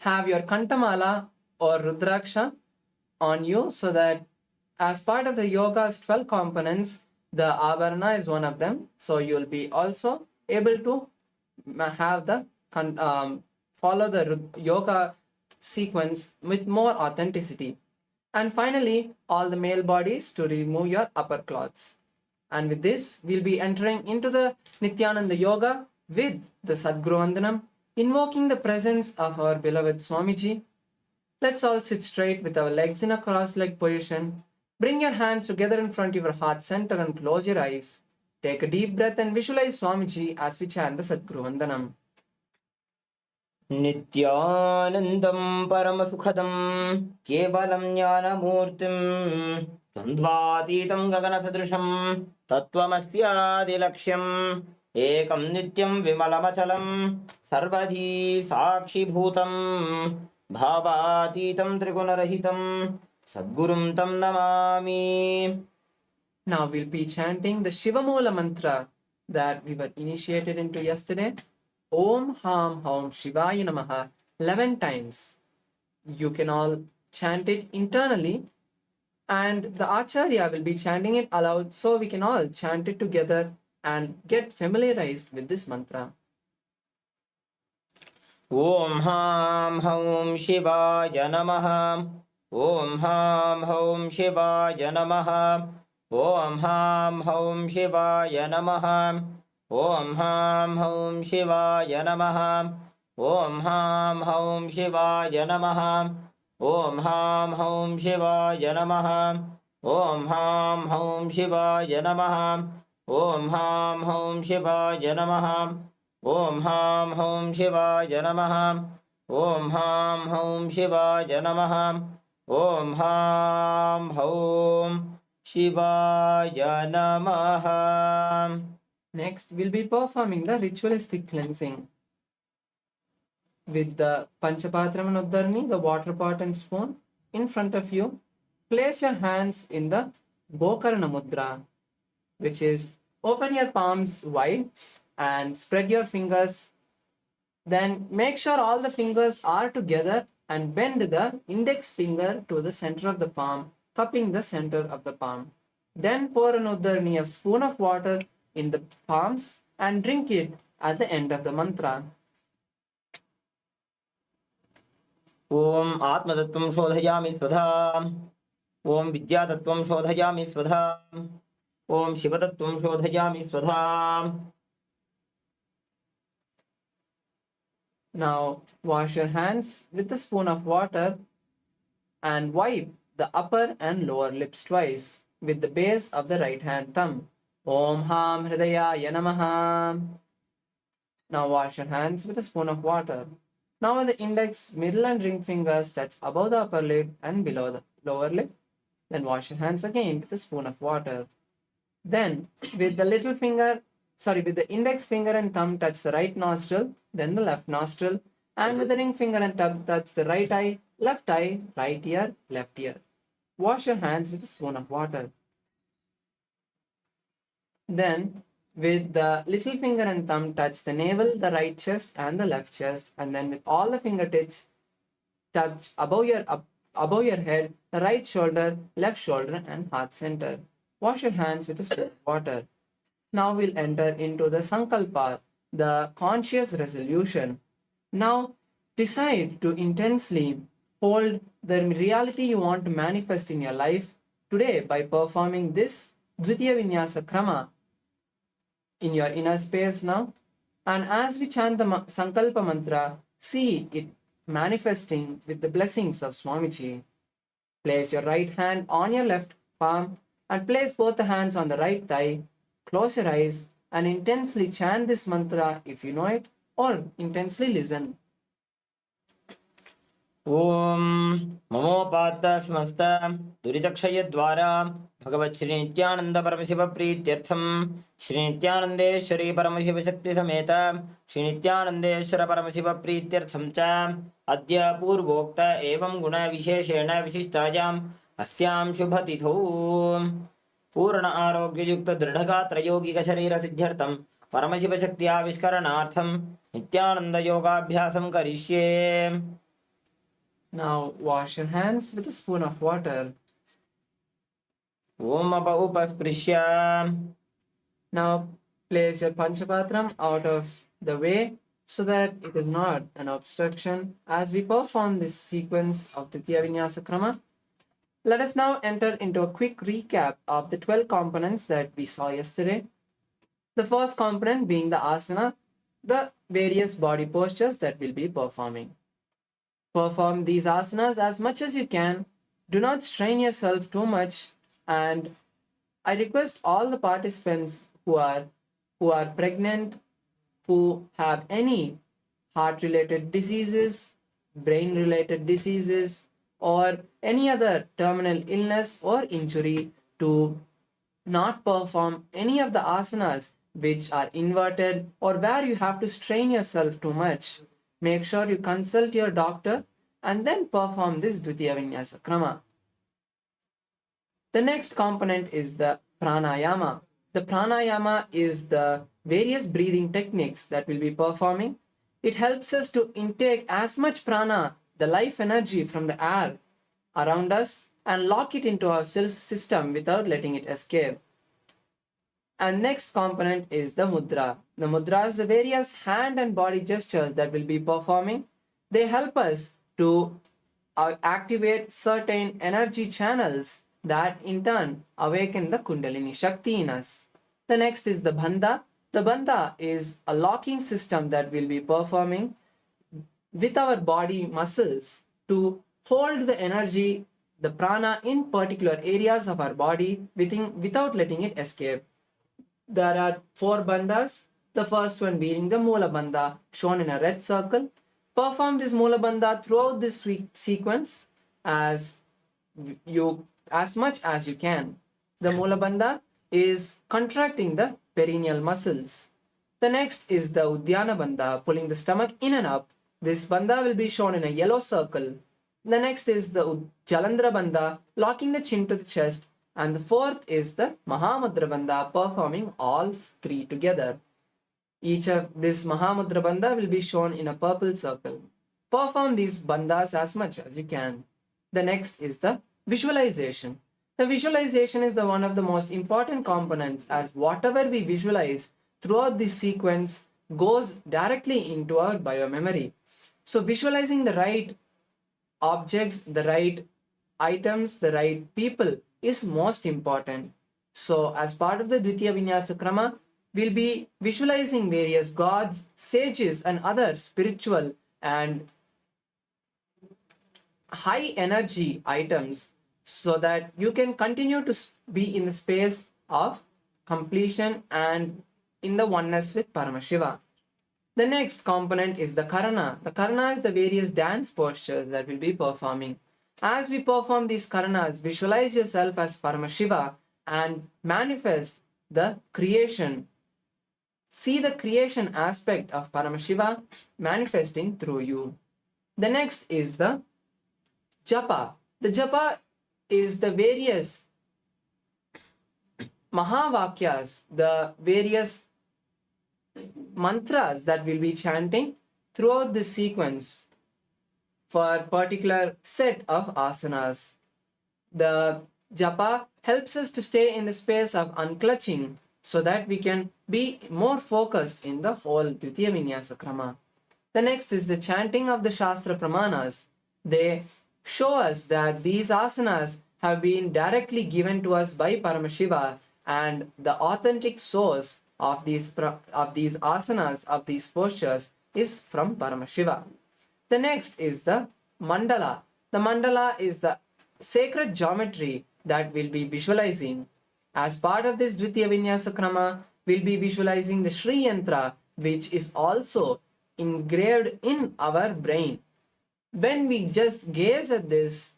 have your Kantamala or Rudraksha on you, so that as part of the yoga's 12 components, the Avarana is one of them. So you'll be also able to have the follow the yoga sequence with more authenticity. And finally, all the male bodies to remove your upper clothes. And with this, we'll be entering into the Nithyananda Yoga with the Sadguru Vandanam, invoking the presence of our beloved Swamiji. Let's all sit straight with our legs in a cross-leg position. Bring your hands together in front of your heart center and close your eyes. Take a deep breath and visualize Swamiji as we chant the Sadguru Vandanam. Nithyanandam Paramasukhadam Kevalam Jnanamurtim Dvandvatitam Gaganasadrisham Tattvamasyaadilaksham Ekam Nityam Vimalamachalam Sarvadhi Sakshi Bhutam Bhavatitam Trigunarahitam Sadgurum Tam Namami. Now we'll be chanting the Shivamoola mantra that we were initiated into yesterday. Om Ham Haum Shivaya Namaha 11 times. You can all chant it internally, and the Acharya will be chanting it aloud, so we can all chant it together and get familiarized with this mantra. Om Ham Haum Shivaya Namaha. Om Ham Haum Shivaya Namaha. Om Ham Haum Shivaya Namaha. Om Ham Haum Shivaya Namaha. Om Ham Haum Shivaya Namaha. Om Ham Haum Shivaya Namaha. Om Ham Haum Shivaya Namaha. Om Ham Haum Shivaya Namaha. Om Ham Haum Shivaya Namaha. Om Ham Haum Shivaya Namaha. Om Ham Haum Shivaya Namaha. Next, we'll be performing the ritualistic cleansing. With the Panchapatram Uddharni, the water pot and spoon in front of you, place your hands in the Gokarna Mudra, which is open your palms wide and spread your fingers. Then make sure all the fingers are together and bend the index finger to the center of the palm, cupping the center of the palm. Then pour an Uddharni, a spoon of water, in the palms and drink it at the end of the mantra. Om Atmatattvam Shodhayami Svadha. Om Vidyatattvam Shodhayami Svadha. Om Shivatattvam Shodhayami Svadha. Now wash your hands with a spoon of water and wipe the upper and lower lips twice with the base of the right hand thumb. Om Ham Hridayaya Namaha. Now wash your hands with a spoon of water. Now the index, middle and ring fingers touch above the upper lip and below the lower lip. Then wash your hands again with a spoon of water. Then with the with the index finger and thumb touch the right nostril, then the left nostril, and with the ring finger and thumb touch the right eye, right ear, left ear. Wash your hands with a spoon of water. Then with the little finger and thumb touch the navel, the right chest and the left chest, and then with all the fingertips touch above your head, the right shoulder, left shoulder and heart center. Wash your hands with a spoon of water. Now we'll enter into the Sankalpa, the conscious resolution. Now decide to intensely hold the reality you want to manifest in your life today by performing this Dvitiya Vinyasa Krama in your inner space now. And as we chant the Sankalpa mantra, see it manifesting with the blessings of Swamiji. Place your right hand on your left palm and place both the hands on the right thigh. Close your eyes and intensely chant this mantra if you know it, or intensely listen. Om Mamopatta Smasta Duritakshayadvara Bhagavat Shri Nithyananda Paramashiva Prityartham Shri Nithyanandeshwari Paramashiva Shakti Sameta Shri Nithyanandeshwara Paramashiva Prityartham Cha Adya Purvokta Evam Guna Visheshena Vishishtayam Asyam Shubhatitho Purna Arogya Yukta Dridhagatra Yogika Sharira Siddhyartham Paramashiva Shakti Aviskaranaartham Nithyananda Yoga Abhyasam Karishye. Now wash your hands with a spoon of water. Om apa upasprisya. Now place your Panchapatram out of the way so that it is not an obstruction. As we perform this sequence of Titiya Vinyasa Krama, let us now enter into a quick recap of the 12 components that we saw yesterday. The first component being the asana, the various body postures that we'll be performing. Perform these asanas as much as you can. Do not strain yourself too much, and I request all the participants who are pregnant, who have any heart related diseases, brain related diseases, or any other terminal illness or injury to not perform any of the asanas which are inverted or where you have to strain yourself too much. Make sure you consult your doctor and then perform this Dvitiya Vinyasa Krama. The next component is the pranayama. The pranayama is the various breathing techniques that we'll be performing. It helps us to intake as much prana, the life energy from the air around us, and lock it into our self system without letting it escape. And next component is the mudra. The mudra is the various hand and body gestures that we'll be performing. They help us to activate certain energy channels that in turn awaken the Kundalini Shakti in us. The next is the bandha. The bandha is a locking system that we'll be performing with our body muscles to hold the energy, the prana in particular areas of our body without letting it escape. There are 4 bandhas. The first one being the Mula Bandha, shown in a red circle. Perform this Mula Bandha throughout this sequence as much as you can. The Mula Bandha is contracting the perineal muscles. The next is the Uddiyana Bandha, pulling the stomach in and up. This bandha will be shown in a yellow circle. The next is the Jalandhara Bandha, locking the chin to the chest. And the fourth is the Mahamudra Bandha, performing all 3 together. Each of this Mahamudra Bandha will be shown in a purple circle. Perform these bandhas as much as you can. The next is the visualization. The visualization is one of the most important components, as whatever we visualize throughout this sequence goes directly into our biomemory. So visualizing the right objects, the right items, the right people is most important. So as part of the Dvitiya Vinyasa Krama, we'll be visualizing various gods, sages, and other spiritual and high energy items so that you can continue to be in the space of completion and in the oneness with Paramashiva. The next component is the Karana. The Karana is the various dance postures that we'll be performing. As we perform these Karanas, visualize yourself as Paramashiva and manifest the creation. See the creation aspect of Paramashiva manifesting through you. The next is the Japa. The Japa is the various Mahavakyas, the various mantras that we'll be chanting throughout this sequence for a particular set of asanas. The Japa helps us to stay in the space of unclutching so that we can be more focused in the whole Dvitiya Vinyasa Krama. The next is the chanting of the Shastra Pramanas. They show us that these asanas have been directly given to us by Paramashiva, and the authentic source of these asanas, of these postures, is from Paramashiva. The next is the mandala. The mandala is the sacred geometry that we'll be visualizing. As part of this Dvitiya Vinyasa Krama, we'll be visualizing the Shri Yantra, which is also engraved in our brain. When we just gaze at this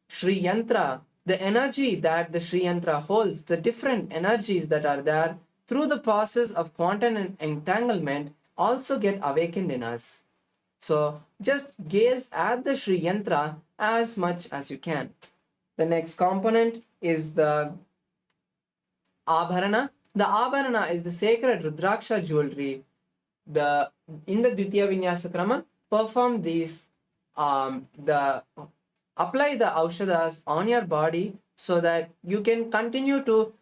Shri Yantra, the energy that the Shri Yantra holds, the different energies that are there through the process of quantum entanglement also get awakened in us. So just gaze at the Shri Yantra as much as you can. The next component is the Abharana. The Abharana is the sacred Rudraksha jewelry. In the Dvitiya Vinyasa Krama, perform these apply the aushadas on your body so that you can continue to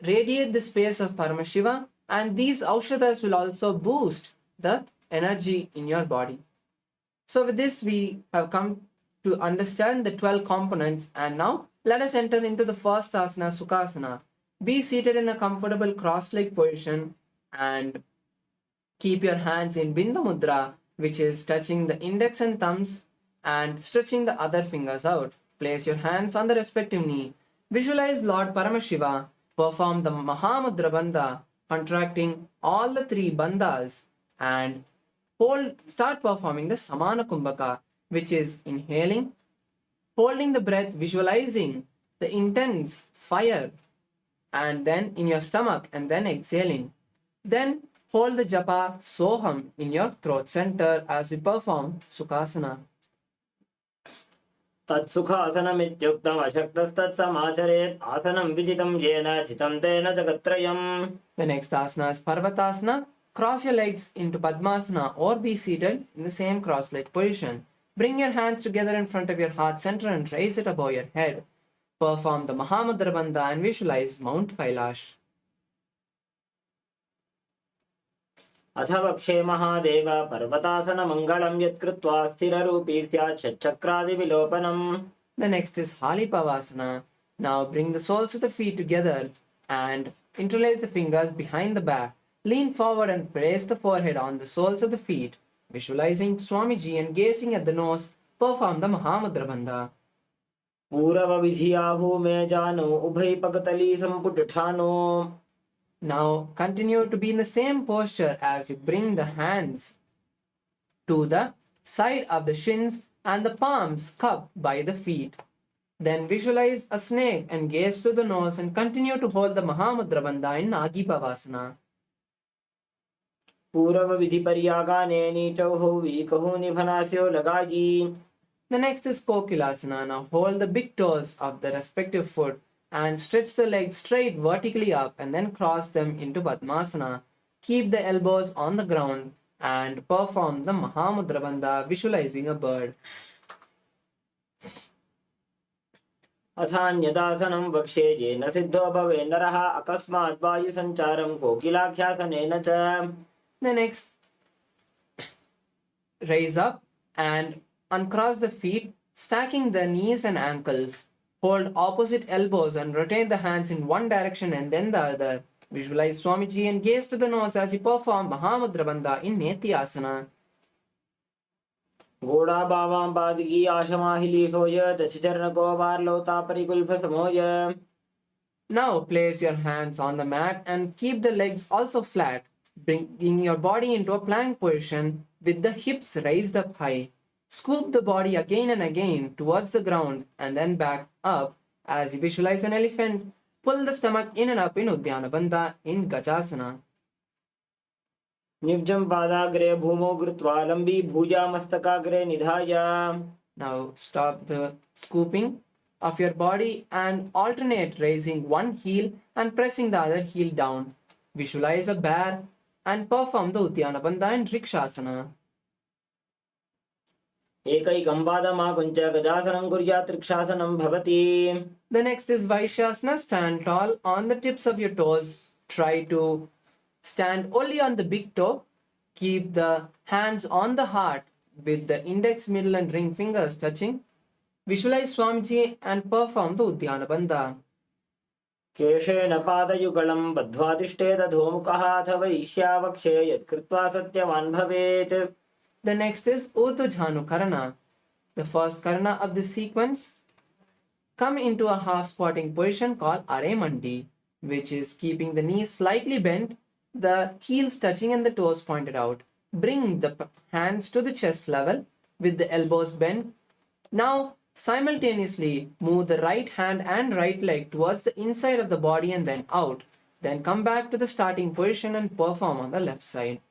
radiate the space of Paramashiva, and these aushadas will also boost the energy in your body. So with this, we have come to understand the 12 components, and now let us enter into the first asana, Sukhasana. Be seated in a comfortable cross-leg position and keep your hands in Bindu Mudra, which is touching the index and thumbs and stretching the other fingers out. Place your hands on the respective knee. Visualize Lord Paramashiva perform the Mahamudra Bandha, contracting all the three bandhas, and start performing the Samana Kumbhaka, which is inhaling, holding the breath, visualizing the intense fire, and then in your stomach, and then exhaling. Then hold the japa Soham in your throat center as we perform Sukhasana. तत्सुखासनमित्युक्तम् अशक्तस्तत्समाचरेत् आसनं विजितं येन चितं तेन जगत्त्रयम्. The next asana is Parvatasana. Cross your legs into Padmasana or be seated in the same cross-leg position. Bring your hands together in front of your heart center and raise it above your head. Perform the Mahamudra Bandha and visualize Mount Kailash. अथ वक्षे महादेव पर्वतासनमङ्गलं यत्कृत्वा स्थिररूपी स्यात् षट्चक्रादिविलोपनम्. The next is Halipavasana. Now bring the soles of the feet together and interlace the fingers behind the back. Lean forward and place the forehead on the soles of the feet. Visualizing Swamiji and gazing at the nose, perform the Mahamudra Bandha. पूरवविधियाहु मे जानो उभयपकतली सम्पुटठानो. Now continue to be in the same posture as you bring the hands to the side of the shins and the palms cupped by the feet. Then visualize a snake and gaze through the nose and continue to hold the Mahamudra Bandha in Nagipavasana. पूरवविधिपर्यागाने नीचौः वीकहुः निभनास्यो लगायि. The next is Kokilasana. Now hold the big toes of the respective foot and stretch the legs straight vertically up and then cross them into Padmasana. Keep the elbows on the ground and perform the Mahamudra Bandha, visualizing a bird. अथान्यदासनं वक्ष्ये येन सिद्धो भवे नरः अकस्मात् वायुसञ्चारं कोकिलाख्यासनेन च. The next, raise up and uncross the feet, stacking the knees and ankles. Hold opposite elbows and rotate the hands in one direction and then the other. Visualize Swamiji and gaze to the nose as you perform Mahamudra Bandha in Nithyananda. घोड़ाबावां पादगी आशमाहिली soy दशचरणको वार्लौता परिकुल्भसमोय. Now place your hands on the mat and keep the legs also flat, bringing your body into a plank position with the hips raised up high. Scoop the body again and again towards the ground and then back up as you visualize an elephant. Pull the stomach in and up in Uddiyana Bandha in Gajasana. निब्जं पादाग्रे भूमौ कृत्वा लम्बी भुजा मस्तकाग्रे निधाय. Now stop the scooping of your body and alternate raising one heel and pressing the other heel down. Visualize a bear and perform the Uddiyana Bandha in Rikshasana. एकैकं पादमाकुञ्च गजासनं कुर्यात् ऋक्षासनं भवति. The next is Vaishyasana. Stand tall on the tips of your toes. Try to stand only on the big toe. Keep the hands on the heart with the index, middle and ring fingers touching. Visualize Swamiji and perform the Uddiyana Bandha. केशेन पादयुगलं बद्ध्वा तिष्ठेत धूमुकः अथ वैश्यावक्षे यत्कृत्वा सत्यवान् भवेत्. The next is Urdhva Karana. The first Karana of this sequence. Come into a half squatting position called Aremandi, which is keeping the knees slightly bent, the heels touching and the toes pointed out. Bring the hands to the chest level with the elbows bent. Now simultaneously move the right hand and right leg towards the inside of the body and then out. Then come back to the starting position and perform on the left side.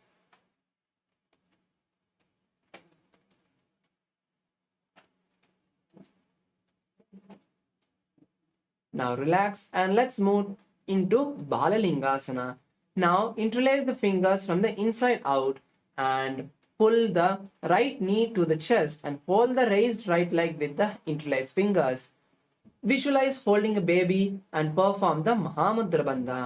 Now relax and let's move into Balalingasana. Now interlace the fingers from the inside out and pull the right knee to the chest and hold the raised right leg with the interlaced fingers. Visualize holding a baby and perform the Mahamudra Bandha.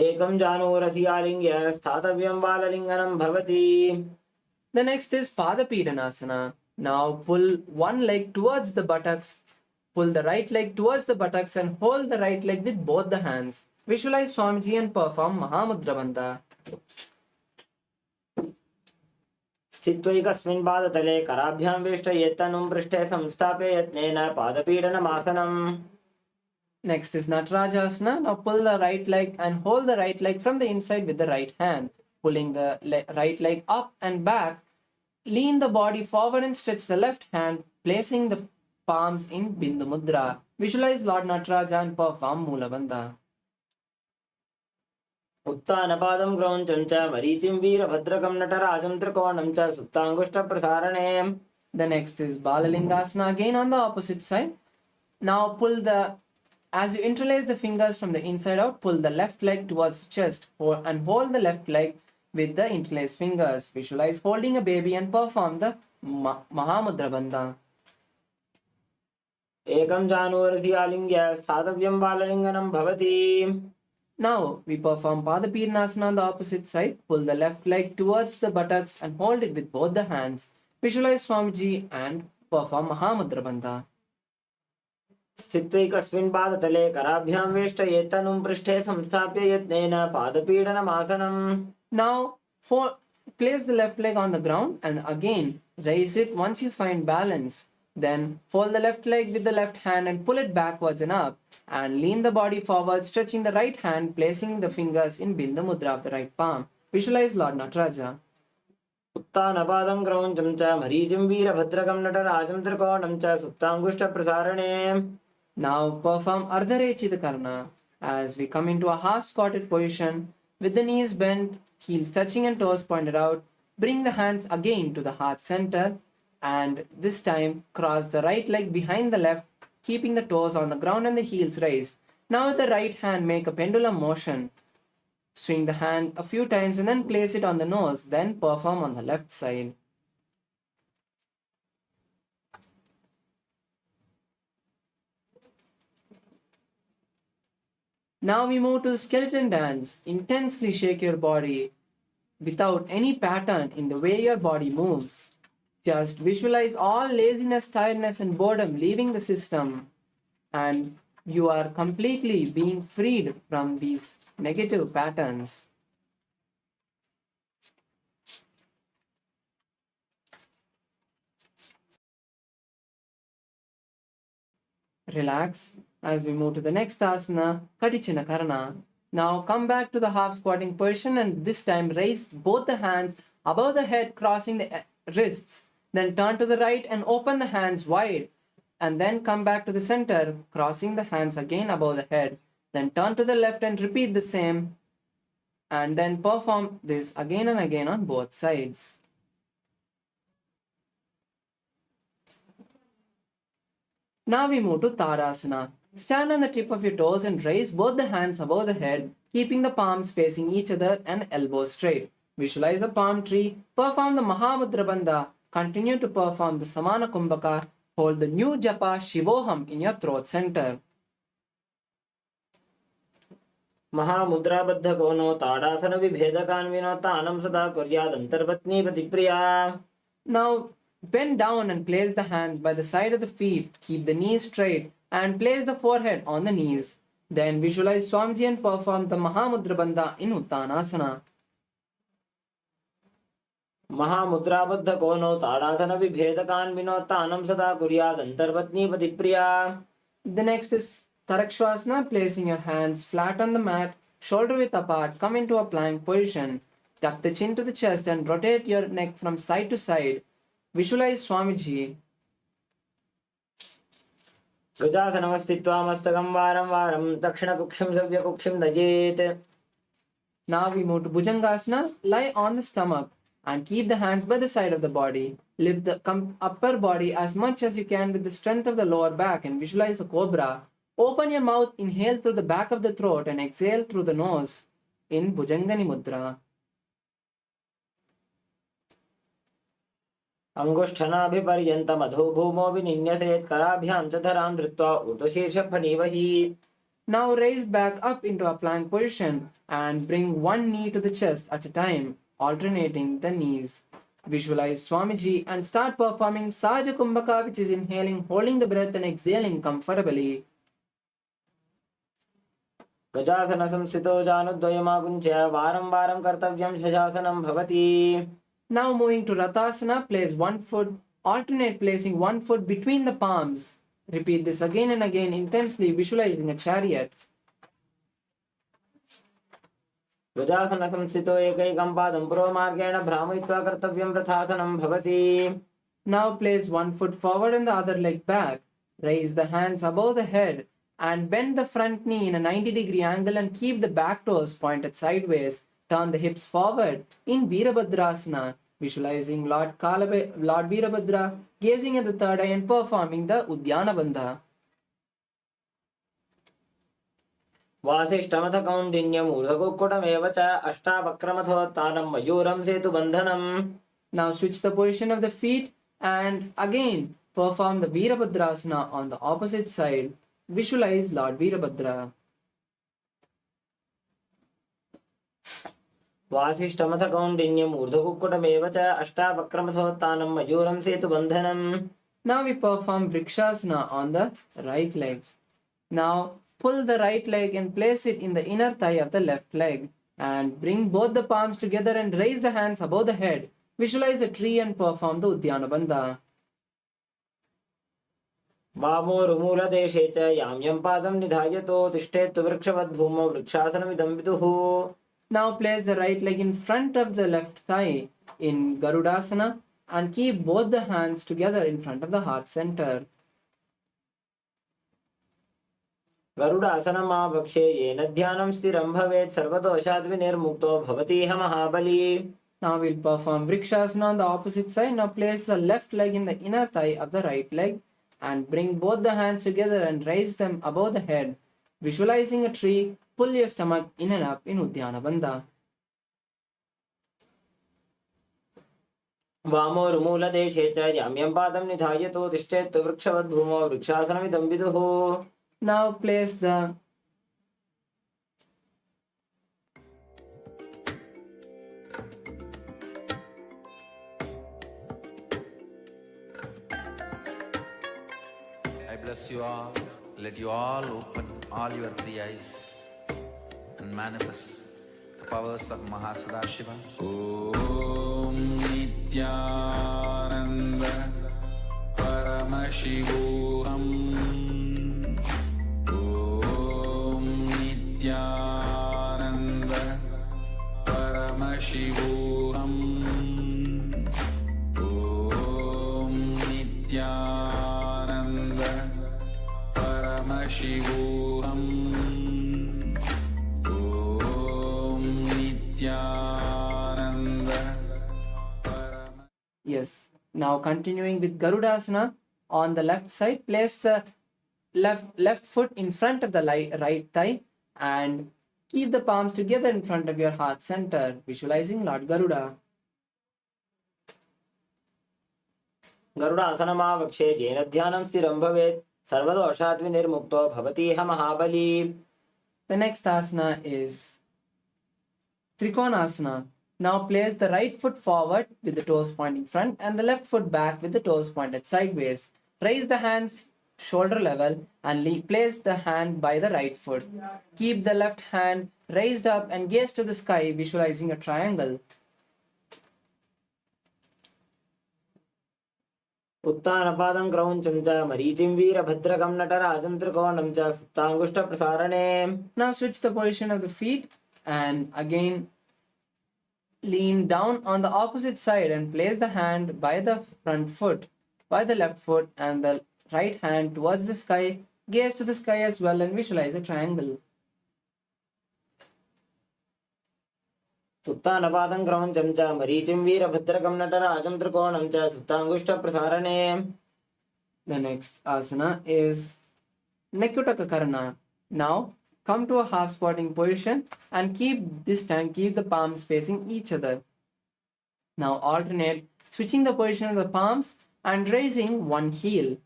एकं जानुरसि आलिङ्ग्य स्थातव्यं बाललिङ्गनं भवति. The next is Padapidanasana. Now pull one leg towards the buttocks. Pull the right leg towards the buttocks and hold the right leg with both the hands. Visualize Swamiji and perform Mahamudra Bandha. स्थित्वैकस्मिन् पादतले कराभ्यां वेष्टयेत्तनुं पृष्ठे संस्थाप्य यत्नेन पादपीडनमासनम्. Next is Natarajasana. Now pull the right leg and hold the right leg from the inside with the right hand. Pulling the right leg up and back. Lean the body forward and stretch the left hand, placing the palms in Bindu Mudra. Visualize Lord Nataraja and perform Mula Bandha. उत्तानपादं क्रौञ्चं च मरीचिं वीरभद्रकं नटराजं त्रिकोणं च सुप्ताङ्गुष्ठप्रसारणे. The next is Balalingasana, again on the opposite side. Now as you interlace the fingers from the inside out, pull the left leg towards the chest and hold the left leg with the interlaced fingers. Visualize holding a baby and perform the Mahamudra Bandha. एकं जानुरसि आलिङ्ग्य स्थातव्यं बाललिङ्गनं भवति. Now we perform Padapidanasana on the opposite side. Pull the left leg towards the buttocks and hold it with both the hands. Visualize Swamiji and perform Mahamudra Bandha. स्थित्वैकस्मिन् पादतले कराभ्यां वेष्टयेत्तनुं पृष्ठे संस्थाप्य यत्नेन पादपीडनमासनम्. Now place the left leg on the ground and again raise it once you find balance. Then fold the left leg with the left hand and pull it backwards and up. And lean the body forward, stretching the right hand, placing the fingers in Bindu Mudra of the right palm. Visualize Lord Nataraja. उत्तानपादं क्रौञ्चं च मरीचिं वीरभद्रकं नटराजं त्रिकोणं च सुप्ताङ्गुष्ठप्रसारणे. Now perform Ardharechitakarna as we come into a half squatted position with the knees bent, heels touching and toes pointed out. Bring the hands again to the heart center and this time cross the right leg behind the left, keeping the toes on the ground and the heels raised. Now with the right hand make a pendulum motion. Swing the hand a few times and then place it on the nose, then perform on the left side. Now we move to skeleton dance. Intensely shake your body without any pattern in the way your body moves. Just visualize all laziness, tiredness and boredom leaving the system and you are completely being freed from these negative patterns. Relax as we move to the next asana, Katichinakarana. Now come back to the half squatting position and this time raise both the hands above the head, crossing the wrists. Then turn to the right and open the hands wide. And then come back to the center, crossing the hands again above the head. Then turn to the left and repeat the same. And then perform this again and again on both sides. Now we move to Tadasana. Stand on the tip of your toes and raise both the hands above the head, keeping the palms facing each other and elbows straight. Visualize a palm tree. Perform the Mahamudra Bandha. Continue to perform the Samana Kumbhaka. Hold the new japa Shivoham in your throat center. महामुद्राबद्ध कोनो ताड़ासन विभेदकान्विनो तानं सदा कुर्यात् अंतर्पत्नी पतिप्रिया. Now bend down and place the hands by the side of the feet. Keep the knees straight and place the forehead on the knees. Then visualize Swamiji and perform the Mahamudra Bandha in Uttanasana. महामुद्राबद्ध कोनो ताड़ासन विभेदकान्विनो तानं सदा कुर्यात् अंतर्पत्नी पतिप्रिया. The next is Tarakshvasana, placing your hands flat on the mat, shoulder width apart, come into a plank position. Tuck the chin to the chest and rotate your neck from side to side. Visualize Swamiji. गजासनमस्थित्वा मस्तकं वारं वारं दक्षिणकुक्षिं सव्यकुक्षिं नयेत्. Now we move to Bhujangasana. Lie on the stomach and keep the hands by the side of the body. Lift the upper body as much as you can with the strength of the lower back and visualize a cobra. Open your mouth, inhale through the back of the throat and exhale through the nose. in Bhujangani Mudra. अंगुष्ठनाभिपर्यन्तमधो भूमौ विनिन्यसेत् कराभ्यां च धरां धृत्वा ऊर्ध्वशीर्षफणीवहि. Now raise back up into a plank position and bring one knee to the chest at a time, alternating the knees. Visualize Swamiji and start performing Saja Kumbhaka, which is inhaling, holding the breath and exhaling comfortably. गजासन संस्थितो जानुद्वयमागुञ्च्य वारं वारं कर्तव्यं शशासनं भवति. Now moving to Rathasana, place one foot, alternate placing one foot between the palms. Repeat this again and again, intensely visualizing a chariot. गजासन संस्थितो एकैकं पादं पुरोमार्गेण भ्रामयित्वा कर्तव्यं रथासनं भवति. Now place one foot forward and the other leg back. Raise the hands above the head and bend the front knee in a 90-degree angle and keep the back toes pointed sideways. Turn the hips forward in Veerabhadrasana, visualizing Lord Veerabhadra, gazing at the third eye and performing the Udyana Bandha. वासिष्ठमथ कौण्डिन्यम् ऊर्ध्वकुक्कुटमेव च अष्टावक्रमथोत्थानं मयूरं सेतुबन्धनम्. Now switch the position of the feet and again perform the Veerabhadrasana on the opposite side. Visualize Lord Veerabhadra. वासिष्ठमथ कौण्डिन्यम् ऊर्ध्वकुक्कुटमेव च अष्टावक्रमथोत्थानं मयूरं सेतुबन्धनम्. Now we perform Vrikshasana on the right leg. Now pull the right leg and place it in the inner thigh of the left leg and bring both the palms together and raise the hands above the head. Visualize a tree and perform the Udyana Bandha. वामोरुमूलदेशे च यां यं पादं निधायतो तिष्ठेत्तु वृक्षवद्भूमौ वृक्षासनमिदं विदुः. Now place the right leg in front of the left thigh in Garudasana and keep both the hands together in front of the heart center. गरुडासनमावक्षे येन ध्यानं स्थिरं भवेत् सर्वदोषाद्विनिर्मुक्तो भवतीह महाबली. Now we'll perform Vrikshasana on the opposite side. Now place the left leg in the inner thigh of the right leg and bring both the hands together and raise them above the head. Visualizing a tree, pull your stomach in and up in Udyana Bandha. वामोरुमूलदेशे च यां यं पादं निधायतो तिष्ठेत्तु वृक्षवद्भूमौ वृक्षासनमिदं विदुः. Now place the I bless you all. Let you all open all your three eyes and manifest the powers of Mahasada Om Nithyananda Paramashivoham. Om Nithyananda Paramashivoham. Om Nithyananda Paramashivoham. Om Nithyananda Yes. Now continuing with Garudasana, on the left side, place the left foot in front of the right thigh and keep the palms together in front of your heart center, visualizing Lord Garuda. गरुडासनमावक्षे येन ध्यानं स्थिरं भवेत् सर्वदोषाद्विनिर्मुक्तो भवतीह महाबली. The next asana is Trikonasana. Now place the right foot forward with the toes pointing front and the left foot back with the toes pointed sideways. Raise the hands shoulder level and place the hand by the right foot. Keep the left hand raised up and gaze to the sky, visualizing a triangle. उत्तानपादं क्रौञ्चं च मरीचिं वीरभद्रकं नटराजं त्रिकोणं च सुप्ताङ्गुष्ठप्रसारणे. Now switch the position of the feet and again lean down on the opposite side and place the hand by the front foot, by the left foot, and the right hand towards the sky. Gaze to the sky as well and visualize a triangle. उत्तानपादं क्रौञ्चं च मरीचिं वीरभद्रकं नटराजं त्रिकोणं च सुप्ताङ्गुष्ठप्रसारणे. The next asana is Nakyutaka Karana. Now come to a half squatting position and keep the palms facing each other. Now alternate, switching the position of the palms and raising one heel.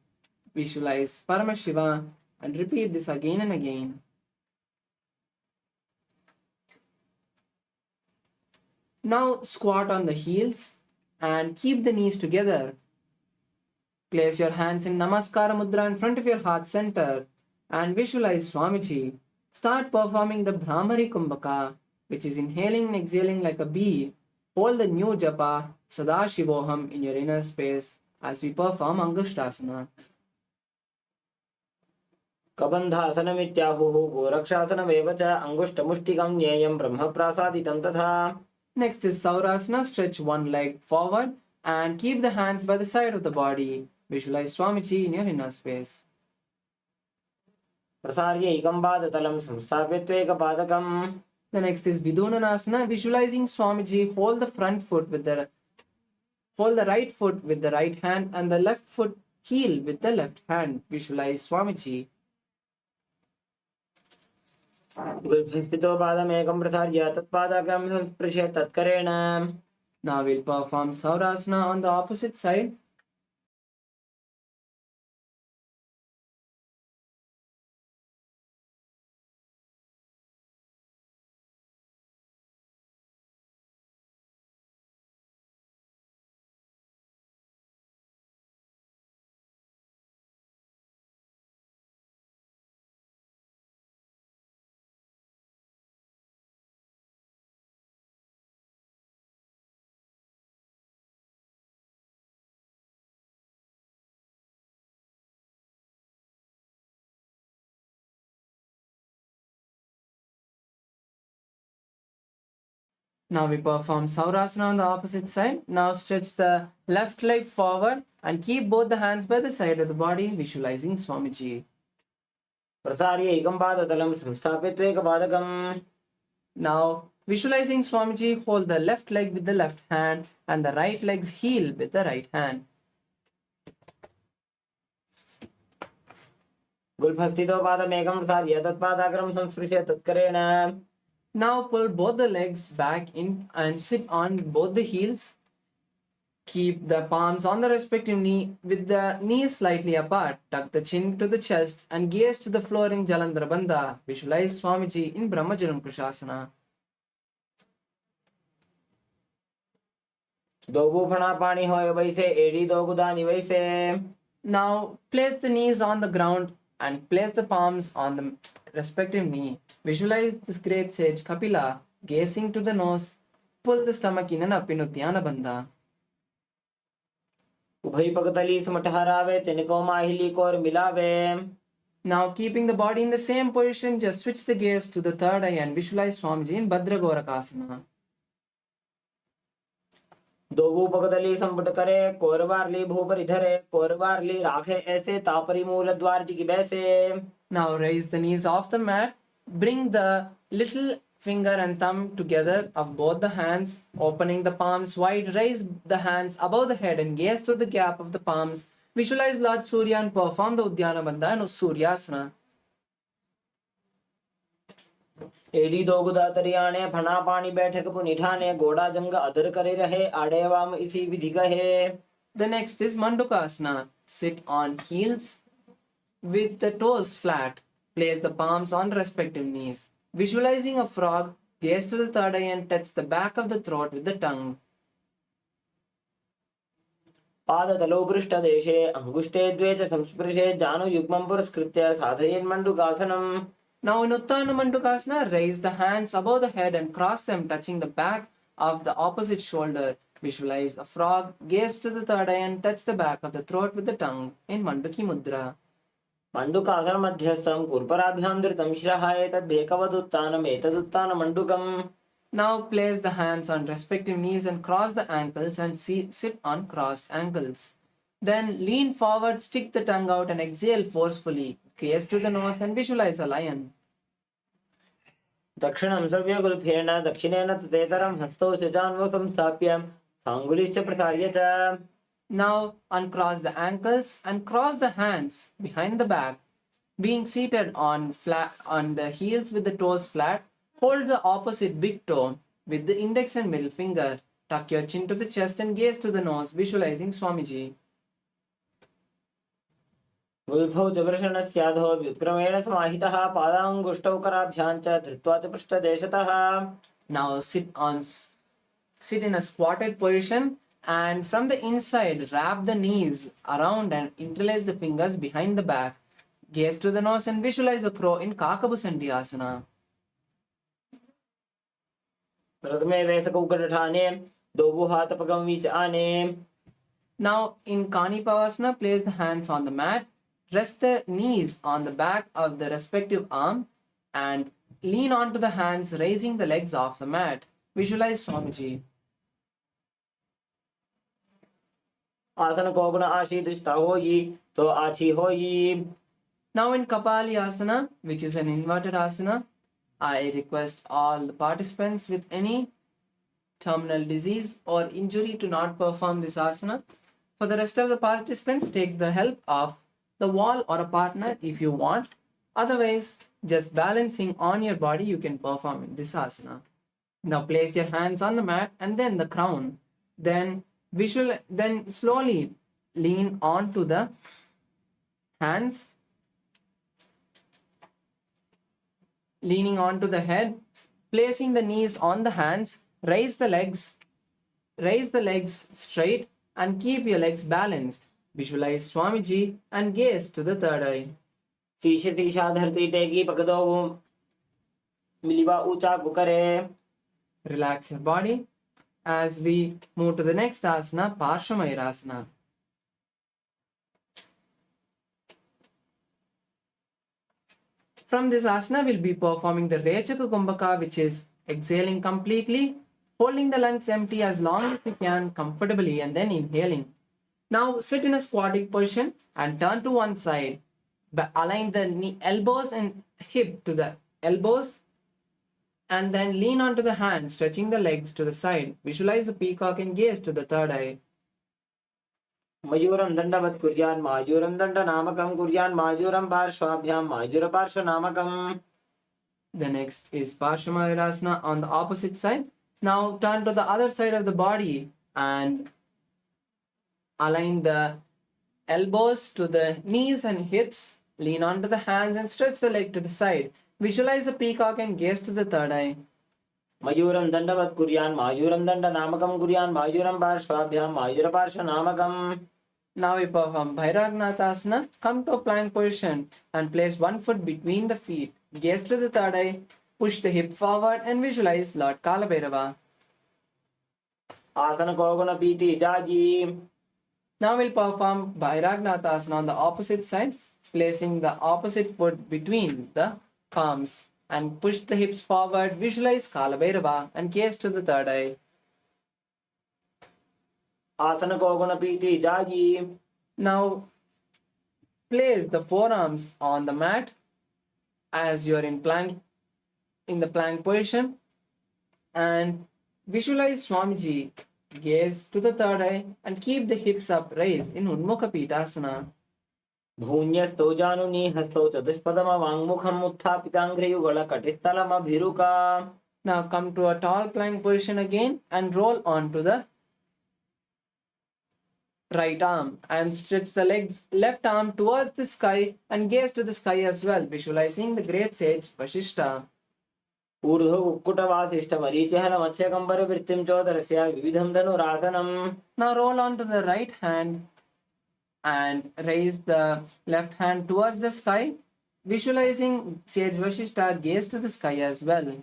Visualize Paramashiva and repeat this again and again. Now squat on the heels and keep the knees together. Place your hands in Namaskara Mudra in front of your heart center and visualize Swamiji. Start performing the Brahmari Kumbhaka, which is inhaling and exhaling like a bee. Hold the new japa Sadashivoham in your inner space as we perform Angushtasana. कबन्धासनमित्याहुः गोरक्षासनमेव च अङ्गुष्ठमुष्टिकं ज्ञेयं ब्रह्मप्रासादितं तथा. Next is Saurasana. Stretch one leg forward and keep the hands by the side of the body. Visualize Swamiji in your inner space. प्रसार्यैकं पादतलं संस्थाप्य त्वेकपादकम्. The next is Vidunanasana. Visualizing Swamiji, hold the right foot with the right hand and the left foot heel with the left hand. Visualize Swamiji. गुल्फस्थितो पादमेकं प्रसार्य तत्पादकं संस्पृश्य तत्करेण. Now we'll perform Saurasana on the opposite side. Now we perform Saurasana on the opposite side. Now stretch the left leg forward and keep both the hands by the side of the body, visualizing Swamiji. प्रसार्यैकं पादतलं संस्थाप्य त्वेकपादकम्. Now visualizing Swamiji, hold the left leg with the left hand and the right leg's heel with the right hand. गुल्फस्थितो पादमेकं प्रसार्य तत्पादाग्रं संस्पृश्य तत्करेण. Now pull both the legs back in and sit on both the heels. Keep the palms on the respective knee with the knees slightly apart. Tuck the chin to the chest and gaze to the floor in Jalandhara Bandha. Visualize Swamiji in Brahmajalam Prashasana. दो फणा पानी होए वैसे एड़ी दो गुदानी वैसे. Now place the knees on the ground and place the palms on the respective knee. Visualize this great sage Kapila gazing to the nose. Pull the stomach in and up in Nithyananda Bandha. उभय पगतली समटहरावे तिनको माहिली core मिलावे. Now keeping the body in the same position, just switch the gaze to the third eye and visualize Swamiji in Bhadra Gorakasana. दो पगतली संपुट करे कोरवारली भूपरि धरे कोरवारली राखे ऐसे तापरी मूल द्वार टिकी बैसे. Now raise the knees off the mat. Bring the little finger and thumb together of both the hands, opening the palms wide. Raise the hands above the head and gaze through the gap of the palms. Visualize Lord Surya and perform the Uddiyana Bandha and Suryasana. एड़ी दो गुदा तरियाने फणा पानी बैठक पुनिठाने गोड़ा जंग other करे रहे आड़े वाम इसी विधि कहे. The next is Mandukasana. Sit on heels with the toes flat. Place the palms on respective knees. Visualizing a frog, gaze to the third eye and touch the back of the throat with the tongue. पादतलो पृष्ठदेशे अंगुष्ठे द्वे च संस्पृशे जानु युग्मं पुरस्कृत्य साधयेन् मण्डुकासनम्. Now in Uttana Mandukasana, raise the hands above the head and cross them, touching the back of the opposite shoulder. Visualize a frog, gaze to the third eye and touch the back of the throat with the tongue in Manduki Mudra. मण्डुकासन मध्यस्थं कुर्पराभ्यां धृतं शिरः एतद्भेकवदुत्थानम् एतदुत्थानं मण्डुकम्. Now place the hands on respective knees and cross the ankles and sit on crossed ankles. Then lean forward, stick the tongue out and exhale forcefully. Gaze to the nose and visualize a lion. दक्षिणं सव्यगुल्फेन दक्षिणेन तदेतरं हस्तौ शुचान्वौ संस्थाप्य साङ्गुलिश्च प्रसार्य च. Now uncross the ankles and cross the hands behind the back. Being seated on the heels with the toes flat, hold the opposite big toe with the index and middle finger. Tuck your chin to the chest and gaze to the nose, visualizing Swamiji. उल्भौ च वृषणस्याधो व्युत्क्रमेण समाहितः पादाङ्गुष्टौ कराभ्यां च धृत्वा च पृष्ठदेशतः. Now sit in a squatted position, and from the inside wrap the knees around and interlace the fingers behind the back. Gaze to the nose and visualize a crow in Kakabusanti asana. प्रथमे वैसकौकटठाने दोबु हाथ पगम बीच आने. Now in Kanipavasana, place the hands on the mat, rest the knees on the back of the respective arm, and lean onto the hands, raising the legs off the mat. Visualize Swamiji. आसन को गुण आशीर्दिष्टा होई तो आछी होई. Now in Kapali asana, which is an inverted asana, I request all the participants with any terminal disease or injury to not perform this asana. For the rest of the participants, take the help of the wall or a partner if you want. Otherwise, just balancing on your body, you can perform in this asana. Now place your hands on the mat and then the crown. Then slowly lean onto the hands, leaning onto the head, placing the knees on the hands, raise the legs straight and keep your legs balanced. Visualize Swamiji and gaze to the third eye. शीश तीशा धरती टेकी पकदो मिलिवा ऊंचा कुकरे. Relax your body as we move to the next asana, Parsvamayurasana. From this asana, we'll be performing the Rechaka Kumbhaka, which is exhaling completely, holding the lungs empty as long as you can comfortably, and then inhaling. Now sit in a squatting position and turn to one side. Align the elbows and hip to the elbows, and then lean onto the hands, stretching the legs to the side. Visualize the peacock and gaze to the third eye. मयूरं दंडवत् कुर्यान् मायूरं दंडनामकं कुर्यान् मायूरं पार्श्वाभ्यां मायूरपार्श्वनामकम्. The next is Parsvamayurasana on the opposite side. Now turn to the other side of the body and align the elbows to the knees and hips. Lean onto the hands and stretch the leg to the side. Visualize the peacock and gaze to the third eye. मयूरं दंडवत् कुर्यान् मायूरं दंडनामकं कुर्यान् मायूरं पार्श्वाभ्यां मायूरपार्श्वनामकम्. Now we perform Bhairagnathasana. Come to a plank position and place one foot between the feet. Gaze to the third eye. Push the hip forward and visualize Lord Kalabhairava. आसन को गुण पीति जागी. Now we'll perform Bhairagnathasana on the opposite side, placing the opposite foot between the palms and push the hips forward. Visualize Kalabhairava and gaze to the third eye. आसन को गुण पीति जागी. Now place the forearms on the mat as you're in the plank position and visualize Swamiji. Gaze to the third eye and keep the hips up raised in Unmukha Pitasana. भून्यस्तौ जानुनी हस्तौ चतुष्पदम वाङ्मुखम् उत्थापिताङ्घ्रियुगल कटिस्थलमभिरुका. Now come to a tall plank position again and roll onto the right arm and stretch the left arm towards the sky and gaze to the sky as well, visualizing the great sage Vashishta. ऊर्ध्व कुक्कुटवासिष्ठ मरीचिहन मत्स्यकम्बर वृत्तिं चोदरस्य विविधं धनुरासनम्. Now roll onto the right hand and raise the left hand towards the sky, visualizing sage Vashishta. Gaze to the sky as well.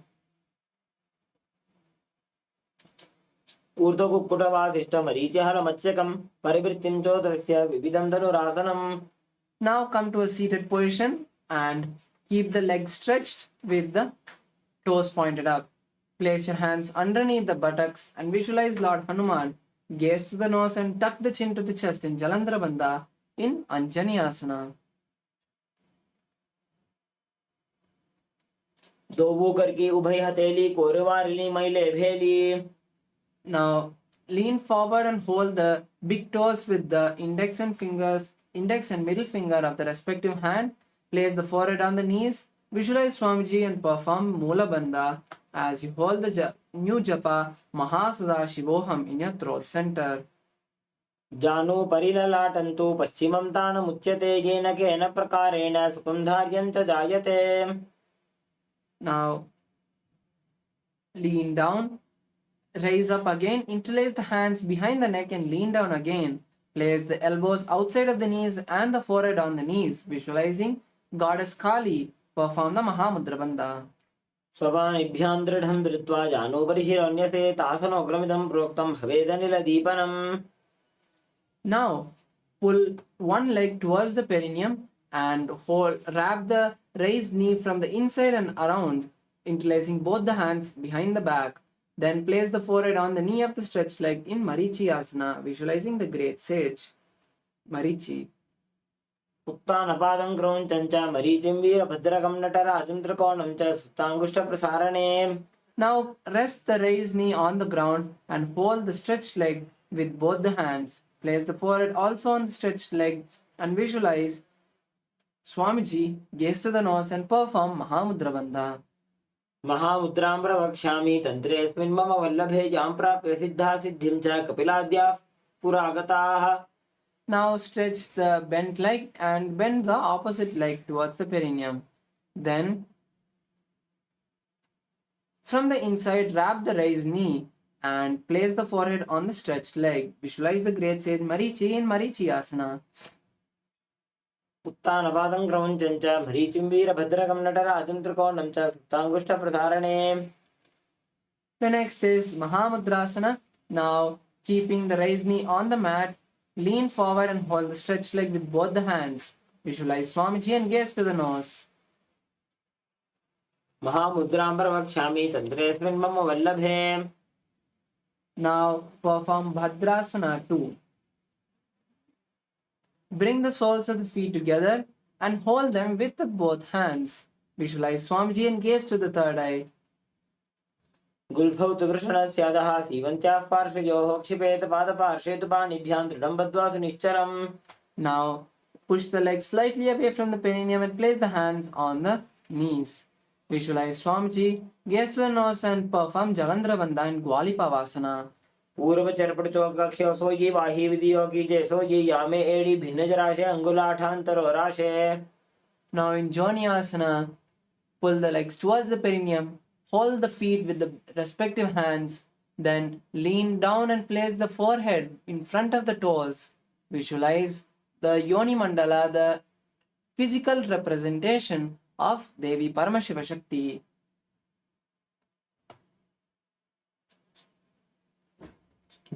ऊर्ध्व कुक्कुटवासिष्ठ मरीचिहन मत्स्यकं परिवृत्तिं चोदरस्य विविधं धनुरासनम्. Now come to a seated position and keep the legs stretched with the toes pointed up. Place your hands underneath the buttocks and visualize Lord Hanuman. Gaze to the nose and tuck the chin to the chest in Jalandhara Bandha in Anjani Asana. दोबू करके उभय हथेली कोरवारिली मैले भेली. Now lean forward and hold the big toes with the index and middle finger of the respective hand. Place the forehead on the knees. Visualize Swamiji and perform Mula Bandha as you hold the new japa Shivoham in your throat center. जानु परिललाटन्तु पश्चिमं ताणमुच्यते येन केन प्रकारेण सुखं धार्यं च जायते. Now lean down, raise up again, interlace the hands behind the neck and lean down again. Place the elbows outside of the knees and the forehead on the knees. Visualizing Goddess Kali, perform the Mahamudra Bandha. स्वपाणिभ्यां दृढं धृत्वा जानुभरि शिरोन्यसे तासनोग्रमिदं प्रोक्तं भवेदनिलदीपनम्. Now pull one leg towards the perineum and wrap the raised knee from the inside and around, interlacing both the hands behind the back. Then place the forehead on the knee of the stretched leg in Marichi Asana, visualizing the great sage. Marichi. उत्तानपादं क्रौञ्चं च मरीचिं वीरभद्रकं नटराजं त्रिकोणं च सुप्ताङ्गुष्ठप्रसारणे. Now rest the raised knee on the ground and hold the stretched leg with both the hands. Place the forehead also on the stretched leg and visualize Swamiji, gaze to the nose and perform Mahamudra Bandha. महामुद्रां प्रवक्ष्यामि तन्त्रेऽस्मिन् मम वल्लभे यां प्राप्य सिद्धा सिद्धिं च कपिलाद्याः पुरागताः. Now stretch the bent leg and bend the opposite leg towards the perineum. Then from the inside wrap the raised knee and place the forehead on the stretched leg. Visualize the great sage Marichi in Marichi Asana. उत्तानपादं क्रौञ्चं च मरीचिं वीरभद्रकं नटराजं त्रिकोणं च सुप्ताङ्गुष्ठप्रसारणे. The next is Mahamudrasana. Now keeping the raised knee on the mat, lean forward and hold the stretched leg with both the hands. Visualize Swamiji and gaze to the nose. महामुद्रां प्रवक्ष्यामि तन्त्रेऽस्मिन् मम वल्लभे. Now perform Bhadrasana 2. Bring the soles of the feet together and hold them with both hands. Visualize Swamiji and gaze to the third eye. गुल्फौ तु वृषणस्यादः सीवन्त्याः पार्श्वयोः क्षिपेत पादपार्श्वे तु पाणिभ्यां दृढं बद्ध्वा सुनिश्चरम्. Now push the legs slightly away from the perineum and place the hands on the knees. Visualize Swamiji, gaze to the nose and perform Jalandhara Bandha in Gwalipavasana. पूर्व चरपट चौकख्यो सो ये वाही विधियो की जैसो ये यामे एड़ी भिन्न जराशे अंगुलाठांतरो राशे. Now in Joni Asana, pull the legs towards the perineum, hold the feet with the respective hands, then lean down and place the forehead in front of the toes. Visualize the Yoni Mandala, the physical representation of Devi Paramashiva Shakti.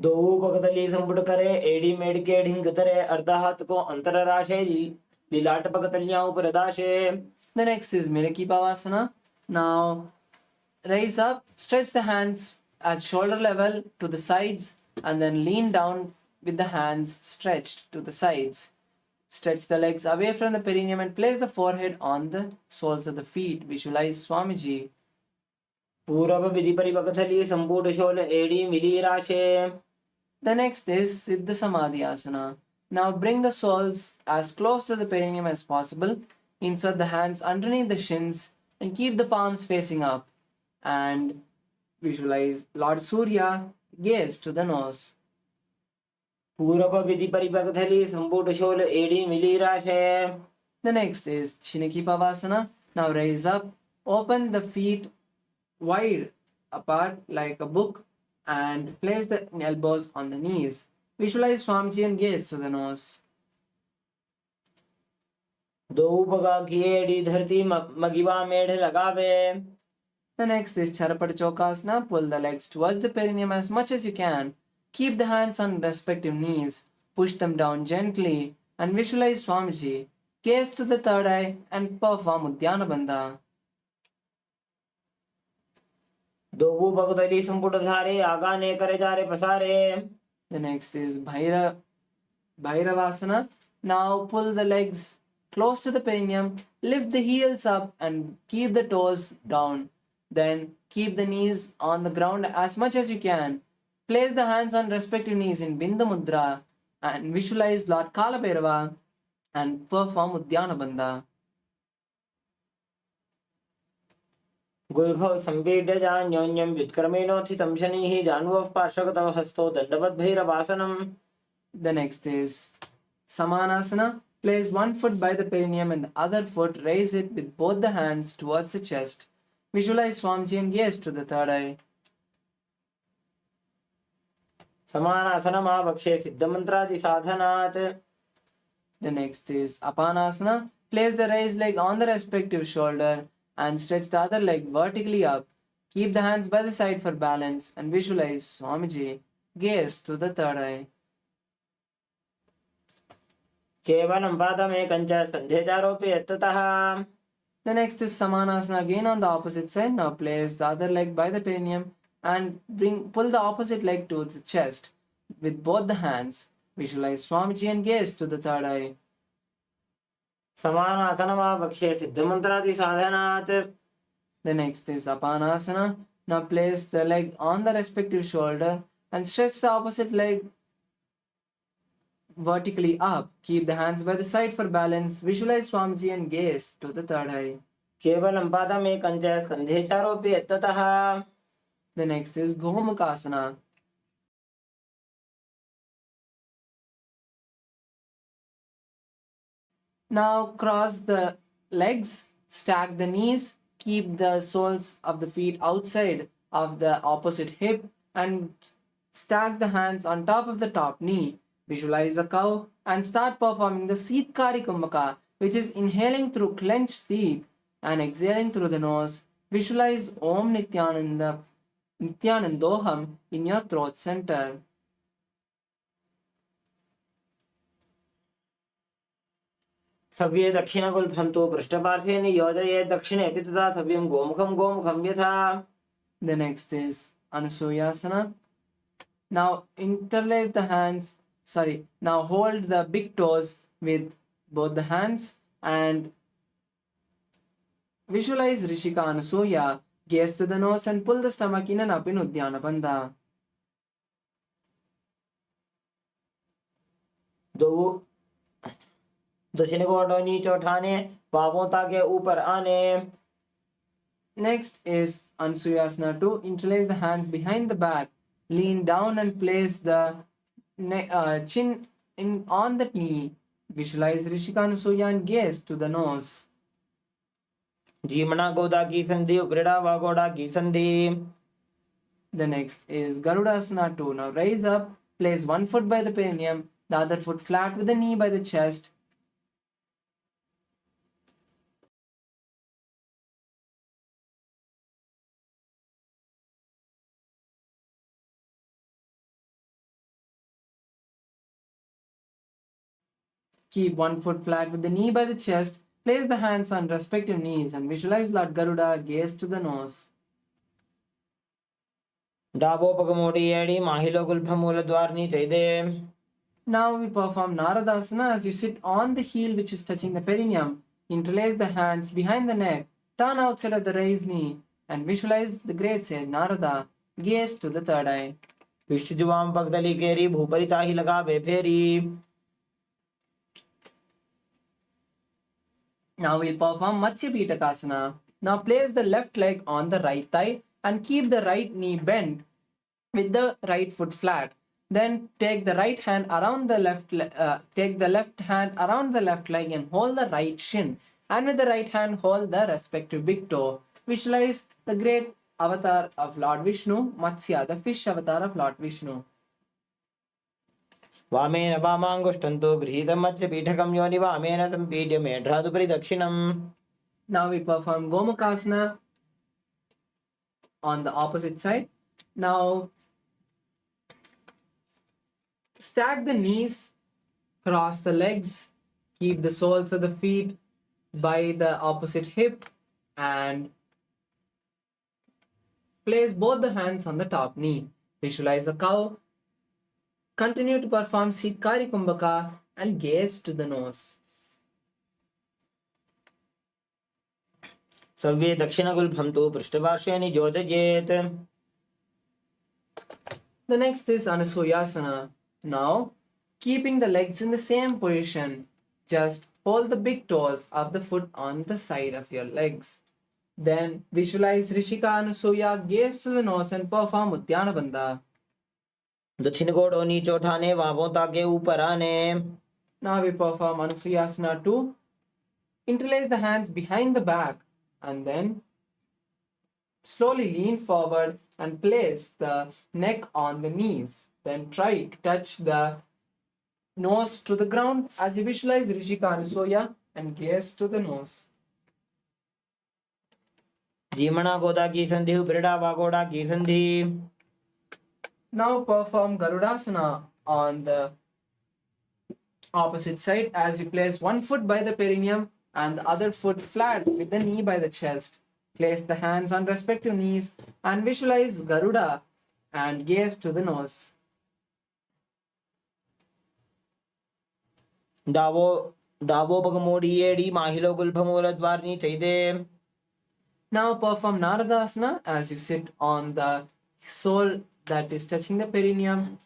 दो पगतली संपुट करे एड़ी मेड़ के ढिंग तरे अर्धा हाथ को अंतर राशे लीलाट पगतलियां ऊपर दाशे. The next is Milaki Pavasana. Now raise up, stretch the hands at shoulder level to the sides and then lean down with the hands stretched to the sides. Stretch the legs away from the perineum and place the forehead on the soles of the feet. Visualize Swamiji. पूर्व विधि परिपगतली संपुट शोल एड़ी मिली राशे. The next is Siddha Samadhi Asana. Now bring the soles as close to the perineum as possible. Insert the hands underneath the shins and keep the palms facing up. And visualize Lord Surya, gaze to the nose. पूर्व विधि परिपगतली संपुट शोल एड़ी मिली राशे. The next is Chinaki Pavasana. Now raise up, open the feet wide apart like a book and place the elbows on the knees. Visualize Swamiji and gaze to the nose. दो उपगा की एड़ी धरती मगिवा मेढ़ लगावे. The next is Charapata Chokasana. Pull the legs towards the perineum as much as you can. Keep the hands on respective knees. Push them down gently and visualize Swamiji. Gaze to the third eye and perform Udyana Bandha. दो भगदली संपुट धारे आगाने करे जारे पसारे. The next is Bhairavasana. Now pull the legs close to the perineum, lift the heels up and keep the toes down. Then keep the knees on the ground as much as you can. Place the hands on respective knees in Bindu Mudra and visualize Lord Kala Bhairava and perform Udyana Bandha. गुल्भौ सम्पीड्य जान्योन्यं व्युत्क्रमेणोत्थितं शनिः जान्वोः पार्श्वगतौ हस्तौ दण्डवद्भैरवासनम्. The next is Samanasana. Place one foot by the perineum and the other foot, raise it with both the hands towards the chest. Visualize Swamiji and gaze to the third eye. समानासनमावक्षे सिद्धमन्त्रादिसाधनात्. The next is Apanasana. Place the raised leg on the respective shoulder and stretch the other leg vertically up. Keep the hands by the side for balance and visualize Swamiji. Gaze to the third eye. केवलं पादमेकं च स्कन्धे चारोपि यत्ततः. The next is Samanasana again on the opposite side. Now place the other leg by the perineum and pull the opposite leg towards the chest with both the hands. Visualize Swamiji and gaze to the third eye. समानासनमावक्षे सिद्धमन्त्रादिसाधनात्. The next is Apanasana. Now place the leg on the respective shoulder and stretch the opposite leg vertically up. Keep the hands by the side for balance. Visualize Swamiji and gaze to the third eye. केवलं पादमेकं च स्कन्धे चारोपि यत्ततः. The next is Gomukhasana. Now cross the legs, stack the knees, keep the soles of the feet outside of the opposite hip and stack the hands on top of the top knee. Visualize a cow and start performing the Seethkari Kumbhaka, which is inhaling through clenched teeth and exhaling through the nose. Visualize Om Nithyanandoham in your throat center. सव्ये दक्षिणगुल्फं तु पृष्ठपार्श्वे नियोजयेत् दक्षिणेऽपि तथा सव्यं गोमुखं यथा. The next is Anusuyasana. Now interlace the hands, now hold the big toes with both the hands and visualize Rishika Anusuya. Gaze to the nose and pull the stomach in and up in Uddiyana Bandha. दो दक्षिण को नीचे उठाने, पांवों ताके ऊपर आने. Next is Anusuyasana 2. Interlace the hands behind the back. Lean down and place the chin on the knee. Visualize Rishika Anusuya and gaze to the nose. जीमना गोदा की संधि उपरिड़ा व गोड़ा की संधि. The next is Garudasana 2. Now raise up, place one foot by the perineum, the other foot flat with the knee by the chest. Keep one foot flat with the knee by the chest. Place the hands on respective knees and visualize Lord Garuda. Gaze to the nose. डावोपगमोडी एडी माहिलो गुल्फमूल द्वारनी चैदे. Now we perform Naradasana as you sit on the heel which is touching the perineum. Interlace the hands behind the neck. Turn outside of the raised knee and visualize the great sage Narada. Gaze to the third eye. विष्टजुवाम पगदली केरी भूपरिता ही लगा बेफेरी. Now we'll perform Matsya Pitakasana. Now place the left leg on the right thigh and keep the right knee bent with the right foot flat. Then take the right hand around the left hand around the left leg and hold the right shin. And with the right hand hold the respective big toe. Visualize the great avatar of Lord Vishnu, Matsya, the fish avatar of Lord Vishnu. वामेन वामांगुष्ठं तु गृहीतं मत्स्य पीठकं योनि वामेन सम्पीड्य मेढ्रादुपरि दक्षिणम्. Now we perform Gomukhasana on the opposite side. Now stack the knees, cross the legs, keep the soles of the feet by the opposite hip and place both the hands on the top knee. Visualize the cow. Continue to perform Seethkari Kumbhaka and gaze to the nose. सव्ये दक्षिणगुल्फं तु पृष्ठपार्श्वे नियोजयेत्. The next is Anusuyasana. Now, keeping the legs in the same position, just hold the big toes of the foot on the side of your legs. Then visualize Rishika Anusuya, gaze to the nose and perform Uddiyana Bandha. दक्षिण गोड़ नीचे उठाने, बाहों ताके ऊपर आने. Now we perform Anusuyasana 2. Interlace the hands behind the back and then slowly lean forward and place the neck on the knees. Then try to touch the nose to the ground as you visualize Rishika Anusuya and gaze to the nose. जीमणा गोदा की संधि, उपरिड़ा वागोड़ा की संधि. Now perform Garudasana on the opposite side as you place one foot by the perineum and the other foot flat with the knee by the chest. Place the hands on respective knees and visualize Garuda and gaze to the nose. दावो बगमोड़ी एड़ी माहिलो गुल्भमूलद्वारनी चैदे. Now perform Naradasana as you sit on the sole that is touching the perineum.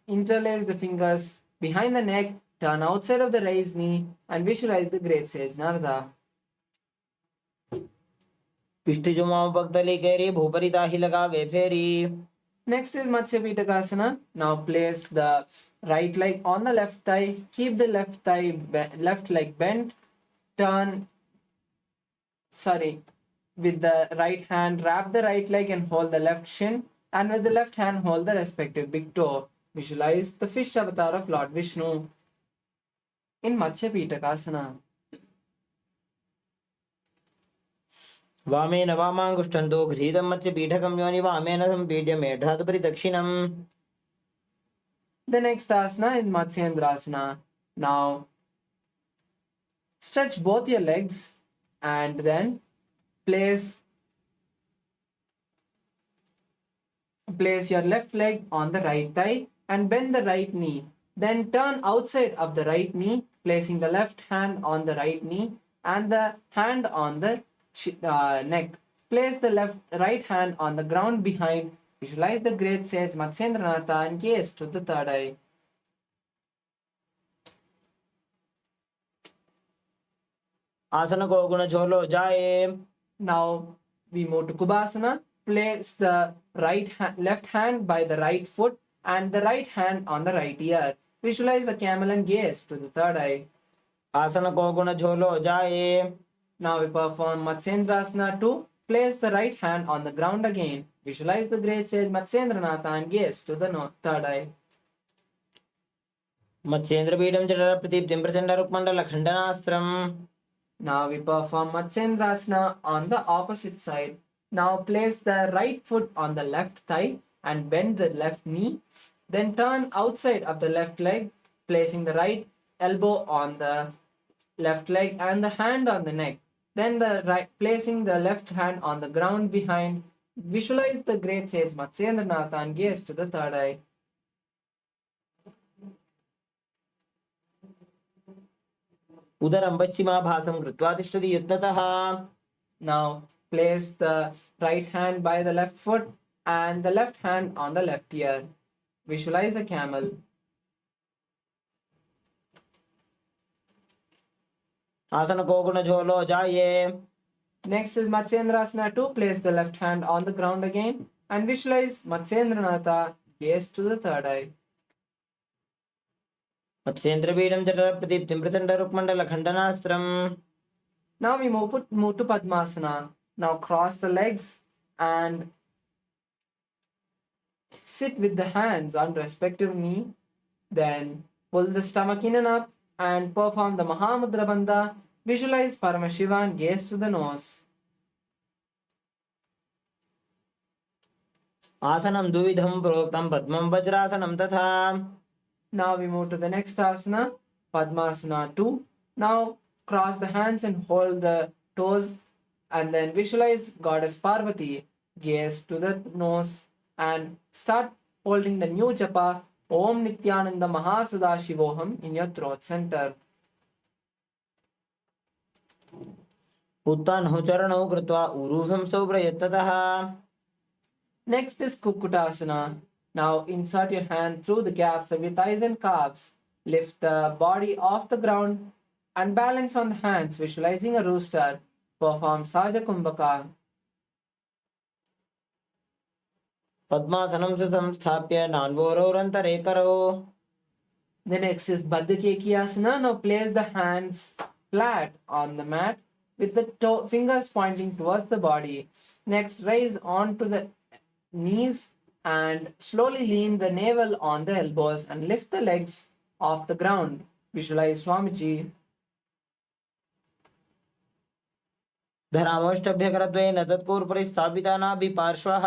Interlace the fingers behind the neck, turn outside of the raised knee and visualize the great sage Narada. पिष्टि जुमाओं पगतली केरी भूपरिता ही लगावे फेरी. Next is Matsya Pitakasana. Now place the right leg on the left thigh. Keep the left leg bent. With the right hand, wrap the right leg and hold the left shin. And with the left hand, hold the respective big toe. Visualize the fish avatar of Lord Vishnu in Matsya Pitakasana. वामेन वामाङ्गुष्ठन्तो घ्रीतं मत्स्य पीठकं योनि वामेन सम्पीड्य मेढ्रातपरि दक्षिणम्. The next asana is Matsyendrasana. Now stretch both your legs and then place your left leg on the right thigh and bend the right knee. Then turn outside of the right knee, placing the left hand on the right knee and the hand on the neck. Place the right hand on the ground behind. Visualize the great sage Matsyendranatha and gaze to the third eye. आसन को गुण झोलो जाए. Now we move to Kubasana. Place the left hand by the right foot and the right hand on the right ear. Visualize the camel and gaze to the third eye. आसन को गुण झोलो जाए. Now we perform Matsyendrasana 2. Place the right hand on the ground again. Visualize the great sage Matsyendranatha and gaze to the third eye. Matsyendra पीडम जठर प्रदीप्तिं प्रचंड रुक्मंडल खंडनास्त्रम्. Now we perform Matsyendrasana on the opposite side. Now place the right foot on the left thigh and bend the left knee. Then turn outside of the left leg, placing the right elbow on the left leg and the hand on the neck. Then placing the left hand on the ground behind. Visualize the great sage Matsyendranatha and gaze to the third eye. उदरं पश्चिमाभासं कृत्वा तिष्ठति यत्नतः. Now place the right hand by the left foot and the left hand on the left ear. Visualize a camel. आसन को गुण झोलो जाए. Next is Matsyendrasana 2. Place the left hand on the ground again and visualize Matsyendranatha. Gaze to the third eye. Matsyendra पीडम जठर प्रदीप्तिं प्रचंड रुक्मंडल खंडनास्त्रम्. Now we move to Padmasana. Now cross the legs and sit with the hands on respective knee. Then pull the stomach in and up and perform the Mahamudra Bandha. Visualize Paramashivam and gaze to the nose. आसनं द्विविधं प्रोक्तं पद्मं वज्रासनं तथा. Now we move to the next asana, Padmasana 2. Now cross the hands and hold the toes and then visualize Goddess Parvati. Gaze to the nose and start holding the new japa Om Nithyananda Mahasadaशिवोहम in your throat center. उत्तानौ चरणौ कृत्वा ऊरू संस्थौ प्रयत्नतः. Next is Kukutasana. Now insert your hand through the gaps of your thighs and calves. Lift the body off the ground and balance on the hands, visualizing a rooster. perform Saja Kumbhaka. पद्मासनं सुसंस्थाप्य नान्वोरोरन्तरे करो. The next is Baddha Kekiyasana. Now place the hands flat on the mat with the fingers pointing towards the body. Next, raise onto the knees and slowly lean the navel on the elbows and lift the legs off the ground. Visualize Swamiji. धरामोष्टभ्यकरद्वयेन तत्कूर्परि स्थापिता नाभिपार्श्वः.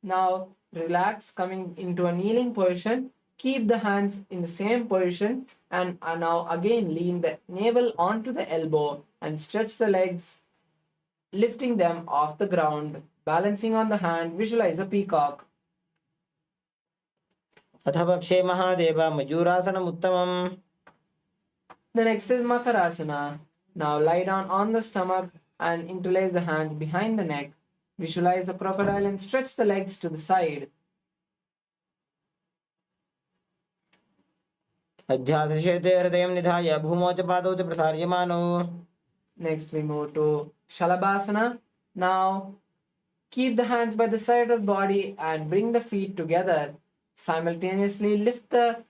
Now relax, coming into a kneeling position. Keep the hands in the same position and now again lean the navel onto the elbow and stretch the legs, lifting them off the ground. Balancing on the hand, visualize a peacock. अथ पक्षे महादेव मयूरासनम् उत्तमम्. The next is Makarasana. Now lie down on the stomach and interlace the hands behind the neck. Visualize the crocodile and stretch the legs to the side. अध्यासशेते हृदयं निधाय भूमौ च पादौ च प्रसार्यमानो. Next we move to Shalabhasana. Now keep the hands by the side of the body and bring the feet together. Simultaneously lift the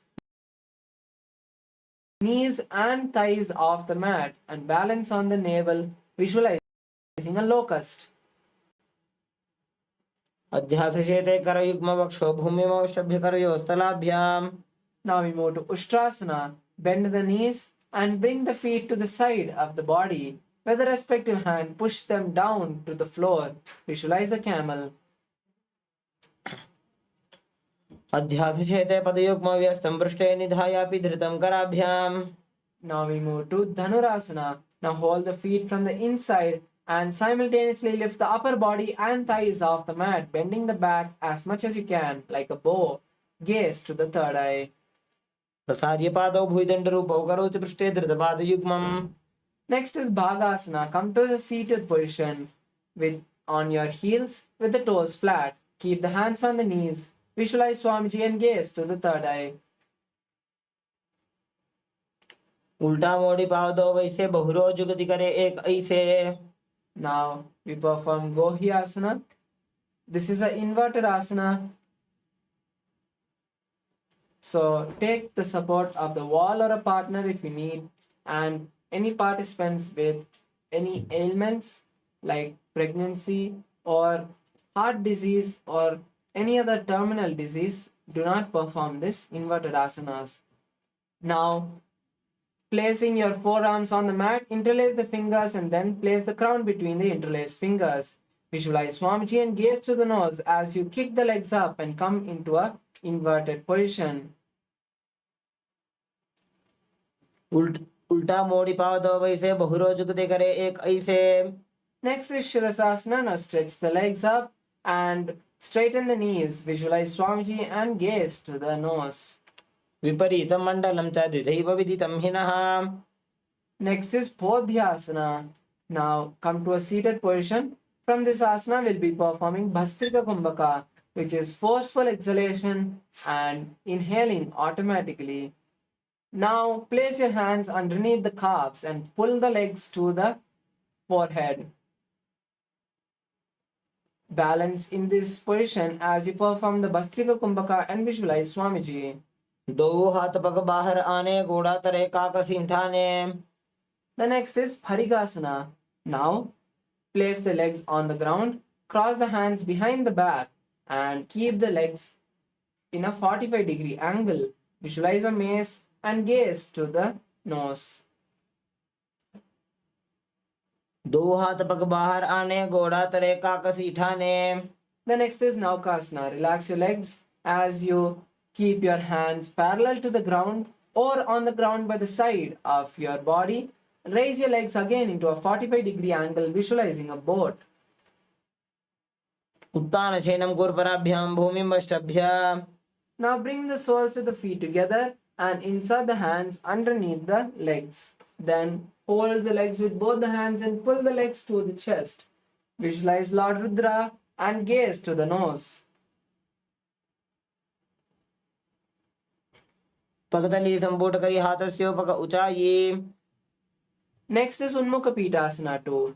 knees and thighs off the mat and balance on the navel, visualizing a locust. अध्यासशेते करयुग्मवक्षो भूमिमौष्टभ्यकरयोस्तलाभ्याम्. Now we move to Ustrasana. Bend the knees and bring the feet to the side of the body. With the respective hand, push them down to the floor. Visualize a camel. अध्यासशेते पदयुग्मव्यस्तं पृष्ठे निधायापि धृतं कराभ्याम्. Now we move to Dhanurasana. Now hold the feet from the inside and simultaneously lift the upper body and thighs off the mat, bending the back as much as you can, like a bow. Gaze to the third eye. प्रसार्य पादौ भुजदण्डरूपौ करौ च पृष्ठे धृतपादयुग्मम्. Next is Bhagasana. Come to the seated position with on your heels with the toes flat. Keep the hands on the knees. Visualize Swamiji and gaze to the third eye. उल्टा मोड़ी पादौ वैसे बहुरो जुगति करे एक ऐसे. Now we perform Gohyasana. This is an inverted asana. So take the support of the wall or a partner if you need, and any participants with any ailments like pregnancy or heart disease or any other terminal disease do not perform this inverted asanas. Now placing your forearms on the mat, interlace the fingers and then place the crown between the interlaced fingers. Visualize Swamiji and gaze to the nose as you kick the legs up and come into a inverted position. उल्टा मोड़ी पादौ वैसे बहुरो जुगति करे एक ऐसे. Next is Shirasasana. Now stretch the legs up and straighten the knees. Visualize Swamiji and gaze to the nose. विपरीतं मण्डलं च द्विधैव विदितं हिनः. Next is Podhyasana. Now come to a seated position. From this asana, we'll be performing Bhastrika Kumbhaka, which is forceful exhalation and inhaling automatically. Now place your hands underneath the calves and pull the legs to the forehead. Balance in this position as you perform the Bhastrika Kumbhaka and visualize Swamiji. दो हाथ पग बाहर आने घोड़ा तरे काकसी ठाने. The next is Parigasana. Now place the legs on the ground, cross the hands behind the back and keep the legs in a 45-degree angle. Visualize a mace and gaze to the nose. दो हाथ पग बाहर आने घोड़ा तरे काकसी ठाने. The next is Naukasana. Relax your legs as you keep your hands parallel to the ground or on the ground by the side of your body. Raise your legs again into a 45-degree angle, visualizing a boat. उत्तान शयनं कुर्पराभ्यां भूमिं वष्टभ्य. Now bring the soles of the feet together and insert the hands underneath the legs. Then hold the legs with both the hands and pull the legs to the chest. Visualize Lord Rudra and gaze to the nose. पगतली संपुट करी हाथस्योपक ऊंचाई. Next is Unmukha Pitasana 2.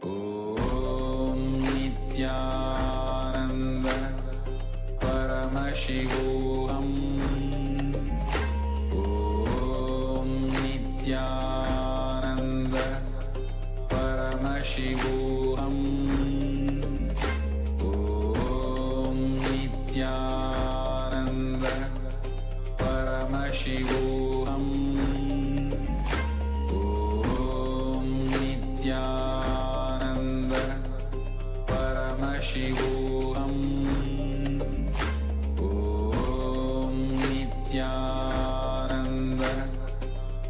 Paramashivoham. Om Nithyananda Paramashivoham. Om Nithyananda Paramashivoham. Om Nithyananda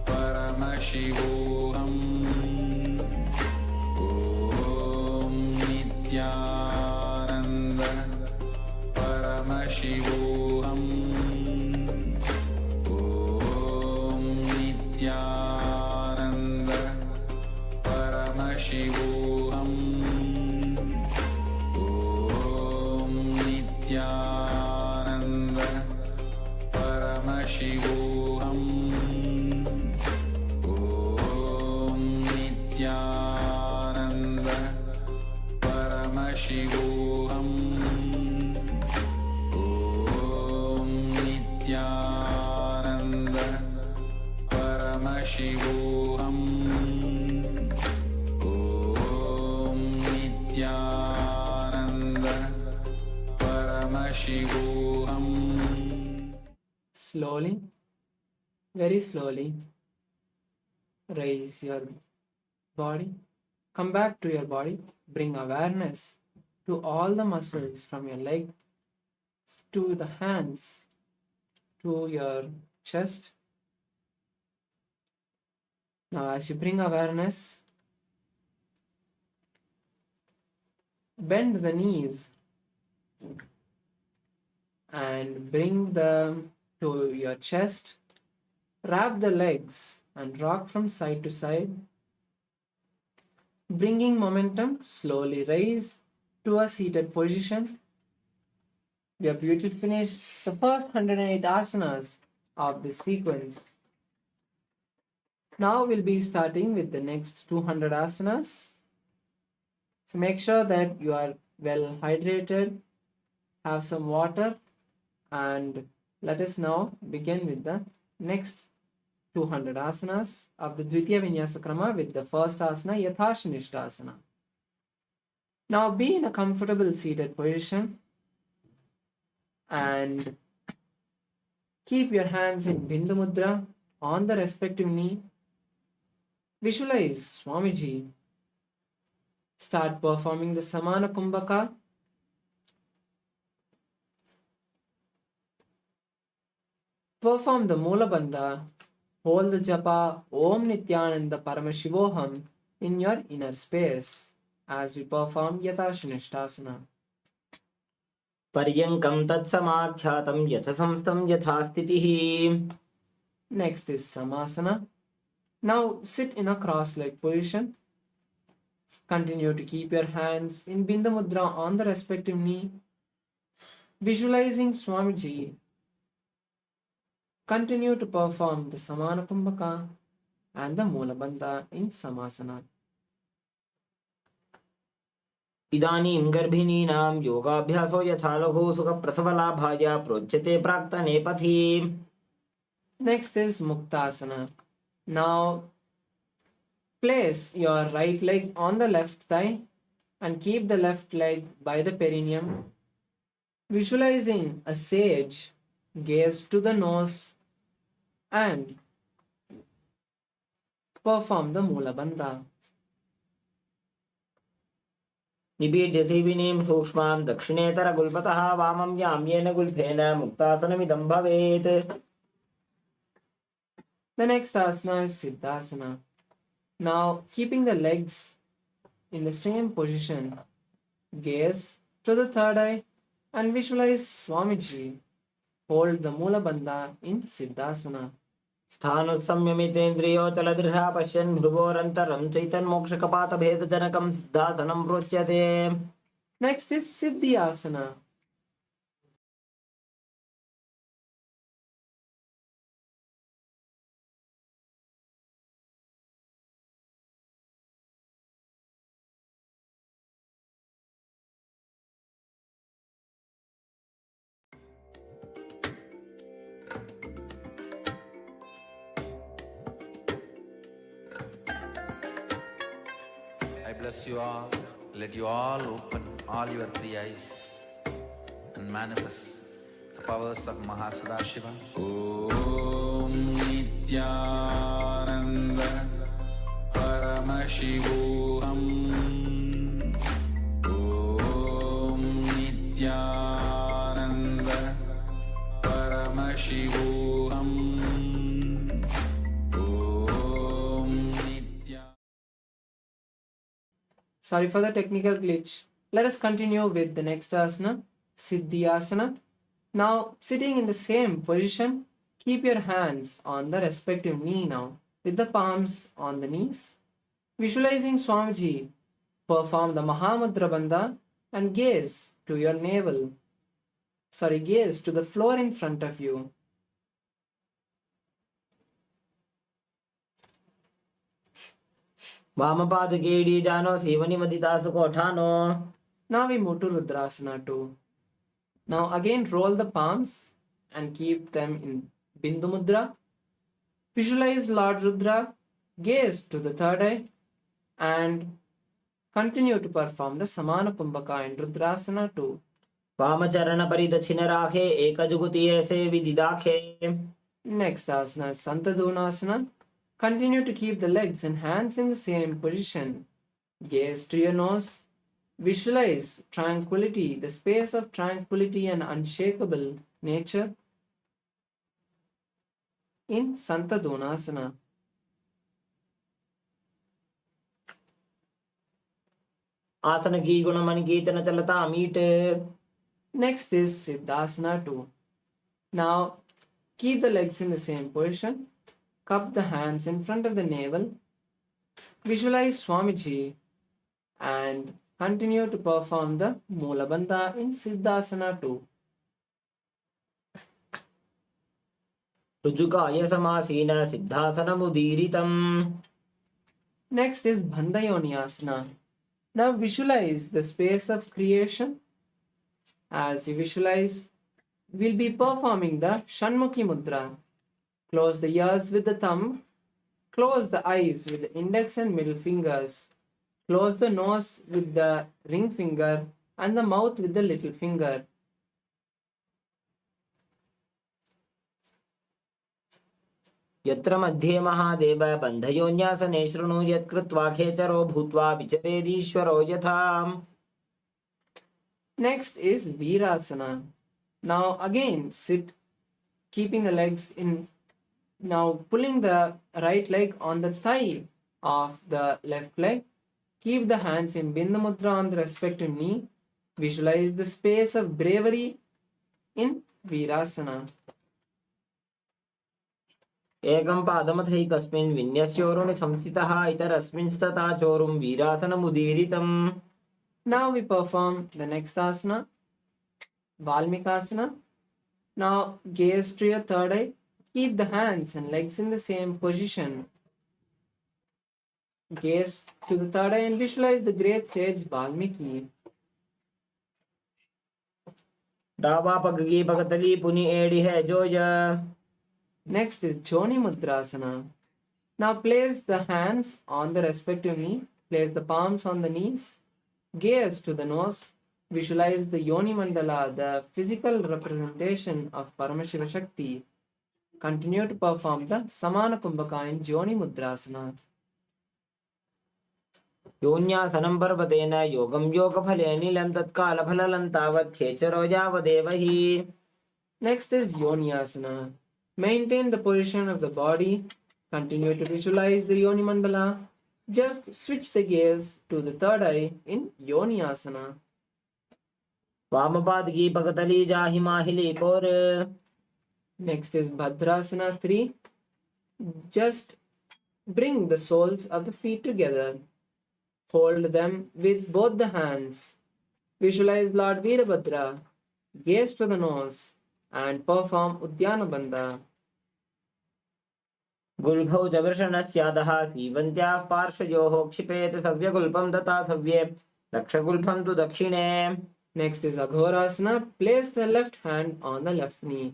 Paramashivoham. Om Nithyananda Paramashivoham. Om Nithyananda Paramashivoham. Om Nithyananda Paramashivoham. Om Nithyananda Paramashivoham. Om Nithyananda Paramashivoham. Om Nithyananda Paramashivoham. Slowly, very slowly, raise your body. Come back to your body. Bring awareness to all the muscles from your leg to the hands to your chest. Now, as you bring awareness, bend the knees and bring them to your chest. Wrap the legs and rock from side to side. Bringing momentum, slowly raise to a seated position. We have beautifully finished the first 108 asanas of this sequence. Now we'll be starting with the next 200 asanas. So make sure that you are well hydrated, have some water, and let us now begin with the next 200 asanas of the Dvitiya Vinyasa Krama with the first asana, Yathashanishtasana. Now be in a comfortable seated position and keep your hands in Bindu Mudra on the respective knee. Visualize Swamiji. Start performing the Samana Kumbhaka. Perform the Mula Bandha. Hold the japa Om Nithyananda Paramashivoham in your inner space as we perform Yathashanishtasana. पर्यङ्कं तत्समाख्यातं यथसंस्थं यथास्थितिः. Next is Samasana. Now sit in a cross-legged position. Continue to keep your hands in Bindu Mudra on the respective knee. Visualizing Swamiji. Continue to perform the Samana Kumbhaka and the Mula Bandha in Samasana. इदानीं गर्भिणीनां योगाभ्यासो यथा लघु सुखप्रसवलाभाय प्रोच्यते प्राक्तनेपथि. Next is Muktasana. Now place your right leg on the left thigh and keep the left leg by the perineum. Visualizing a sage, gaze to the nose and perform the Mula Bandha. निबीड्य सेविनीं सूक्ष्मां दक्षिणेतरगुल्पतः वामं याम्येन गुल्फेन मुक्तासनमिदं भवेत्. The next asana is Siddhasana. Now keeping the legs in the same position, gaze to the third eye and visualize Swamiji. Hold the Mula Bandha in Siddhasana. स्थानुसंयमितेन्द्रियोचलदृशा पश्यन् भ्रुवोरन्तरं चैतन्मोक्षकपातभेदजनकं सिद्धासनं प्रोच्यते. Next is Siddhyasana. I bless you all. Let you all open all your three eyes and manifest the powers of Mahasudashiva. Om Nithyananda Paramashivoham. Om Nithyananda Paramashivoham. Om Nithyananda. Sorry for the technical glitch. Let us continue with the next asana, Siddhyasana. Now, sitting in the same position, keep your hands on the respective knee now, with the palms on the knees. Visualizing Swamiji, perform the Mahamudra Bandha and gaze to your navel. Gaze to the floor in front of you. वामपादकेडी जानो Seoni मदितासुको ठानो. Now we move to Rudrasana 2. Now again roll the palms and keep them in Bindu Mudra. Visualize Lord Rudra, gaze to the third eye and continue to perform the Samana Kumbhaka in Rudrasana 2. वामचरण परिदक्षिण राखे एकजुगुति ऐसे विदिदाखे. Next asana is Santadunasana. Continue to keep the legs and hands in the same position. Gaze to your nose. Visualize tranquility, the space of tranquility and unshakable nature in Santadunasana. आसन की गुण मन कीर्तन चलता meet. Next is Siddhasana 2. Now keep the legs in the same position. Cup the hands in front of the navel. Visualize Swamiji and continue to perform the Mula Bandha in Siddhasana 2. रुजुकाय समासीन सिद्धासनमुदीरितम्. Next is Bandhayoniyasana. Now visualize the space of creation. As you visualize, we'll be performing the Shanmukhi Mudra. Close the ears with the thumb. Close the eyes with the index and middle fingers. Close the nose with the ring finger and the mouth with the little finger. यत्र मध्ये महादेव बन्धयोन्यासने शृणु यत्कृत्वा खेचरो भूत्वा विचरेदीश्वरो यथा. Next is Virasana. Now again sit, keeping the legs in. Now pulling the right leg on the thigh of the left leg. Keep the hands in Bindu Mudra on the respective knee. Visualize the space of bravery in Virasana. एकं पादमथैकस्मिन् विन्यस्योरुणि संस्थितः इतरस्मिंस्तथा चोरुं वीरासनमुदीरितम्. Now we perform the next asana, Valmikasana. Now gaze to your third eye. Keep the hands and legs in the same position. Gaze to the third eye and visualize the great sage Valmiki. डावा पग की पगतली पुनि एड़ी है जोज. Next is Joni Mudrasana. Now place the hands on the respective knee. Place the palms on the knees. Gaze to the nose. Visualize the Yoni Mandala, the physical representation of Paramashiva Shakti. Continue to perform the Samana Kumbhaka in Joni Mudrasana. योन्यासनं पर्वतेन योगं योगफलेनिलं तत्कालफललं तावत् खेचरो यावदेव हि. Next is Yoniyasana. Maintain the position of the body. Continue to visualize the Yoni Mandala. Just switch the gaze to the third eye in Yoniyasana. वामपाद की पगतली जाहि माहिली पोर. Next is Bhadrasana 3. Just bring the soles of the feet together. Fold them with both the hands. Visualize Lord Veerabhadra. Gaze to the nose and perform Udyana Bandha. गुल्भौ जवृषणस्यादः सीवन्त्याः पार्श्वयोः क्षिपेत सव्यगुल्पं दता सव्ये दक्षगुल्फं तु दक्षिणे. Next is Aghorasana. Place the left hand on the left knee.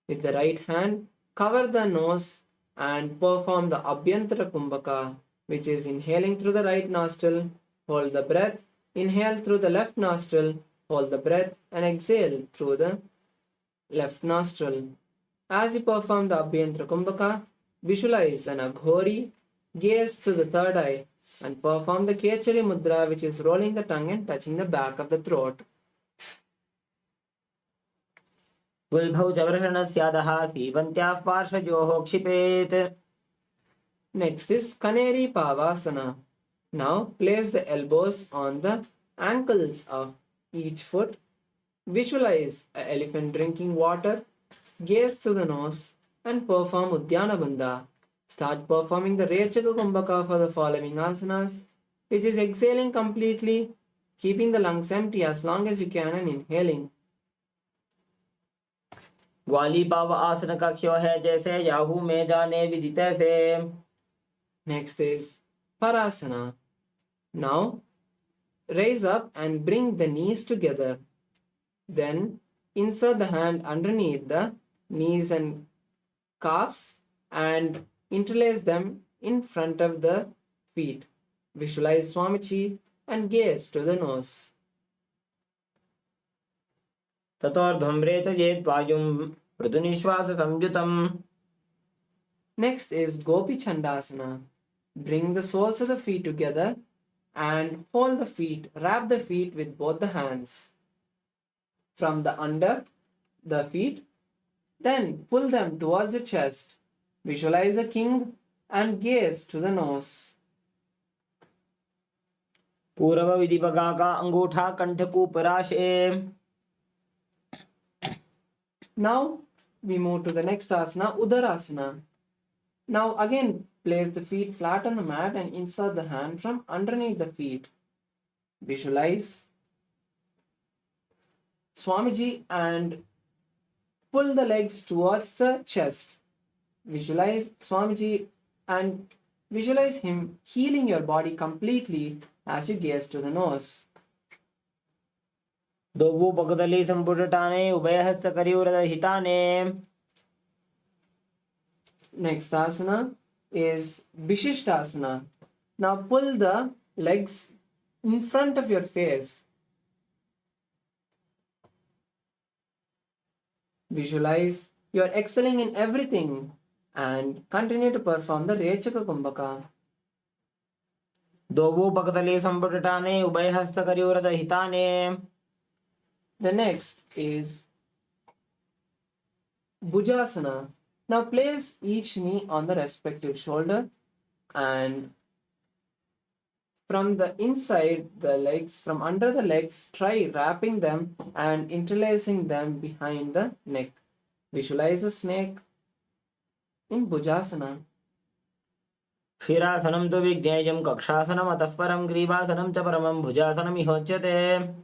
With the right hand, cover the nose and perform the Abhyantara Kumbhaka, which is inhaling through the right nostril hold the breath, inhale through the left nostril, hold the breath and exhale through the left nostril. As you perform the Abhyantra Kumbhaka, visualize an Aghori, gaze to the third eye and perform the Kechari Mudra, which is rolling the tongue and touching the back of the throat. गुल्भौ च वृषणस्यादः सीवन्त्याः पार्श्वयोः क्षिपेत्. Next is Kaneri Pavasana. Now place the elbows on the ankles of each foot. Visualize an elephant drinking water. Gaze to the nose and perform Uddiyana Bandha. Start performing the Rechaka Kumbhaka for the following asanas, which is exhaling completely, keeping the lungs empty as long as you can and inhaling. ग्वाली पाव आसन का क्यों है जैसे Yahoo में जाने विदित से. Next is Parasana. Now raise up and bring the knees together. Then insert the hand underneath the knees and calves and interlace them in front of the feet. Visualize Swamiji and gaze to the nose. ततोर्ध्वम्रे च येत् वायुं मृदुनिश्वास संयुतम्. Next is Gopi Chandasana. Bring the soles of the feet together and hold the feet, wrap the feet with both the hands from the under the feet, then pull them towards the chest. Visualize a king and gaze to the nose. पूर्व विधि बगा का अंगूठा कंठ कूपराशे. Now we move to the next asana, Udarasana. Now again place the feet flat on the mat and insert the hand from underneath the feet. Visualize Swamiji and pull the legs towards the chest. Visualize Swamiji and visualize him healing your body completely as you gaze to the nose. दोवु पगदली संपुटटाने उभयहस्त करियुरद हिताने. Next asana is Vishishtasana. Now pull the legs in front of your face. Visualize you are excelling in everything and continue to perform the Rechaka Kumbhaka. दोवु पगदली संपुटटाने उभयहस्त करियुरद हिताने. The next is Bhujasana. Now place each knee on the respective shoulder and from the inside the legs, from under the legs, try wrapping them and interlacing them behind the neck. Visualize a snake in Bhujasana. शिरासनं तु विज्ञेयं कक्षासनम् अतः परं ग्रीवासनं च परमं भुजासनम् इहोच्यते.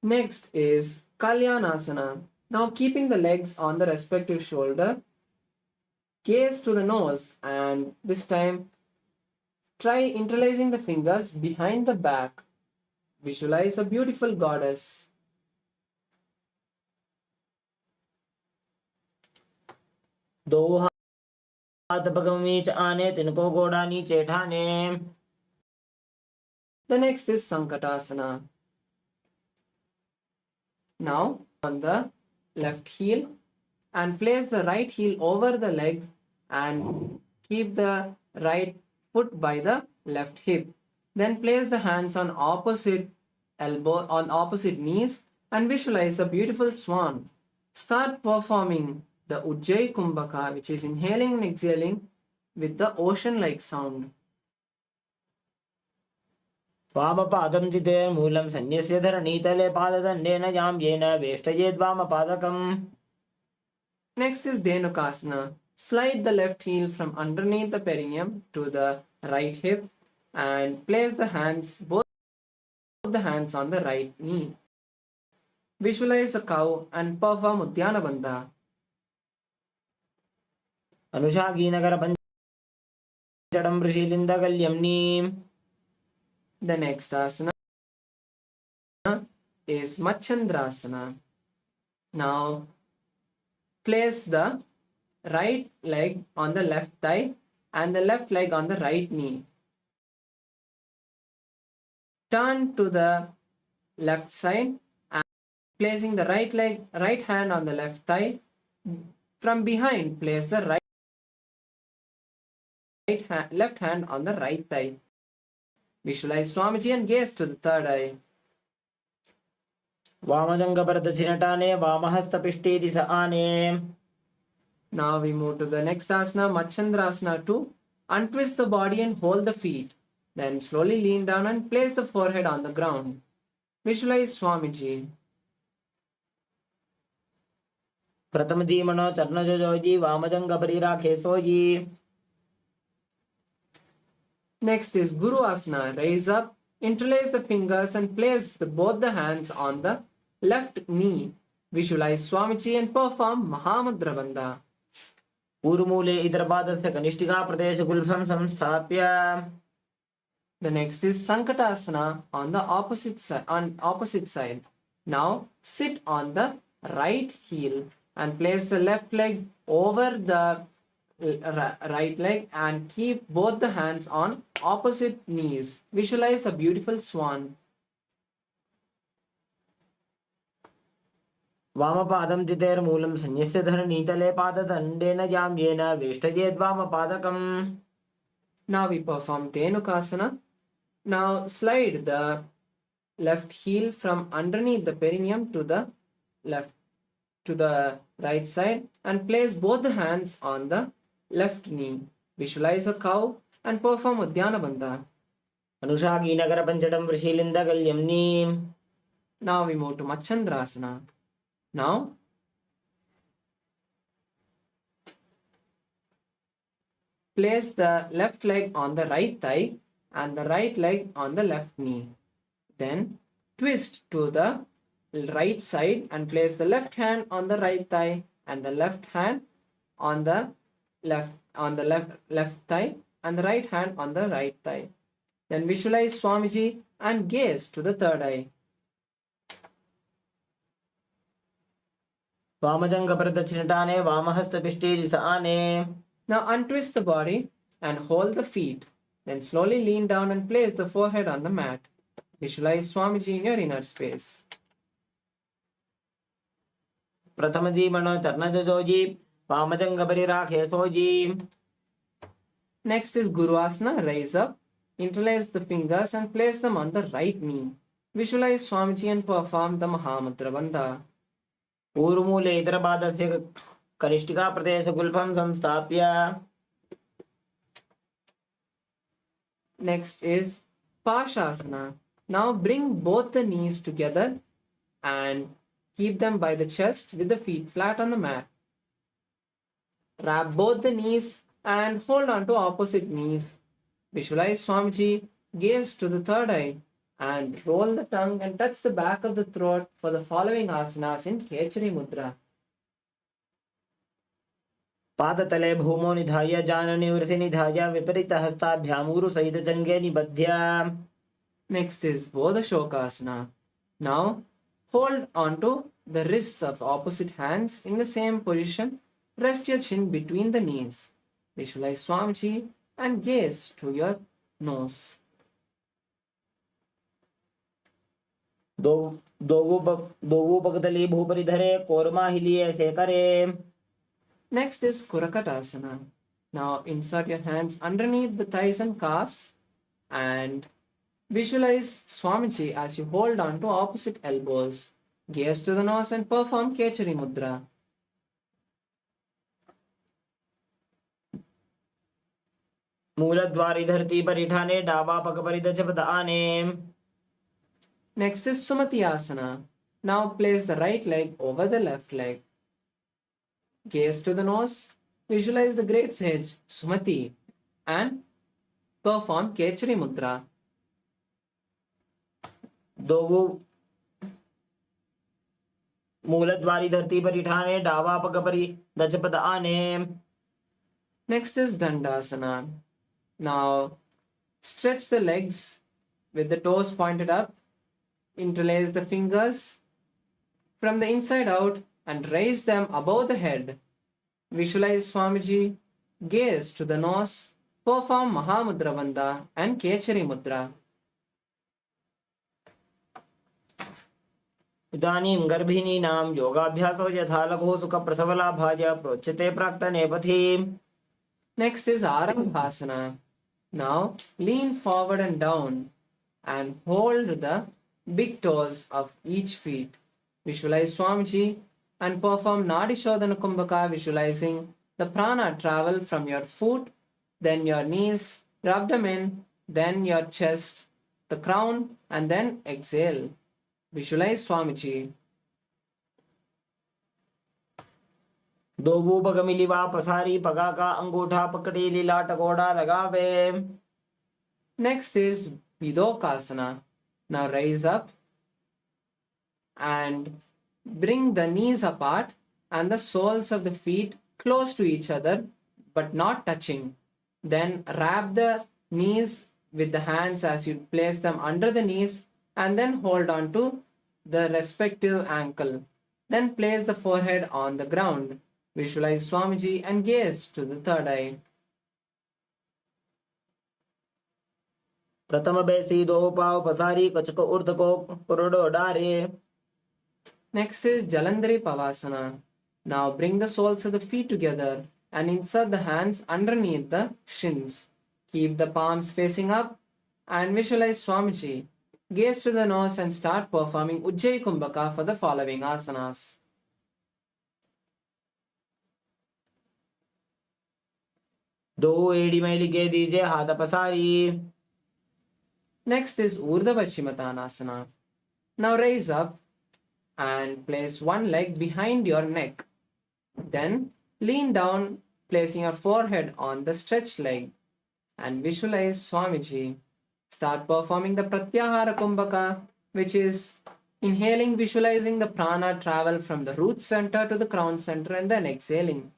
Next is Kalyanasana. Now keeping the legs on the respective shoulder, gaze to the nose and this time try interlacing the fingers behind the back. Visualize a beautiful goddess. दो हाथ पगमी च आने तिनको गोड़ा नीचे ठाने. The next is Sankatasana. Now on the left heel and place the right heel over the leg and keep the right foot by the left hip. Then place the hands on opposite elbow, on opposite knees and visualize a beautiful swan. Start performing the Ujjayi Kumbhaka, which is inhaling and exhaling with the ocean-like sound. वामपादं चिते मूलं सन्न्यस्य धरणीतले पाददण्डेन यां येन वेष्टयेद्वामपादकम्. Next is Dhenukasana. Slide the left heel from underneath the perineum to the right hip and place the hands, both the hands on the right knee. Visualize a cow and perform Uddiyana Bandha. अनुषागीनगरपञ्चडं ऋषिलिन्दगल्यम्नि. The next asana is Machandrasana. Now place the right leg on the left thigh and the left leg on the right knee. Turn to the left side and placing the right hand on the left thigh. From behind, place the left hand on the right thigh. Visualize Swamiji and gaze to the third eye. वामजङ्गपरदक्षिणटाने वामहस्तपिष्टेति स आने. Now we move to the next asana, Machandrasana 2. Untwist the body and hold the feet. Then slowly lean down and place the forehead on the ground. Visualize Swamiji. प्रथम जी मनो चरणजो Joji वामजङ्गपरिराखे sooji. Next is Guru Asana. Raise up, interlace the fingers and place both the hands on the left knee. Visualize Swamiji and perform Mahamudra Bandha. पूर्वमूले इतरपादस्य कनिष्ठिका प्रदेशगुल्फं संस्थाप्य. The next is Sankatasana on the opposite side. Now sit on the right heel and place the left leg over the right leg and keep both the hands on opposite knees. Visualize a beautiful swan. वामपादं जितेर्मूलं संयस्य धरणीतले पाददण्डेन जाम्येन वेष्टयेद्वामपादकम्. Now we perform Dhenukasana. Now slide the left heel from underneath the perineum to the right side and place both the hands on the left knee. Visualize a cow and perform Udyana Bandha. अनुषागीनगरपञ्चटं वृषीलिन्दगल्यम्नि. Now we move to Machandrasana. Now place the left leg on the right thigh and the right leg on the left knee. Then twist to the right side and place the left hand on the right thigh and the left hand on the left thigh and the right hand on the right thigh. Then visualize Swamiji and gaze to the third eye. वामजङ्गपरदक्षिणटाने वामहस्तपिष्टेति स आने. Now untwist the body and hold the feet. Then slowly lean down and place the forehead on the mat. Visualize Swamiji in your inner space. प्रथम जी मनो चरणजो Joji वामजङ्गपरिराखे sooji. Next is Guru Asana. Raise up, interlace the fingers and place them on the right knee. Visualize Swamiji and perform the Mahamudra Bandha. पूर्वमूले इतरपादस्य कनिष्ठिका प्रदेशगुल्फं संस्थाप्य. Next is Pashasana. Now bring both the knees together and keep them by the chest with the feet flat on the mat. Wrap both the knees and hold on to opposite knees. Visualize Swamiji, gaze to the third eye and roll the tongue and touch the back of the throat for the following asanas in Kechari Mudra. पादतले भूमो निधाय जाननि उरसि निधाय विपरीतहस्ताभ्यामूरुसहितजङ्गे निबध्य. Next is Bodhashokasana. Now hold onto the wrists of opposite hands in the same position. Rest your chin between the knees. Visualize Swamiji and gaze to your nose. दोवुपगतली भूपरिधरे कोर्माहिलिये सेकरे. Next is Kurakatasana. Now insert your hands underneath the thighs and calves and visualize Swamiji as you hold on to opposite elbows. Gaze to the nose and perform Kechari Mudra. मूलद्वारि धरती परिठाने डावापकपरिदचपद आने. Next is Sumati Asana. Now place the right leg over the left leg. Gaze to the nose, visualize the great sage Sumati and perform Kechari Mudra. मूलद्वारि धरती परिठाने डावापकपरिदचपद आने. Next is Dandasana. Now stretch the legs with the toes pointed up. Interlace the fingers from the inside out and raise them above the head. Visualize Swamiji. Gaze to the nose. Perform Mahamudra Bandha and Kechari Mudra. इदानीं गर्भिणीनां योगाभ्यासो यथा लघु सुखप्रसवलाभाय प्रोच्यते प्राक्तनेपथि. Next is Arambhasana. Now lean forward and down and hold the big toes of each feet. Visualize Swamiji and perform Nadi Shodhana Kumbhaka, visualizing the prana travel from your foot, then your knees, your abdomen, then your chest, the crown, and then exhale. Visualize Swamiji. दो पग मिलिवा पसारी पगा का अंगूठा पकड़ी लीला टकोड़ा लगावे. Next is Vidokasana. Now rise up and bring the knees apart and the soles of the feet close to each other but not touching. Then wrap the knees with the hands as you place them under the knees and then hold on to the respective ankle. Then place the forehead on the ground. Visualize Swamiji and gaze to the third eye. प्रथम बैसी दो पाव पसारी कचक ऊर्ध को पुरडो डारे. Next is Jalandhari Pavasana. Now bring the soles of the feet together and insert the hands underneath the shins. Keep the palms facing up and visualize Swamiji. Gaze to the nose and start performing Ujjayi Kumbhaka for the following asanas. दो एड़ी में लिखे दीजिए हाथ पसारी. Next is Urdhva Paschimottanasana. Now raise up and place one leg behind your neck. Then lean down, placing your forehead on the stretched leg and visualize Swamiji. Start performing the Pratyahara Kumbhaka, which is inhaling, visualizing the prana travel from the root center to the crown center and then exhaling.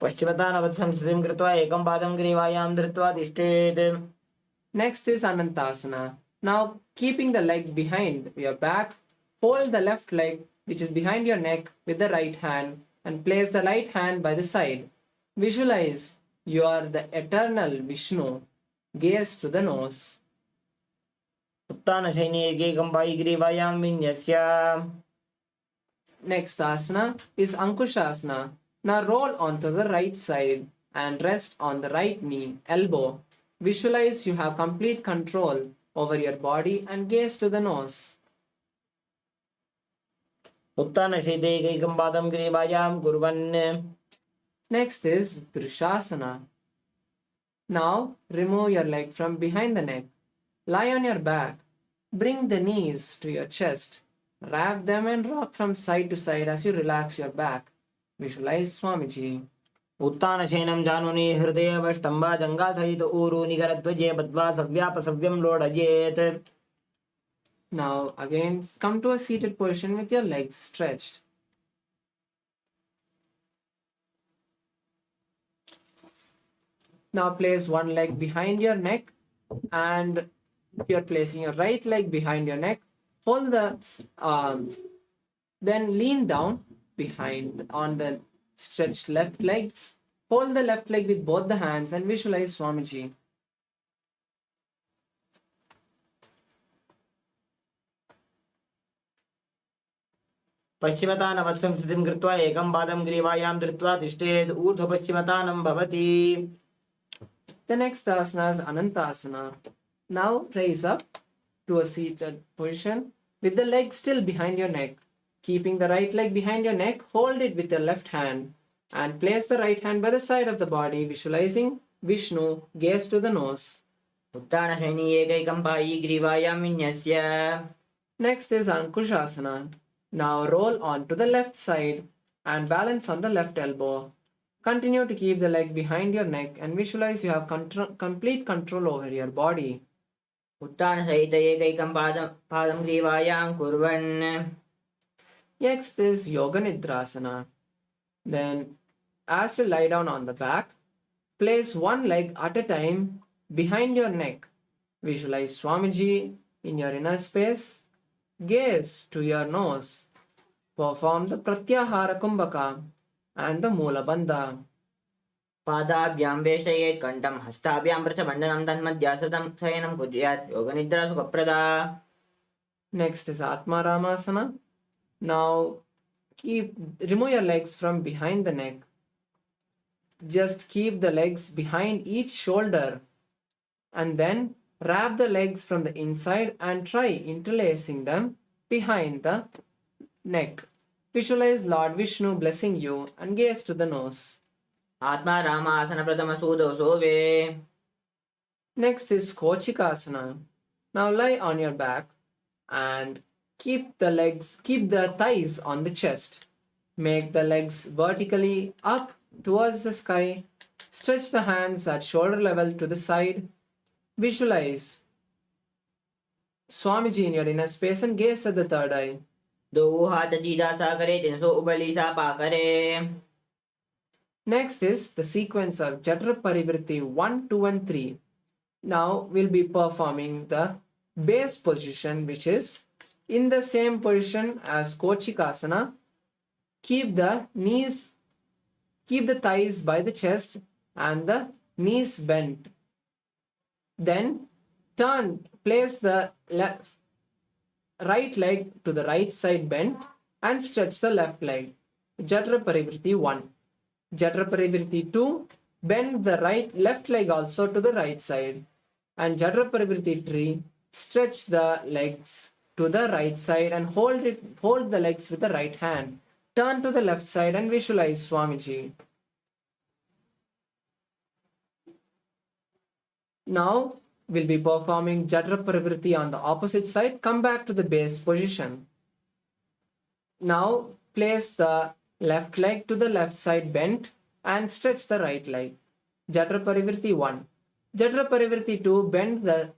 पश्चिमतानवत् संस्थितिं कृत्वा एकं पादं ग्रीवायां धृत्वा तिष्ठेत्. Next is Anantasana. Now keeping the leg behind your back, hold the left leg which is behind your neck with the right hand and place the right hand by the side. Visualize you are the eternal Vishnu. Gaze to the nose. उत्तानशयने एकैकं Pai ग्रीवायां विन्यस्य. Next asana is Ankushasana. Now roll onto the right side and rest on the right knee, elbow. Visualize you have complete control over your body and gaze to the nose. उत्तानशयिते एकैकं पादं ग्रीवायां कुर्वन्. Next is Drishasana. Now remove your leg from behind the neck. Lie on your back. Bring the knees to your chest. Wrap them and rock from side to side as you relax your back. Visualize Swamiji. उत्तानशयनं जानुनि हृदयवष्टम्बा जङ्घासहित ऊरु निगरध्वजे बद्ध्वा सव्यापसव्यं लोढयेत्. Now again come to a seated position with your legs stretched. Now place one leg behind your neck and if you're placing your right leg behind your neck, hold the then lean down behind on the stretched left leg. Hold the left leg with both the hands and visualize Swamiji. पश्चिमतानवत् संस्थितिं कृत्वा एकं पादं ग्रीवायां धृत्वा तिष्ठेत्. ऊर्ध्वपश्चिमतानं भवति. The next asana is Anantasana. Now raise up to a seated position with the leg still behind your neck. Keeping the right leg behind your neck, hold it with the left hand and place the right hand by the side of the body, visualizing Vishnu. Gaze to the nose. उत्तानशयने एकैकं Pai ग्रीवायां विन्यस्य. Next is Ankushasana. Now roll on to the left side and balance on the left elbow. Continue to keep the leg behind your neck and visualize you have complete control over your body. उत्तानसहित एकैकं पादं ग्रीवायां कुर्वन्. Next is Yoga Nidrasana. Then as you lie down on the back, place one leg at a time behind your neck. Visualize Swamiji in your inner space. Gaze to your nose. Perform the Pratyahara Kumbhaka and the Mula Bandha. पादाभ्यां वेष्टयेत् कण्ठं हस्ताभ्यां प्रचमण्डनं तन्मध्यासतं शयनं कुर्यात् योगनिद्रा सुखप्रदा. Next is Atma Ramasana. Now remove your legs from behind the neck. Just keep the legs behind each shoulder and then wrap the legs from the inside and try interlacing them behind the neck. Visualize Lord Vishnu blessing you and gaze to the nose. आत्मा रामासन प्रथम सूदो सोवे. Next is Kochikasana. Now lie on your back and keep the thighs on the chest. Make the legs vertically up towards the sky. Stretch the hands at shoulder level to the side. Visualize Swamiji in your inner space and gaze at the third eye. दो हाथ सीधा सा करे 300 उबली सा पा करे. Next is the sequence of Jatra Parivritti 1, 2 and 3. Now we'll be performing the base position, which is in the same position as Kochikasana. Keep the thighs by the chest and the knees bent. Then place the right leg to the right side bent and stretch the left leg. Jatra Parivritti 1. Jatra Parivritti 2, bend the left leg also to the right side. And Jatra Parivritti 3, stretch the legs to the right side and hold the legs with the right hand. Turn to the left side and visualize Swamiji. Now we'll be performing Jatra Parivritti on the opposite side. Come back to the base position. Now place the left leg to the left side bent and stretch the right leg. Jatra Parivritti 1. Jatra Parivritti 2, bend the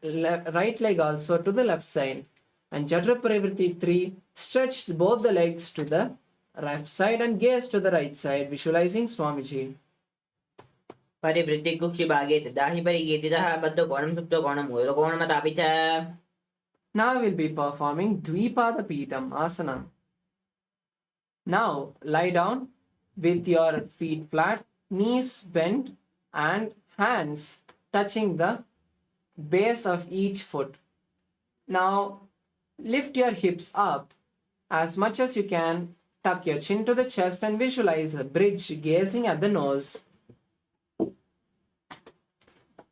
right leg also to the left side. And Jatra Parivritti 3, stretch both the legs to the left side and gaze to the right side, visualizing Swamiji. परिवृत्ति कुक्षि भागे तदाहि परिगीतितः बद्ध कोणं सुप्तो कोणं मूल कोणमतापि च. Now we'll be performing Dvipada Pitam Asana. Now lie down with your feet flat, knees bent and hands touching the base of each foot. Now lift your hips up as much as you can, tuck your chin to the chest and visualize a bridge gazing at the nose.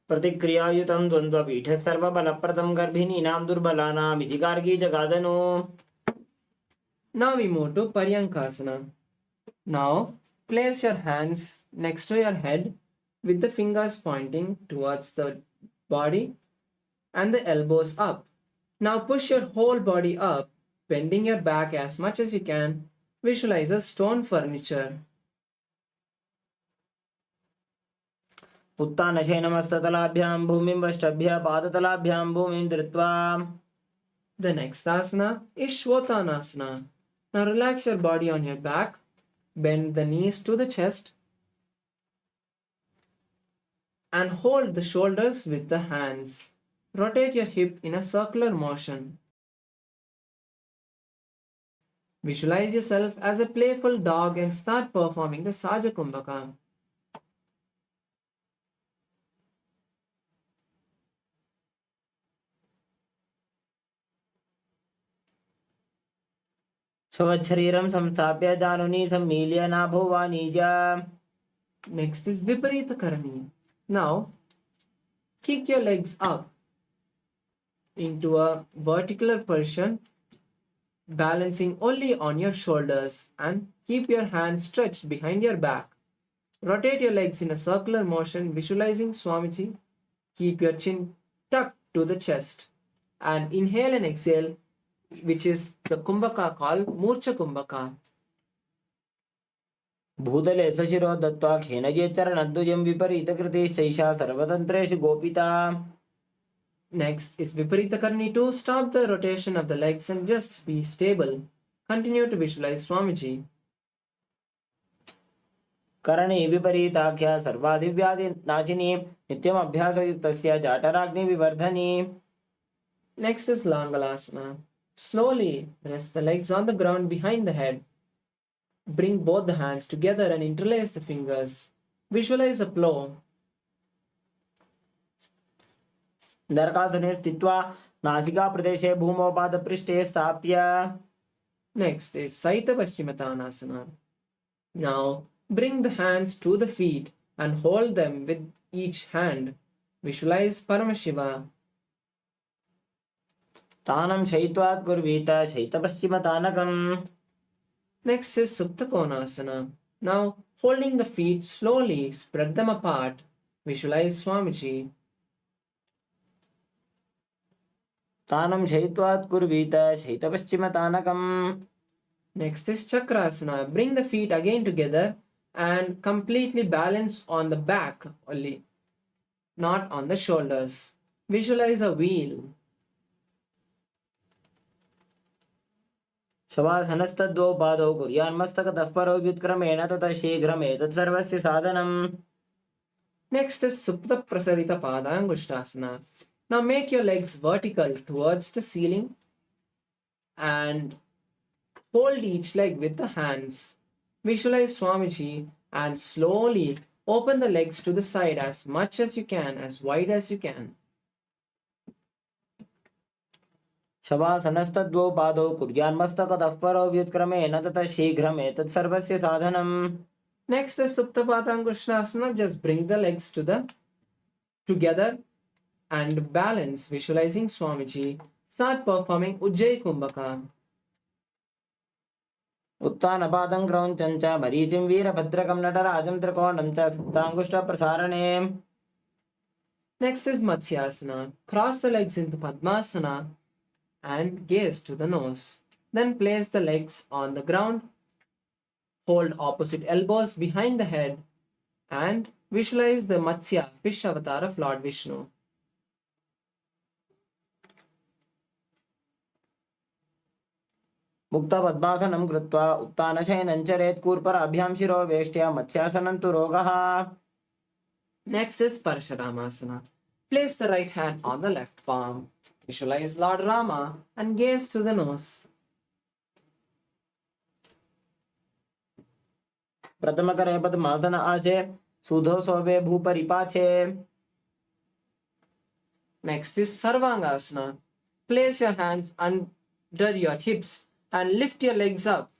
प्रतिक्रियायुतं द्वन्द्वपीठ सर्वबलप्रदं गर्भिणीनां दुर्बलानां इति Gargi जगादनो. Now we move to Paryankasana. Now place your hands next to your head with the fingers pointing towards the body and the elbows up. Now push your whole body up, bending your back as much as you can. Visualize a stone furniture. उत्तानशयनमस्ततलाभ्यां भूमिं वष्टभ्य पादतलाभ्यां भूमिं धृत्वा. The next asana is Shvotanasana. Now relax your body on your back, bend the knees to the chest and hold the shoulders with the hands. Rotate your hip in a circular motion. Visualize yourself as a playful dog and start performing the Saja Kumbhaka. स्वच्छरीरं संस्थाप्य जानुनी सम्मील्य नाभो वाणिज्य. Next is Viparita Karani. Now kick your legs up into a vertical position, balancing only on your shoulders, and keep your hands stretched behind your back. Rotate your legs in a circular motion, visualizing Swamiji. Keep your chin tucked to the chest and inhale and exhale, which is the Kumbhaka called Murcha Kumbhaka. भूतले सशिरो दत्त्वा खेनजे चरणद्वयं विपरीतकृतिश्चैषा सर्वतन्त्रेषु गोपिता. Next is Viparita Karani to stop the rotation of the legs and just be stable. Continue to visualize Swamiji. करणे विपरीताख्या सर्वाधिव्याधि नाशिनी नित्यम अभ्यासयुक्तस्य जाटराग्नि विवर्धनी. Next is Langalasana. Slowly rest the legs on the ground behind the head. bring both the hands together and interlace the fingers. Visualize a plow. नरकासने स्थित्वा नासिकाप्रदेशे भूमौ पादपृष्ठे स्थाप्य. Next is Saita Paschimottanasana. Now bring the hands to the feet and hold them with each hand. Visualize Paramashiva. तानं शयित्वात् कुर्वीत शयितपश्चिमतानकम्. Next is Supta Konasana. Now holding the feet slowly, spread them apart. Visualize Swamiji. तानं शयित्वात् कुर्वीत शयितपश्चिमतानकम्. Next is Chakrasana. Bring the feet again together and completely balance on the back only, not on the shoulders. Visualize a wheel. शवासनस्तद्वौ पादौ कुर्यान्मस्तकतः परौ व्युत्क्रमेण ततः शीघ्रमेतत् सर्वस्य साधनम्. Next is Supta Prasarita Padangushtasana. Now make your legs vertical towards the ceiling and hold each leg with the hands. Visualize Swamiji and slowly open the legs to the side as much as you can, as wide as you can. शवासनस्तद्वौ पादौ कुर्यान्मस्तकतः परौ व्युत्क्रमेण ततः शीघ्रमेतत् सर्वस्य साधनम्. Next is Supta Padangushtasana. Just bring the legs together and balance, visualizing Swamiji. Start performing Ujjayi Kumbhaka. उत्थानपादं क्रौञ्चं च मरीचिं वीरभद्रकं नटराजं त्रिकोणं च सुप्ताङ्गुष्ठप्रसारणे. Next is Matsyasana. Cross the legs into Padmasana and gaze to the nose. Then place the legs on the ground. Hold opposite elbows behind the head and visualize the Matsya, fish avatar of Lord Vishnu. मुक्तपद्मासनं कृत्वा उत्थानशयनं चरेत् कूर्पराभ्यां शिरो वेष्ट्या मत्स्यासनं तु रोगः. Next is Parashuramasana. Place the right hand on the left palm. Visualize Lord Rama and gaze to the nose. प्रथमकरे पद्मासन आचे सुधो सोभे भूपरिपाचे. Next is Sarvangasana. Place your hands under your hips and lift your legs up.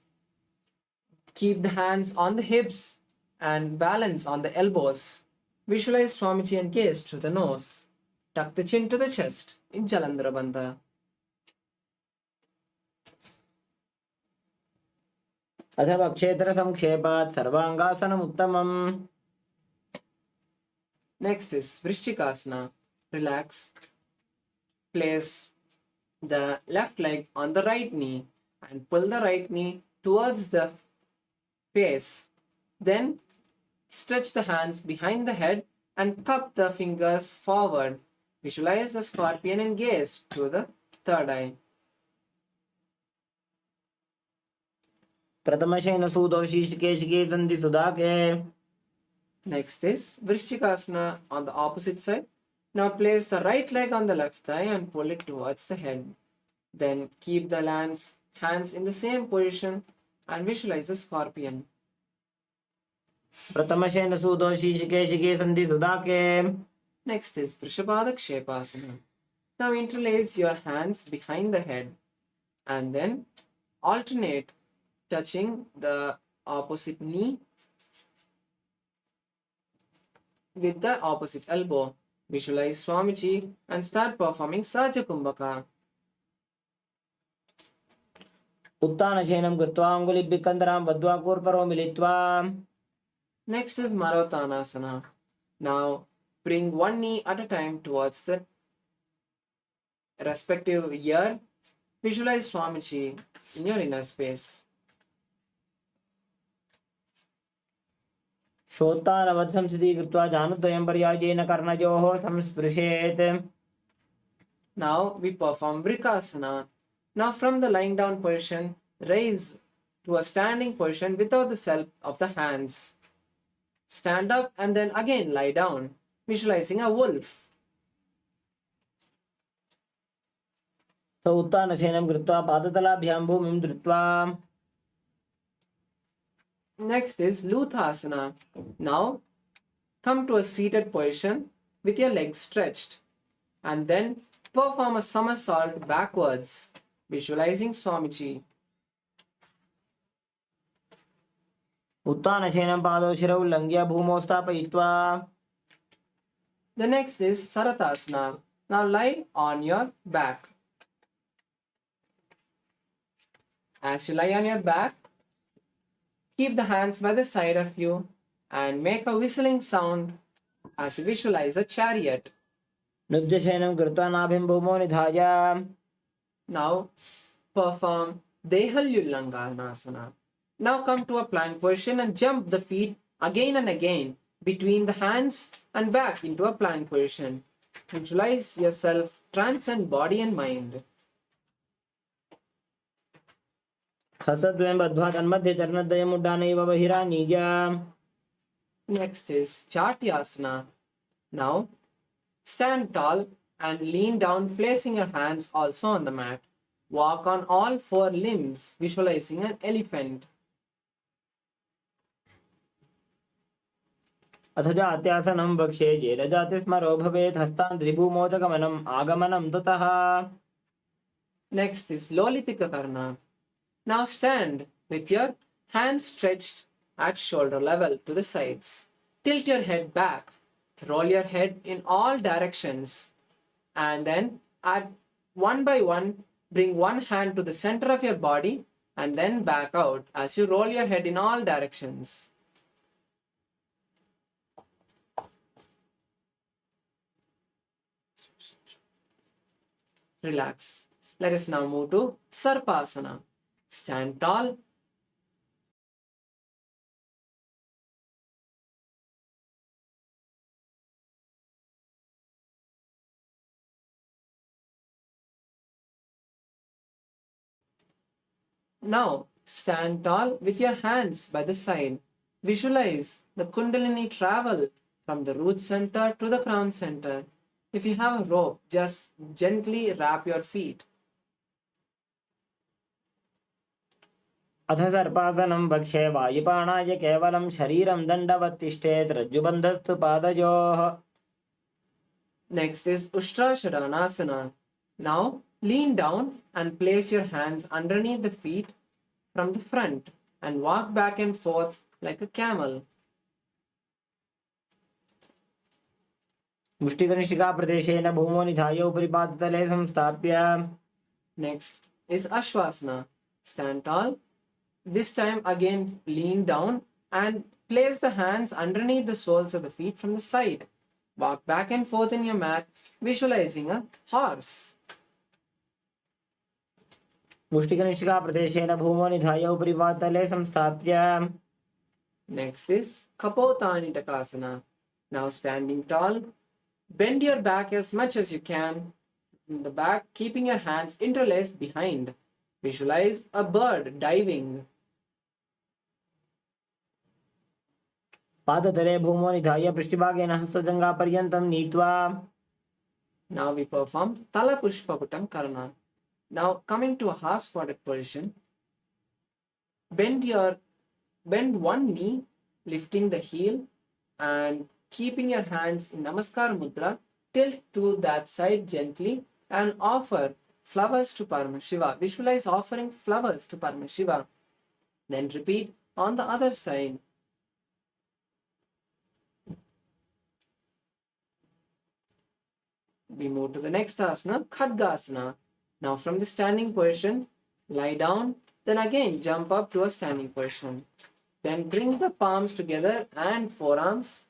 Keep the hands on the hips and balance on the elbows. Visualize Swamiji and gaze to the nose. Tuck the chin to the chest in Jalandhara Bandha. अथवा क्षेत्र संक्षेपात् सर्वांगासनम् उत्तमम्. Next is Vrishchikasana. Relax. Place the left leg on the right knee and pull the right knee towards the face. Then stretch the hands behind the head and cup the fingers forward. Visualize the scorpion and gaze to the third eye. प्रथमशयन सूदो शीर्षकेशिके सन्धि सुधाके. Next is Vrishchikasana on the opposite side. Now place the right leg on the left thigh and pull it towards the head. Then keep the hands in the same position and visualize the scorpion. प्रथमशयन सूदो शीर्षकेशिके सन्धि सुधाके. Next is Vrishabhada Kshepasana. Now interlace your hands behind the head and then alternate, touching the opposite knee with the opposite elbow. Visualize Swamiji and start performing Saja Kumbhaka. उत्थानशयनं कृत्वा अङ्गुलिभ्यः कन्दरां बद्ध्वा कूर्परो मिलित्वा. Next is Marottanasana. Now bring one knee at a time towards the respective ear. Visualize Swamiji in your inner space. श्रोत्तानवद्धं सिद्धीकृत्वा जानुद्वयं पर्यायेन कर्णयोः संस्पृशेत्. Now we perform Vrikasana. Now from the lying down position, raise to a standing position without the help of the hands. Stand up and then again lie down, visualizing a wolf. उत्थानशयनं कृत्वा पादतलाभ्यां भूमिं धृत्वा. Next is Luthasana. Now come to a seated position with your legs stretched and then perform a somersault backwards, visualizing Swamiji. उत्थानशयनं पादौ शिरौ उल्लङ्घ्य भूमौ स्थापयित्वा. The next is Saratasana. Now lie on your back. As you lie on your back, keep the hands by the side of you and make a whistling sound as you visualize a chariot. नुब्जशयनं कृत्वा नाभिं भूमौ निधाय. Now perform Dehalyullanganasana. Now come to a plank position and jump the feet again and again between the hands and back into a plank position. Visualize yourself transcend body and mind. हस्तद्वयं बद्ध्वा तन्मध्ये चरणद्वयम् उड्डानैव बहिरानीय. Next is Chatyasana. Now stand tall and lean down, placing your hands also on the mat. Walk on all four limbs, visualizing an elephant. अथ जात्यासनं वक्ष्ये येन जातिस्मरो भवेत् हस्तान्त्रिभूमौ च गमनम् आगमनं ततः. Next is Lolitika Karna. Now stand with your hands stretched at shoulder level to the sides. Tilt your head back. Roll your head in all directions. And then at one by one, bring one hand to the center of your body and then back out as you roll your head in all directions. Relax. Let us now move to Sarpasana. Stand tall. Now stand tall with your hands by the side. Visualize the Kundalini travel from the root center to the crown center. If you have a rope, just gently wrap your feet. अथ सर्पासनं वक्ष्ये वायुपाणाय केवलं शरीरं दण्डवत् तिष्ठेत् रज्जुबन्धस्तु पादयोः. Next is Ustrashadanasana. Now lean down and place your hands underneath the feet from the front and walk back and forth like a camel. मुष्टिकनिष्ठिकाप्रदेशेन भूमौ निधाय उपरि पादतले संस्थाप्य. Next is Ashwasana. Stand tall. This time again lean down and place the hands underneath the soles of the feet from the side. Walk back and forth in your mat, visualizing a horse. मुष्टिकनिष्ठिकाप्रदेशेन भूमौ निधाय उपरि पादतले संस्थाप्य. Next is Kapotanitakasana. Now standing tall, bend your back as much as you can in the back, keeping your hands interlaced behind. Visualize a bird diving. पादतले भूमौ निधाय पृष्ठभागेन हस्तजङ्घापर्यन्तं नीत्वा. Now we perform Talapushpaputam Karana. Now coming to a half squatted position, bend one knee, lifting the heel and keeping your hands in Namaskar Mudra. Tilt to that side gently and offer flowers to Paramashiva. Visualize offering flowers to Paramashiva. Then repeat on the other side. We move to the next asana, Khadgasana. Now from the standing position, lie down, then again jump up to a standing position. Then bring the palms together and forearms.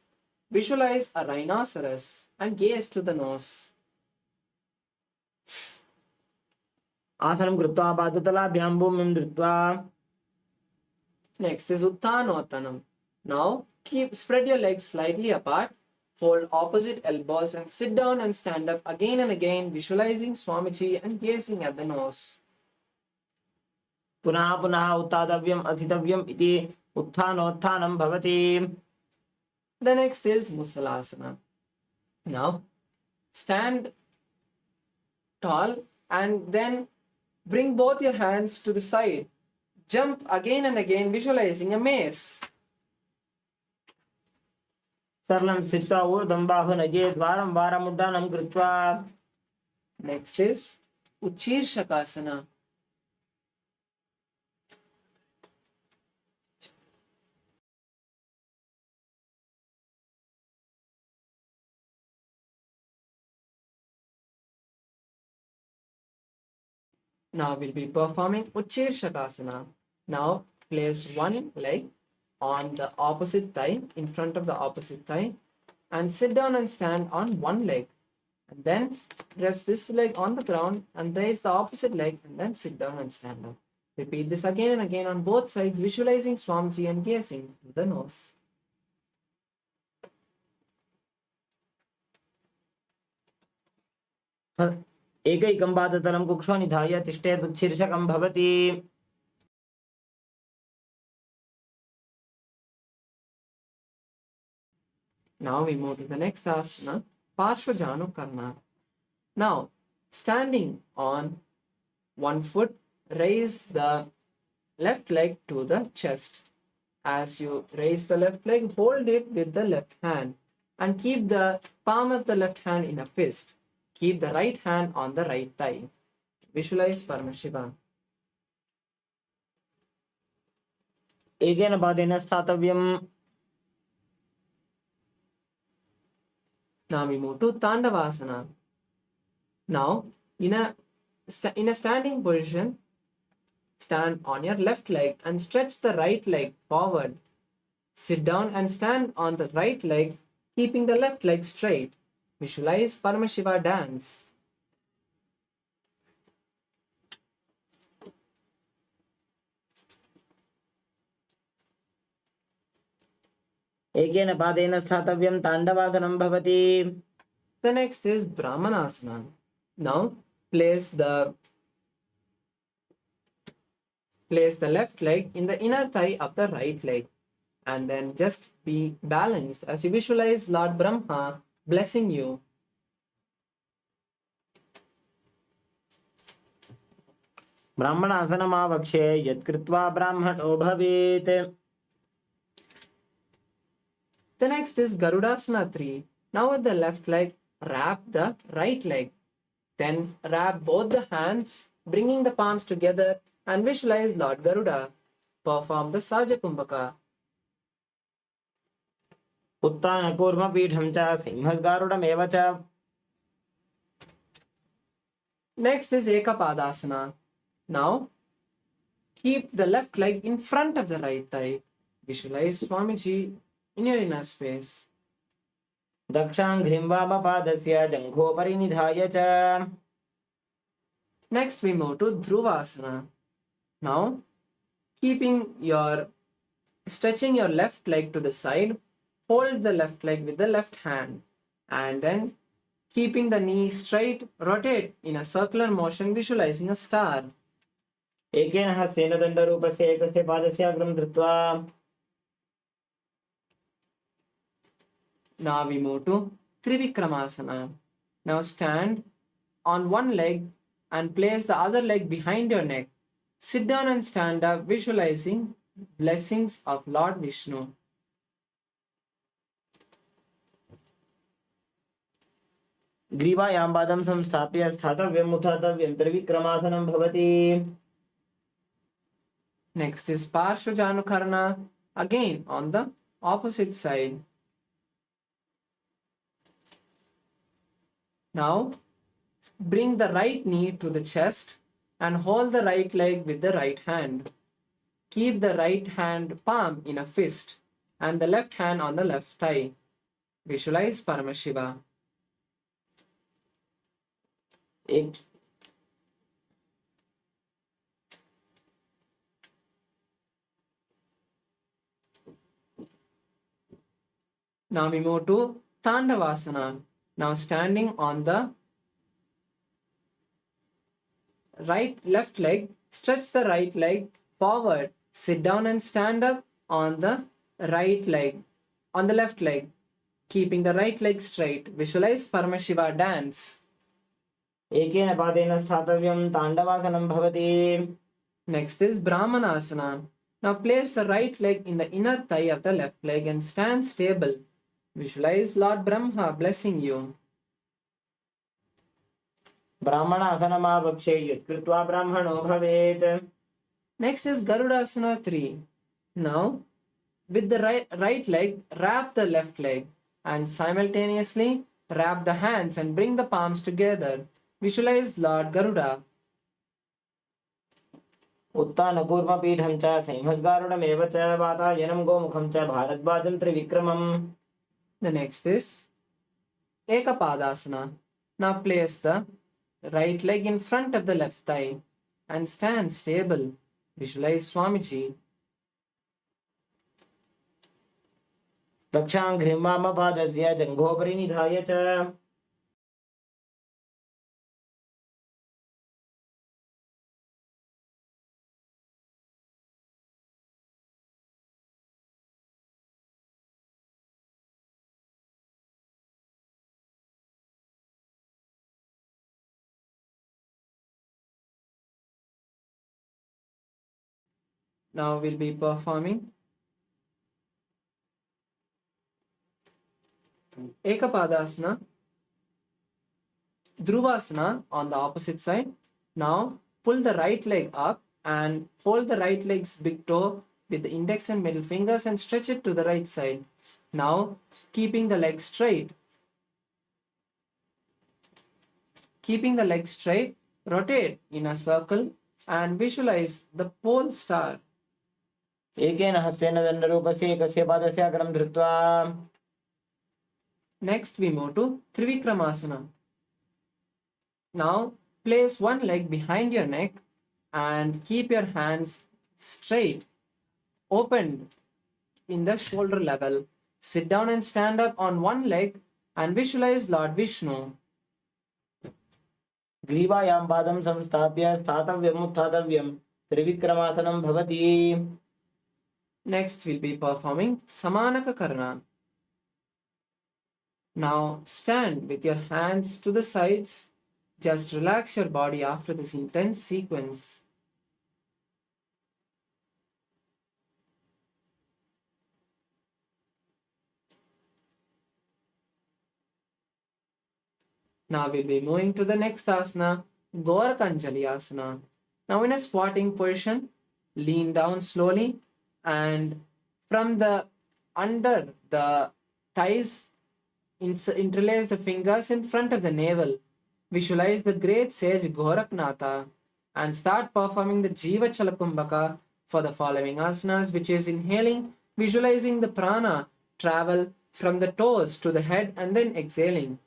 Visualize a rhinoceros and gaze to the nose. आसनं कृत्वा पादतलाभ्यां भूमिं धृत्वा. Next is Uttanottanam. Now spread your legs slightly apart, fold opposite elbows and sit down and stand up again and again, visualizing Swamiji and gazing at the nose. पुनः पुनः उत्थातव्यम् अस्थितव्यम् इति उत्थानोत्थानं भवति. The next is Musalasana. Now stand tall and then bring both your hands to the side. Jump again and again, visualizing a maze. सरलं स्थित्वा ऊर्ध्वं बाहुं नयेत् वारं वारम् उड्डानं कृत्वा. Next is Uchirshakasana. Now we'll be performing Uchirshakasana. Now place one leg on the opposite thigh, in front of the opposite thigh, and sit down and stand on one leg. And then rest this leg on the ground and raise the opposite leg and then sit down and stand up. Repeat this again and again on both sides, visualizing Swamiji and gazing through the nose. एकैकं पादतलं कुक्षो निधाय तिष्ठेत् उच्छीर्षकं भवति. Now we move to the next asana, Parshvajanukarna. Now, standing on one foot, raise the left leg to the chest. As you raise the left leg, hold it with the left hand and keep the palm of the left hand in a fist. Keep the right hand on the right thigh. Visualize Paramashivam. एकेन पादेन स्थातव्यम्. Now we move to Tandavasana. Now, in a standing position, stand on your left leg and stretch the right leg forward. Sit down and stand on the right leg, keeping the left leg straight. Visualize Paramashiva dance. एकेन पादेन स्थातव्यं ताण्डवासनं भवति. The next is Brahmanasana. Now place the left leg in the inner thigh of the right leg and then just be balanced as you visualize Lord Brahma blessing you. ब्राह्मणासनमावक्ष्ये यत्कृत्वा ब्राह्मणो भवेत्. The next is Garudasana 3. Now with the left leg, wrap the right leg. Then wrap both the hands, bringing the palms together and visualize Lord Garuda. Perform the Sajakumbhaka. उत्तानकूर्मपीठं च सिंहगारुडमेव च. Next is Ekapadasana. Now keep the left leg in front of the right thigh. Visualize Swamiji in your inner space. दक्षाङ्घ्रिं वामपादस्य जङ्घोपरि निधाय च. Next we move to Dhruvasana. Now stretching your left leg to the side, hold the left leg with the left hand and then keeping the knee straight, rotate in a circular motion, visualizing a star. एकेन हस्तेन दण्डरूपस्य एकस्य पादस्य अग्रं धृत्वा. Now we move to Trivikramasana. Now stand on one leg and place the other leg behind your neck. Sit down and stand up, visualizing blessings of Lord Vishnu. ग्रीवायां पादं संस्थाप्य स्थातव्यम् उत्थातव्यं त्रिविक्रमासनं भवति. Next is Parshvajanukarna, again on the opposite side. Now bring the right knee to the chest and hold the right leg with the right hand. Keep the right hand palm in a fist and the left hand on the left thigh. Visualize Paramashiva. Now we move to Tandavasana. Now standing on the left leg, stretch the right leg forward, sit down and stand up on the left leg, keeping the right leg straight. Visualize Paramashiva dance. एकेन पादेन स्थातव्यं ताण्डवासनं भवति. Next is Brahmanasana. Now place the right leg in the inner thigh of the left leg and stand stable. Visualize Lord Brahma blessing you. ब्राह्मणासनमावक्षे यत्कृत्वा ब्राह्मणो भवेत्. Next is Garudasana 3. Now, with the right leg, wrap the left leg and simultaneously wrap the hands and bring the palms together. Visualize Lord Garuda. उत्तानकूर्मपीठं च संहस्गारुडमेव च वातायनं गोमुखं च भारद्वाजं त्रिविक्रमम्. The next is Ekapadasana. Now place the right leg in front of the left thigh and stand stable. Visualize Swamiji. दक्षाङ्घ्रिं वामपादस्य जङ्घोपरि निधाय च. Now we'll be performing Ekapadasana, Dhruvasana on the opposite side. Now pull the right leg up and fold the right leg's big toe with the index and middle fingers and stretch it to the right side. Now keeping the leg straight. Keeping the leg straight, rotate in a circle and visualize the pole star. एकेन हस्तेन दण्डरूपस्य एकस्य पादस्य अग्रं धृत्वा. Next we move to Trivikramasana. Now place one leg behind your neck and keep your hands straight, opened in the shoulder level. Sit down and stand up on one leg and visualize Lord Vishnu. ग्रीवायां पादं संस्थाप्य स्थातव्यम् उत्थातव्यं त्रिविक्रमासनं भवति. Next we'll be performing Samanaka Karana. Now stand with your hands to the sides. Just relax your body after this intense sequence. Now we'll be moving to the next asana, Gorakanjali asana. Now in a squatting position, lean down slowly and from the under the thighs, interlace the fingers in front of the navel. Visualize the great sage Goraknatha and start performing the Jiva Chalakumbhaka for the following asanas, which is inhaling, visualizing the prana travel from the toes to the head and then exhaling.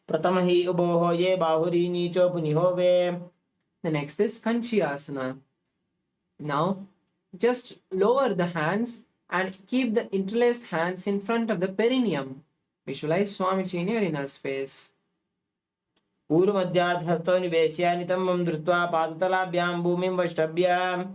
प्रथम हि उभोः ये बाहुरी नीचो पुनिहोवे. The next is Kanchi asana. Now just lower the hands and keep the interlaced hands in front of the perineum. Visualize Swamiji in your inner space. पूर्वमध्यात् हस्तौ निवेश्य नितम्बं धृत्वा पादतलाभ्यां भूमिं वष्टभ्य.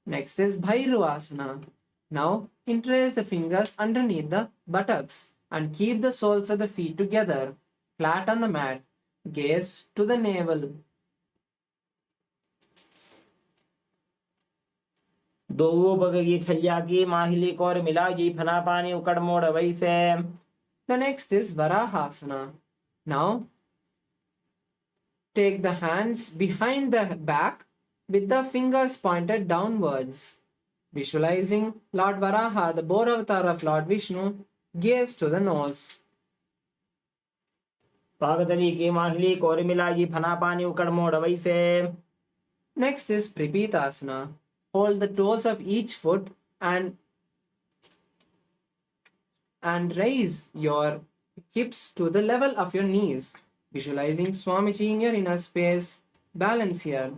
Next is Bhairuvasana. Now interlace the fingers underneath the buttocks and keep the soles of the feet together, flat on the mat. Gaze to the navel. दो बगगी छलिया की माहिली core मिलागी फना पानी उकड़ मोड़ वैसे. The next is Varahasana. Now take the hands behind the back with the fingers pointed downwards. Visualizing Lord Varaha, the boar avatar of Lord Vishnu, gaze to the nose. पागतली की माहिली core मिलागी फना पानी उकड़ मोड़ वैसे. Next is Pripitasana. Hold the toes of each foot and raise your hips to the level of your knees. Visualizing Swamiji in your inner space. Balance here.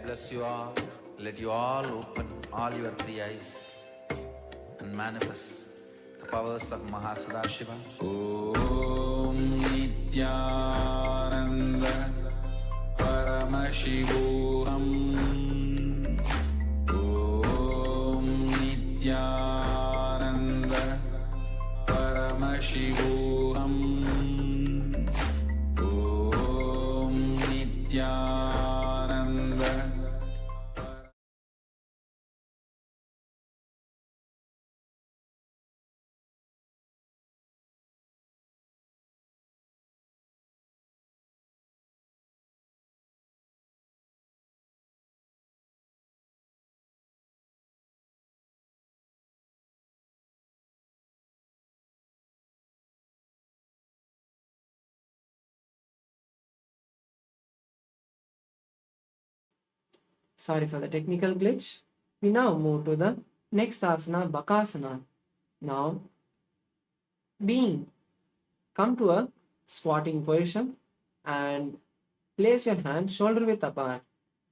bless you all. Let you all open all your three eyes and manifest the powers of MahaParamashivoham. Om Nithyananda Paramashivoham. Om Nithyananda Paramashivoham. Om Nithyananda. Sorry for the technical glitch. We now move to the next asana, Bakasana. Now, come to a squatting position and place your hands shoulder width apart.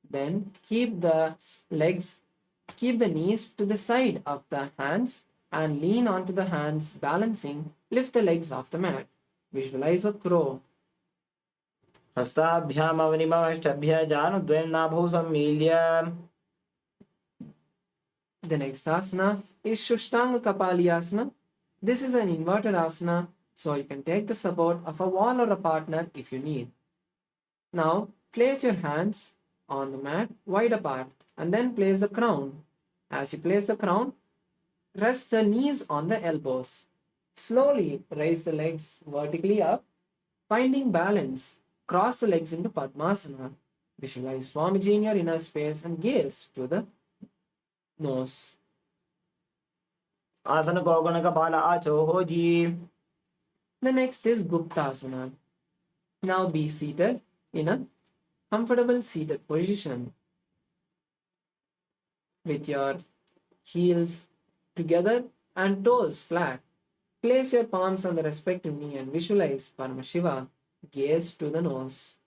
Then keep the knees to the side of the hands and lean onto the hands, balancing. Lift the legs off the mat. Visualize a crow. हस्ताभ्यामवनिमष्टभ्य जानुद्वयं नाभौ सम्मील्य. The next asana is Shushtanga Kapalyasana. This is an inverted asana, so you can take the support of a wall or a partner if you need. Now, place your hands on the mat wide apart and then place the crown. As you place the crown, rest the knees on the elbows. Slowly raise the legs vertically up, finding balance. Cross the legs into Padmasana. Visualize Swamiji in your inner space and gaze to the nose. आसन को गणकपाल आचो जी. The next is Guptasana. Now be seated in a comfortable seated position with your heels together and toes flat. Place your palms on the respective knee and visualize Paramashiva. Gaze to the nose.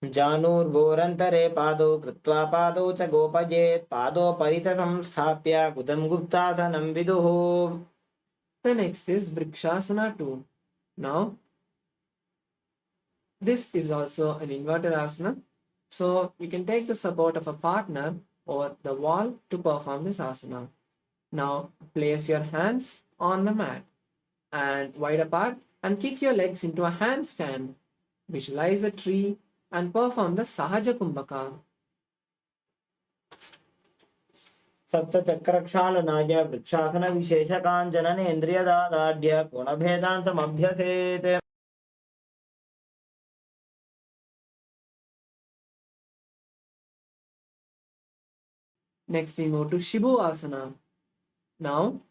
जानुर्भोरन्तरे पादौ कृत्वा पादौ च गोपजेत् पादोपरि च संस्थाप्य कुदं गुप्तासनं विदुः. The next is Vrikshasana 2. Now, this is also an inverted asana. So, you can take the support of a partner or the wall to perform this asana. Now, place your hands on the mat and wide apart and kick your legs into a handstand. Visualize a tree and perform the Sahaja Kumbhaka. सप्तचक्रक्षालनाय vrikshasana विशेषकाञ्जननेन्द्रियदादाढ्य गुणभेदान् समभ्यसेत्. Next, we move to Shibhu Asana. Now,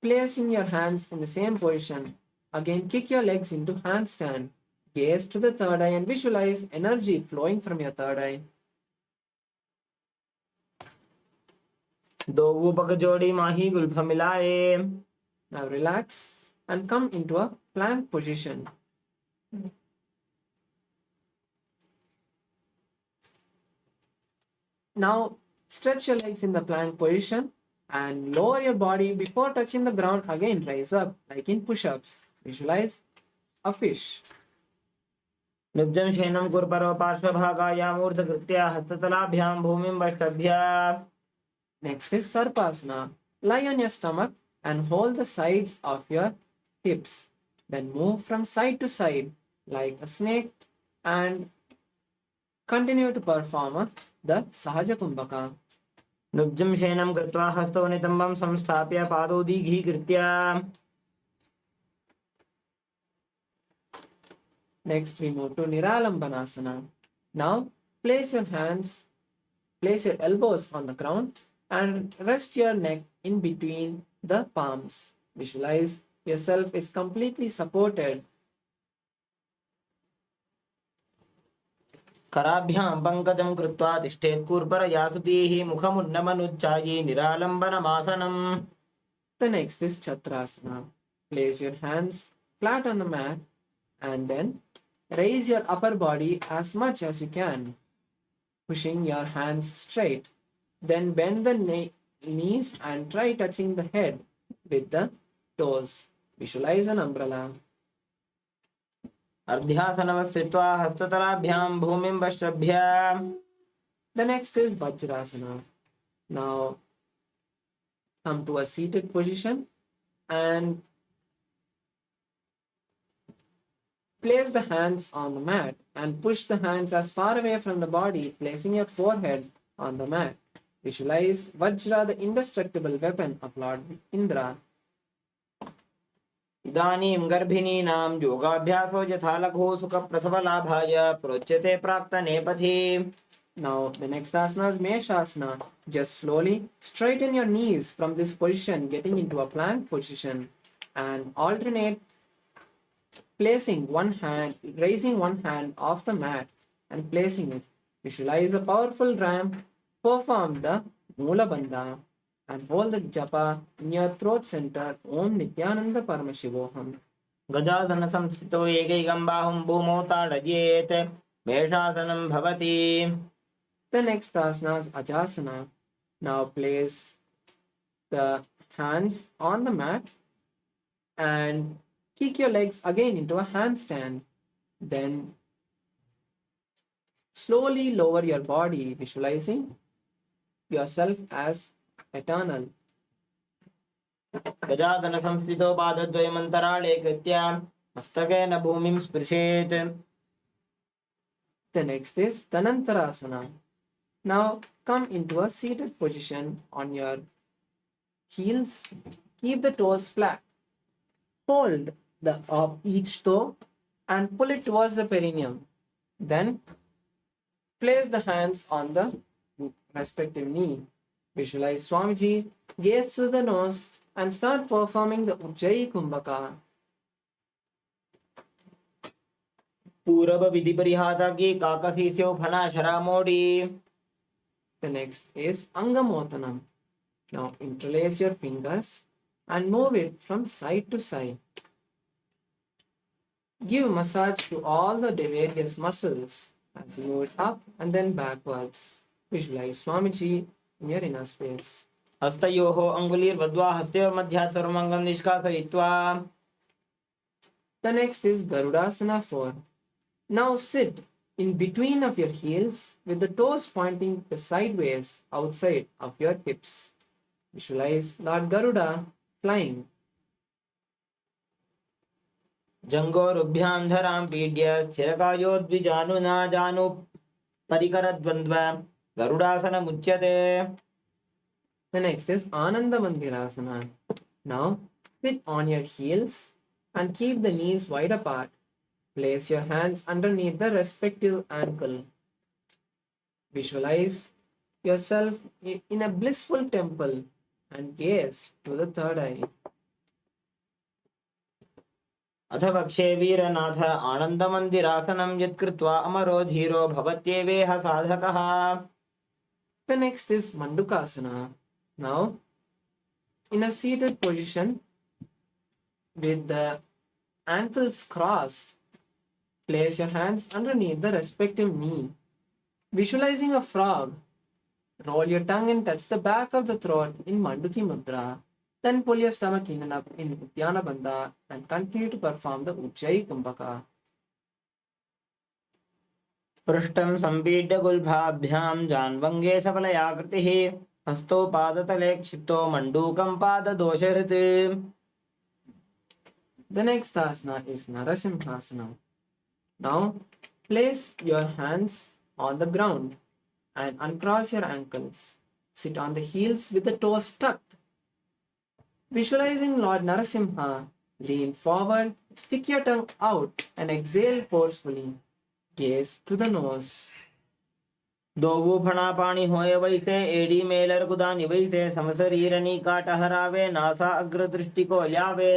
placing your hands in the same position. Again, kick your legs into handstand. Gaze to the third eye and visualize energy flowing from your third eye. दो ऊपक जोड़ी माही Gulf मिलाए. Now relax and come into a plank position. Now stretch your legs in the plank position and lower your body before touching the ground. Again, rise up like in push-ups. Visualize a fish. निब्जं शयनं कुर्परो पार्श्वभागायामूर्धकृत्य हस्ततलाभ्यां भूमिं वष्टभ्य. Next is Sarpasana. Lie on your stomach and hold the sides of your hips. Then move from side to side like a snake and continue to perform the Sahaja Kumbhaka. निब्जं शयनं कृत्वा हस्तौ नितम्बं संस्थाप्य पादौ दीघीकृत्य. Next, we move to Niralambanasana. Now, place your elbows on the ground and rest your neck in between the palms. Visualize yourself is completely supported. कराभ्यां पङ्कजं कृत्वा तिष्ठेत् कूर्परयासुतीः मुखमुन्नमनुच्चायि निरालम्बनमासनम्. The next is Chatrasana. Place your hands flat on the mat and then Raise your upper body as much as you can, pushing your hands straight. Then bend the knees and try touching the head with the toes. Visualize an umbrella. अर्ध्यासनं स्थित्वा हस्ततलाभ्यां भूमिं वश्रभ्य. The next is Vajrasana. Now come to a seated position and place the hands on the mat and push the hands as far away from the body, placing your forehead on the mat. Visualize Vajra, the indestructible weapon of Lord Indra. इदानीं गर्भिणीनां योगाभ्यासो यथा लघु सुखप्रसवलाभाय प्रोच्यते प्राक्तनेपथि. Now the next asana is Meshasana. Just slowly straighten your knees from this position, getting into a plank position, and alternate placing one hand, raising one hand off the mat and placing it. Visualize a powerful ramp. Perform the Mula Bandha and hold the japa in your throat center. Om Nithyananda Paramashivoham. गजासन संस्थितो एकैकं बाहुं भूमौ ताडयेत् मेषासनं भवति. The next asana is Ajasana. Now place the hands on the mat and kick your legs again into a handstand. Then slowly lower your body, visualizing yourself as eternal. गजासन संस्थितो पादद्वयमन्तराळे कृत्य मस्तकेन भूमिं स्पृशेत्. The next is Dhanantarasana. Now come into a seated position on your heels. Keep the toes flat. Hold the of each toe and pull it towards the perineum. Then place the hands on the respective knee. Visualize Swamiji, gaze to the nose and start performing the Ujjayi Kumbhaka. पूरब विधि परिहाताग्ये काकसीस्यो फणाशरामोडी. The next is Angamotanam. Now interlace your fingers and move it from side to side. Give massage to all the various muscles as you move it up and then backwards. Visualize Swamiji in your inner space. हस्तयोः अङ्गुलीर्वद्वा हस्तयोर्मध्यात् सर्वमङ्गं निष्कासयित्वा. The next is Garudasana 4. Now sit in between of your heels with the toes pointing the sideways outside of your hips. Visualize Lord Garuda flying. जङ्घोरुभ्यां धरां पीड्य स्थिरकायो द्विजानुना जानु परिकरद्वन्द्व गरुडासनमुच्यते. The next is Ananda Mandirasana. Now sit on your heels and keep the knees wide apart. Place your hands underneath the respective ankle. Visualize yourself in a blissful temple and gaze to the third eye. अथ वक्षे वीरनाथ आनन्दमन्दिरासनं यत्कृत्वा अमरो धीरो भवत्येवेह साधकः. The next is Mandukasana. Now, in a seated position with the ankles crossed, place your hands underneath the respective knee. Visualizing a frog, roll your tongue and touch the back of the throat in Manduki Mudra. Then pull your stomach in and up in Uddiyana Bandha and continue to perform the Ujjayi Kumbhaka. पृष्ठं सम्पीड्य गुल्भाभ्यां जान्वङ्गे सफलयाकृतिः हस्तौ पादतले क्षिप्तो मण्डूकं पाददोषहृत्. The next asana is Narasimhasana. Now place your hands on the ground and uncross your ankles. Sit on the heels with the toes tucked. Visualizing Lord Narasimha, lean forward, stick your tongue out and exhale forcefully. Gaze to the nose. दोवु फणापाणि होय वैसे AD Mailer कुदानि वैसे समशरीरनी काटहरावे NASA अग्रदृष्टि को यावे.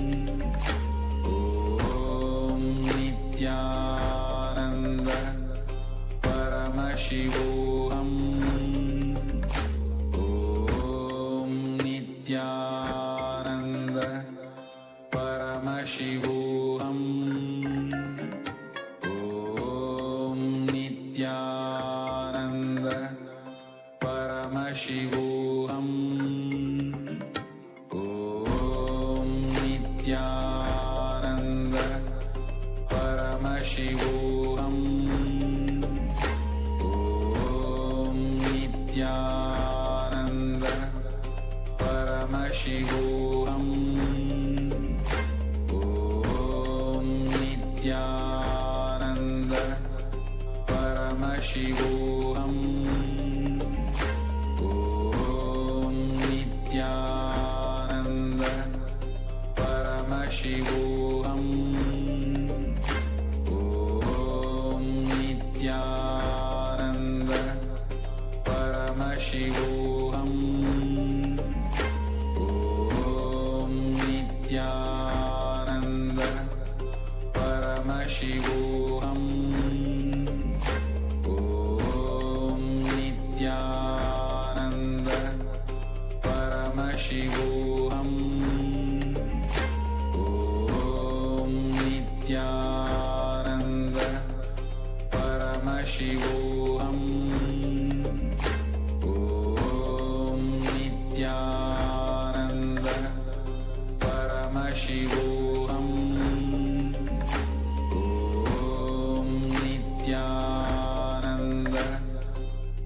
Paramashivoham. Om Nithyananda Paramashivoham. Om Nithyananda Paramashivoham. Om Nithyananda Paramashivoham. Om Nithyananda Paramashivoham. Om Nithyananda Paramashivoham. Om Nithyananda Paramashivoham. Om Nithyananda Paramashivoham. Om Nithyananda Paramashivoham. Om Nithyananda Paramashivoham. Om Nithyananda Paramashivoham. Om Nithyananda Paramashivoham. Om Nithyananda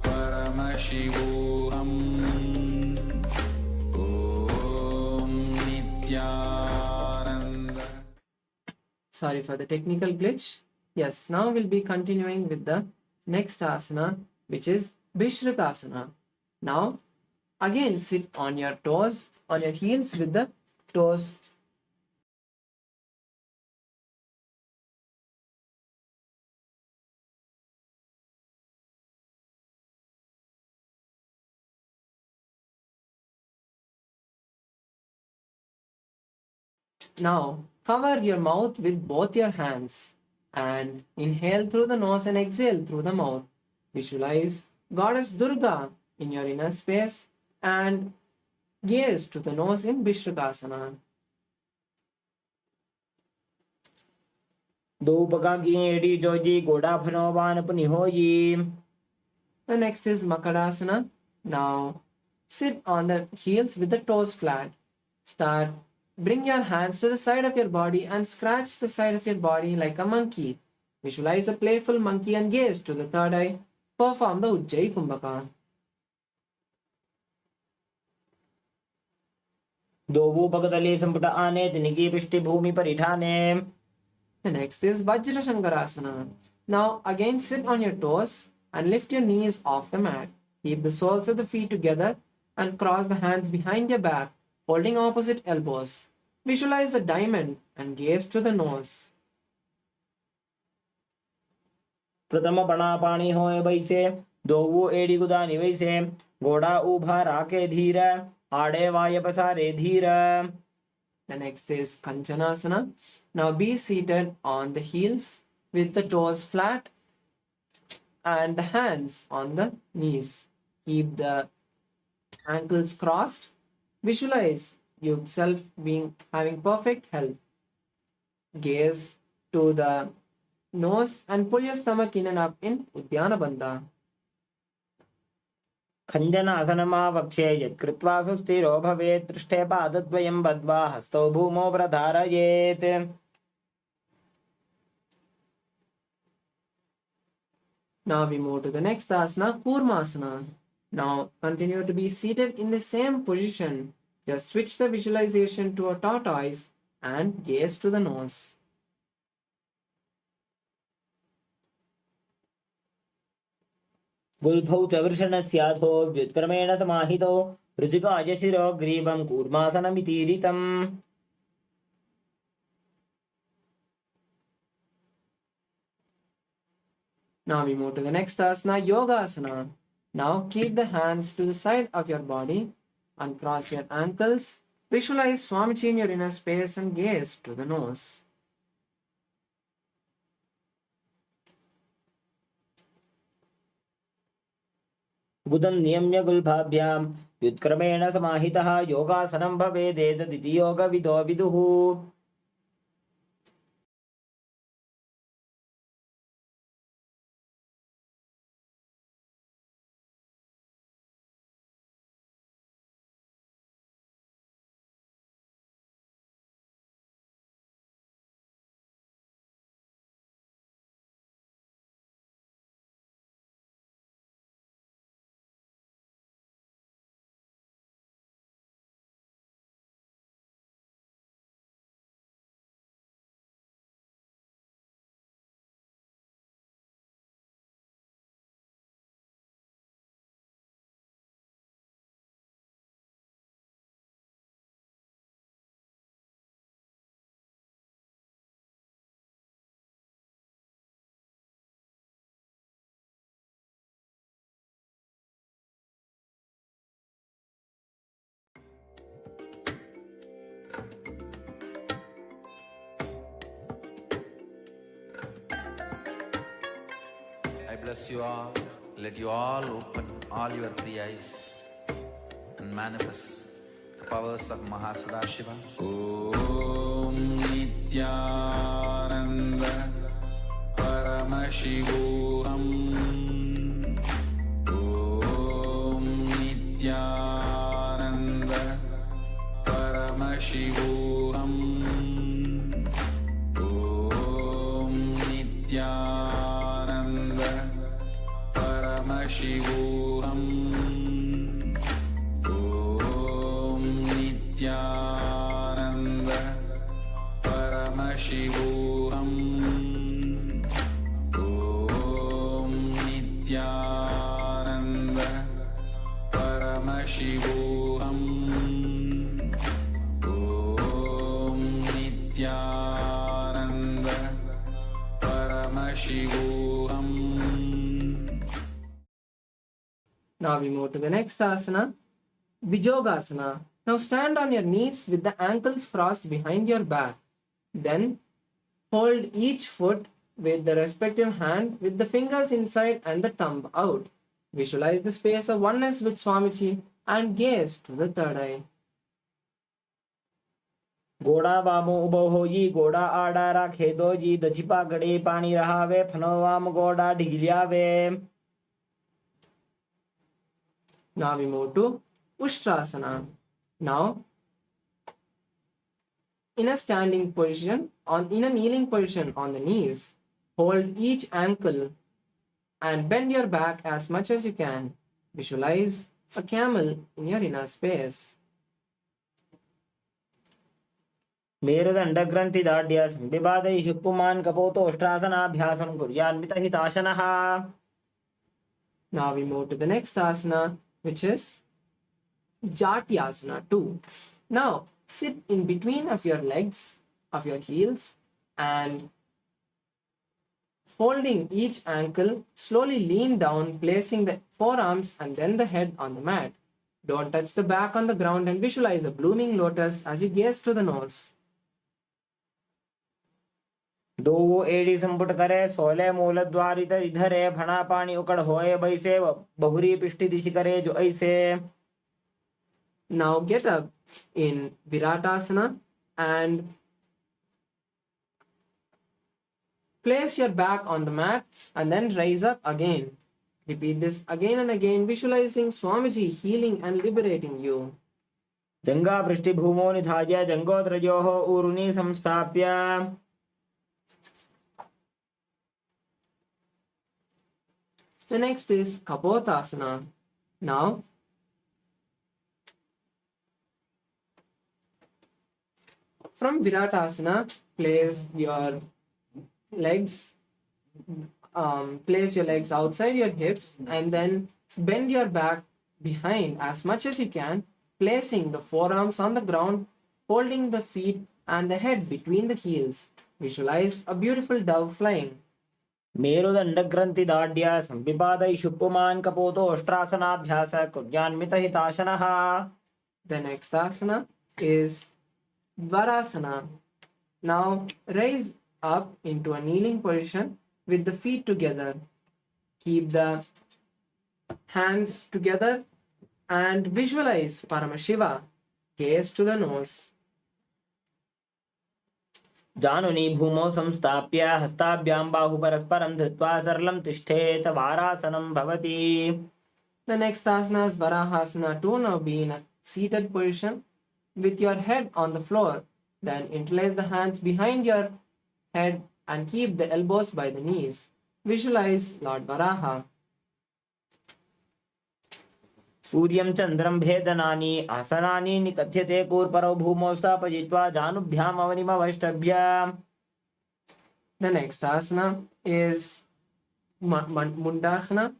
Paramashivoham. Om Nithyananda. Sorry for the technical glitch. Yes, now we'll be continuing with the next asana, which is Vishrikasana. Now, again sit on your toes, on your heels with the toes. Now, cover your mouth with both your hands and inhale through the nose and exhale through the mouth. Visualize Goddess Durga in your inner space and gaze to the nose in Vishrikasana. दो पका की AD Joji गोड़ा फनोबान पुनिहोई. The next is Makadasana. Now, sit on the heels with the toes flat. Bring your hands to the side of your body and scratch the side of your body like a monkey. Visualize a playful monkey and gaze to the third eye. Perform the Ujjayi Kumbhaka. दो पकदले संपुट आने तिनिकी पृष्ठि भूमि परिठाने. The next is Vajra Shankarasana. Now again sit on your toes and lift your knees off the mat. Keep the soles of the feet together and cross the hands behind your back, holding opposite elbows. Visualize a diamond and gaze to the nose. प्रथम बड़ा पानी होए बैसे. दो AD गुदानी वैसे. घोड़ा उभा राके धीर. आड़े वाय पसारे धीर. The next is Kanchanasana. Now be seated on the heels with the toes flat and the hands on the knees. Keep the ankles crossed. Visualize yourself having perfect health. Gaze to the nose and pull your stomach in and up in Uddiyana Bandha. खञ्जनासनमावक्षे यत्कृत्वा सुस्थिरो भवेत्. पृष्ठे पादद्वयं बद्ध्वा हस्तौ भूमौ प्रधारयेत्. Now we move to the next asana, Kurmasana. Now continue to be seated in the same position. Just switch the visualization to a tortoise and gaze to the nose. गुल्फौ च वृषणस्याधो व्युत्क्रमेण समाहितो. ऋचिकाय शिरो ग्रीवं कूर्मासनमितीरितम्. Now we move to the next asana, Yogasana. Now keep the hands to the side of your body, uncross your ankles, visualize Swamiji in your inner space and gaze to the nose. गुदं नियम्य गुल्भाभ्यां व्युत्क्रमेण समाहितः योगासनं भवेदेतदिति योगविदो विदुः। I bless you all. Let you all open all your three eyes and manifest the powers of Mahasadashiva. Om Nithyananda Paramashivoham. Om Nithyananda Paramashivoham. Om Nithyananda Paramashivoham. Om Nithyananda Paramashivoham. Om Nithyananda Paramashivoham. Om Nithyananda Paramashivoham. Now we move to the next asana, Vijogasana. Now stand on your knees with the ankles crossed behind your back. Then hold each foot with the respective hand with the fingers inside and the thumb out. Visualize the space of oneness with Swamiji and gaze to the third eye. गोड़ा वामो उभो होई गोड़ा आड़ा राखे doji दछिपा गड़े पानी रहावे फनो वाम गोड़ा ढिगलियावे. Now we move to Ushtrasana. Now, in a standing position, in a kneeling position on the knees, hold each ankle and bend your back as much as you can. Visualize a camel in your inner space. मेरुदण्डग्रन्थिदाढ्य संविवादैः पुमान् कपोतोष्ट्रासनाभ्यासं कुर्यान्वितहिताशनः. Now we move to the next asana, which is Jatyasana 2. Now sit in between of your legs, of your heels, and holding each ankle, slowly lean down, placing the forearms and then the head on the mat. Don't touch the back on the ground and visualize a blooming lotus as you gaze to the nose. दो एड़ी संपुट करे सोले मूल द्वारित इधरे फणा पानी उकड़ होए बैसे बहुरी पिष्टि दिशि करे जो ऐसे. Now get up in Viratasana and place your back on the mat and then rise up again. Repeat this again and again, visualizing Swamiji healing and liberating you. जंगा पृष्ठि भूमो निधाय जंगोत्रयोः ऊरुनि संस्थाप्य. The next is Kapotasana. Now, from Viratasana, place your legs outside your hips and then bend your back behind as much as you can, placing the forearms on the ground, holding the feet and the head between the heels. Visualize a beautiful dove flying. मेरुदण्डग्रन्थिदाढ्य संविपादैः पुमान् कपोतोष्ट्रासनाभ्यास कुर्यान्वितहिताशनः. The next asana is Dvarasana. Now rise up into a kneeling position with the feet together. Keep the hands together and visualize Paramashiva. Gaze to the nose. जानुनी भूमौ संस्थाप्य हस्ताभ्यां बाहु परस्परं धृत्वा सरलं तिष्ठेत वारासनं भवति. The next asana is Varahasana. To now be in a seated position with your head on the floor. Then interlace the hands behind your head and keep the elbows by the knees. Visualize Lord Varaha. सूर्यं चन्द्रं भेदनानि आसनानि निकथ्यते कूर्परौ भूमौ स्थापयित्वा जानुभ्याम् अवनिमवष्टभ्य. The next asana is Mundasana.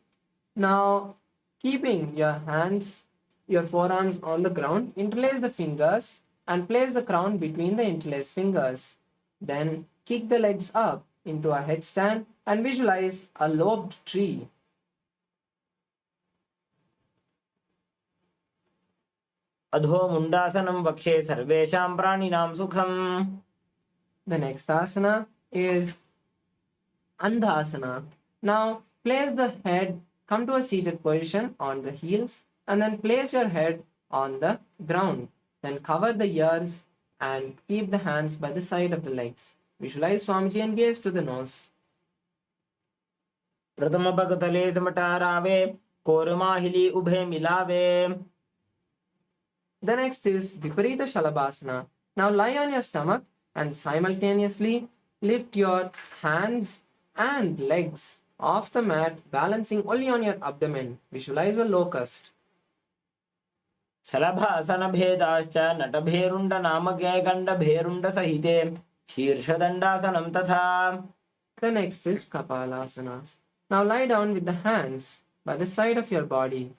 Now, keeping your hands, your forearms on the ground, interlace the fingers and place the crown between the interlaced fingers. Then kick the legs up into a headstand and visualize a lobed tree. अधो मुंडासनं वक्षे सर्वेषां प्राणिनां सुखम्. The next asana is Andhasana. Now place the head, come to a seated position on the heels and then place your head on the ground. Then cover the ears and keep the hands by the side of the legs. Visualize Swamiji and gaze to the nose. प्रथम भगतले समटारावे कोरमाहिली उभे मिलावे. The next is Viparita Shalabhasana. Now lie on your stomach and simultaneously lift your hands and legs off the mat, balancing only on your abdomen. Visualize a locust. शलभासन भेदाश्च नटभेरुण्ड नामके गण्डभेरुण्ड सहिते शीर्षदण्डासनं तथा. The next is Kapalasana. Now lie down with the hands by the side of your body.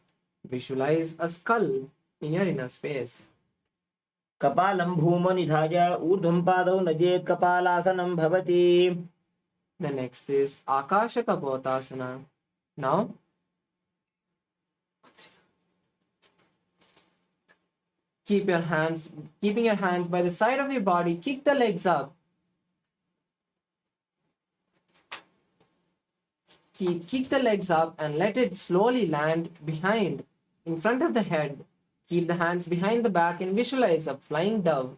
Visualize a skull in your inner space. कपालं भूमौ निधाय ऊर्ध्वं पादौ नजेत् कपालासनं भवति. The next is Akasha Kapotasana. Now keeping your hands by the side of your body, kick the legs up. Kick the legs up and let it slowly land behind, in front of the head. Keep the hands behind the back and visualize a flying dove.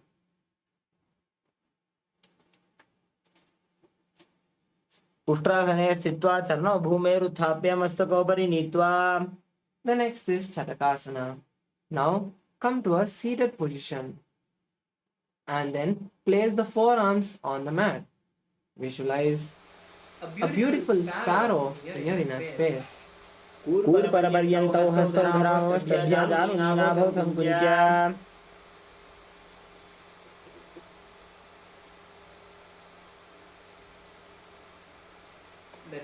उष्ट्रासने स्थित्वा चरणौ भूमेरुत्थाप्य मस्तकोपरि नीत्वा. The next is Chatakasana. Now come to a seated position and then place the forearms on the mat. Visualize a beautiful sparrow in your inner space. कूर्परपर्यन्तौ हस्तौ धरामवष्टभ्या जानुनी नाभौ संकुच्य.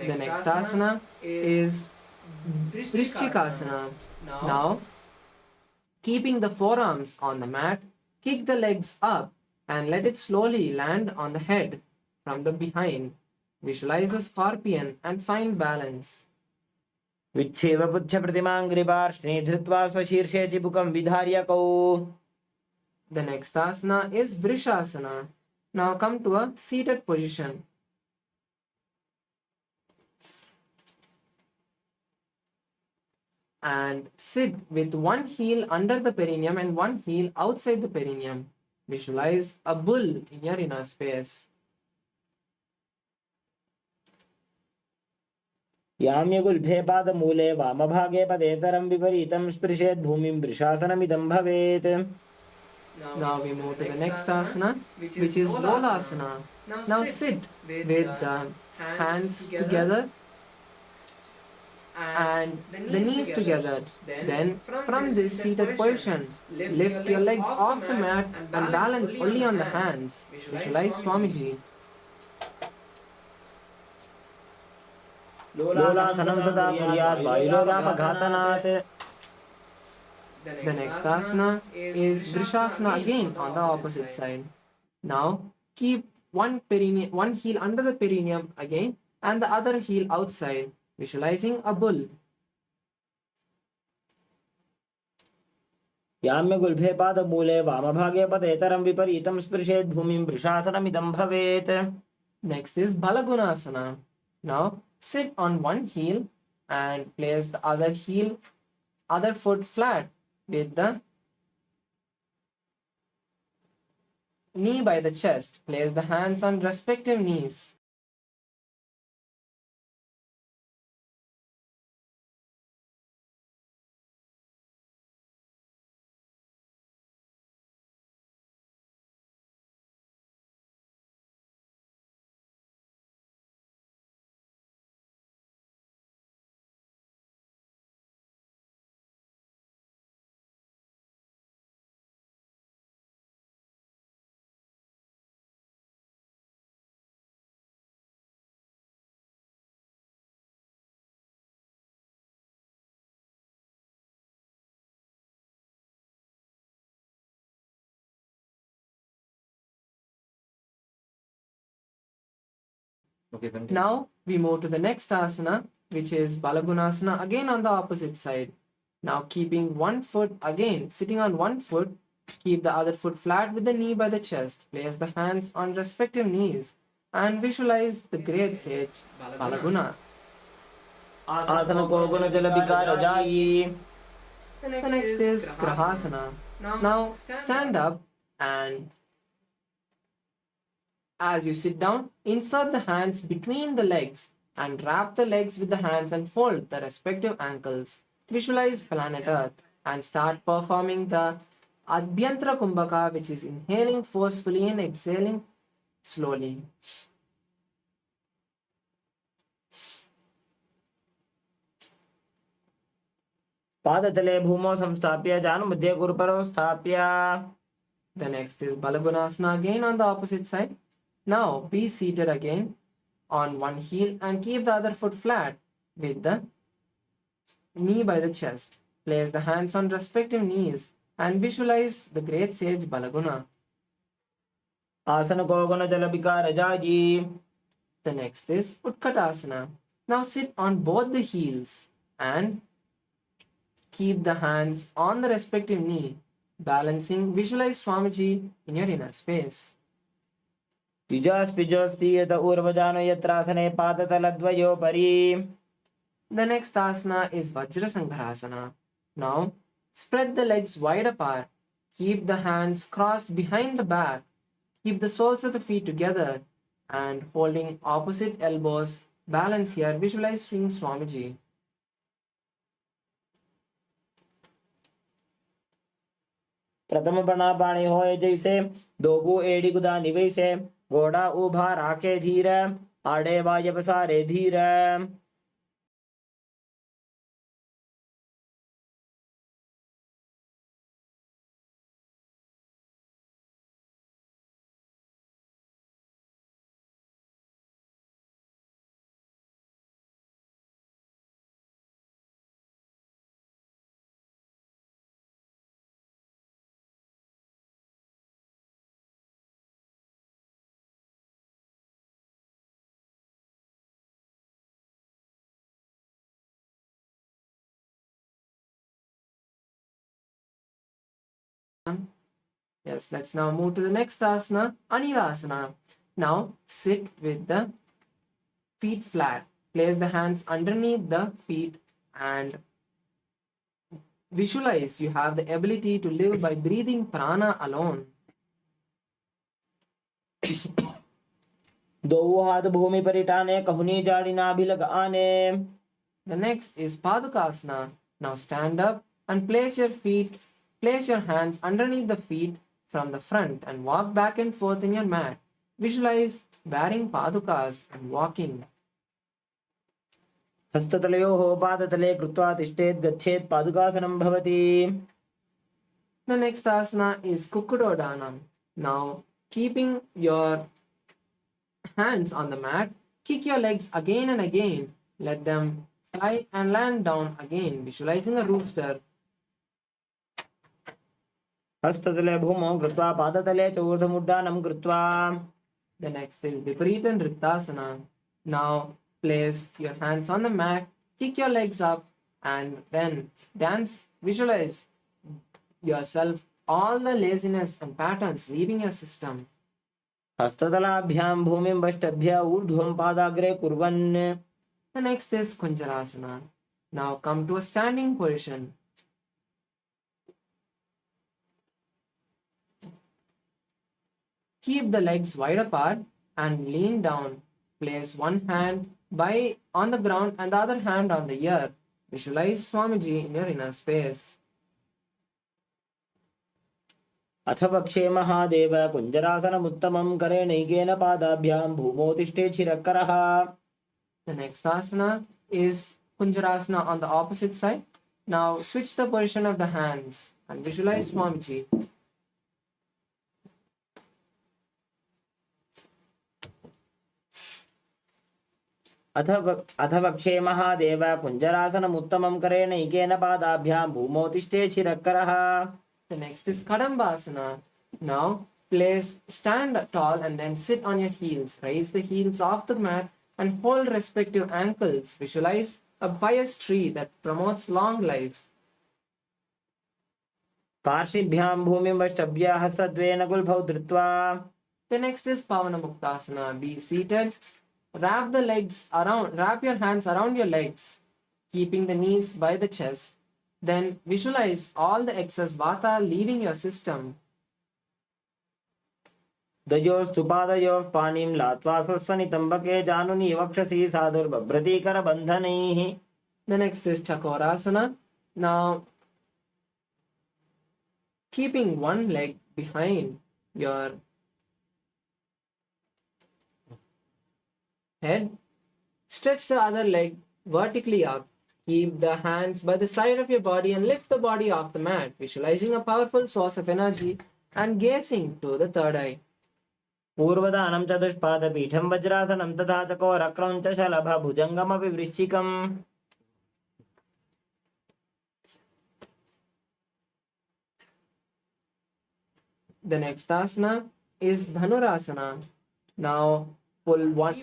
The next asana is Vrishchikasana. Now, keeping the forearms on the mat, kick the legs up and let it slowly land on the head from the behind. Visualize a scorpion and find balance. विच्छेव पुच्छ प्रतिमाङ्घ्रिपार्ष्णे धृत्वा स्वशीर्षे चिबुकं विधार्य कौ. The next asana is Vrishasana. Now come to a seated position. And sit with one heel under the perineum and one heel outside the perineum. Visualize a bull in your inner space. याम्यगुल्भे पादमूले वामभागे पदेतरं विपरीतं स्पृशेत् भूमिं वृषासनमिदं भवेत्. Now we move to the next asana, which is Lolasana. Now sit with the hands together and the knees together. Then from this seated position, lift your legs off the mat and balance only on the hands. Visualize Swamiji. लोलासनं सदा कुर्यात् वायुलोलापघातनात्. The next asana is Vrishasana again on the opposite side. Now keep one heel under the perineum again and the other heel outside, visualizing a bull. याम्यगुल्भे पादमूले वामभागे पदेतरं विपरीतं स्पृशेत् भूमिं वृषासनमिदं भवेत्. Next is Balagunasana. Now sit on one heel and place the other foot flat with the knee by the chest. Place the hands on respective knees. Okay, continue. Now we move to the next asana, which is Balagunasana, again on the opposite side. Now keeping one foot again, sitting on one foot, keep the other foot flat with the knee by the chest. Place the hands on respective knees and visualize the great sage Balaguna. आसन को गुण जल विकार जाई. The next is Grahasana. Now stand up and as you sit down, insert the hands between the legs and wrap the legs with the hands and fold the respective ankles. Visualize planet Earth and start performing the Adhyantara Kumbhaka, which is inhaling forcefully and exhaling slowly. पादतले भूमौ संस्थाप्य जानुमध्ये गुरुपरौ स्थाप्य. The next is Balagunasana again on the opposite side. Now be seated again on one heel and keep the other foot flat with the knee by the chest. Place the hands on respective knees and visualize the great sage Balaguna. आसन को गुण जल विकार जाई. The next is Utkatasana. Now sit on both the heels and keep the hands on the respective knee. Balancing, visualize Swamiji in your inner space. द्विजस्पिजोस्तीयत ऊर्वजानो यत्रासने पादतलद्वयोपरि. The next asana is Vajrasankarasana. Now spread the legs wide apart. Keep the hands crossed behind the back. Keep the soles of the feet together and holding opposite elbows. Balance here. Visualize swing Swamiji. प्रथम बना पाणी होए जैसे दोबू एड़ी गुदा निवैसे. घोड़ा उभा राखे धीर आड़े वाय पसारे धीर. Yes, let's now move to the next asana, Anirasana. Now sit with the feet flat. Place the hands underneath the feet and visualize you have the ability to live by breathing prana alone. दो हाथ भूमि पर टाने कहुनी जाड़ी नाभि लग आने. The next is Padukasana. Now stand up and place your hands underneath the feet from the front and walk back and forth in your mat. Visualize wearing padukas and walking. हस्ततलयोः पादतले कृत्वा तिष्ठेत् गच्छेत् पादुकासनं भवति. The next asana is Kukkudodanam. Now keeping your hands on the mat, kick your legs again and again. Let them fly and land down again, visualizing a rooster. हस्ततले भूमौ कृत्वा पादतले च ऊर्ध्वमुड्डानं कृत्वा. The next is Viparita Nrittasana. Now place your hands on the mat, kick your legs up, and then dance. Visualize yourself, all the laziness and patterns leaving your system. हस्ततलाभ्यां भूमिं वष्टभ्य ऊर्ध्वं पादाग्रे कुर्वन्. The next is Kunjarasana. Now come to a standing position. Keep the legs wide apart and lean down. Place one hand on the ground and the other hand on the ear. Visualize Swamiji in your inner space. अथ पक्षे महादेव कुञ्जरासनमुत्तमं करेणैकेन पादाभ्यां भूमौ तिष्ठेच्छिरकरः. The next asana is Kunjarasana on the opposite side. Now switch the position of the hands and visualize Swamiji. अथ पक्षे महादेव कुञ्जरासनमुत्तमं करेणैकेन पादाभ्यां भूमौ तिष्ठेच्छिरकरः. The next is Kadambasana. Now stand tall and then sit on your heels. Raise the heels off the mat and hold respective ankles. Visualize a pious tree that promotes long life. पार्श्विभ्यां भूमिमष्टभ्य हस्तद्वयेन गुल्फौ धृत्वा. The next is Pavana Muktasana. Be seated. Wrap your hands around your legs, keeping the knees by the chest. Then visualize all the excess vata leaving your system. दयोस्तु पादयोः पाणिं लात्वा स्वस्वनितम्बके जानुनि वक्षसि साधुर्बभ्रतीकरबन्धनैः. The next is Chakorasana. Now, keeping one leg behind your head, stretch the other leg vertically up. Keep the hands by the side of your body and lift the body off the mat, visualizing a powerful source of energy and gazing to the third eye. पूर्वदानं चतुष्पादपीठं वज्रासनं तथा चकोरक्रौञ्च शलभभुजङ्गमपि वृश्चिकम्. The next asana is Dhanurasana. Now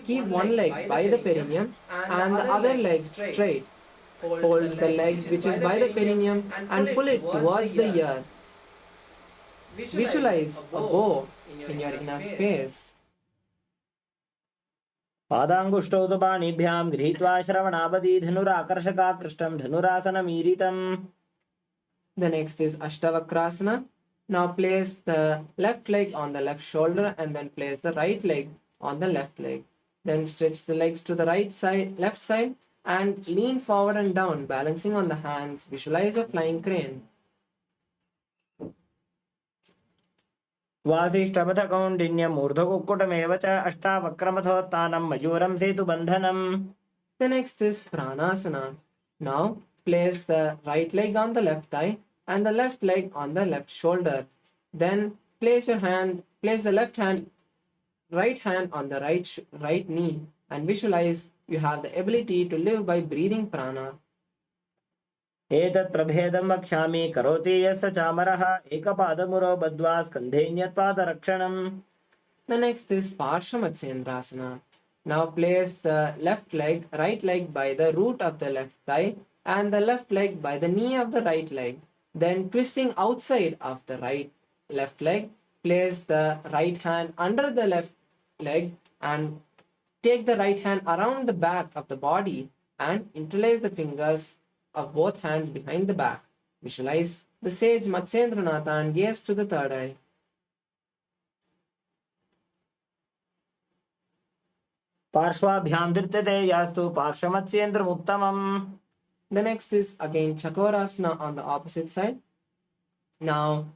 keep one leg by the perineum and the other leg straight. Hold the leg which is by the perineum and pull it towards the ear. Visualize a bow in your inner space. पादाङ्गुष्ठौ तु पाणिभ्यां गृहीत्वा श्रवणावधि धनुराकर्षकाकृष्टं धनुरासनमीरितम्. The next is Ashtavakrasana. Now place the left leg on the left shoulder and then place the right leg on the left leg. Then stretch the legs to the left side and lean forward and down, balancing on the hands. Visualize a flying crane. वासिष्ठपथकौण्डिन्यमूर्धकुक्कुटमेव च अष्टावक्रमथोत्थानं मयूरं सेतुबन्धनम्. The next is Pranasana. Now place the right leg on the left thigh and the left leg on the left shoulder. Then place the right hand on the right knee and visualize you have the ability to live by breathing prana. एतत् प्रभेदं वक्ष्यामि करोति यस्य चामरः एकपादमुरो बद्ध्वा स्कन्धेऽन्यत्पादरक्षणम्. The next is Parshamatsendrasana. Now place the right leg by the root of the left thigh and the left leg by the knee of the right leg. Then twisting outside of the left leg, place the right hand under the left leg and take the right hand around the back of the body and interlace the fingers of both hands behind the back. Visualize the sage Matsyendranatha and gaze to the third eye. पार्श्वाभ्यां धृत्यते यास्तु पार्श्वमत्स्येन्द्रमुत्तमम्. The next is again Chakorasana on the opposite side. Now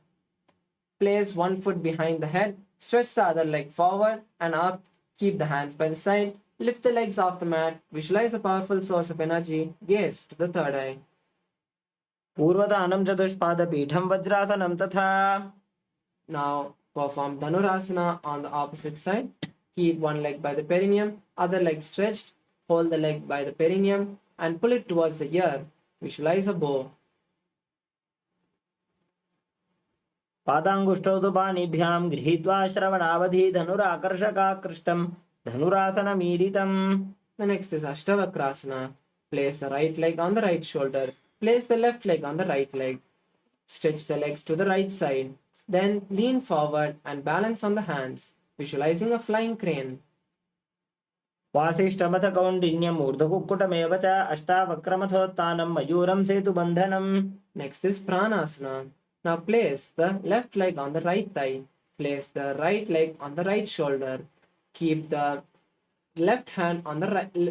place one foot behind the head, stretch the other leg forward and up, keep the hands by the side, lift the legs off the mat, visualize a powerful source of energy, gaze to the third eye. पूर्वदानं चतुष्पादपीठं वज्रासनं तथा. Now perform Dhanurasana on the opposite side. Keep one leg by the perineum, other leg stretched, hold the leg by the perineum and pull it towards the ear. Visualize a bow. पादाङ्गुष्ठौ तु पाणिभ्यां गृहीत्वा श्रवणावधि धनुराकर्षकाकृष्टं धनुरासनमीरितम्. The next is Ashtavakrasana. Place the right leg on the right shoulder. Place the left leg on the right leg. Stretch the legs to the right side. Then lean forward and balance on the hands, visualizing a flying crane. वासिष्ठमथ कौण्डिन्यम् ऊर्ध्वकुक्कुटमेव च अष्टावक्रमथोत्थानं मयूरं सेतुबन्धनम्. Next is Pranasana. Now place the left leg on the right thigh. Place the right leg on the right shoulder. Keep the left hand on the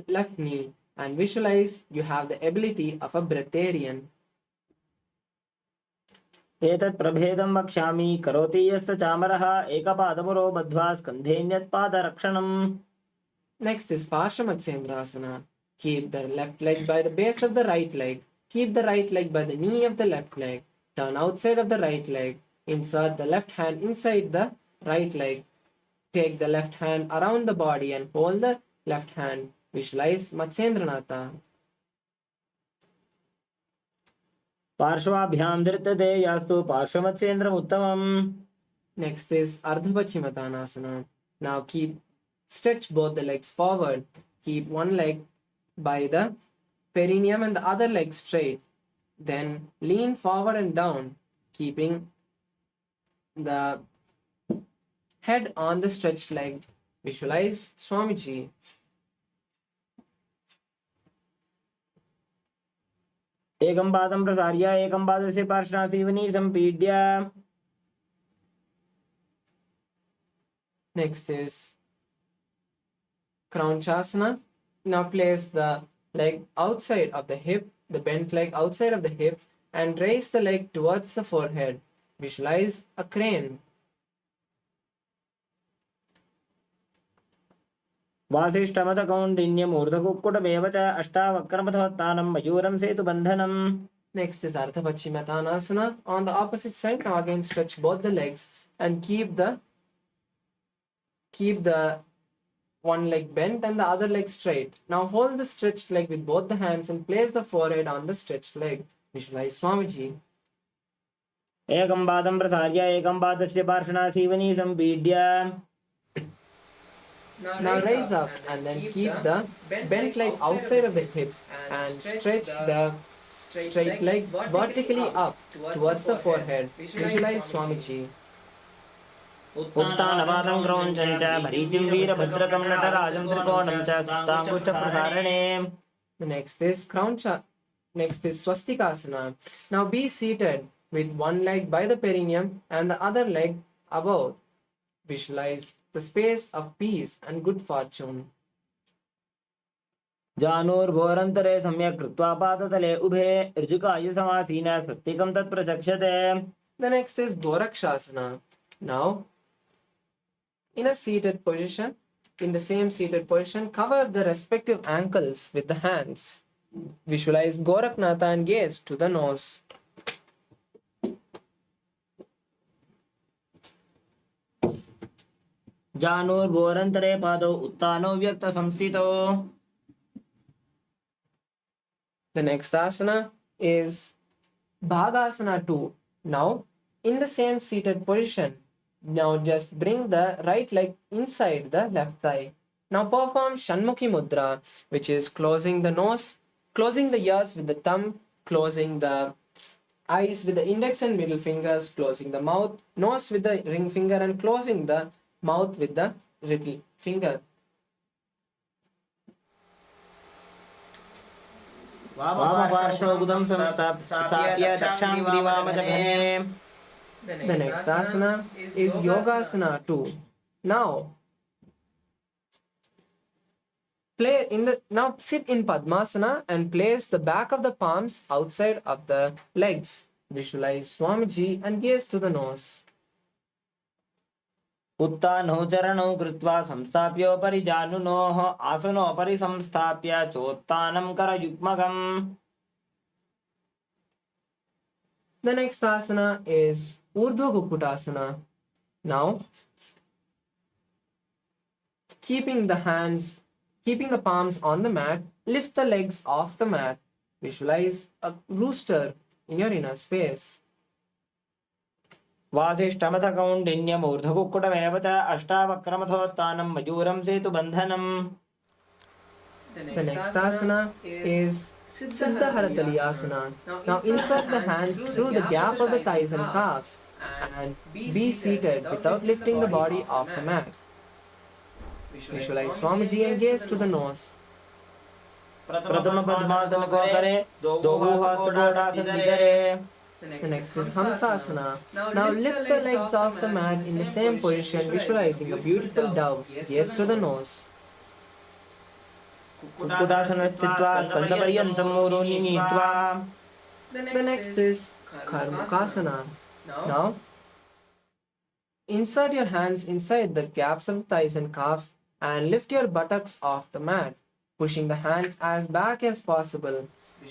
left knee and visualize you have the ability of a breatharian. एतत् प्रभेदं वक्ष्यामि करोति यस्य चामरः एकपादपुरो बद्ध्वा स्कन्धेऽन्यत्पादरक्षणम्. Next is Paramashivoham. Keep the left leg by the base of the right leg. Keep the right leg by the knee of the left leg. Turn outside of the right leg. Insert the left hand inside the right leg. Take the left hand around the body and hold the left hand. Visualize Matsyendranatha. पार्श्वाभ्यां धृत्यते यास्तु पार्श्वमत्स्येन्द्रम् उत्तमम्. Next is Ardhapachimatanasana. Now stretch both the legs forward. Keep one leg by the perineum and the other leg straight. Then lean forward and down, keeping the head on the stretched leg. Visualize Swamiji. एकं पादं प्रसार्य एकं पादस्य पार्श्वनासीवनी सम्पीड्य. Next is Kraunchasana. Now place the leg outside of the hip, the bent leg outside of the hip, and raise the leg towards the forehead. Visualize a crane. वासिष्ठमथ कौण्डिन्यम् ऊर्ध्वकुक्कुटमेव च अष्टावक्रमथोत्थानं मयूरं सेतुबन्धनम्. Next is Ardhapachimatanasana. On the opposite side, now again stretch both the legs and keep the one leg bent and the other leg straight. Now hold the stretched leg with both the hands and place the forehead on the stretched leg. Visualize Swamiji. एकं पादं प्रसार्य एकं पादस्य पार्श्वनासीवनी सम्पीड्य. Now raise up and then keep the bent leg outside of the hip and stretch the straight leg vertically up towards the forehead. Visualize Swamiji. उत्तानपादं क्रौञ्चं च भरीचिं वीरभद्रकं नटराजं त्रिकोणं च सुप्ताङ्गुष्ठप्रसारणे. The next is Swastikasana. Now be seated with one leg by the perineum and the other leg above. Visualize the space of peace and good fortune. जानुर्भोरन्तरे सम्यक् कृत्वा पादतले उभे ऋजुकाय समासीन स्वस्तिकं तत्प्रचक्षते. The next is Gorakshasana. Now, in a seated position, in the same seated position, cover the respective ankles with the hands. Visualize Goraknatha and gaze to the nose. जानुर्भोरन्तरे पादौ उत्तानौ व्यक्तसंस्थितौ. The next asana is Bhagasana 2. Now, in the same seated position, now just bring the right leg inside the left thigh. Now perform Shanmukhi Mudra, which is closing the nose, closing the ears with the thumb, closing the eyes with the index and middle fingers, closing the mouth, nose with the ring finger, and closing the mouth with the little finger. वामपार्श्वगुदं संस्थाप्य दक्षां ग्रीवामजघने. The next asana is Yogasana 2. Now sit in Padmasana and place the back of the palms outside of the legs. Visualize Swamiji and gaze to the nose. उत्तानौ चरणौ कृत्वा संस्थाप्योपरि जानुनोः आसनोपरि संस्थाप्य चोत्तानं करयुग्मकम्. The next asana is Urdhva Gukkutasana. Now, keeping the palms on the mat, lift the legs off the mat. Visualize a rooster in your inner space. वासिष्ठमथ कौण्डिन्यम् ऊर्ध्वकुक्कुटमेव च अष्टावक्रमथोत्थानं मयूरं सेतुबन्धनम्. The next asana is Siddha Haratali Asana. Now insert the hands through the gap of the thighs and calves and be seated without lifting the body off the mat. Visualize Swamiji and gaze to the nose. प्रथम पद्मासन को करे, दोहू हाथ गोड़ासन धरे. The next is Hamsasana. Now lift the legs off the mat in the same position, visualizing a beautiful dove. Gaze to the nose. Kukkutasana स्थित्वा स्कंदपर्यन्तं मूरुनि नीत्वा. The next is Karmukasana. Now insert your hands inside the gaps of the thighs and calves and lift your buttocks off the mat, pushing the hands as back as possible.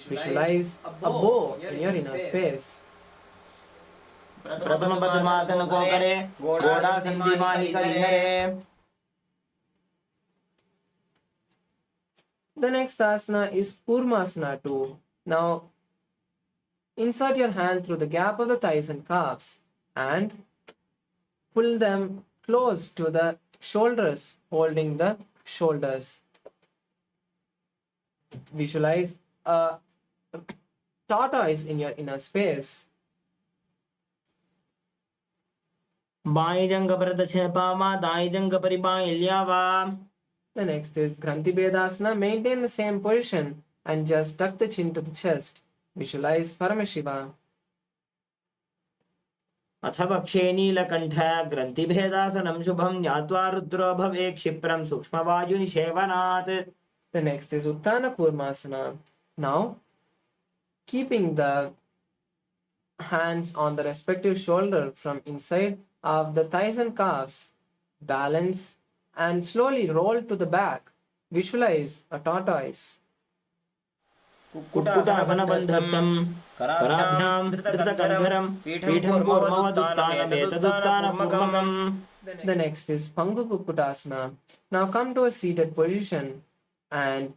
Visualize a bow in your inner space. प्रथम पद्मासन को करे, गोड़ासन दिमाही करी धरे. The next asana is Kurmasana 2. Now insert your hand through the gap of the thighs and calves and pull them close to the shoulders, holding the shoulders. Visualize a tortoise in your inner space. By जंग पर दक्षिण पामा, दाई जंग परि by ल्यावा. The next is Granthi Bedasana. Maintain the same position and just tuck the chin to the chest. Visualize Paramashiva. अथ वक्षे नीलकण्ठ ग्रन्थिभेदासनं शुभं ज्ञात्वा रुद्रो भवे क्षिप्रं सूक्ष्मवायुनिषेवनात्. The next is Uttana Kurmasana. Now, keeping the hands on the respective shoulder from inside of the thighs and calves, balance and slowly roll to the back. Visualize a tortoise. कुक्कुटासनबन्धस्थं कराभ्यां धृतकन्धरं पीठं कूर्मवदुत्थानमेतदुत्थानपूर्वकम्. The next is Pangu Kukkutasana. Now come to a seated position and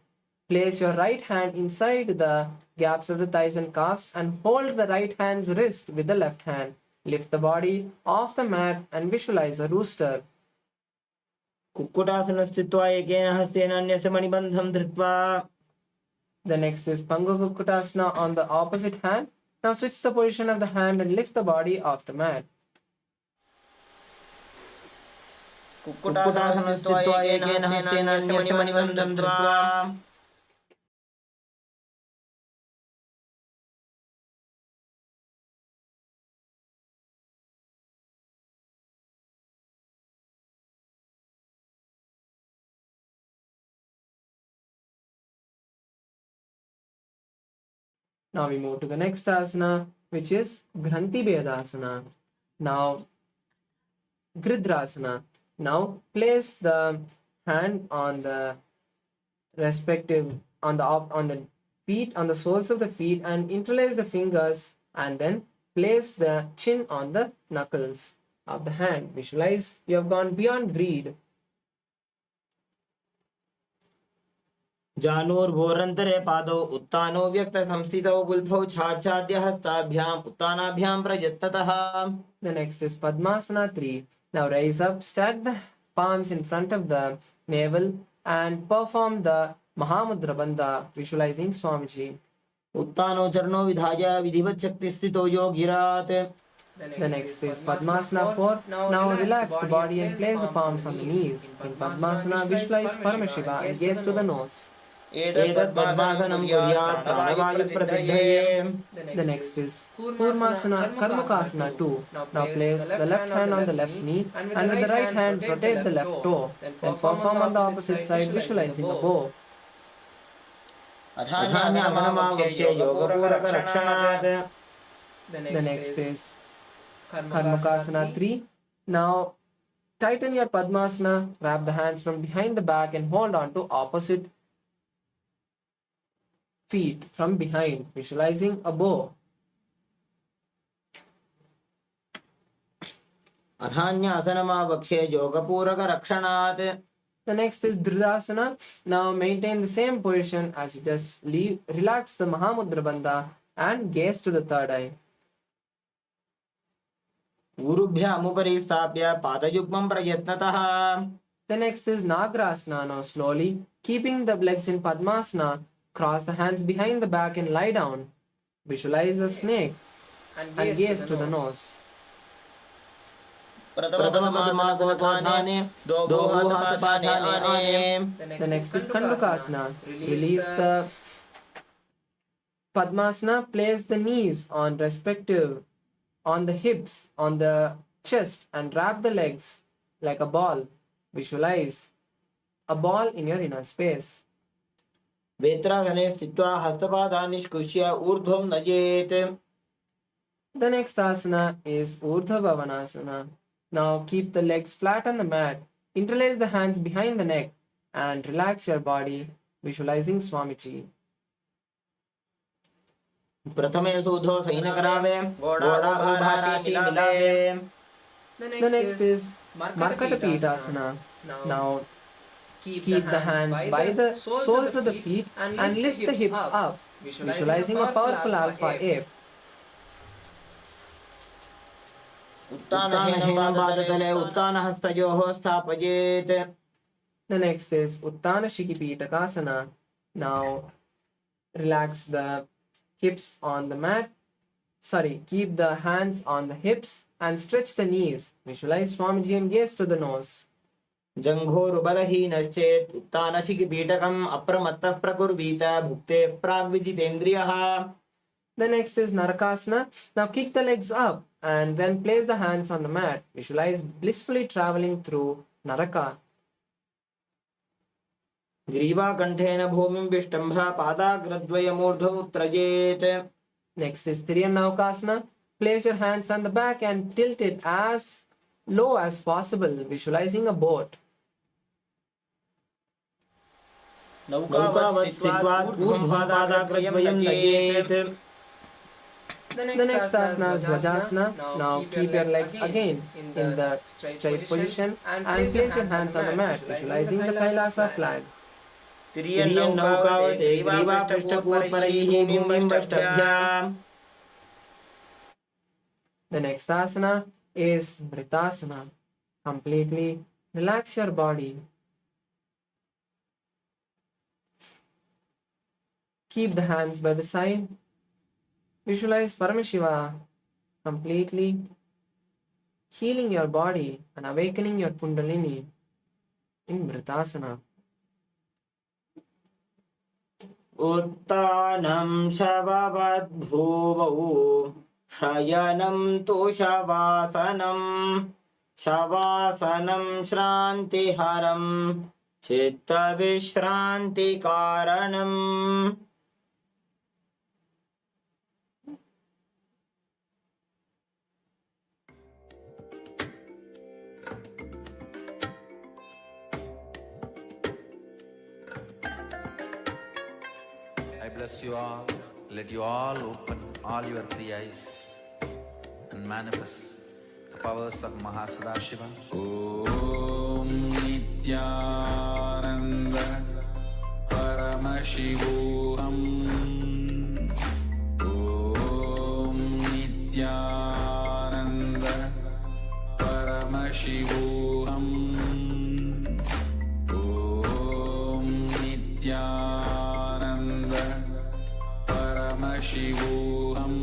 place your right hand inside the gaps of the thighs and calves and hold the right hand's wrist with the left hand. Lift the body off the mat and visualize a rooster. Kukkutasana स्थित्वा एकेन हस्तेन अन्यस्य मणिबन्धं धृत्वा. The next is Pangu Kukkutasana on the opposite hand. Now switch the position of the hand and lift the body off the mat. Kukkutasana स्थित्वा एकेन हस्तेन अन्यस्य मणिबन्धं धृत्वा. Now we move to the next asana, which is Granthi Bedasana. Now, Gridrasana. Now place the hand on the respective on the feet, on the soles of the feet, and interlace the fingers, and then place the chin on the knuckles of the hand. Visualize you have gone beyond greed. जानूर्भोरन्तरे पादौ उत्तानो व्यक्तसंस्थितौ गुल्फौ छाच्छाद्य हस्ताभ्याम् उत्तानाभ्यां प्रयत्नतः. The next is Padmasana 3. Now raise up, stack the palms in front of the navel and perform the Mahamudra Bandha, visualizing Swamiji. उत्तानो चरणो विधाय विधिवत् शक्तिस्थितो योगिरात्. The next is Padmasana 4. Now relax the body and place the palms on the knees. In Padmasana, visualize Paramashiva and gaze to the nose. एतत् पद्मासनं कुर्यात् प्राणवायुप्रसिद्धये. The next is Kurmasana Karmukasana 2. Now place the left hand on the left knee and with the right hand rotate the left toe. Then perform on the opposite side, visualizing a bow. अथान्यासनमावक्ष्य योगपूरकरक्षणात्. The next is Karmakasana 3. Now tighten your Padmasana, wrap the hands from behind the back and hold on to opposite feet from behind, visualizing a bow. अथान्यासनमावक्ष्य योगपूरकरक्षणात्. The next is Dridasana. Now maintain the same position as you just leave. Relax the Mahamudra Bandha and gaze to the third eye. ऊरुभ्यामुपरि स्थाप्य पादयुग्मं प्रयत्नतः. The next is Nagrasana. Now slowly, keeping the legs in Padmasana, cross the hands behind the back and lie down. Visualize a snake and gaze to the nose. प्रथम पद्मासन को ठाने दो हाथ पाछाने आने. The next is Kandukasana. Release the Padmasana. Place the knees on the hips, on the chest, and wrap the legs like a ball. Visualize a ball in your inner space. वेत्रासने स्थित्वा हस्तपादान् निष्कुष्य ऊर्ध्वं नयेत्. The next asana is Urdhva Bhavanasana. Now keep the legs flat on the mat. Interlace the hands behind the neck and relax your body, visualizing Swamiji. प्रथमे सूधो San करावे घोड़ा उभा राशि मिलावे. The next is Markatapitasana. Now keep the hands by the soles of the feet and lift the hips up, visualizing a powerful alpha ape. उत्तानशयनं पादतले उत्तानहस्तयोः स्थापयेत्. The next is Uttana Shikipitakasana. Now relax the hips on the mat. Keep the hands on the hips and stretch the knees. Visualize Swamiji and gaze to the nose. जङ्घोरुबलहीनश्चेत् उत्तानशिखिपीठकम् अप्रमत्तः प्रकुर्वीत भुक्तेः प्राग्विजितेन्द्रियः. The next is Narakasana. Now kick the legs up and then place the hands on the mat. Visualize blissfully traveling through Naraka. ग्रीवाकण्ठेन भूमिं विष्टम्भ पादाग्रद्वयमूर्ध्वमुत्त्रजेत्. Next is Tiryanavakasana. Place your hands on the back and tilt it as low as possible, visualizing a boat. नौकावत् स्थित्वा ऊर्ध्वं पादाग्रद्वयं नयेत्. The next asana is Dvajasana. Now keep your legs again in the straight position and place your hands on the mat, visualizing the KAILASA flag. तिर्यं नौकावते ग्रीवापृष्ठपूर्वरैः भूमिं वष्टभ्याम्. The next asana is Vritasana. Completely relax your body. Keep the hands by the side. Visualize Paramashiva completely healing your body and awakening your Kundalini in Vritasana. उत्तानं शववद्भूमौ शयनं तु शवासनं. शवासनं श्रान्तिहरं चित्तविश्रान्तिकारणम्. I bless you all. Let you all open all your three eyes and manifest the powers of Mahasadashiva. Om Nithyananda Paramashivoham. Om Nithyananda Paramashivoham. Om Nithyananda Paramashivoham.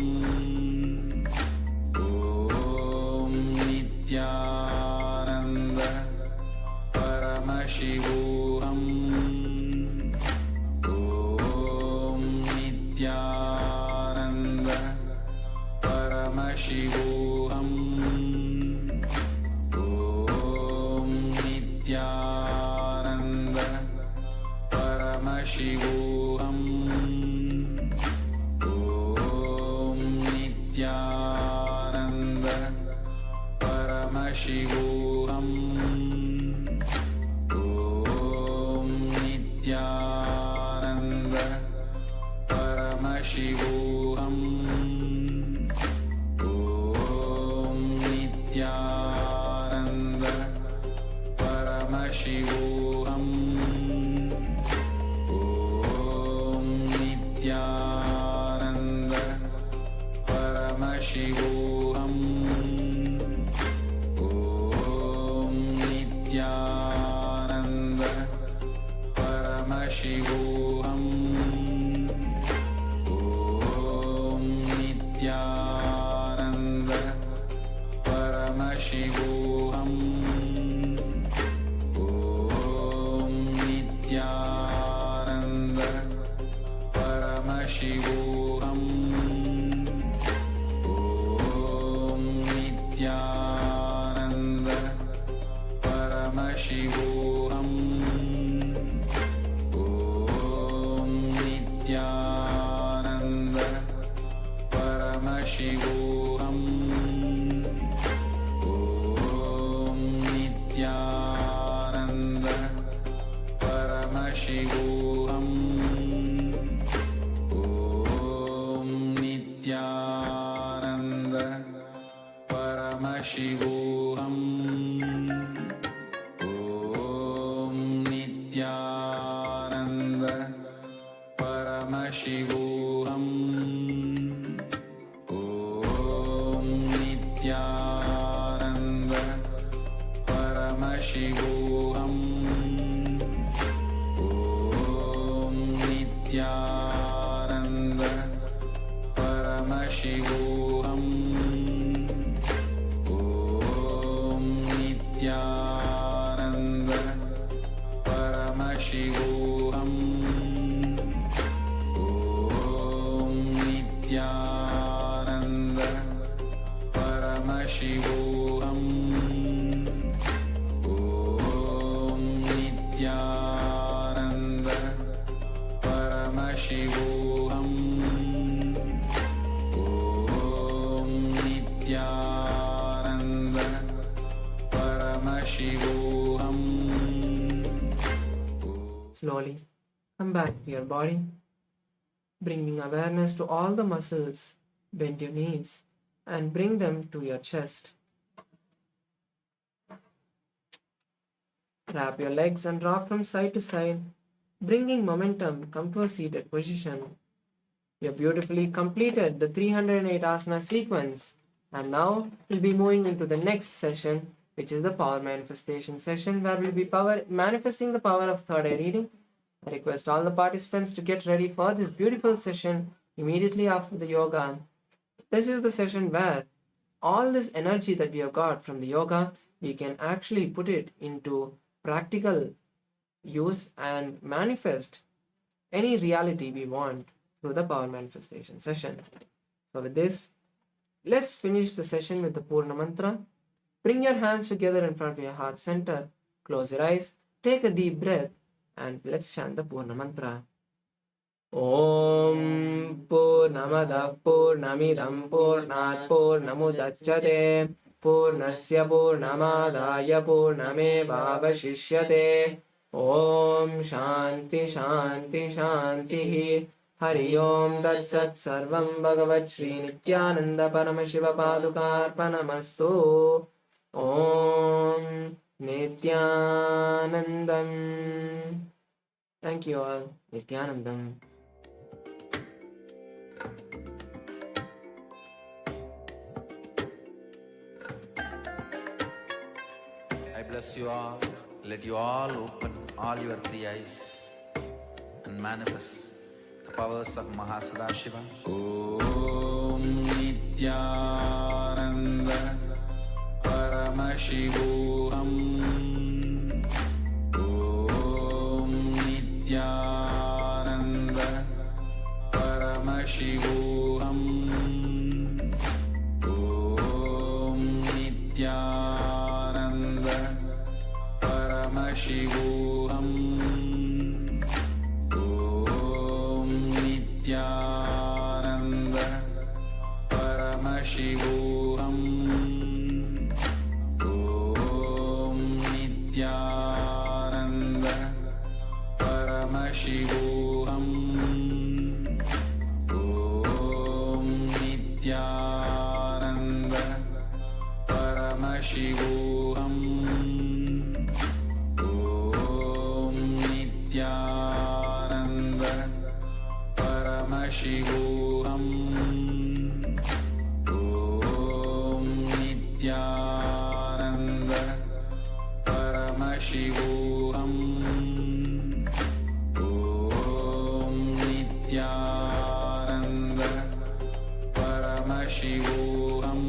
Om Nithyananda Paramashivoham. Om Nithyananda Paramashivoham. Om Nithyananda Paramashivoham. Om Nithyananda Paramashivoham. Om Nithyananda Paramashivoham. Om Nithyananda Paramashivoham. Om Nithyananda Paramashivoham. Om Nithyananda Paramashivoham. Om Nithyananda Paramashivoham. Paramashivoham. Om Nithyananda Paramashivoham. Om Nithyananda Paramashivoham. Om Nithyananda Paramashivoham. Om Nithyananda Paramashivoham. Om Nithyananda Paramashivoham. Om Nithyananda Paramashivoham. Om Nithyananda Paramashivoham. Om Nithyananda Paramashivoham. Om Nithyananda Paramashivoham. Om Nithyananda Paramashivoham. Om Nithyananda Paramashivoham. Slowly come back to your body, bringing awareness to all the muscles. Bend your knees and bring them to your chest. Wrap your legs and rock from side to side, bringing momentum. Come to a seated position. You have beautifully completed the 308 asana sequence, and now we'll be moving into the next session, which is the power manifestation session, where we'll be manifesting the power of third eye reading. I request all the participants to get ready for this beautiful session immediately after the yoga. This is the session where all this energy that we have got from the yoga, we can actually put it into practical use and manifest any reality we want through the power manifestation session. So with this, let's finish the session with the Purna Mantra. Bring your hands together in front of your heart center. Close your eyes, take a deep breath, and let's chant the Purna Mantra. Om Purnamadav Purnamidam Purnat Purnamudachyate Purnasya Purnamadaya Purnamevavashishyate. Om Shanti Shanti Shanti. Hari Om Tat Sat Sarvam Bhagavat Shri Nithyananda Paramashiva Padukarpanamastu. Om Nithyanandam. Thank you all. Nithyanandam. I bless you all. Let you all open all your three eyes and manifest the powers of Mahasada Om Nithyananda Paramashivoham. Om Nithyananda Paramashivoham. Om Nithyananda Paramashivoham. Om Nithyananda Paramashivoham. Om Nithyananda Paramashivoham. Om Nithyananda Paramashivoham. Om Nithyananda Paramashivoham. Om Nithyananda Paramashivoham. Om Nithyananda Paramashivoham.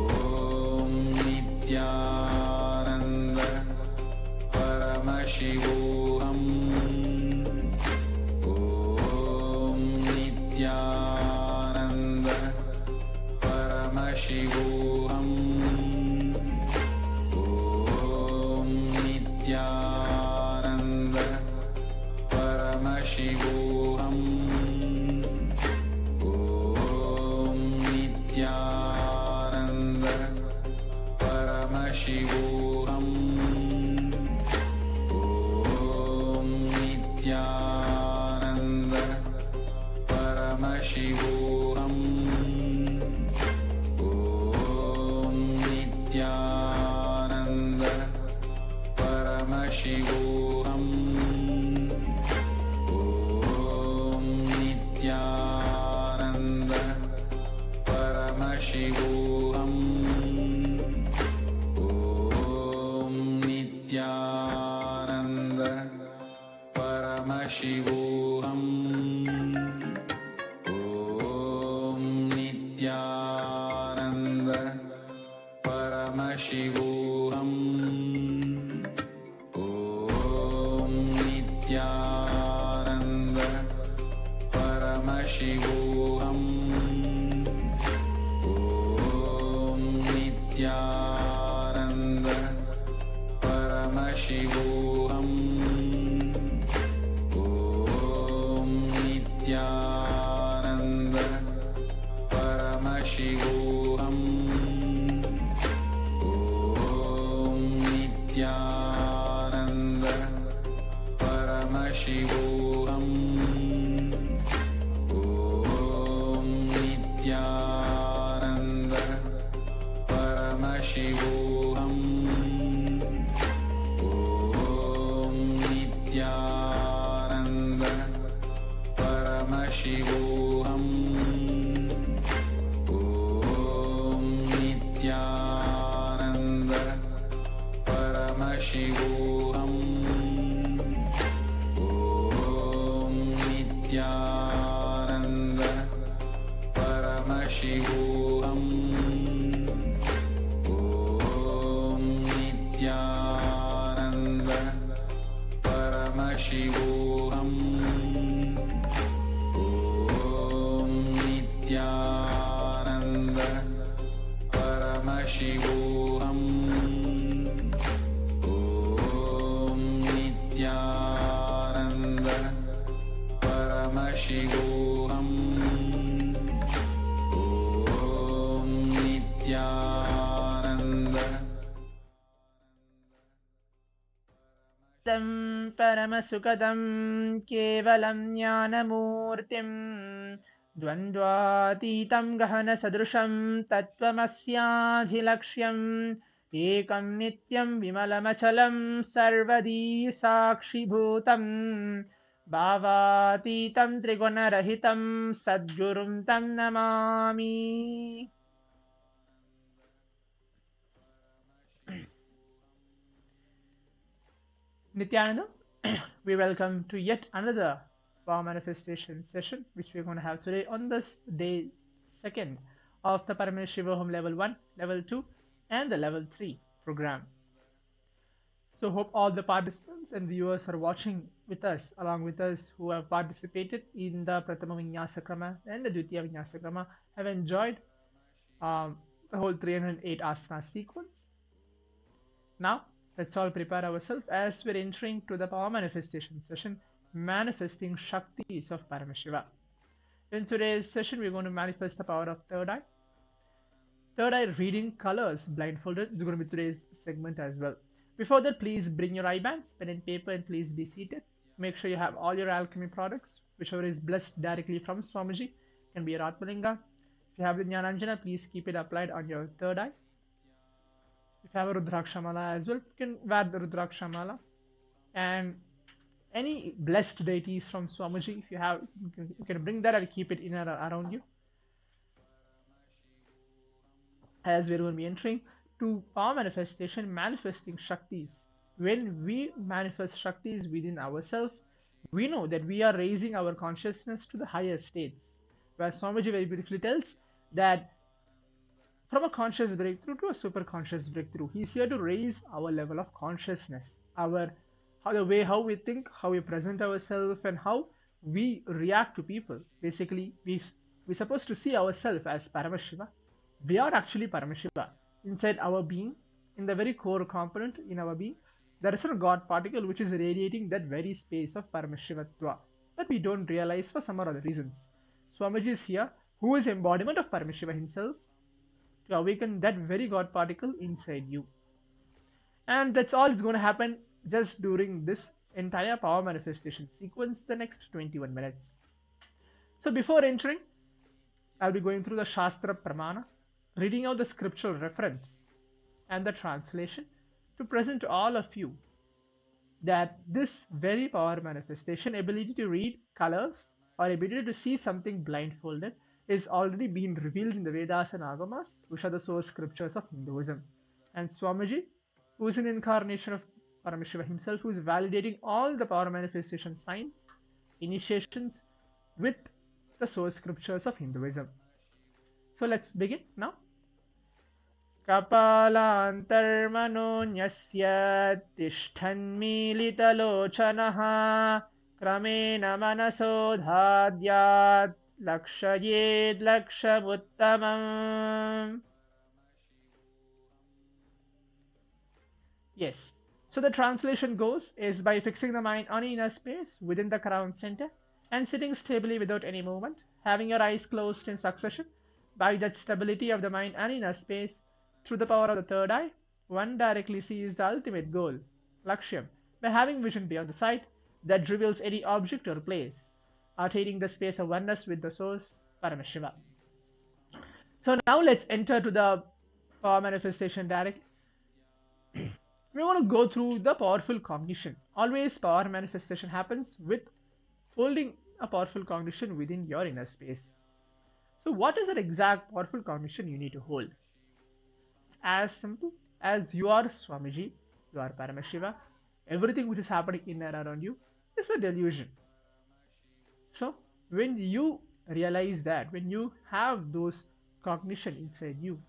Om Nithyananda Paramashivoham. Nithyananda Paramashivoham Om Nithyananda Paramashivoham Om Nithyananda Paramashivoham Om Nithyananda Paramashivoham Om Nithyananda Paramashivoham Om Nithyananda Paramashivoham Om Nithyananda Paramashivoham Om Nithyananda Paramashivoham Om Nithyananda Paramashivoham Om Nithyananda Paramashivoham Om Nithyananda Paramashivoham Om Nithyananda Paramashivoham Om Nithyananda Paramashivoham Om Nithyananda Paramashivoham Om Nithyananda Paramashivoham Om Nithyananda Paramashivoham Om Nithyananda परमसुखदं केवलं ज्ञानमूर्तिं द्वन्द्वातीतं गहनसदृशं तत्त्वमस्याधिलक्ष्यम् एकं नित्यं विमलमचलं सर्वदी साक्षिभूतं भावातीतं त्रिगुणरहितं सद्गुरुं तं Namami. Nithyananda, we welcome to yet another power manifestation session which we're going to have today on this day 2nd of the Paramashivoham Level 1, Level 2 and the Level 3 program. So hope all the participants and viewers are watching with us, along with us, who have participated in the Prathama Vinyasa Krama and the Dvitiya Vinyasa Krama, have enjoyed the whole 308 asana sequence. Now let's all prepare ourselves as we're entering to the power manifestation session, manifesting Shaktis of Paramashiva. In today's session, we're going to manifest the power of third eye. Third eye reading colors blindfolded is going to be today's segment as well. Before that, please bring your eye bands, pen and paper, and please be seated. Make sure you have all your alchemy products, whichever is blessed directly from Swamiji. Can be your Atmalinga. If you have the Jnananjana, please keep it applied on your third eye. If you have a Rudrakshamala as well, you can wear the Rudrakshamala. And any blessed deities from Swamiji, if you have, you can bring that and keep it in or around you. As we're going to be entering to power manifestation, manifesting Shaktis. When we manifest Shaktis within ourselves, we know that we are raising our consciousness to the higher states. Where Swamiji very beautifully tells that from a conscious breakthrough to a super conscious breakthrough, he's here to raise our level of consciousness, how we think, how we present ourselves, and how we react to people. Basically, we're supposed to see ourselves as Paramashiva. We are actually Paramashiva. Inside our being, in the very core component in our being, there is a God particle which is radiating that very space of Paramashivatva, but we don't realize for some or other reasons. Swamiji is here, who is embodiment of Paramashiva himself, to awaken that very God particle inside you. And that's all is going to happen just during this entire power manifestation sequence the next 21 minutes. So before entering, I'll be going through the Shastra Pramana, reading out the scriptural reference and the translation to present to all of you that this very power manifestation, ability to read colors or ability to see something blindfolded, is already been revealed in the Vedas and Agamas, which are the source scriptures of Hinduism. And Swamiji, who is an incarnation of Paramashiva himself, who is validating all the power manifestation signs, initiations with the source scriptures of Hinduism. So let's begin now. Kapalantarmanonyasya tishthanmilitalochanaha kramena manasodhadyat lakshayed lakshamuttamam. Yes. So the translation goes is by fixing the mind on inner space within the crown center and sitting stably without any movement, having your eyes closed in succession. By that stability of the mind and inner space, through the power of the third eye, one directly sees the ultimate goal, Lakshyam, by having vision beyond the sight that reveals any object or place, attaining the space of oneness with the source, Paramashiva. So now let's enter to the power manifestation directly. We want to go through the powerful cognition. Always power manifestation happens with holding a powerful cognition within your inner space. So what is that exact powerful cognition you need to hold? It's as simple as you are Swamiji, you are Paramashiva. Everything which is happening in and around you is a delusion. So when you realize that, when you have those cognition inside you,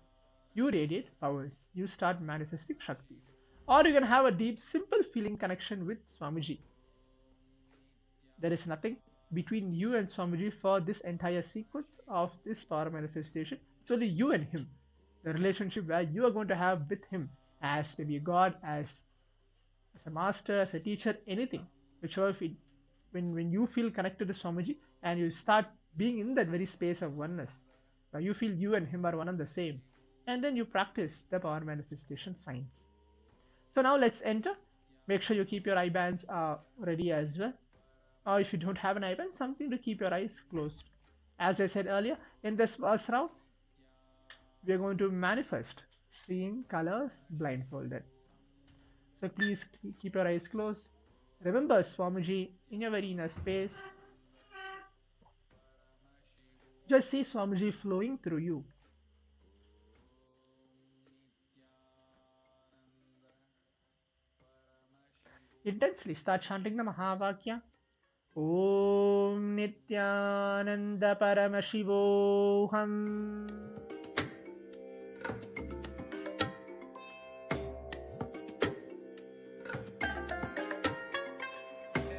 you radiate powers, you start manifesting Shaktis. Or you can have a deep, simple feeling connection with Swamiji. There is nothing between you and Swamiji for this entire sequence of this power manifestation. It's only you and him. The relationship where you are going to have with him as maybe a god, as a master, as a teacher, anything. Whichever when you feel connected to Swamiji and you start being in that very space of oneness, where you feel you and him are one and the same, and then you practice the power manifestation signs. So now let's enter. Make sure you keep your eye bands ready as well. Or if you don't have an eye band, something to keep your eyes closed. As I said earlier, in this first round, we are going to manifest seeing colors blindfolded. So please keep your eyes closed. Remember Swamiji in your very inner space. Just see Swamiji flowing through you. Intensely start chanting the Mahavakya. Om Nithyananda Paramashivoham.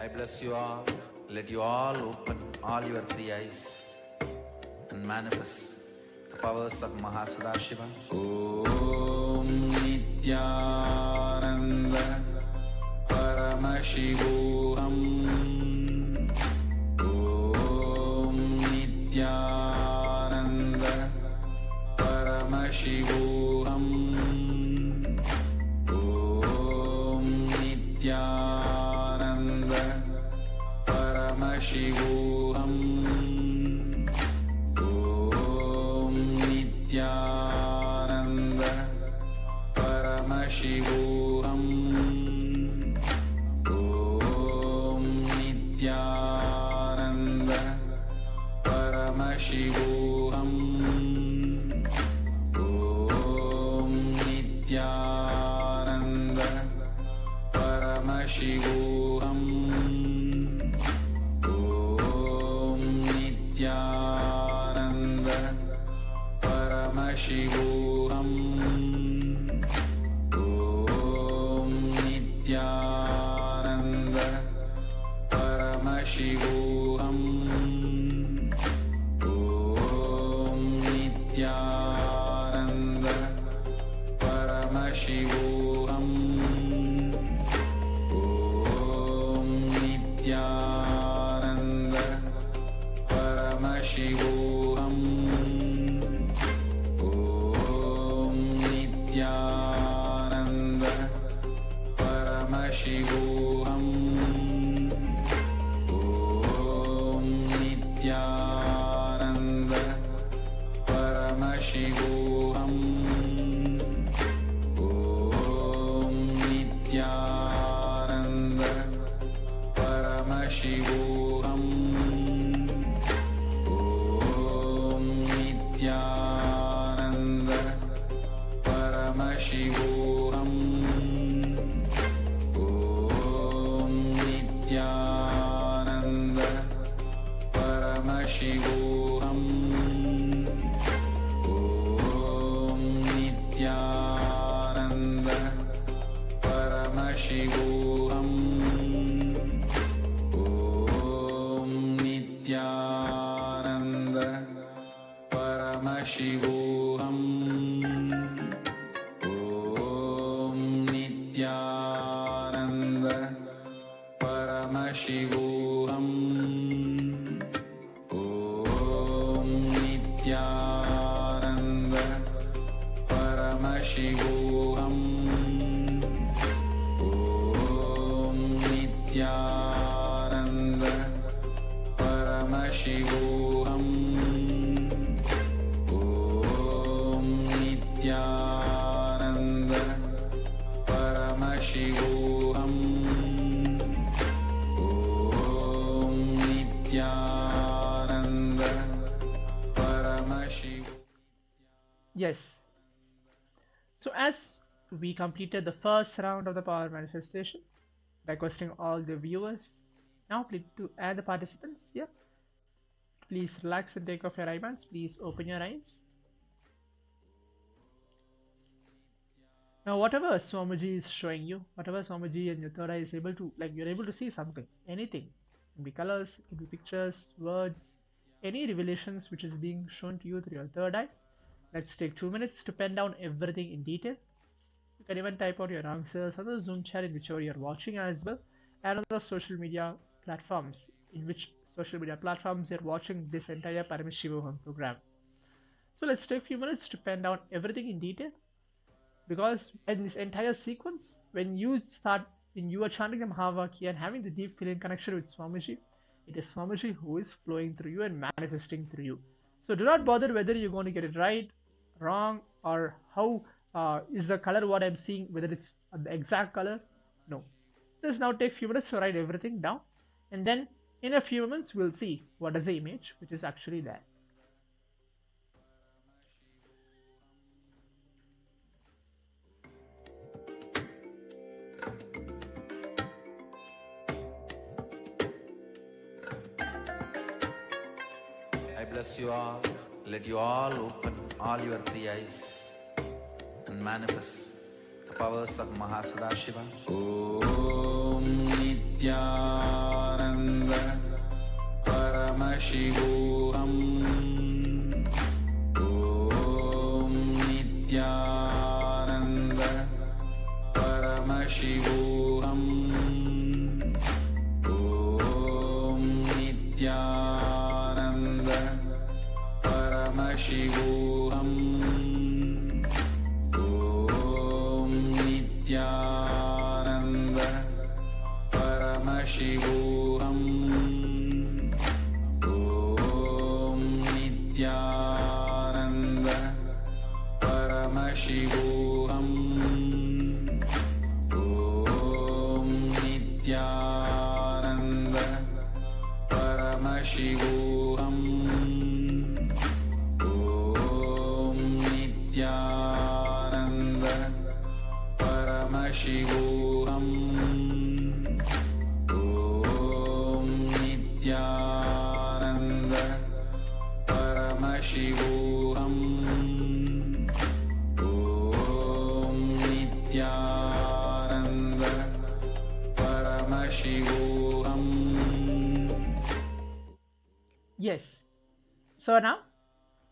I bless you all. Let you all open all your three eyes and manifest the powers of MahaParamashivam. Om Nithyananda Paramashivoham. Om Nithyananda Paramashivoham. Om Nithyananda Paramashivoham. Om Nithyananda Paramashivoham. Nithyananda Paramashivoham. Om Nithyananda Paramashivoham. Om Nithyananda Paramashivoham. Om Nithyananda Paramashivoham. Om Nithyananda Paramashivoham. Om Nithyananda Paramashivoham. Om Nithyananda Paramashivoham. Paramashivoham. Om Nithyananda Paramashivoham. Om Nithyananda Paramashivoham. Om Nithyananda Paramashivoham. Om Nithyananda Paramashivoham. Om Nithyananda Paramashivoham. Om Nithyananda Paramashivoham. Om Nithyananda Paramashivoham. Om Nithyananda Paramashivoham. Om Nithyananda Paramashivoham. Yes. So as we completed the first round of the power manifestation, requesting all the viewers now please to add the participants. Yeah. Please relax and take off your eye bands. Please open your eyes. Now whatever Swamiji is showing you, whatever Swamiji and your third eye is able to, like, you're able to see something, anything. It can be colors, it can be pictures, words, any revelations which is being shown to you through your third eye. Let's take 2 minutes to pen down everything in detail. You can even type out your answers on the Zoom chat in whichever you're watching as well, and on the social media platforms, in which social media platforms you're watching this entire Paramashivoham program. So let's take a few minutes to pen down everything in detail, because in this entire sequence, when you are chanting the Mahavakya and having the deep feeling connection with Swamiji, it is Swamiji who is flowing through you and manifesting through you. So do not bother whether you're going to get it right, wrong, or how is the color what I'm seeing, whether it's the exact color. No. Just now take a few minutes to write everything down, and then in a few moments we'll see what is the image which is actually there. I bless you all. Let you all open all your three eyes and manifest the powers of MahaParamashivam. Om Nithyananda Paramashivoham. Om Nithyananda Paramashivoham. Om Nithyananda Paramashivoham. Om Nithyananda Paramashivoham. Om Nithyananda Paramashivoham. Om Nithyananda Paramashivoham. Om Nithyananda Paramashivoham. Om Nithyananda Paramashivoham. Om Nithyananda Paramashivoham. Yes. So now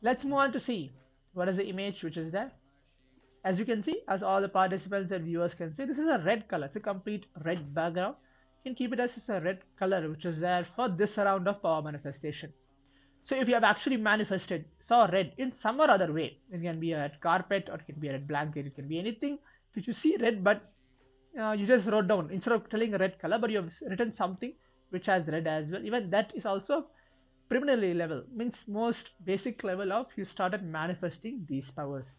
let's move on to see what is the image which is there. As you can see, as all the participants and viewers can see, this is a red color. It's a complete red background. You can keep it as a red color which is there for this round of power manifestation. So if you have actually manifested, saw red in some or other way, it can be a red carpet or it can be a red blanket, it can be anything which you see red, but you just wrote down, instead of telling a red color, but you have written something which has red as well. Even that is also preliminary level, means most basic level of you started manifesting these powers.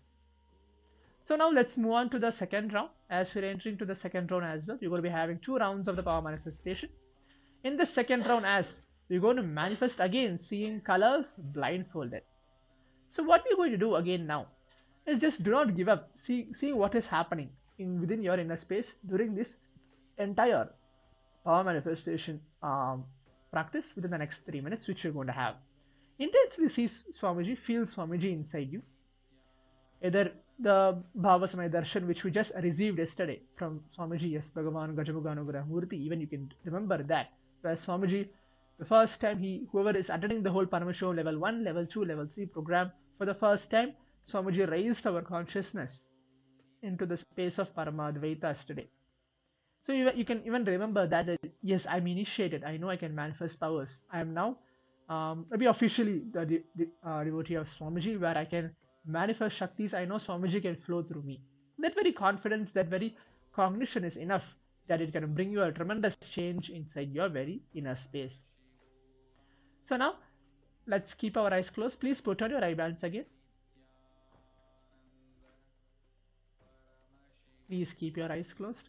So now let's move on to the second round. As we're entering to the second round as well, you're going to be having 2 rounds of the power manifestation. In the second round, as we're going to manifest again seeing colors blindfolded. So what we're going to do again now is just do not give up. See what is happening within your inner space during this entire power manifestation practice within the next 3 minutes, which you're going to have. Intensely see Swamiji, feel Swamiji inside you. Either the Bhava Samaya Darshan, which we just received yesterday from Swamiji, yes, Bhagavan Gajamukhanugraha Murti, even you can remember that. Where Swamiji, the first time whoever is attending the whole Paramashivoham Level 1, Level 2, Level 3 program, for the first time, Swamiji raised our consciousness into the space of Paramadvaitas today. So you can even remember that, yes, I'm initiated. I know I can manifest powers. I am now maybe officially the devotee of Swamiji, where I can manifest Shaktis. I know Swamiji can flow through me. That very confidence, that very cognition is enough that it can bring you a tremendous change inside your very inner space. So now, let's keep our eyes closed. Please put on your eye bands again. Please keep your eyes closed.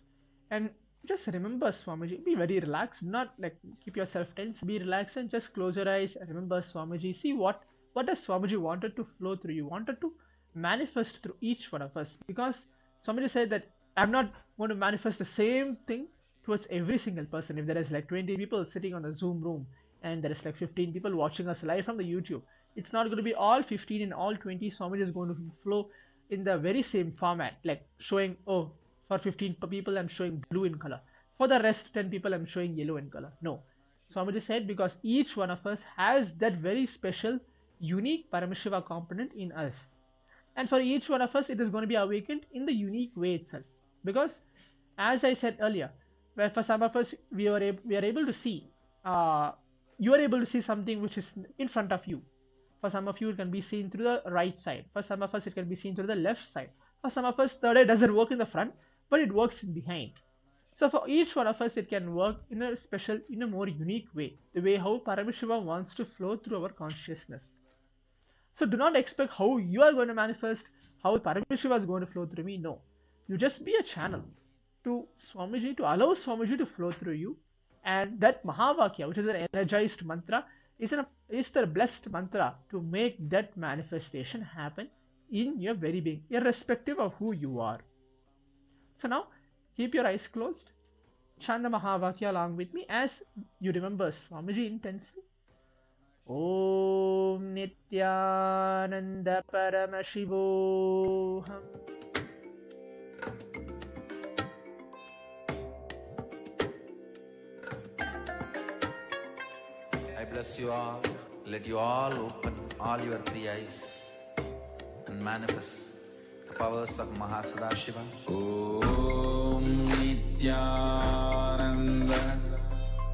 And just remember Swamiji. Be very relaxed. Not like keep yourself tense. Be relaxed and just close your eyes. Remember Swamiji. See what does Swamiji wanted to flow through you. Wanted to manifest through each one of us. Because Swamiji said that I'm not going to manifest the same thing towards every single person. If there is like 20 people sitting on the Zoom room and there is like 15 people watching us live from the YouTube, it's not going to be all 15 and all 20. Swamiji is going to flow in the very same format, like showing, oh, for 15 people I'm showing blue in color, for the rest 10 people I'm showing yellow in color. No, Swamiji said because each one of us has that very special unique Paramashiva component in us, and for each one of us it is going to be awakened in the unique way itself. Because as I said earlier, where for some of us we are able to see, you are able to see something which is in front of you. For some of you it can be seen through the right side. For some of us it can be seen through the left side. For some of us third eye doesn't work in the front, but it works in behind. So for each one of us it can work in a special, in a more unique way, the way how Paramashivam wants to flow through our consciousness. So do not expect how you are going to manifest, how Paramashiva is going to flow through me. No, you just be a channel to Swamiji, to allow Swamiji to flow through you. And that Mahavakya, which is an energized mantra, is the blessed mantra to make that manifestation happen in your very being, irrespective of who you are. So now, keep your eyes closed. Chant the Mahavakya along with me as you remember Swamiji intensely. Om Nithyananda Paramashivoham. I bless you all. Let you all open all your three eyes and manifest the powers of MahaParamashivam. Om Nithyananda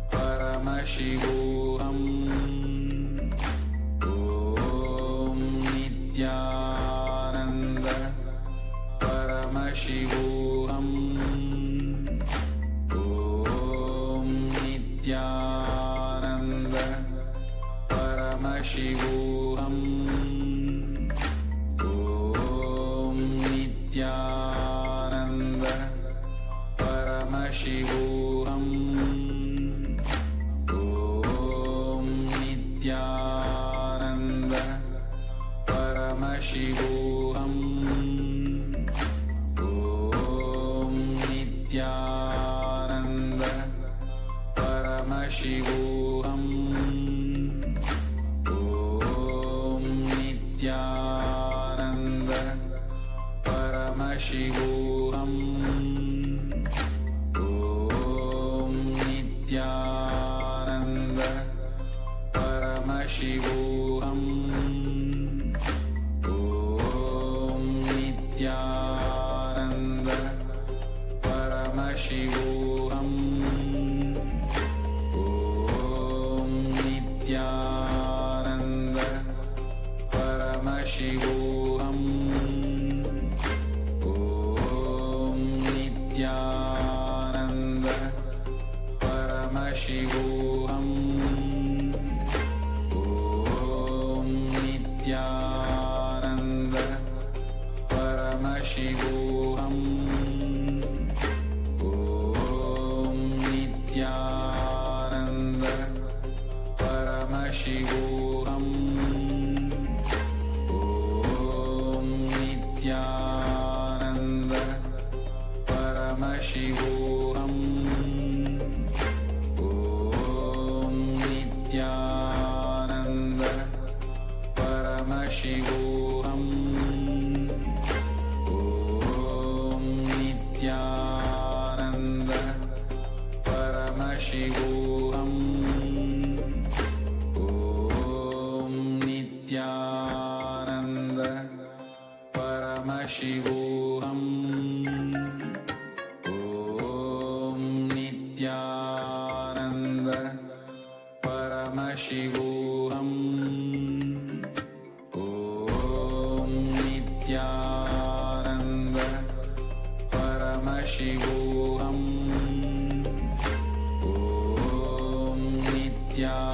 Paramashivoham. Om Nithyananda Paramashivoham. Om Nithyananda Paramashivoham. Om Nithyananda Paramashivoham. Om Nithyananda Paramashivoham. Om Nithyananda Paramashivoham. Om Nithyananda Paramashivoham. Om Nithyananda Paramashivoham. Om Nithyananda Paramashivoham. Om Nithyananda Paramashivoham. Om Nithyananda Paramashivoham. Om Paramashivoham. Om Nithyananda Paramashivoham. Om Nithyananda Paramashivoham. Om Nithyananda Paramashivoham. Om Nithyananda Paramashivoham. Om Nithyananda Paramashivoham. Om Nithyananda Paramashivoham. Om Nithyananda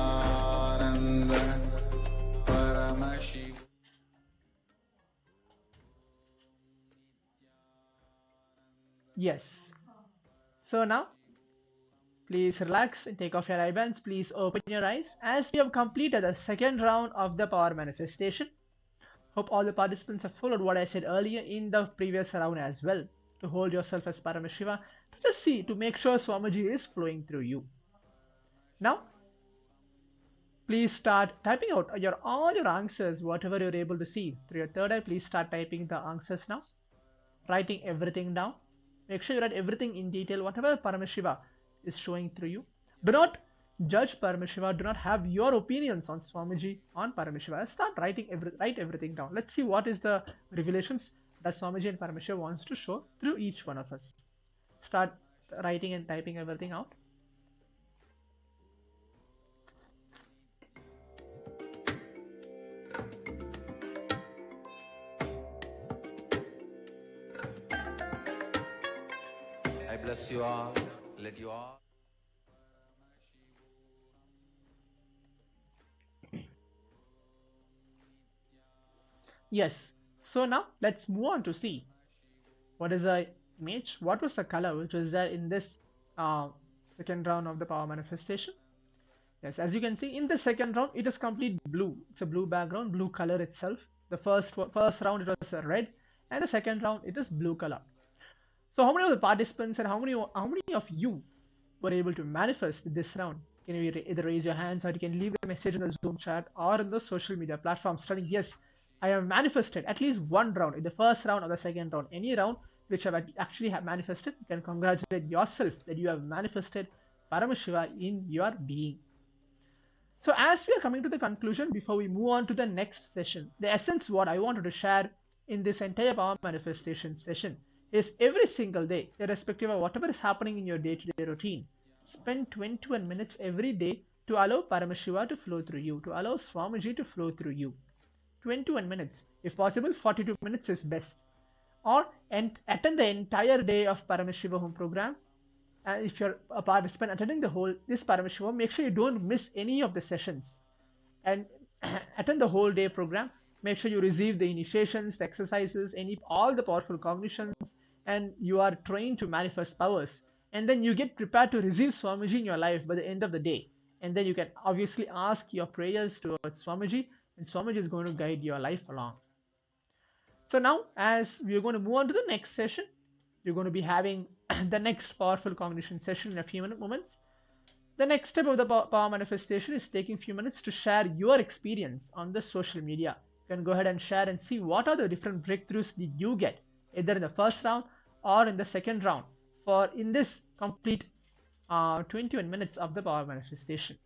Paramashivoham. Yes. So now, please relax and take off your eye bands. Please open your eyes as we have completed the second round of the power manifestation. Hope all the participants have followed what I said earlier in the previous round as well. To hold yourself as Paramashiva, to just see, to make sure Swamiji is flowing through you. Now, please start typing out all your answers, whatever you're able to see through your third eye. Please start typing the answers now, writing everything down. Make sure you write everything in detail, whatever Paramashiva is showing through you. Do not judge Paramashiva. Do not have your opinions on Swamiji, on Paramashiva. Start write everything down. Let's see what is the revelations that Swamiji and Paramashiva wants to show through each one of us. Start writing and typing everything out. I bless you all. Let you all. Yes. So now let's move on to see what is the image, what was the color which was there in this second round of the power manifestation. Yes, as you can see in the second round it is complete blue. It's a blue background, blue color itself. The first round it was red, and the second round it is blue color. So how many of the participants and how many of you were able to manifest this round? Can you either raise your hands, or you can leave the message in the Zoom chat or in the social media platforms telling, yes, I have manifested at least one round, in the first round or the second round, any round which I actually have manifested. You can congratulate yourself that you have manifested Paramashiva in your being. So as we are coming to the conclusion, before we move on to the next session, the essence what I wanted to share in this entire power manifestation session is every single day, irrespective of whatever is happening in your day-to-day routine, spend 21 minutes every day to allow Paramashiva to flow through you, to allow Swamiji to flow through you. 21 minutes. If possible, 42 minutes is best. Or attend the entire day of Paramashivoham program. If you're a participant attending this Paramashivoham, make sure you don't miss any of the sessions. And attend the whole day program. Make sure you receive the initiations, the exercises, all the powerful cognitions, and you are trained to manifest powers. And then you get prepared to receive Swamiji in your life by the end of the day. And then you can obviously ask your prayers towards Swamiji, and Swamiji is going to guide your life along. So now, as we are going to move on to the next session, you're going to be having the next powerful cognition session in a few moments. The next step of the power manifestation is taking a few minutes to share your experience on the social media. You can go ahead and share and see what are the different breakthroughs did you get, either in the first round or in the second round, in this complete 21 minutes of the power manifestation.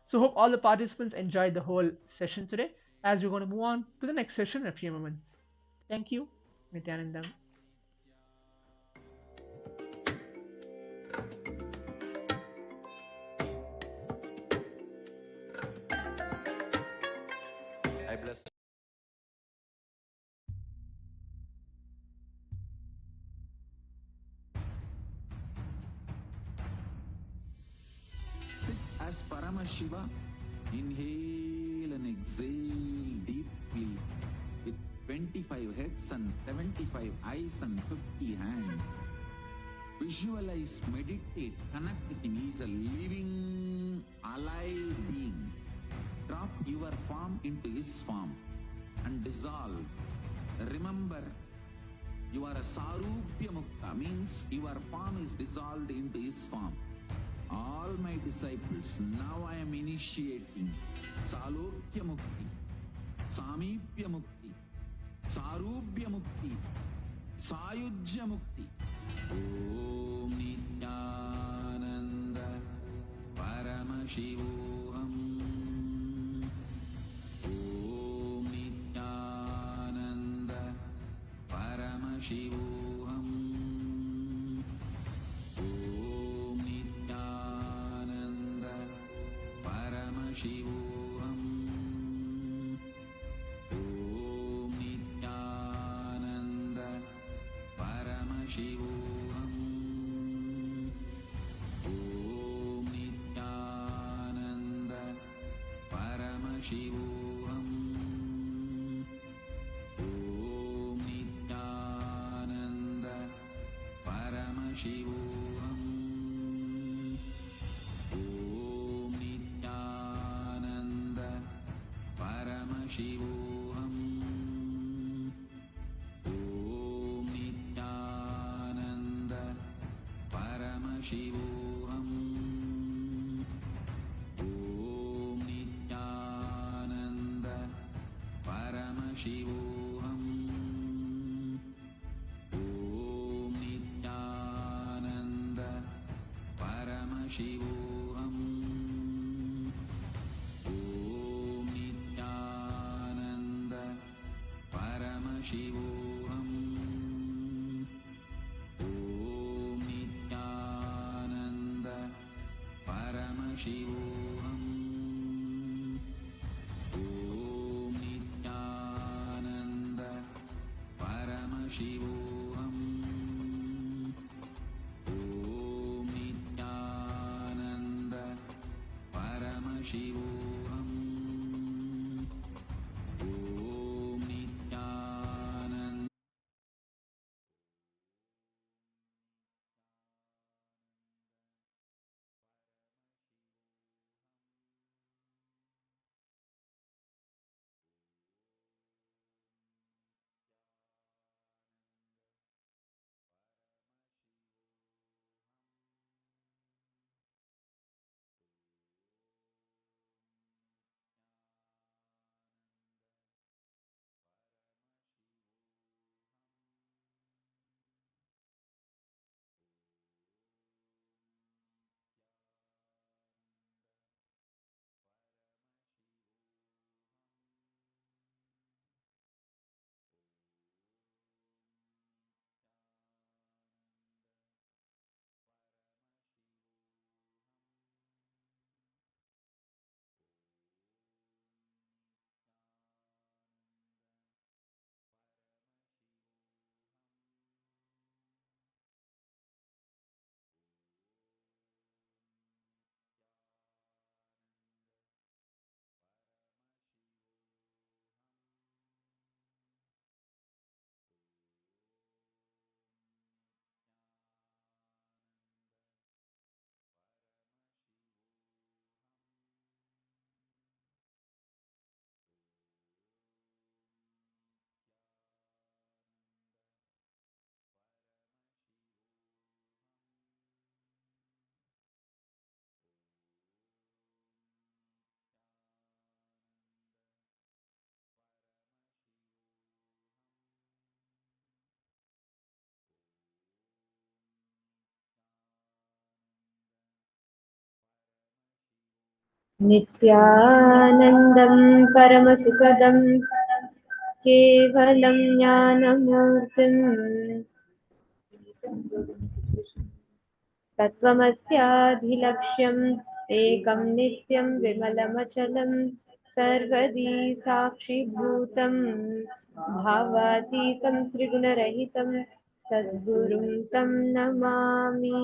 So hope all the participants enjoyed the whole session today, as we're going to move on to the next session in a few moments. Thank you. Nithyananda. I bless Sit as Paramashiva. Inhale and exhale deeply with 25 heads and 75 eyes and 50 hands. Visualize, meditate, connect with him. He is a living, alive being. form into his form and dissolve. Remember, you are a Sarupya Mukta, means your form is dissolved into his form. All my disciples, now I am initiating Salokya Mukti, Samipya Mukti, Sarupya Mukti, Sayujya Mukti. Om Nithyananda Paramashivoham. Om Nithyananda Paramashivoham. Om Nithyananda Paramashivoham. Om Nithyananda Paramashivoham. Om Nithyananda Paramashivoham. Om Nithyananda Paramashivoham. Om Nithyananda Paramashivoham. Om Nithyananda Paramashivoham. Om Nithyananda Paramashivoham. Om Nithyananda Paramashivoham. Om Nithyananda Paramashivoham. Om Nithyananda Paramashivoham. Om Nithyananda Paramashivoham. Om Nithyananda Paramashivoham. Om Nithyananda. नित्यानन्दं परमसुखदं केवलं ज्ञानमूर्तिम् तत्त्वमस्याधिलक्ष्यम् एकं नित्यं विमलमचलं सर्वदी साक्षिभूतं भावातीतं त्रिगुणरहितं सद्गुरुं तं Namami.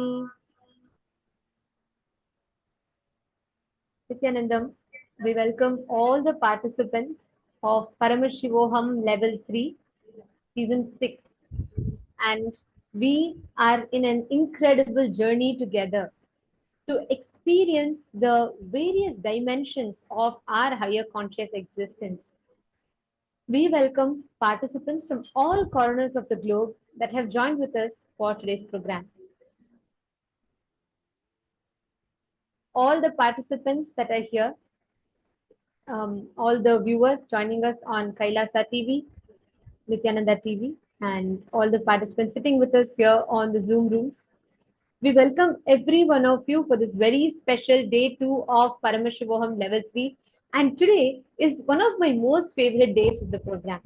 Nithyanandam, we welcome all the participants of Paramashivoham Level 3, Season 6. And we are in an incredible journey together to experience the various dimensions of our higher conscious existence. We welcome participants from all corners of the globe that have joined with us for today's program. All the participants that are here, all the viewers joining us on KAILASA TV, Nithyananda TV, and all the participants sitting with us here on the Zoom rooms. We welcome every one of you for this very special day 2 of Paramashivoham Level 3. And today is one of my most favorite days of the program.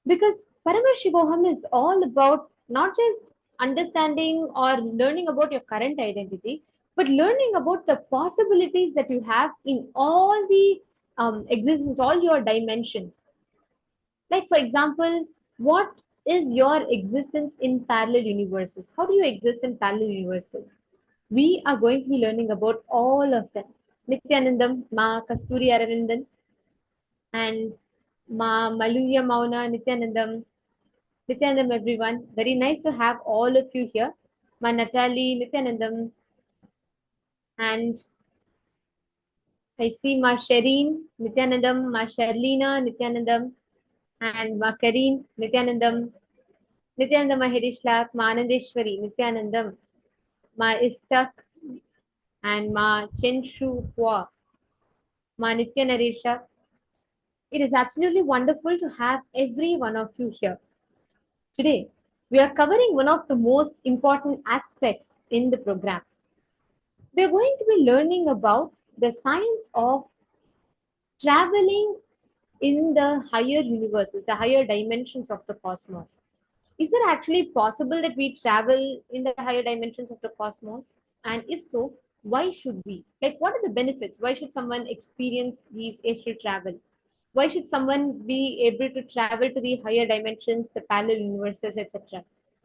Because Paramashivoham is all about not just understanding or learning about your current identity, but learning about the possibilities that you have in all the existence, all your dimensions. Like, for example, what is your existence in parallel universes? How do you exist in parallel universes? We are going to be learning about all of them. Nithyanandam, Ma Kasturi Aravindan, and Ma Maluya Mauna Nithyanandam. Nithyanandam, everyone. Very nice to have all of you here. Ma Natali Nithyanandam, and I see Ma Shereen Nithyanandam, Ma Sharlina Nithyanandam, and Ma Kareen Nithyanandam, Nithyanandam Mahedishlak, Ma Anandeshwari Nithyanandam, Ma Istak, and Ma Chenshu Hua, Ma Nithya. It is absolutely wonderful to have every one of you here. Today, we are covering one of the most important aspects in the program. We are going to be learning about the science of traveling in the higher universes, the higher dimensions of the cosmos. Is it actually possible that we travel in the higher dimensions of the cosmos? And if so, why should we? Like, what are the benefits? Why should someone experience these astral travel? Why should someone be able to travel to the higher dimensions, the parallel universes, etc.?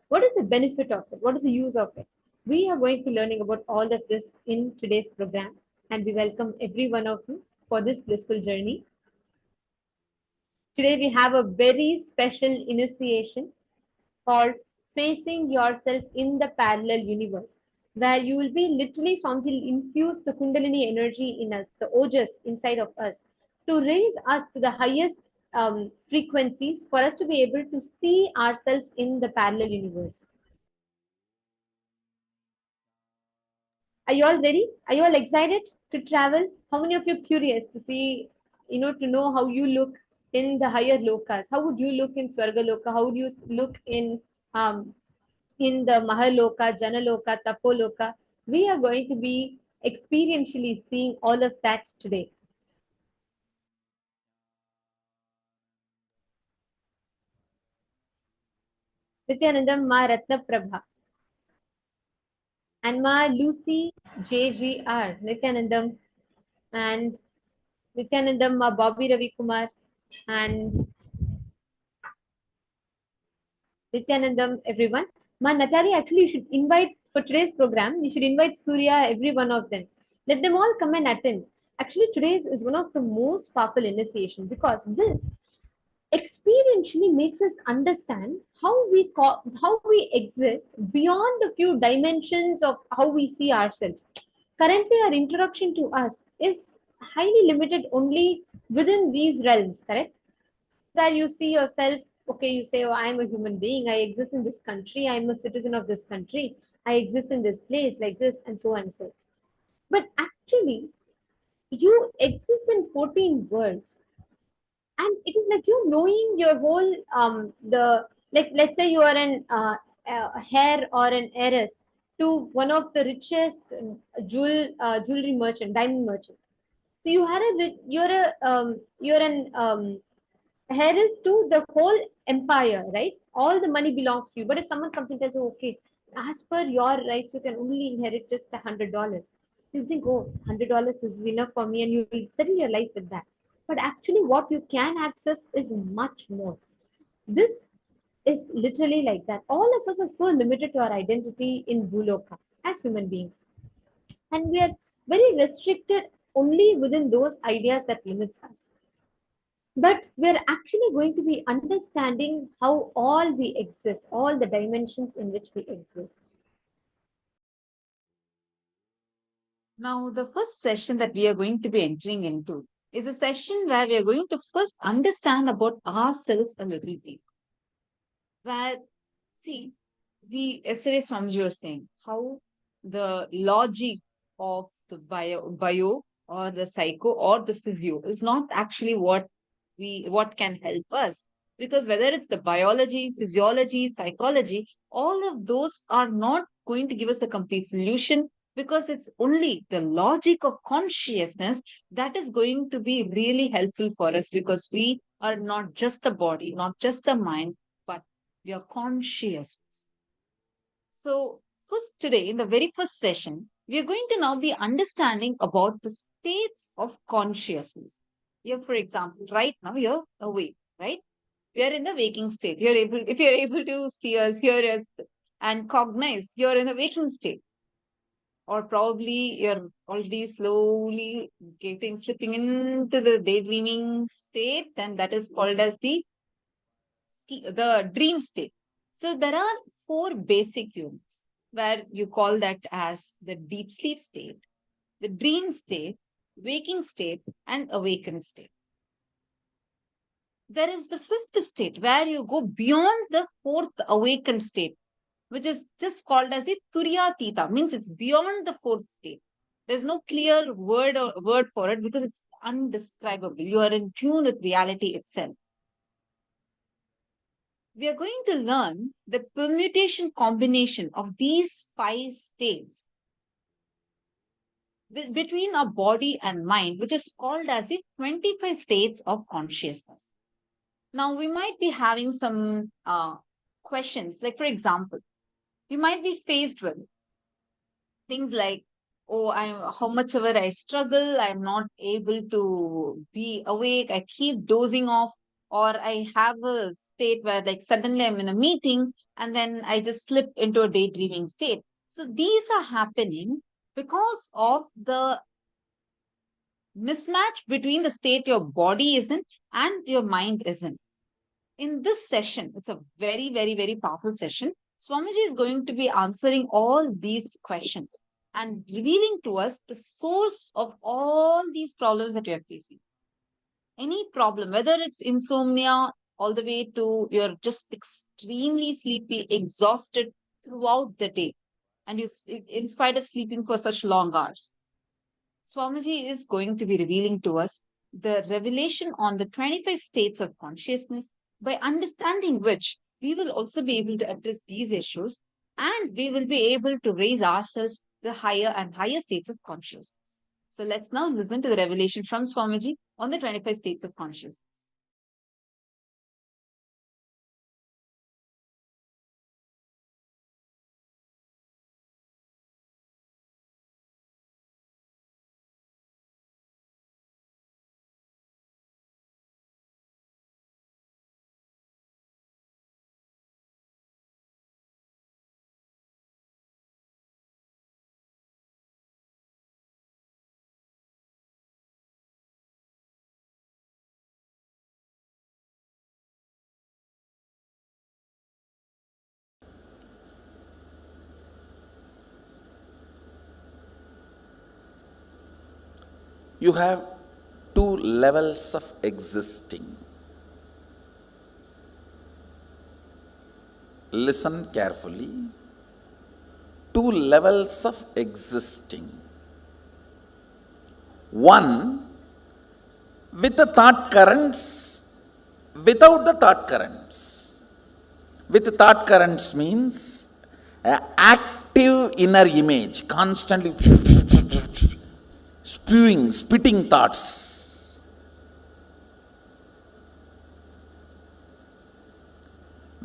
What is the benefit of it? What is the use of it? We are going to be learning about all of this in today's program, and we welcome every one of you for this blissful journey. Today, we have a very special initiation called Facing Yourself in the Parallel Universe, where you will be literally Swamiji will infuse the Kundalini energy in us, the Ojas inside of us, to raise us to the highest frequencies for us to be able to see ourselves in the parallel universe. Are you all ready? Are you all excited to travel? How many of you are curious to see, to know how you look in the higher lokas? How would you look in Swargaloka? How would you look in the Mahaloka, Janaloka, Tapoloka? We are going to be experientially seeing all of that today. Nithyanandam, Ma Ratna Prabha, and Ma Lucy JGR, Nithyanandam, and Nithyanandam, Ma Bobby Ravi Kumar, and Nithyanandam, everyone. Ma Natali, actually, you should invite for today's program, you should invite Surya, every one of them. Let them all come and attend. Actually, today's is one of the most powerful initiation because this experientially makes us understand how we exist beyond the few dimensions of how we see ourselves. Currently, our introduction to us is highly limited only within these realms, correct? That you see yourself, okay, you say, oh, I am a human being, I exist in this country, I am a citizen of this country, I exist in this place like this, and so and so. But actually, you exist in 14 worlds, and it is like you knowing your whole the like, let's say you are an heir or an heiress to one of the richest jewelry merchant, diamond merchant. So you're an heiress to the whole empire, right? All the money belongs to you. But if someone comes and tells you, okay, as per your rights, you can only inherit just $100. You think, oh, $100 is enough for me, and you will settle your life with that. But actually, what you can access is much more. This is literally like that. All of us are so limited to our identity in Bhuloka as human beings. And we are very restricted only within those ideas that limits us. But we're actually going to be understanding how all we exist, all the dimensions in which we exist. Now, the first session that we are going to be entering into is a session where we are going to first understand about ourselves a little bit. Where, see, yesterday Swamiji was saying how the logic of the bio or the psycho or the physio is not actually what can help us, because whether it's the biology, physiology, psychology, all of those are not going to give us a complete solution, because it's only the logic of consciousness that is going to be really helpful for us, because we are not just the body, not just the mind, but we are conscious. So, first today, in the very first session, we are going to now be understanding about the states of consciousness. Here, for example, right now you're awake, right? We are in the waking state. If you're able to see us, hear us, and cognize, you're in the waking state. Or probably you're already slowly slipping into the daydreaming state, and that is called as the dream state. So there are four basic units where you call that as the deep sleep state, the dream state, waking state, and awakened state. There is the fifth state where you go beyond the fourth awakened state, which is just called as the Turyatita, means it's beyond the fourth state. There's no clear word for it because it's undescribable. You are in tune with reality itself. We are going to learn the permutation combination of these 5 states between our body and mind, which is called as the 25 states of consciousness. Now, we might be having some questions, like, for example, you might be faced with things like, oh, how much ever I struggle, I'm not able to be awake, I keep dozing off, or I have a state where like suddenly I'm in a meeting and then I just slip into a daydreaming state. So these are happening because of the mismatch between the state your body is in and your mind is in. In this session, it's a very, very, very powerful session. Swamiji is going to be answering all these questions and revealing to us the source of all these problems that you are facing. Any problem, whether it's insomnia, all the way to you're just extremely sleepy, exhausted throughout the day, and in spite of sleeping for such long hours, Swamiji is going to be revealing to us the revelation on the 25 states of consciousness, by understanding which we will also be able to address these issues, and we will be able to raise ourselves the higher and higher states of consciousness. So let's now listen to the revelation from Swamiji on the 25 states of consciousness. You have two levels of existing. Listen carefully. Two levels of existing. One with the thought currents, without the thought currents. With the thought currents means active inner image, constantly spitting thoughts.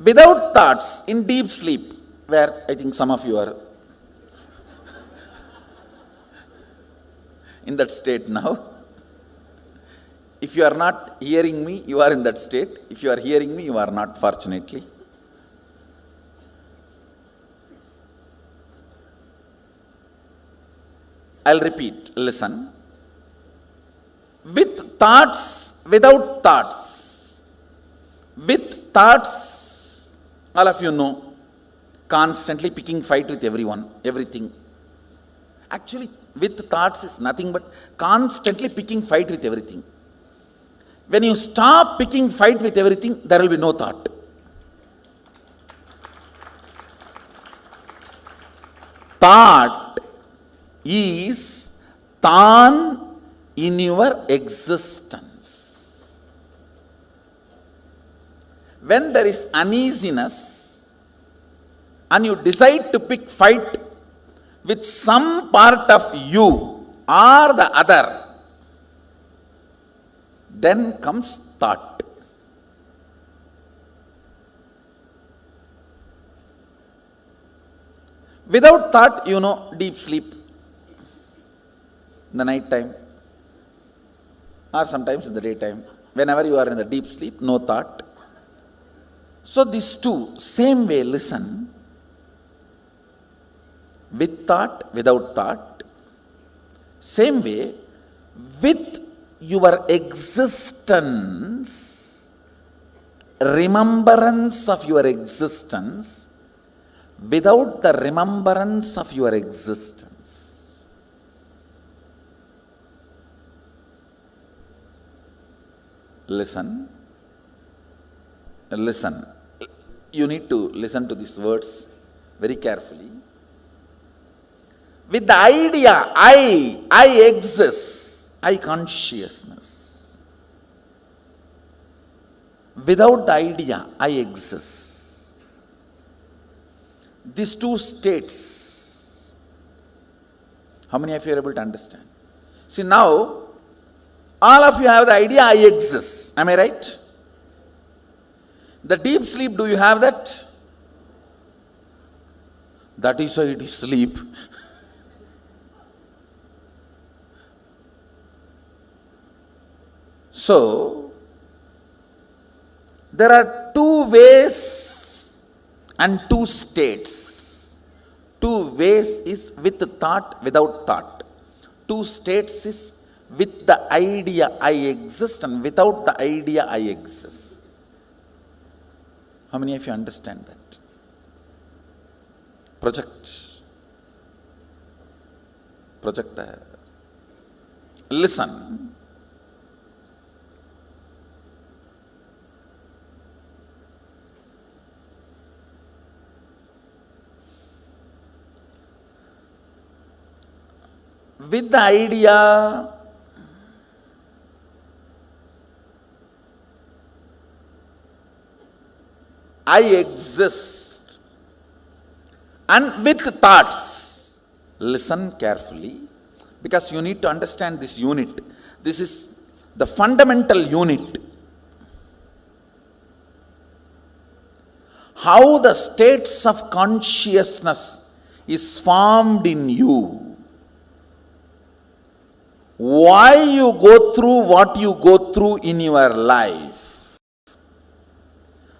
Without thoughts, in deep sleep, where I think some of you are in that state now. If you are not hearing me, you are in that state. If you are hearing me, you are not, fortunately. I'll repeat, listen. With thoughts, without thoughts. With thoughts, all of you know, constantly picking fight with everyone, everything. Actually, With thoughts is nothing but constantly picking fight with everything. When you stop picking fight with everything, there will be no thought. Thought is Tan in your existence. When there is uneasiness and you decide to pick fight with some part of you or the other, then comes thought. Without thought, deep sleep in the night time or sometimes in the daytime. Whenever you are in the deep sleep, no thought. So these two, same way, listen. With thought, without thought. Same way, with your existence, remembrance of your existence, without the remembrance of your existence. Listen. Listen. You need to listen to these words very carefully. With the idea, I exist, I consciousness. Without the idea, I exist. These two states, how many of you are able to understand? See, now, all of you have the idea, I exist. Am I right? The deep sleep, do you have that? That is why it is sleep. So, there are two ways and two states. Two ways is with thought, without thought. Two states is with the idea I exist and without the idea I exist. How many of you understand that? Project there. Listen. With the idea, I exist, and with thoughts, listen carefully, because you need to understand this unit. This is the fundamental unit. How the states of consciousness is formed in you. Why you go through what you go through in your life.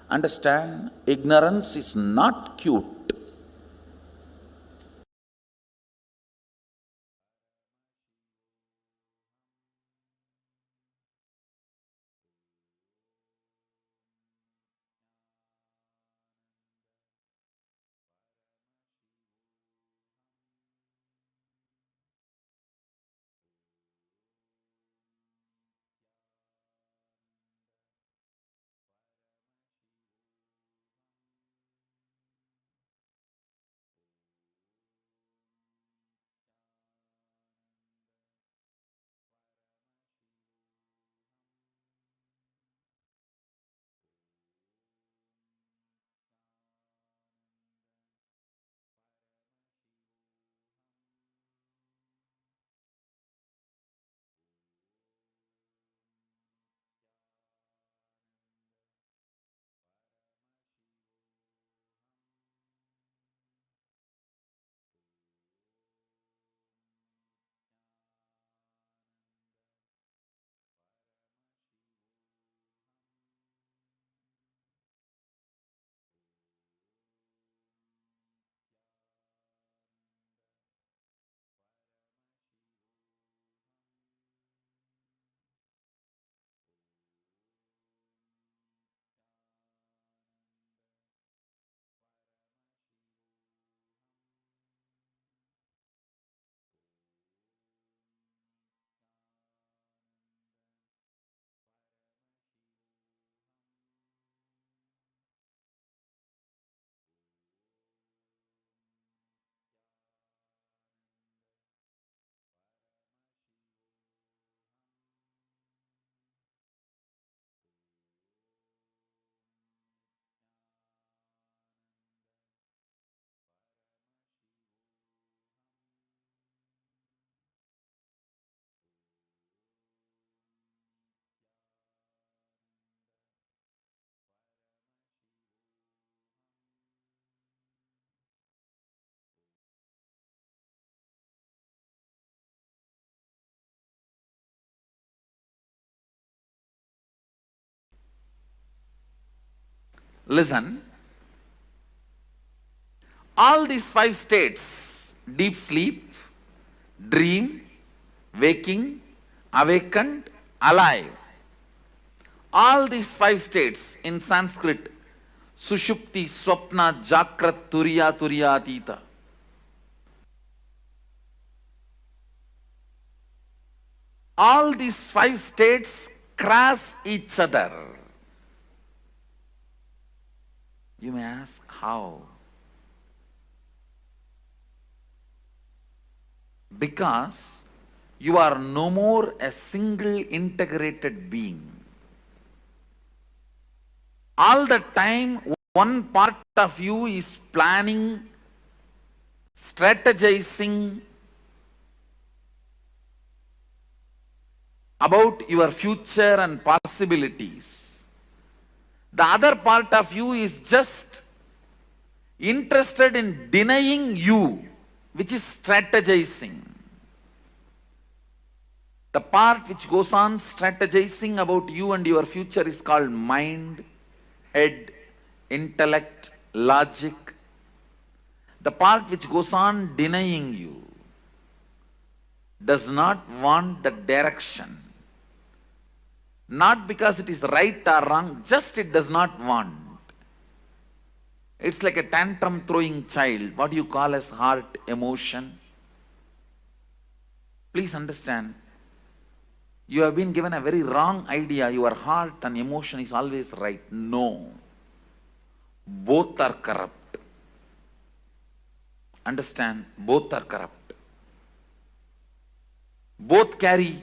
Understand, ignorance is not cute. Listen. All these 5 states, deep sleep, dream, waking, awakened, alive. All these 5 states in Sanskrit, Sushupti, Swapna, Jakrat, Turiya, Turiyatita. All these 5 states cross each other. You may ask, how? Because you are no more a single integrated being. All the time, one part of you is planning, strategizing about your future and possibilities. The other part of you is just interested in denying you, which is strategizing. The part which goes on strategizing about you and your future is called mind, head, intellect, logic. The part which goes on denying you does not want the direction. Not because it is right or wrong, just it does not want. It's like a tantrum throwing child, what you call as heart emotion. Please understand, you have been given a very wrong idea, your heart and emotion is always right. No. Both are corrupt. Understand, both are corrupt. Both carry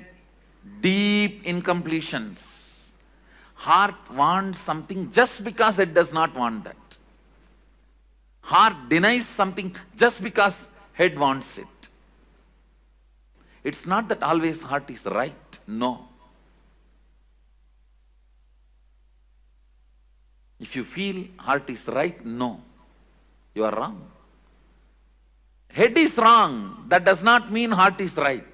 deep incompletions. Heart wants something just because it does not want that. Heart denies something just because head wants it. It's not that always heart is right. No. If you feel heart is right, no. You are wrong. Head is wrong. That does not mean heart is right.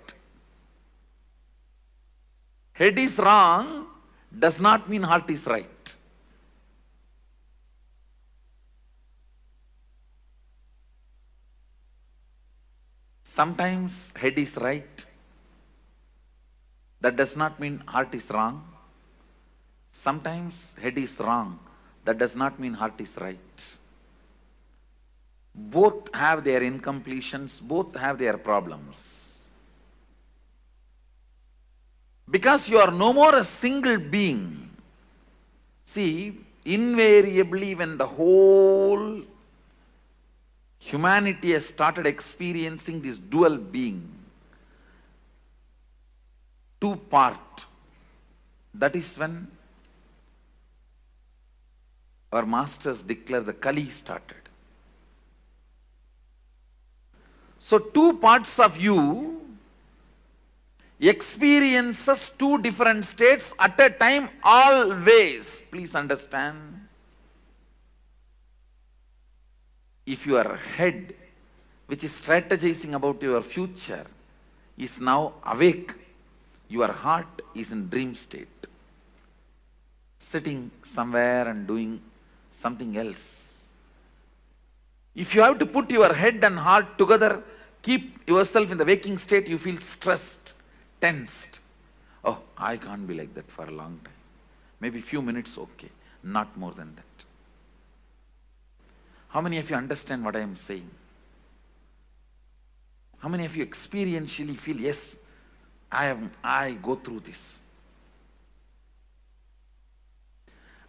Head is wrong does not mean heart is right. Sometimes head is right. That does not mean heart is wrong. Sometimes head is wrong. That does not mean heart is right. Both have their incompletions, both have their problems. Because you are no more a single being. See, invariably when the whole humanity has started experiencing this dual being, two part, that is when our masters declare the Kali started. So two parts of you experiences two different states at a time always. Please understand. If your head, which is strategizing about your future, is now awake, your heart is in dream state, sitting somewhere and doing something else. If you have to put your head and heart together, keep yourself in the waking state, you feel stressed, tensed. Oh, I can't be like that for a long time. Maybe few minutes, okay. Not more than that. How many of you understand what I am saying? How many of you experientially feel, yes, I go through this?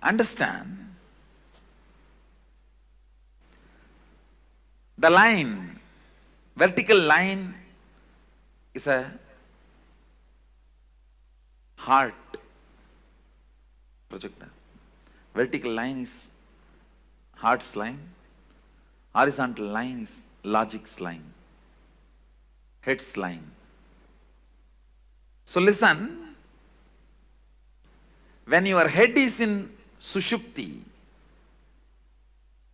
Understand, the line, vertical line is a heart projector. Vertical line is heart's line. Horizontal line is logic's line. Head's line. So listen, when your head is in Sushupti,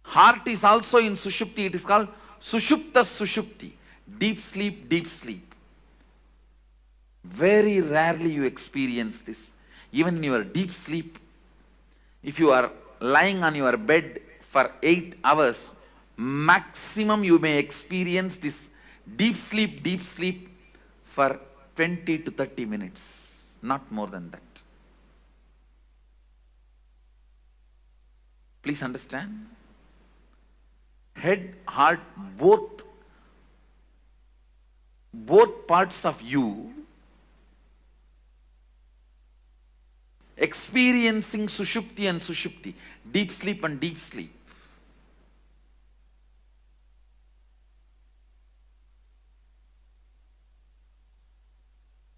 heart is also in Sushupti. It is called Sushupta Sushupti. Deep sleep, deep sleep. Very rarely you experience this. Even in your deep sleep, if you are lying on your bed for 8 hours, maximum you may experience this deep sleep for 20 to 30 minutes, not more than that. Please understand. Head, heart, both parts of you experiencing sushupti and sushupti, deep sleep and deep sleep.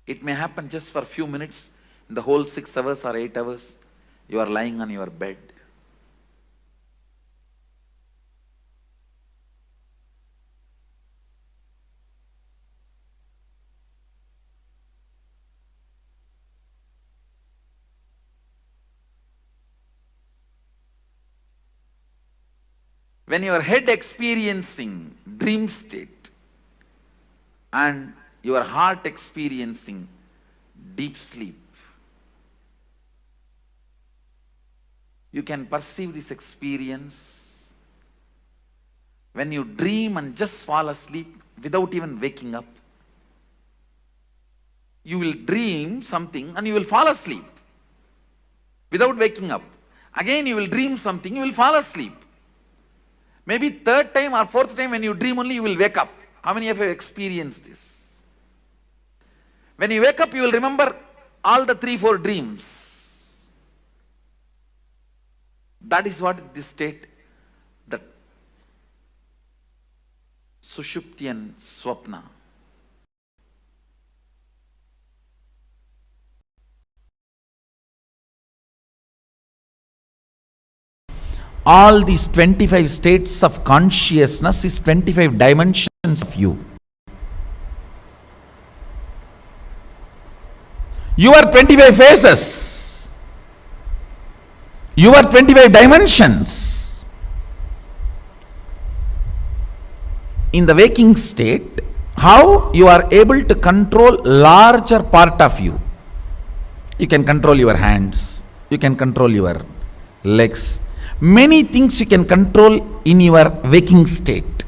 It may happen just for a few minutes. In the whole 6 hours or 8 hours, you are lying on your bed. When your head experiencing dream state and your heart experiencing deep sleep, you can perceive this experience. When you dream and just fall asleep without even waking up, you will dream something and you will fall asleep without waking up. Again you will dream something, you will fall asleep. Maybe third time or fourth time when you dream only you will wake up. How many of you have experienced this? When you wake up you will remember all the 3-4 dreams. That is what this state, that Sushupti and Swapna. All these 25 states of consciousness is 25 dimensions of you. You are 25 faces. You are 25 dimensions. In the waking state, how you are able to control larger part of you. You can control your hands. You can control your legs. Many things you can control in your waking state.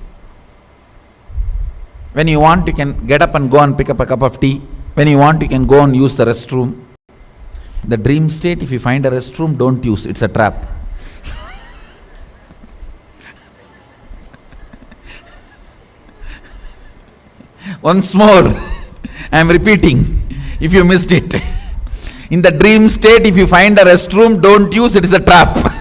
When you want, you can get up and go and pick up a cup of tea. When you want, you can go and use the restroom. In the dream state, if you find a restroom, don't use. It's a trap. Once more, I am repeating, if you missed it. In the dream state, if you find a restroom, don't use. It is a trap.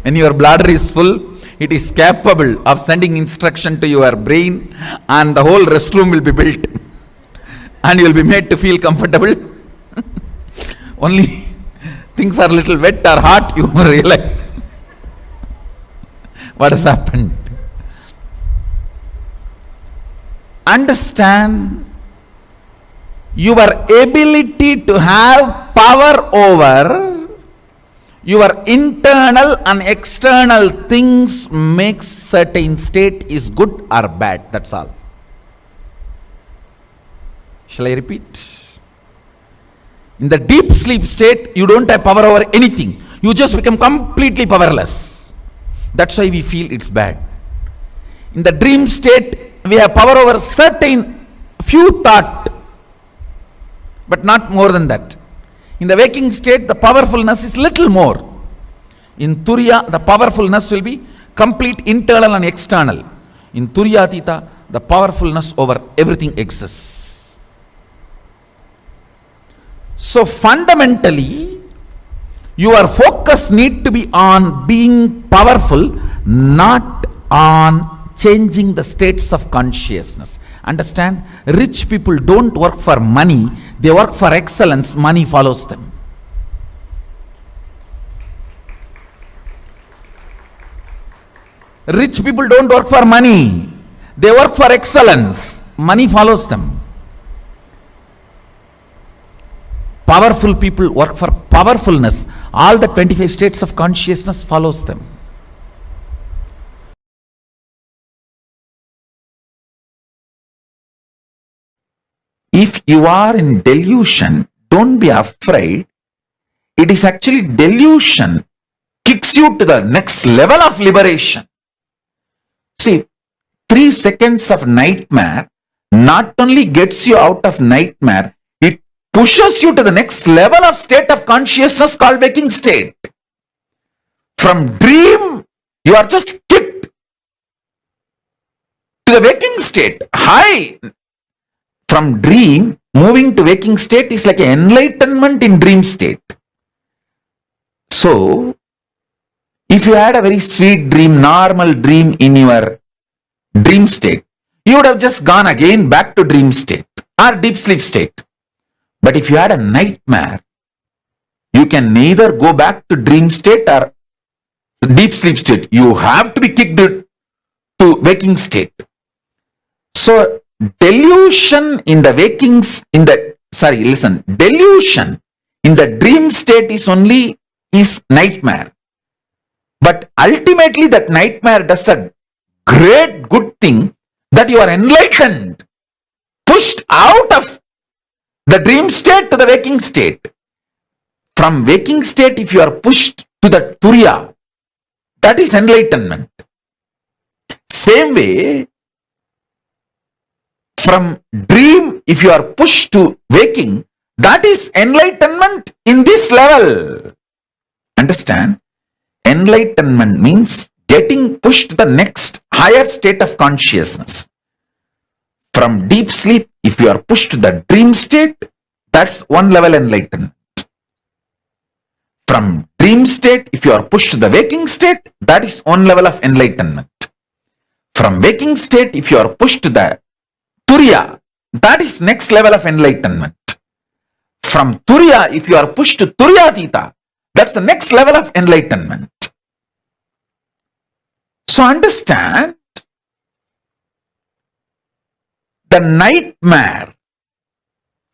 When your bladder is full, it is capable of sending instruction to your brain and the whole restroom will be built. And you will be made to feel comfortable. Only things are a little wet or hot, you realize what has happened. Understand your ability to have power over your internal and external things makes certain state is good or bad. That's all. Shall I repeat? In the deep sleep state, you don't have power over anything. You just become completely powerless. That's why we feel it's bad. In the dream state, we have power over certain few thought, but not more than that. In the waking state, the powerfulness is little more. In Turiya, the powerfulness will be complete internal and external. In Turyatita, the powerfulness over everything exists. So fundamentally, your focus need to be on being powerful, not on changing the states of consciousness. Understand? Rich people don't work for money, they work for excellence. Money follows them. Rich people don't work for money, they work for excellence. Money follows them. Powerful people work for powerfulness. All the 25 states of consciousness follows them. If you are in delusion, don't be afraid. It is actually delusion takes you to the next level of liberation. See, 3 seconds of nightmare not only gets you out of nightmare, it pushes you to the next level of state of consciousness called waking state. From dream, you are just kicked to the waking state. High. From dream, moving to waking state is like an enlightenment in dream state. So, if you had a very sweet dream, normal dream in your dream state, you would have just gone again back to dream state or deep sleep state. But if you had a nightmare, you can neither go back to dream state or deep sleep state. You have to be kicked to waking state. So, delusion in the delusion in the dream state is nightmare. But ultimately that nightmare does a great good thing that you are enlightened, pushed out of the dream state to the waking state. From waking state, if you are pushed to the Turiya, that is enlightenment. Same way, from dream, if you are pushed to waking, that is enlightenment in this level. Understand? Enlightenment means getting pushed to the next higher state of consciousness. From deep sleep, if you are pushed to the dream state, that's one level enlightenment. From dream state, if you are pushed to the waking state, that is one level of enlightenment. From waking state, if you are pushed to the Turiya, that is next level of enlightenment. From Turiya, if you are pushed to Turiyatita, that's the next level of enlightenment. So understand, the nightmare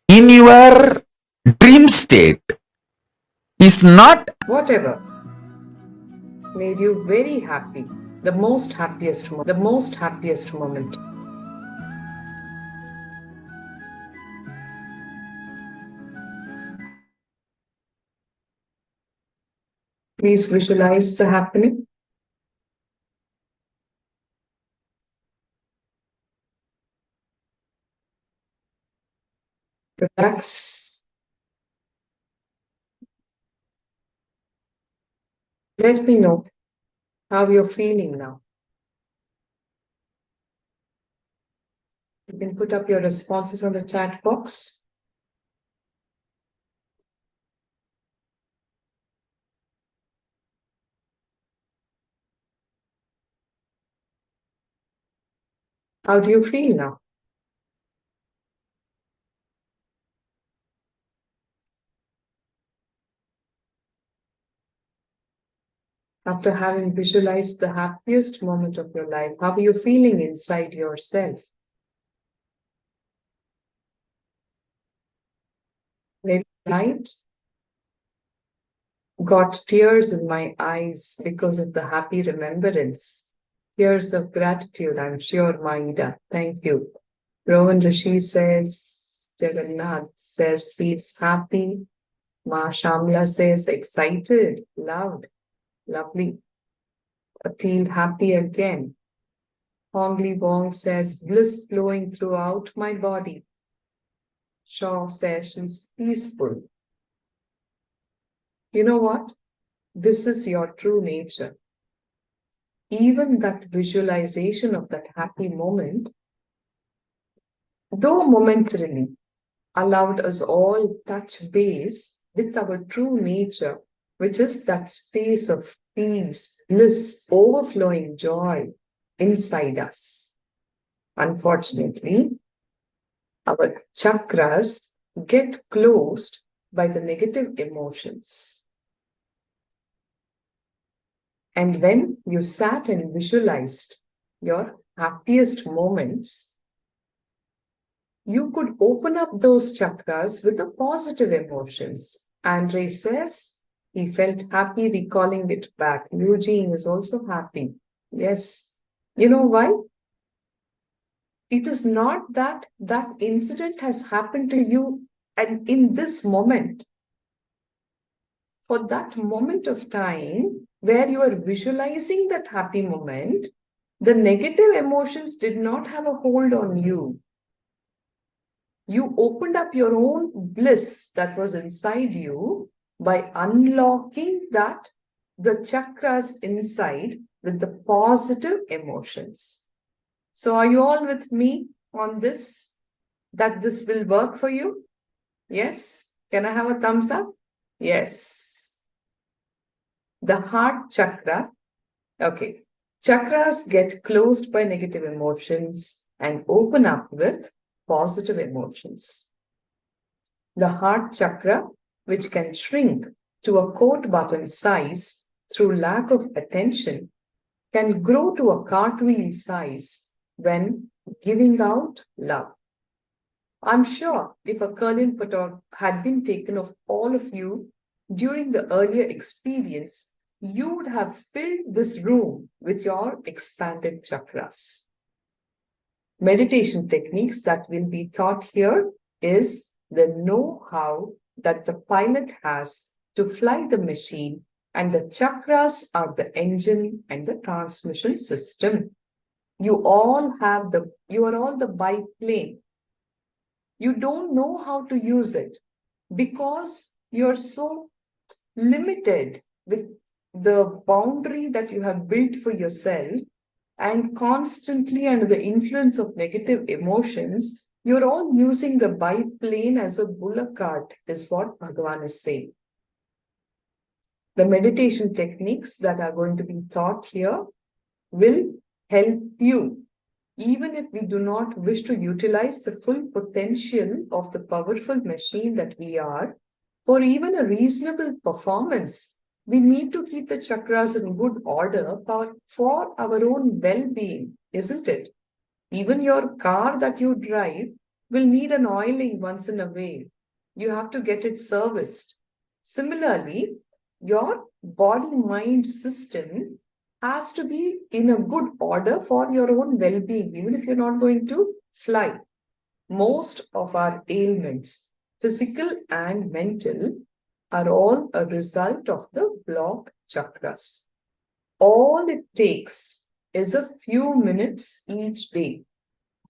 in your dream state is not Whatever made you very happy, the most happiest moment. Please visualize the happening. Relax. Let me know how you're feeling now. You can put up your responses on the chat box. How do you feel now? After having visualized the happiest moment of your life, how are you feeling inside yourself? Maybe light? Got tears in my eyes because of the happy remembrance. Tears of gratitude, I'm sure, Maida. Thank you. Rowan Rishi says, Jagannath says, feels happy. Ma Shamla says, excited, loved, lovely. I feel happy again. Hongli Wong says, bliss flowing throughout my body. Shaw says, she's peaceful. You know what? This is your true nature. Even that visualization of that happy moment, though momentarily, allowed us all touch base with our true nature, which is that space of peace, bliss, overflowing joy inside us. Unfortunately, our chakras get closed by the negative emotions. And when you sat and visualized your happiest moments, you could open up those chakras with the positive emotions. Andre says he felt happy recalling it back. Eugene is also happy. Yes. You know why? It is not that that incident has happened to you and in this moment. For that moment of time, where you are visualizing that happy moment, the negative emotions did not have a hold on you. You opened up your own bliss that was inside you by unlocking the chakras inside with the positive emotions. So are you all with me on this? That this will work for you? Yes? Can I have a thumbs up? Yes. The heart chakra. Okay. Chakras get closed by negative emotions and open up with positive emotions. The heart chakra, which can shrink to a coat button size through lack of attention, can grow to a cartwheel size when giving out love. I'm sure if a Kirlian photo had been taken of all of you during the earlier experience, you would have filled this room with your expanded chakras. Meditation techniques that will be taught here is the know-how that the pilot has to fly the machine, and the chakras are the engine and the transmission system. You are all the biplane. You don't know how to use it because you're so limited with the boundary that you have built for yourself, and constantly under the influence of negative emotions, you're all using the biplane as a bullock cart, is what Bhagavan is saying. The meditation techniques that are going to be taught here will help you, even if we do not wish to utilize the full potential of the powerful machine that we are, for even a reasonable performance. We need to keep the chakras in good order for our own well-being, isn't it? Even your car that you drive will need an oiling once in a while. You have to get it serviced. Similarly, your body-mind system has to be in a good order for your own well-being, even if you're not going to fly. Most of our ailments, physical and mental, are all a result of the blocked chakras. All it takes is a few minutes each day.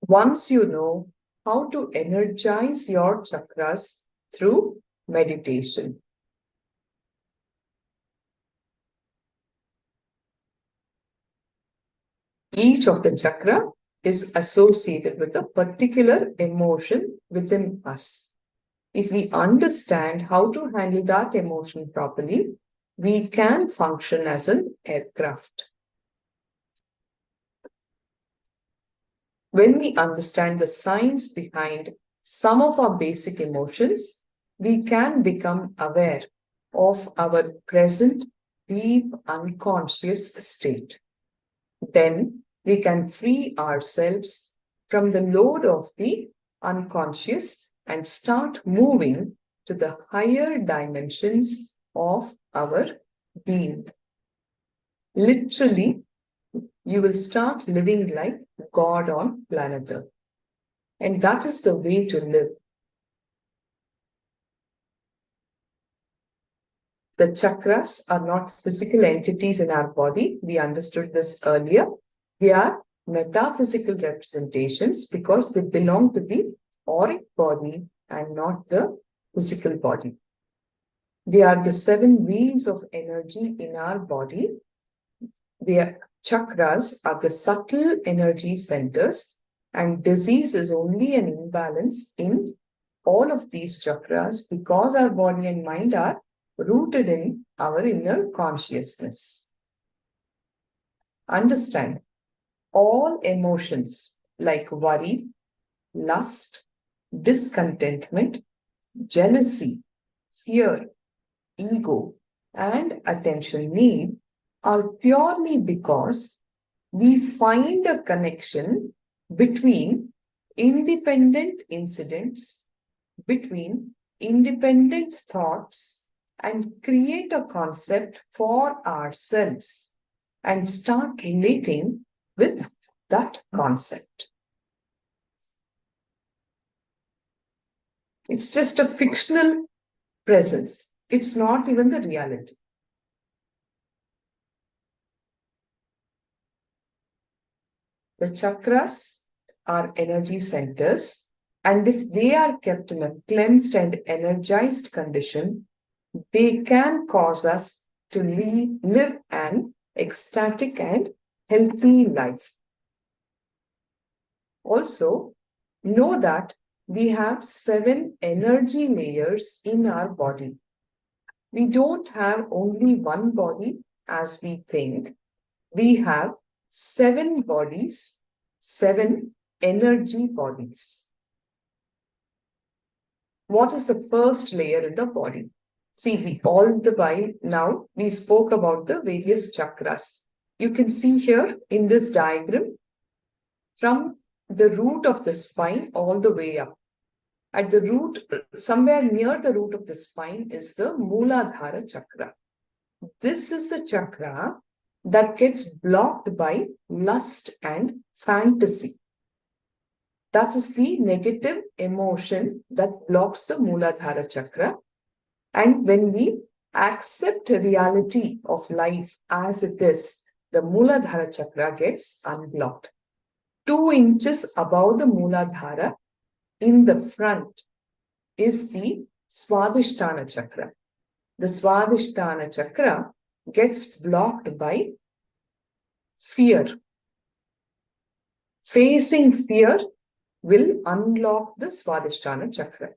Once you know how to energize your chakras through meditation. Each of the chakra is associated with a particular emotion within us. If we understand how to handle that emotion properly, we can function as an aircraft. When we understand the science behind some of our basic emotions, we can become aware of our present deep unconscious state. Then we can free ourselves from the load of the unconscious and start moving to the higher dimensions of our being. Literally, you will start living like God on planet Earth. And that is the way to live. The chakras are not physical entities in our body. We understood this earlier. They are metaphysical representations because they belong to the auric body and not the physical body. They are the 7 wheels of energy in our body. The chakras are the subtle energy centers, and disease is only an imbalance in all of these chakras because our body and mind are rooted in our inner consciousness. Understand, all emotions like worry, lust, discontentment, jealousy, fear, ego, and attention need are purely because we find a connection between independent incidents, between independent thoughts, and create a concept for ourselves and start relating with that concept. It's just a fictional presence. It's not even the reality. The chakras are energy centers, and if they are kept in a cleansed and energized condition, they can cause us to live an ecstatic and healthy life. Also, know that we have 7 energy layers in our body. We don't have only one body as we think. We have 7 bodies, 7 energy bodies. What is the first layer in the body? See, now we spoke about the various chakras. You can see here in this diagram from the root of the spine all the way up. At the root, somewhere near the root of the spine is the Mooladhara chakra. This is the chakra that gets blocked by lust and fantasy. That is the negative emotion that blocks the Mooladhara chakra. And when we accept the reality of life as it is, the Mooladhara chakra gets unblocked. 2 inches above the Mooladhara in the front is the Swadhisthana chakra. The Swadhisthana chakra gets blocked by fear. Facing fear will unlock the Swadhisthana chakra.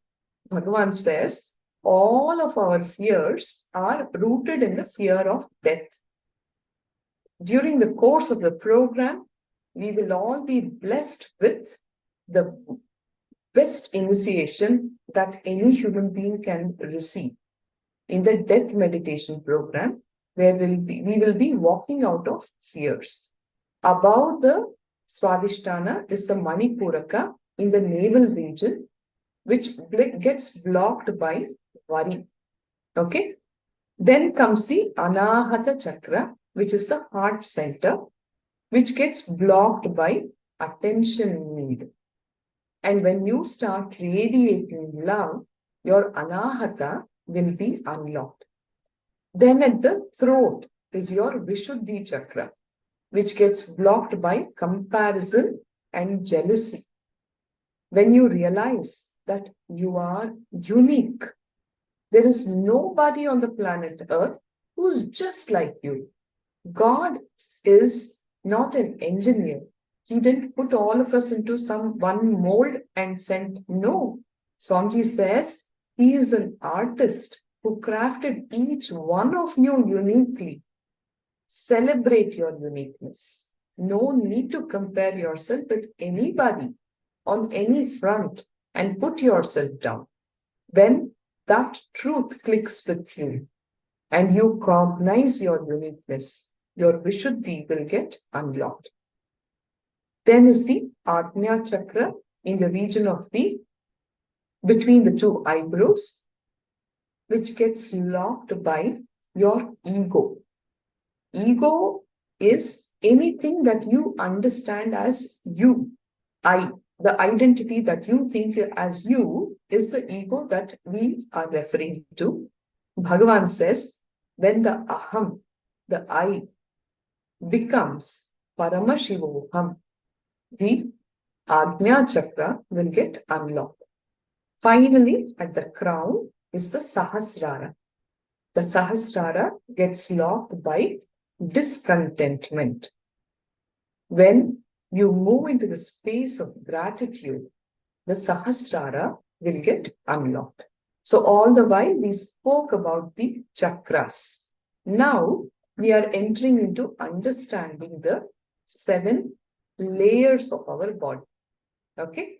Bhagavan says, all of our fears are rooted in the fear of death. During the course of the program, we will all be blessed with the best initiation that any human being can receive. In the death meditation program, where we will be walking out of fears. Above the Swadhisthana is the Manipuraka in the navel region, which gets blocked by worry. Okay? Then comes the Anahata chakra, which is the heart center, which gets blocked by attention need. And when you start radiating love, your Anahata will be unlocked. Then at the throat is your Vishuddhi chakra, which gets blocked by comparison and jealousy. When you realize that you are unique, there is nobody on the planet Earth who's just like you. God is not an engineer. He didn't put all of us into one mold and sent. No. Swamiji says he is an artist who crafted each one of you uniquely. Celebrate your uniqueness. No need to compare yourself with anybody on any front and put yourself down. When that truth clicks with you and you cognize your uniqueness, your Vishuddhi will get unlocked. Then is the Ajna chakra in the region of between the 2 eyebrows, which gets locked by your ego. Ego is anything that you understand as you, I. The identity that you think as you is the ego that we are referring to. Bhagavan says, when the aham, the I, becomes Paramashivoham, the Ajna chakra will get unlocked. Finally, at the crown is the Sahasrara. The Sahasrara gets locked by discontentment. When you move into the space of gratitude, the Sahasrara will get unlocked. So all the while we spoke about the chakras. Now we are entering into understanding the 7 layers of our body. Okay?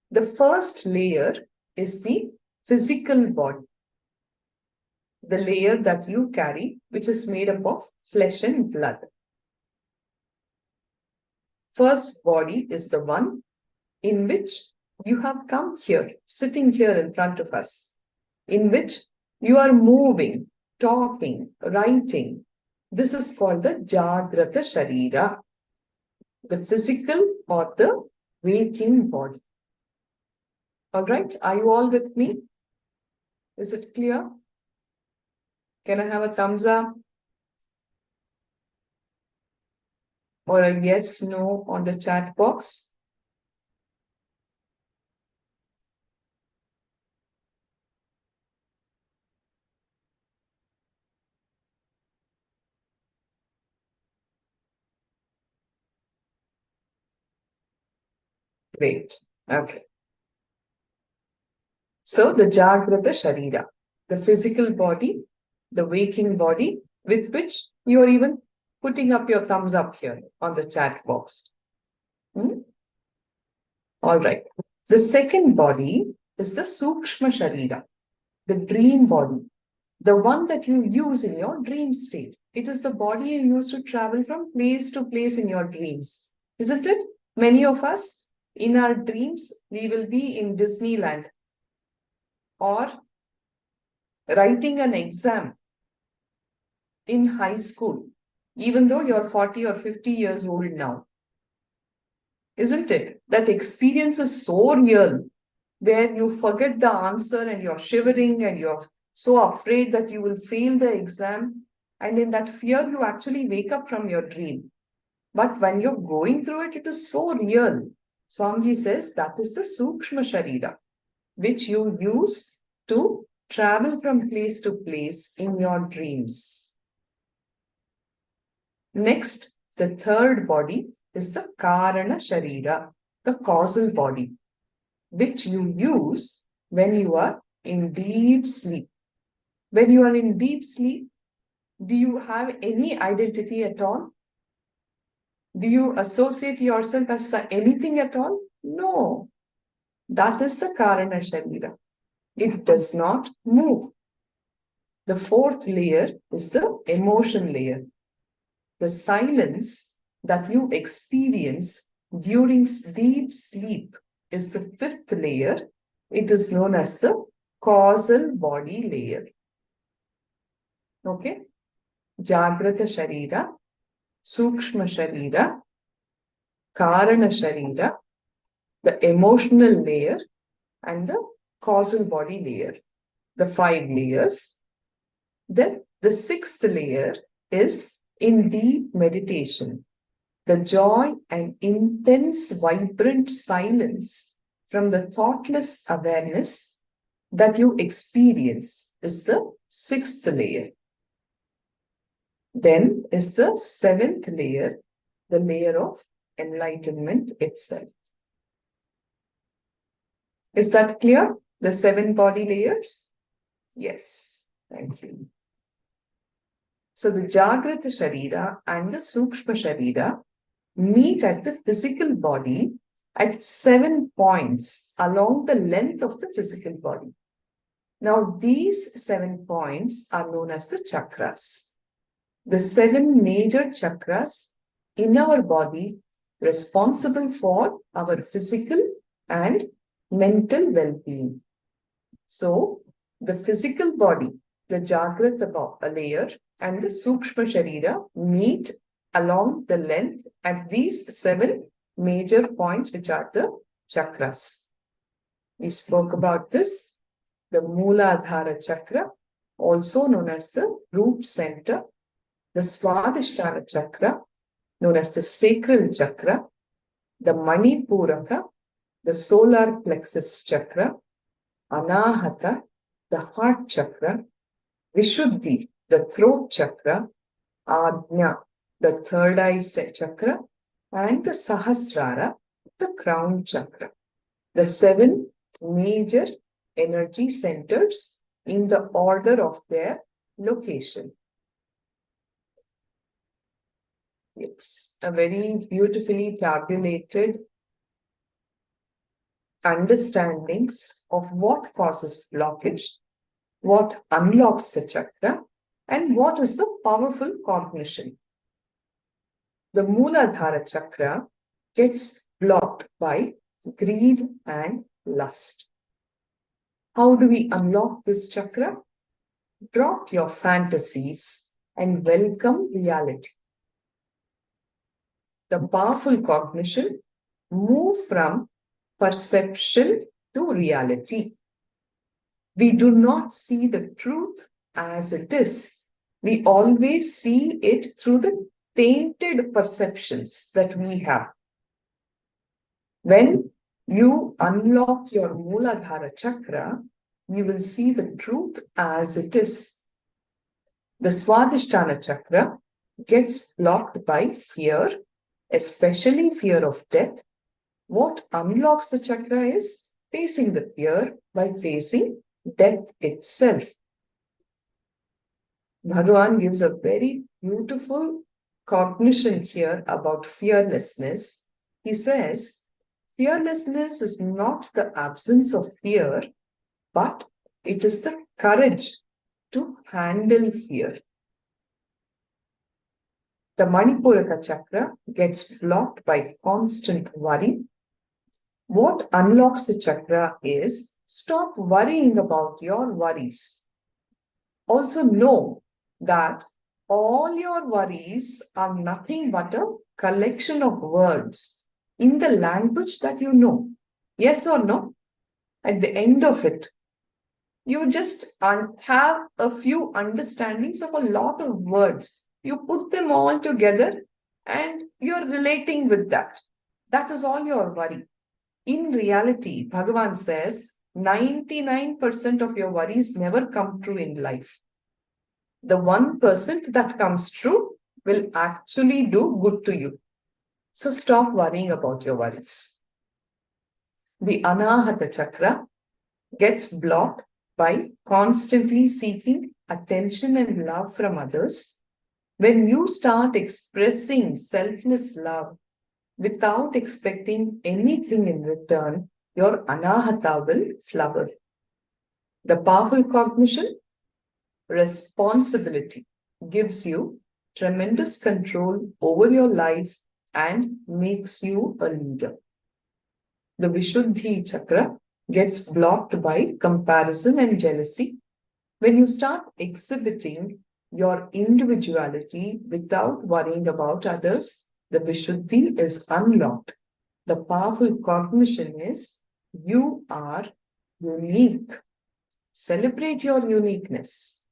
The first layer is the physical body. The layer that you carry, which is made up of flesh and blood. First body is the one in which you have come here, sitting here in front of us, in which you are moving, talking, writing. This is called the Jagrata Sharira, the physical or the waking body. All right, are you all with me? Is it clear? Can I have a thumbs up? or a yes, no on the chat box? Great. Okay. So the Jagrata Sharira, the physical body, the waking body, with which you are even putting up your thumbs up here on the chat box. All right. The second body is the Sukshma Sharira, the dream body, the one that you use in your dream state. It is the body you use to travel from place to place in your dreams, isn't it? Many of us, in our dreams, we will be in Disneyland or writing an exam in high school, even though you're 40 or 50 years old now. Isn't it? That experience is so real, where you forget the answer and you're shivering and you're so afraid that you will fail the exam. And in that fear, you actually wake up from your dream. But when you're going through it, it is so real. Swamiji says that is the Sukshma Sharira, which you use to travel from place to place in your dreams. Next, the third body is the Karana Sharira, the causal body, which you use when you are in deep sleep. When you are in deep sleep, do you have any identity at all? Do you associate yourself as anything at all? No. That is the Karana Sharira. It does not move. The fourth layer is the emotion layer. The silence that you experience during deep sleep is the fifth layer. It is known as the causal body layer. Okay? Jagrata Sharira, Sukshma Sharira, Karana Sharira, the emotional layer, and the causal body layer. The 5 layers. Then the 6th layer is in deep meditation. The joy and intense, vibrant silence from the thoughtless awareness that you experience is the 6th layer. Then is the 7th layer, the layer of enlightenment itself. Is that clear? The 7 body layers? Yes, thank you. So the Jagrata Sharira and the Sukshma Sharira meet at the physical body at 7 points along the length of the physical body. Now these 7 points are known as the chakras. The 7 major chakras in our body responsible for our physical and mental well-being. So the physical body, the Jagrata layer and the Sukshma Sharira meet along the length at these 7 major points, which are the chakras. We spoke about this. The Mooladhara chakra, also known as the root center, the Swadhisthana chakra, known as the sacral chakra, the Manipuraka, the solar plexus chakra, Anahata, the heart chakra, Vishuddhi, the throat chakra, Ajna, the third eye chakra, and the Sahasrara, the crown chakra. The 7 major energy centers in the order of their location. It's a very beautifully tabulated understandings of what causes blockage, what unlocks the chakra, and what is the powerful cognition. The Mooladhara chakra gets blocked by greed and lust. How do we unlock this chakra? Drop your fantasies and welcome reality. The powerful cognition move from perception to reality. We do not see the truth as it is. We always see it through the tainted perceptions that we have. When you unlock your Mooladhara chakra, you will see the truth as it is. The Swadhisthana chakra gets blocked by fear, especially fear of death. What unlocks the chakra is facing the fear by facing death itself. Bhagavan gives a very beautiful cognition here about fearlessness. He says, fearlessness is not the absence of fear, but it is the courage to handle fear. The Manipuraka chakra gets blocked by constant worry. What unlocks the chakra is stop worrying about your worries. Also know that all your worries are nothing but a collection of words in the language that you know. Yes or no? At the end of it, you just have a few understandings of a lot of words. You put them all together and you're relating with that. That is all your worry. In reality, Bhagavan says 99% of your worries never come true in life. The 1% that comes true will actually do good to you. So stop worrying about your worries. The Anahata chakra gets blocked by constantly seeking attention and love from others. When you start expressing selfless love without expecting anything in return, your Anahata will flower. The powerful cognition, responsibility gives you tremendous control over your life and makes you a leader. The Vishuddhi chakra gets blocked by comparison and jealousy. When you start exhibiting your individuality without worrying about others, the Vishuddhi is unlocked. The powerful cognition is you are unique. Celebrate your uniqueness.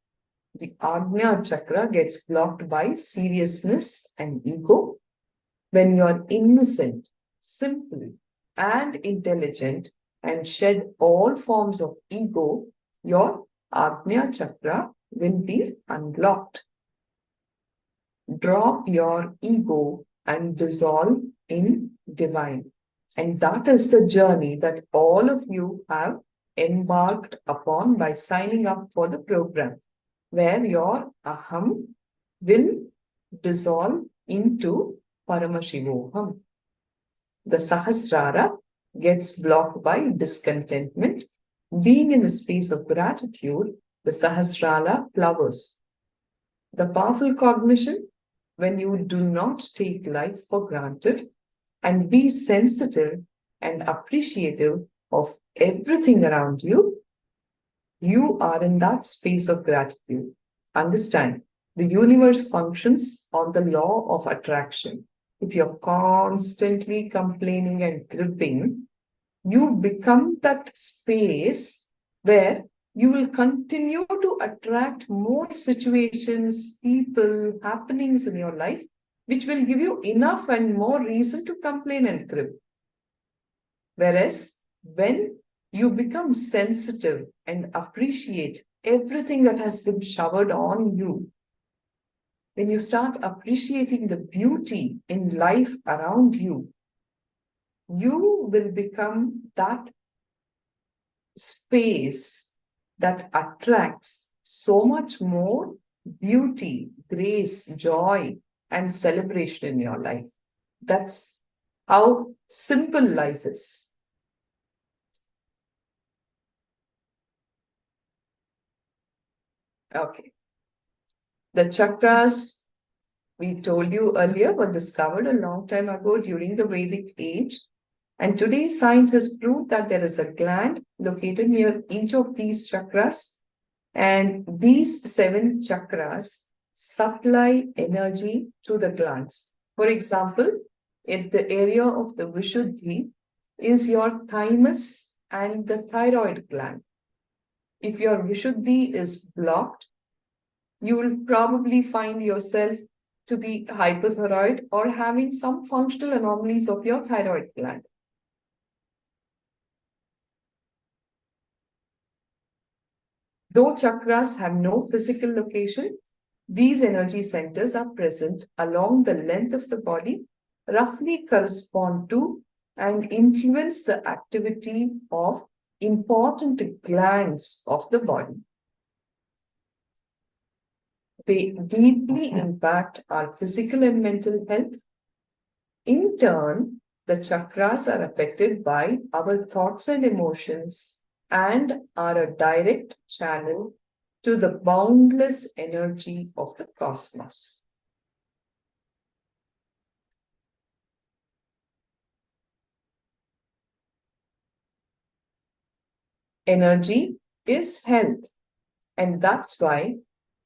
The Ajna chakra gets blocked by seriousness and ego. When you are innocent, simple, and intelligent, and shed all forms of ego, your Ajna chakra will be unlocked. Drop your ego and dissolve in divine. And that is the journey that all of you have embarked upon by signing up for the program, where your aham will dissolve into Paramashivoham. The Sahasrara gets blocked by discontentment. Being in the space of gratitude, the Sahasrara flowers. The powerful cognition, when you do not take life for granted and be sensitive and appreciative of everything around you, you are in that space of gratitude. Understand, the universe functions on the law of attraction. If you're constantly complaining and gripping, you become that space where you will continue to attract more situations, people, happenings in your life, which will give you enough and more reason to complain and grip. Whereas when you become sensitive and appreciate everything that has been showered on you, when you start appreciating the beauty in life around you, you will become that space that attracts so much more beauty, grace, joy, and celebration in your life. That's how simple life is. Okay. The chakras, we told you earlier, were discovered a long time ago during the Vedic age. And today science has proved that there is a gland located near each of these chakras. And these 7 chakras supply energy to the glands. For example, if the area of the Vishuddhi is your thymus and the thyroid gland, if your Vishuddhi is blocked, you will probably find yourself to be hypothyroid or having some functional anomalies of your thyroid gland. Though chakras have no physical location, these energy centers are present along the length of the body, roughly correspond to and influence the activity of important glands of the body. They deeply impact our physical and mental health. In turn, the chakras are affected by our thoughts and emotions and are a direct channel to the boundless energy of the cosmos. Energy is health, and that's why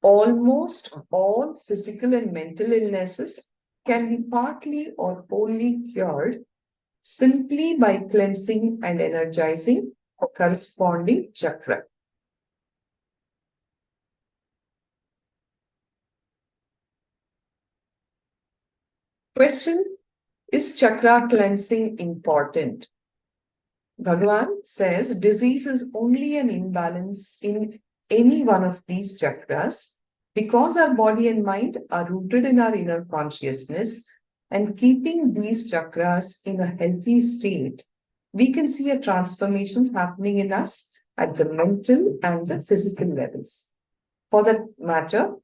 almost all physical and mental illnesses can be partly or wholly cured simply by cleansing and energizing a corresponding chakra. Question: is chakra cleansing important? Bhagavan says disease is only an imbalance in any one of these chakras because our body and mind are rooted in our inner consciousness, and keeping these chakras in a healthy state, we can see a transformation happening in us at the mental and the physical levels. For that matter,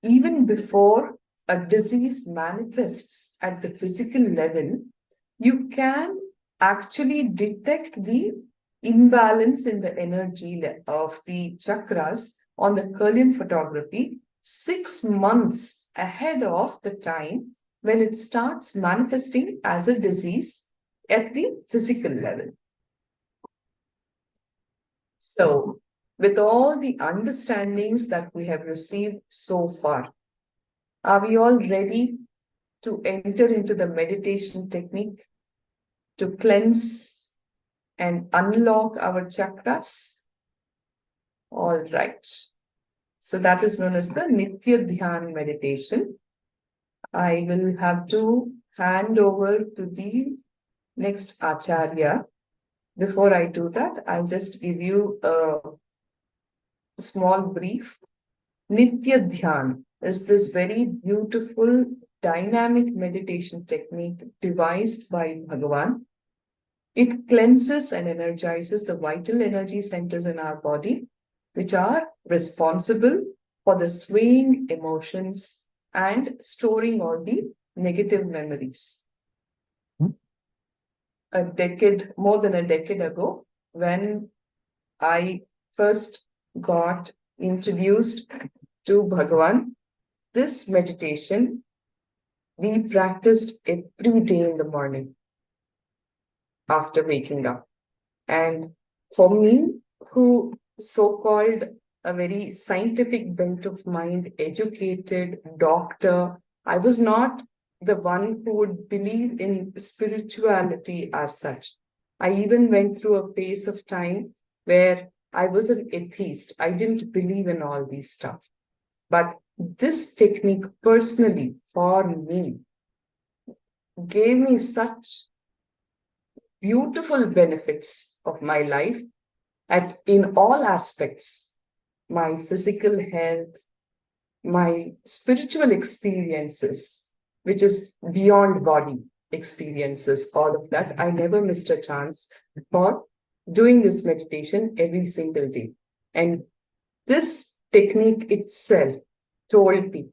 even before a disease manifests at the physical level, you can actually detect the imbalance in the energy of the chakras on the Kirlian photography 6 months ahead of the time when it starts manifesting as a disease at the physical level. So, with all the understandings that we have received so far, are we all ready to enter into the meditation technique to cleanse and unlock our chakras? All right. So that is known as the Nithyananda meditation. I will have to hand over to the next Acharya. Before I do that, I'll just give you a small brief. Nitya Dhyan is this very beautiful dynamic meditation technique devised by Bhagavan. It cleanses and energizes the vital energy centers in our body, which are responsible for the swaying emotions and storing all the negative memories. More than a decade ago, when I first got introduced to Bhagavan, this meditation we practiced every day in the morning after waking up. And for me, who so-called a very scientific bent of mind, educated doctor, I was not the one who would believe in spirituality as such. I even went through a phase of time where I was an atheist. I didn't believe in all these stuff. But this technique personally, for me, gave me such beautiful benefits of my life in all aspects, my physical health, my spiritual experiences, which is beyond body experiences, all of that. I never missed a chance for doing this meditation every single day. And this technique itself told me,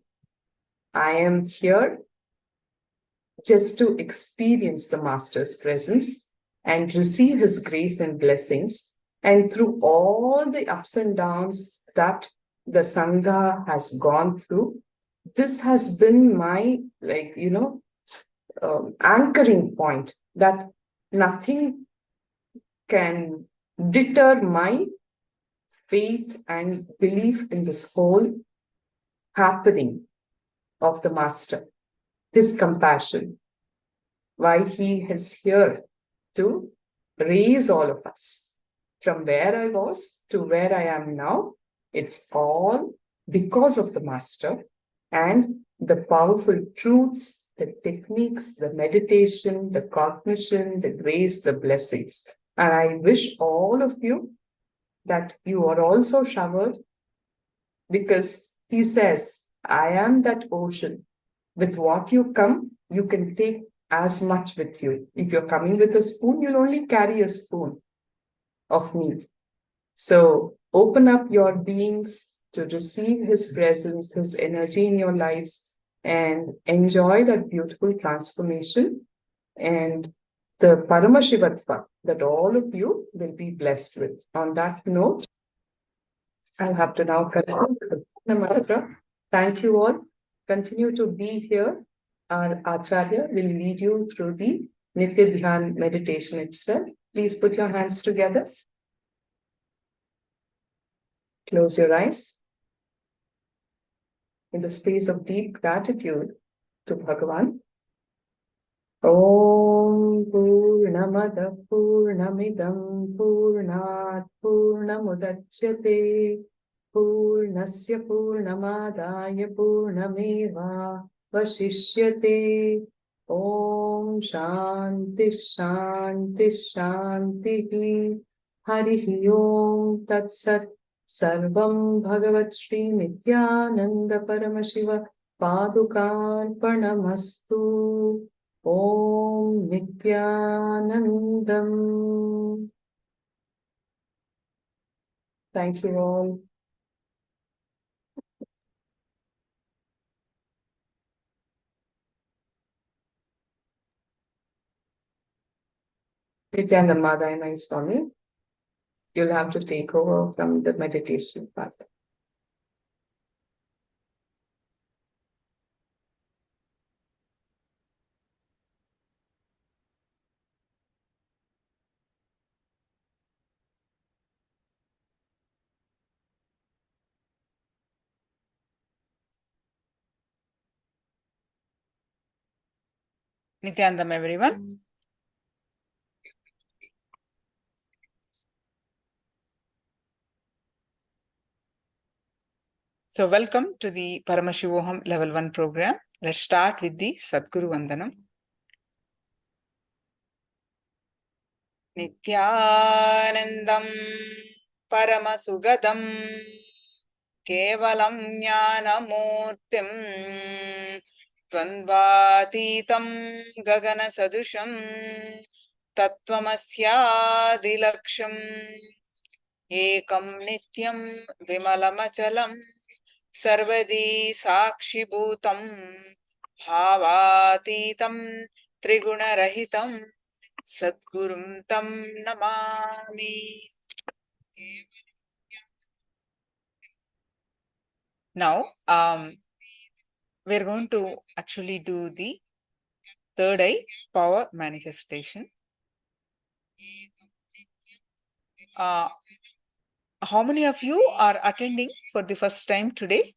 I am here just to experience the Master's presence and receive his grace and blessings. And through all the ups and downs that the Sangha has gone through, this has been my, anchoring point, that nothing can deter my faith and belief in this whole happening of the Master, his compassion, why he is here to raise all of us from where I was to where I am now. It's all because of the Master and the powerful truths, the techniques, the meditation, the cognition, the grace, the blessings. And I wish all of you that you are also showered, because he says, I am that ocean. With what you come, you can take as much with you. If you're coming with a spoon, you'll only carry a spoon of meat. So open up your beings to receive his presence, his energy in your lives, and enjoy that beautiful transformation and the Paramashivatva that all of you will be blessed with. On that note, I'll have to now conclude the mantra. Thank you all. Continue to be here. Our Acharya will lead you through the Nitya Dhyan meditation itself. Please put your hands together. Close your eyes. In the space of deep gratitude to Bhagavan. Om Purnamada Purnamidam Purnat Purnamudachyate Purnasya Purnamadaya Purnameva Vashishyate. Om Shanti Shanti Shanti Harihi Om Tat Sat. Sarvam Bhagavat Shri Nithyananda Paramashiva Padukarpanamastu. Om Nithyanandam. Thank you all. Nithyananda Madhayana Swami, you'll have to take over from the meditation part. Nithyanandam, everyone. So welcome to the Paramashivoham Level-1 program. Let's start with the Sadguru Vandanam. Nithyanandam Paramasugadam Kevalam Jnanamurtim Dvandvatitam Gagana Sadusham Tattvamasya Ekam Nityam Vimalamachalam Sarvadi Sakshibhutam Bhavatitam Trigunarahitam Sadgurum Tam Namami. Now, we're going to actually do the third eye power manifestation. How many of you are attending for the first time today?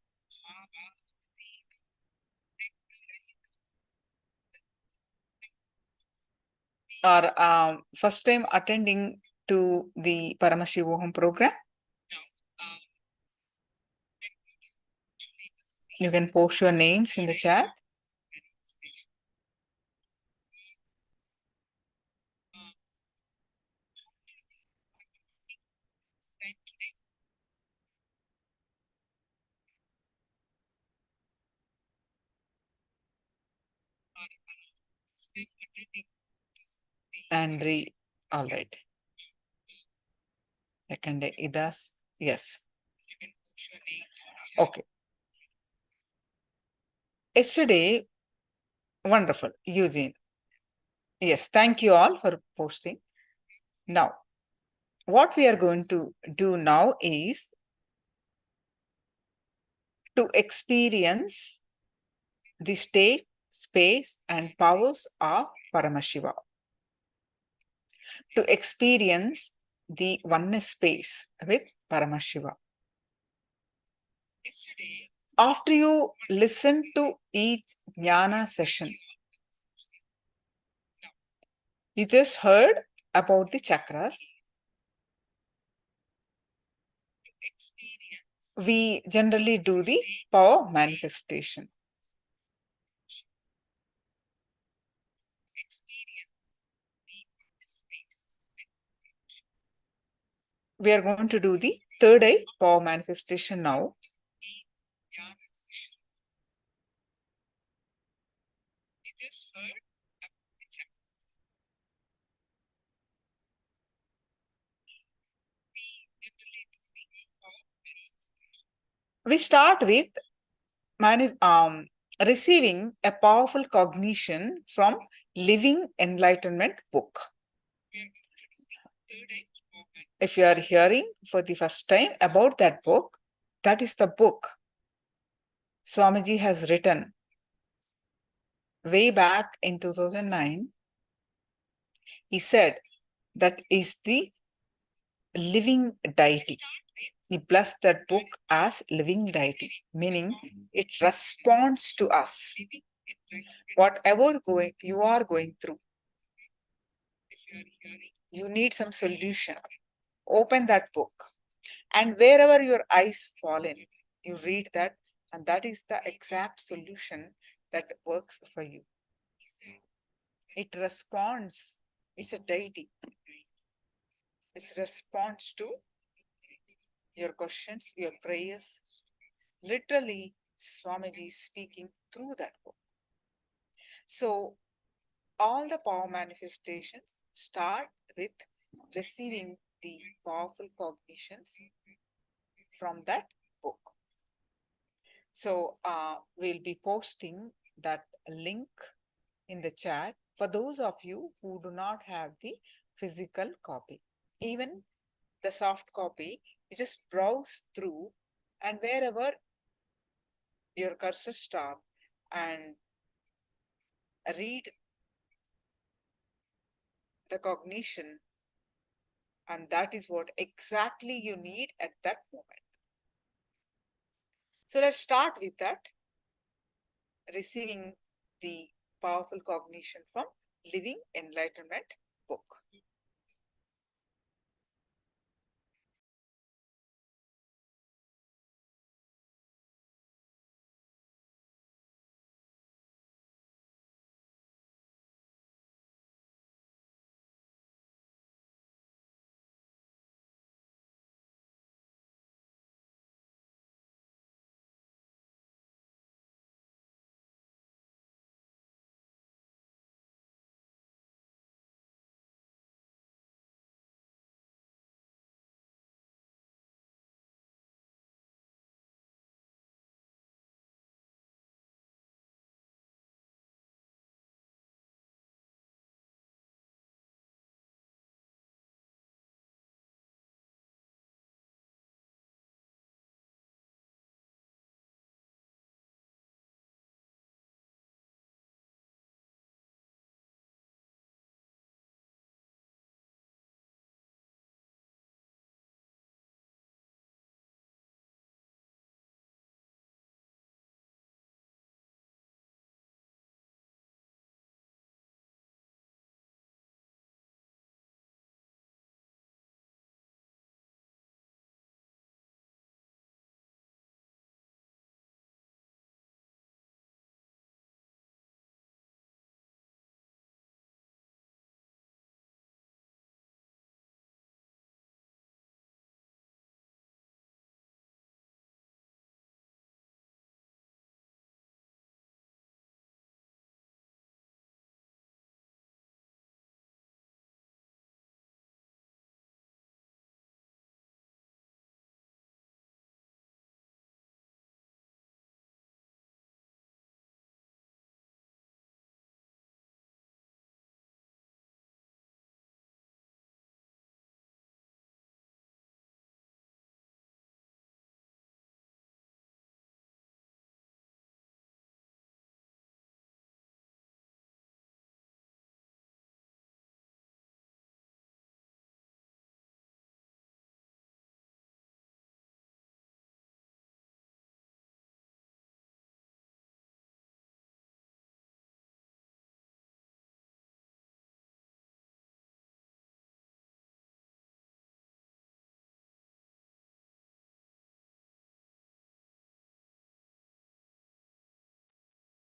Or first time attending to the Paramashivoham program? You can post your names in the chat. And all right. Second day, it does. Yes. Okay. Yesterday, wonderful, Eugene. Yes, thank you all for posting. Now, what we are going to do now is to experience the state, space, and powers of Paramashiva. To experience the oneness space with Paramashiva. After you listen to each jnana session, you just heard about the chakras. We generally do the power manifestation. we are going to do the third eye power manifestation now. We start with receiving a powerful cognition from Living Enlightenment book. If you are hearing for the first time about that book, that is the book Swamiji has written way back in 2009. He said that is the living deity. He blessed that book as living deity, meaning it responds to us. Whatever you are going through, you need some solution. Open that book, and wherever your eyes fall in, you read that, and that is the exact solution that works for you. It responds. It's a deity. It responds to your questions, your prayers. Literally, Swamiji is speaking through that book. So, all the power manifestations start with receiving the powerful cognitions from that book. So, we'll be posting that link in the chat for those of you who do not have the physical copy. Even the soft copy, you just browse through, and wherever your cursor stop and read the cognition, and that is what exactly you need at that moment. So let's start with that, receiving the powerful cognition from Living Enlightenment book.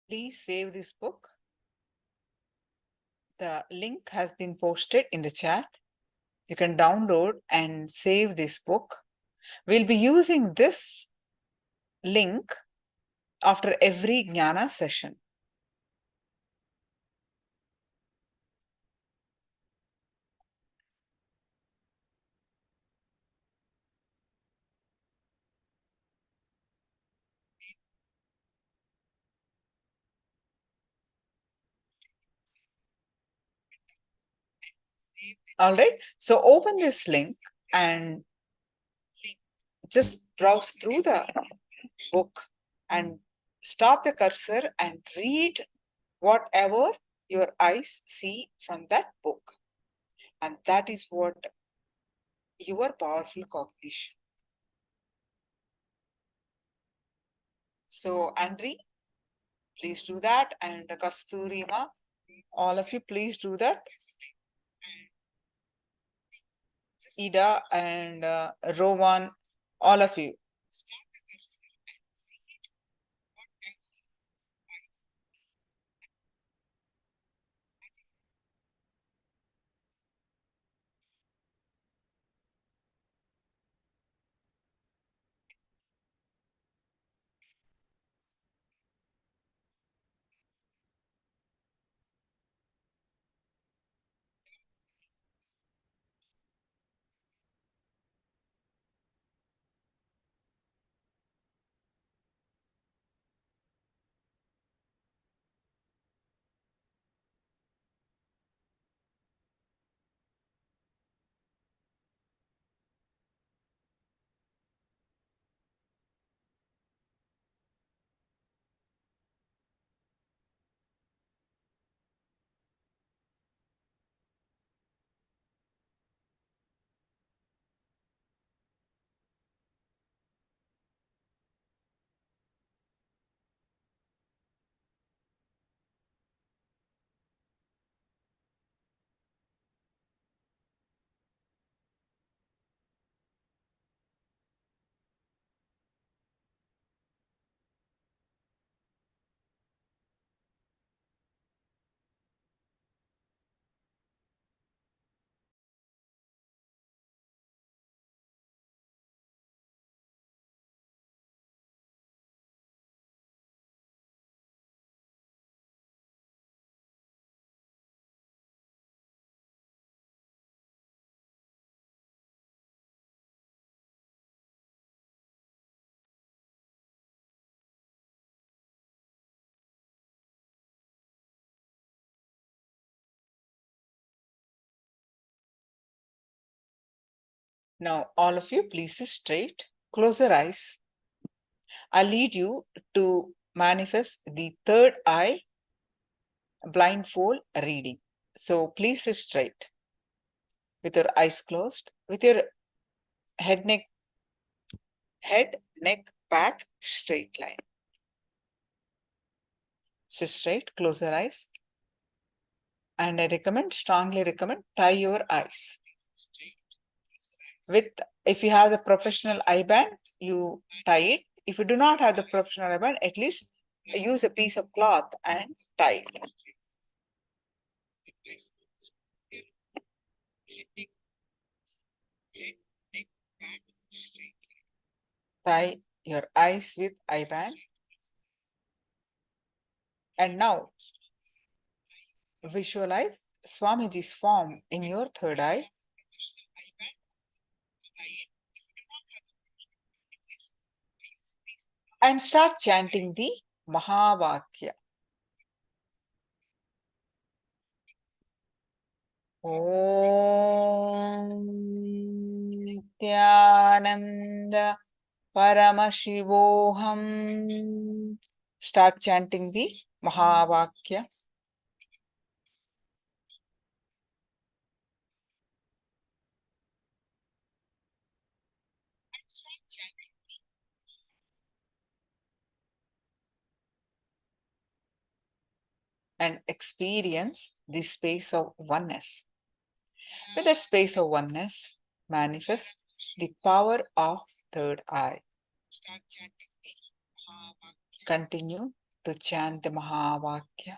Please save this book. The link has been posted in the chat. You can download and save this book. We'll be using this link after every Jnana session. All right. So open this link and just browse through the book and stop the cursor and read whatever your eyes see from that book. And that is what your powerful cognition. So, Andri, please do that. And Kasturima, all of you, please do that. Ida and Rowan, all of you. Now, all of you, please sit straight, close your eyes. I'll lead you to manifest the third eye blindfold reading. So please sit straight with your eyes closed, with your head, neck, back, straight line. Sit straight, close your eyes. And I strongly recommend, tie your eyes. If you have the professional eye band, you tie it. If you do not have the professional eye band, at least use a piece of cloth and tie it. Tie your eyes with eye band. And now visualize Swamiji's form in your third eye. And start chanting the Mahavakya. Om Nithyananda Paramashivoham. Start chanting the Mahavakya. And experience the space of oneness. With that space of oneness, manifest the power of third eye. Continue to chant the Mahavakya.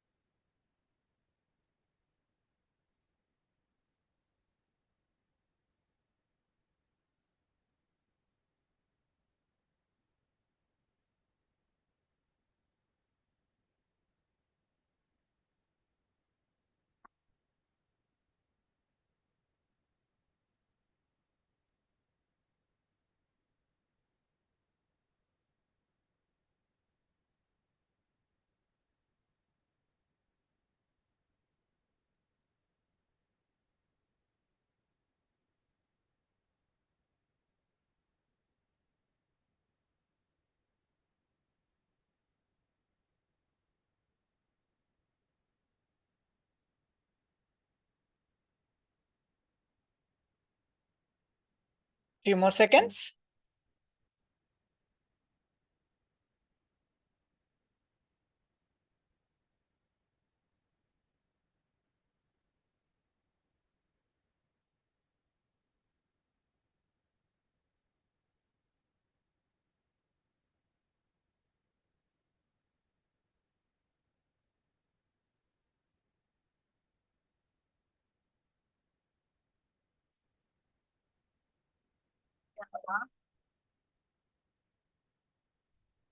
Few more seconds.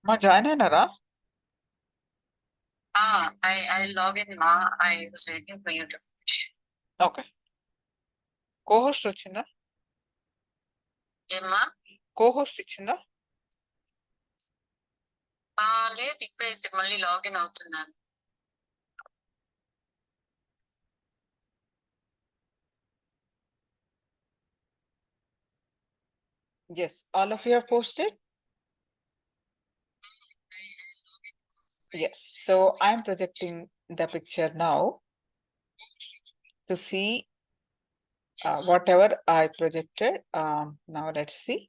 Ma join అయినారా? I log in, Ma. I was waiting for you to finish. Okay. Co-host వచ్చిందా? ఏమ్మా? Co-host ఇచ్చిందా? లేదు, ఇప్పుడైతే మళ్ళీ login అవుతున్నాను. Yes, all of you have posted? Yes, so I'm projecting the picture now to see whatever I projected. Now let's see.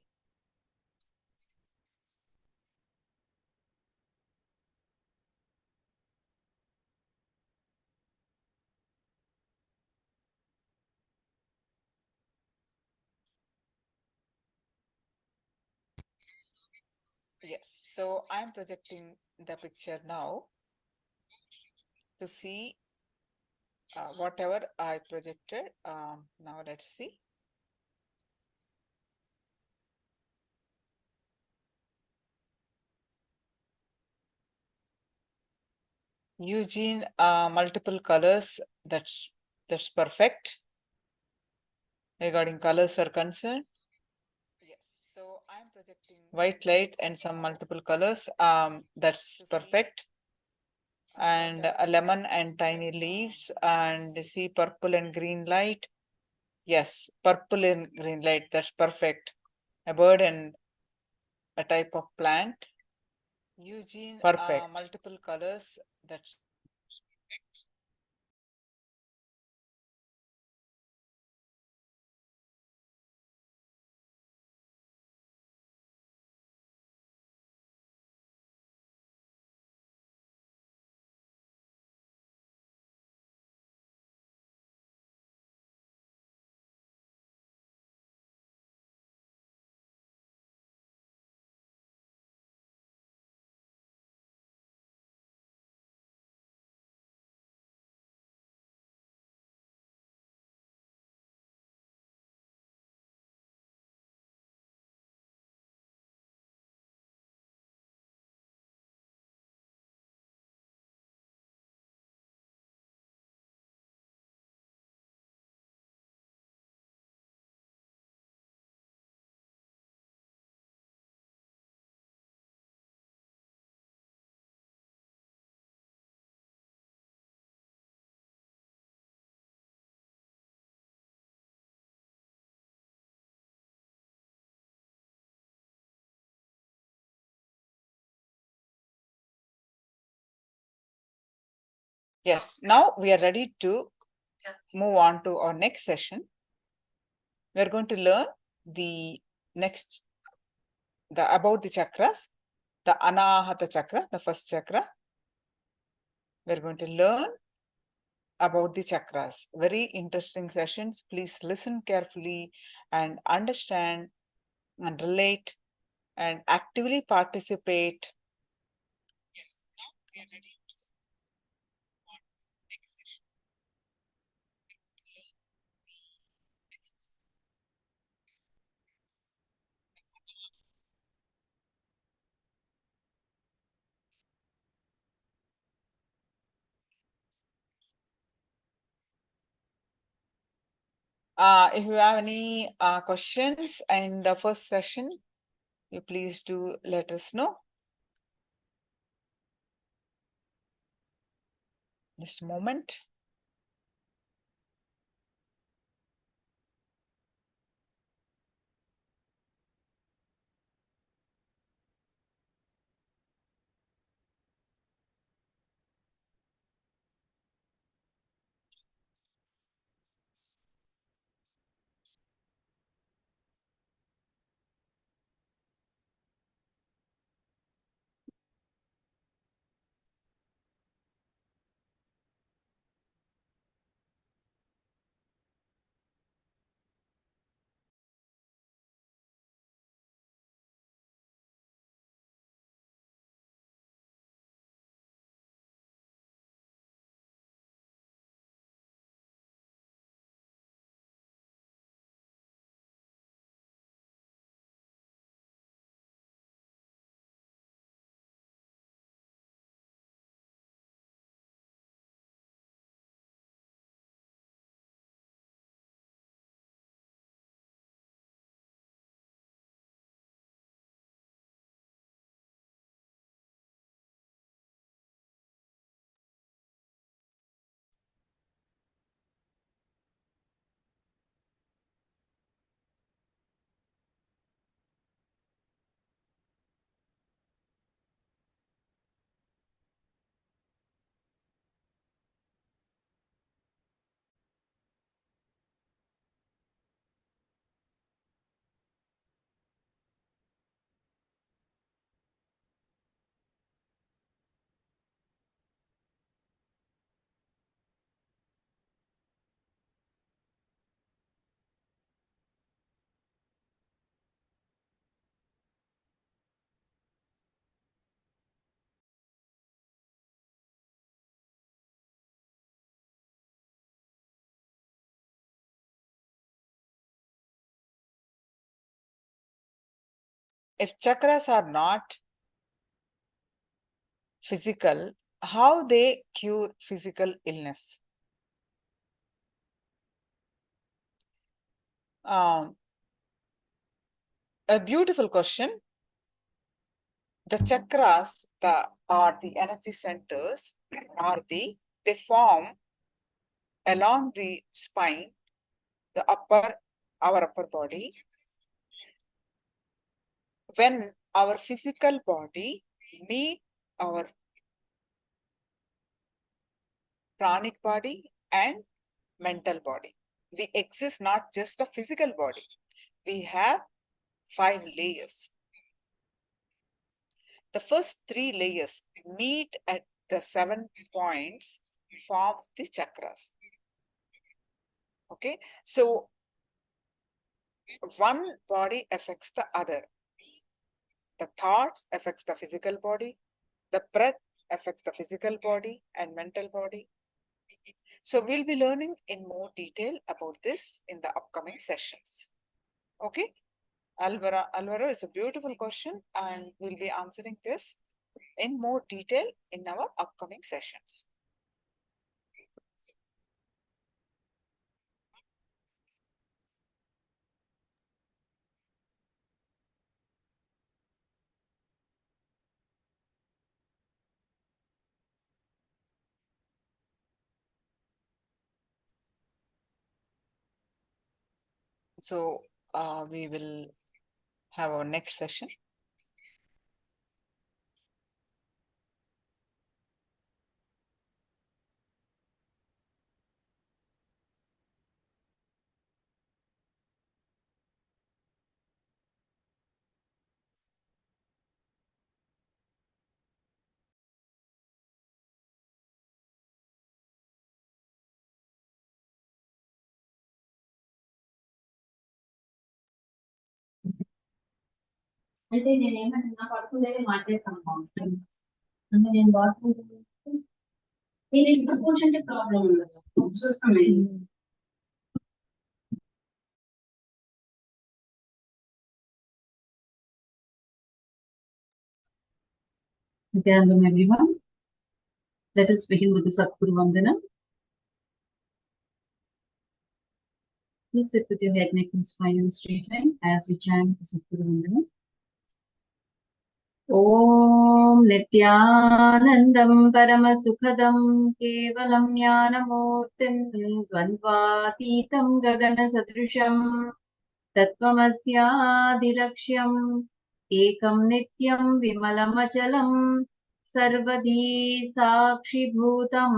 Yes, so I'm projecting the picture now to see whatever I projected. Now let's see. Eugene, multiple colors, that's perfect. Regarding colors are concerned. Yes, so I'm projecting white light and some multiple colors. That's perfect. And a lemon and tiny leaves, and see purple and green light. Yes, purple and green light, that's perfect. A bird and a type of plant. Eugene, perfect. Multiple colors, that's yes. Now we are ready to move on to our next session. We are going to learn the next, about the chakras, the Anahata chakra, the first chakra. We're going to learn about the chakras. Very interesting sessions. Please listen carefully and understand and relate and actively participate. Yes, now we are ready. If you have any questions in the first session, you please do let us know. Just a moment. If chakras are not physical, how they cure physical illness? A beautiful question. The chakras are the energy centers, they form along the spine, our upper body. When our physical body meet our pranic body and mental body, we exist not just the physical body. We have 5 layers. The first 3 layers meet at the 7 points, form the chakras. Okay, so one body affects the other. The thoughts affects the physical body. The breath affects the physical body and mental body. So we'll be learning in more detail about this in the upcoming sessions. Okay, Alvaro is a beautiful question, and we'll be answering this in more detail in our upcoming sessions. So we will have our next session. అంటే నేనేమంటున్నా పడుకునేది మార్చేస్తాను అంటే నేను bathroom మీరు ఇంట్లో కూర్చుంటే problem ఉండదు చూస్తాను Nithyananda everyone. Let us begin with the Satguru Vandana. Please sit with your head, neck and spine in a straight line as we chant the Satguru Vandana. Om Nithyanandam Paramasukadam Kevalam Jnanamurtim Dvandvatitam Gagana Sadrusham Tattvamasyadilaksham Ekam Nityam Vimalamachalam Sarvadhi Sakshibhutam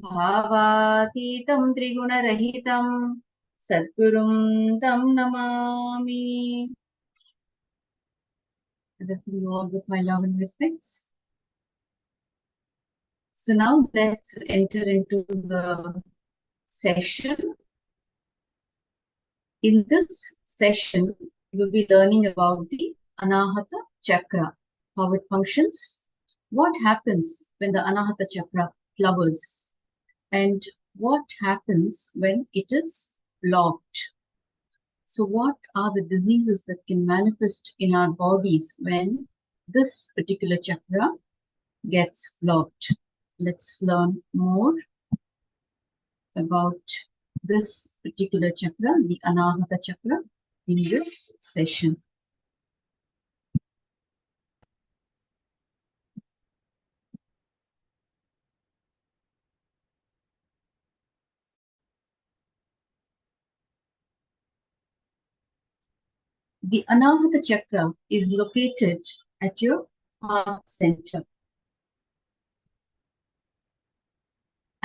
Bhavatitam Trigunarahitam Sadgurum Tam Namami. I welcome you all with my love and respects. So now let's enter into the session. In this session, we will be learning about the Anahata Chakra, how it functions, what happens when the Anahata Chakra flowers, and what happens when it is blocked. So what are the diseases that can manifest in our bodies when this particular chakra gets blocked? Let's learn more about this particular chakra, the Anahata Chakra, in this session. The Anahata Chakra is located at your heart center.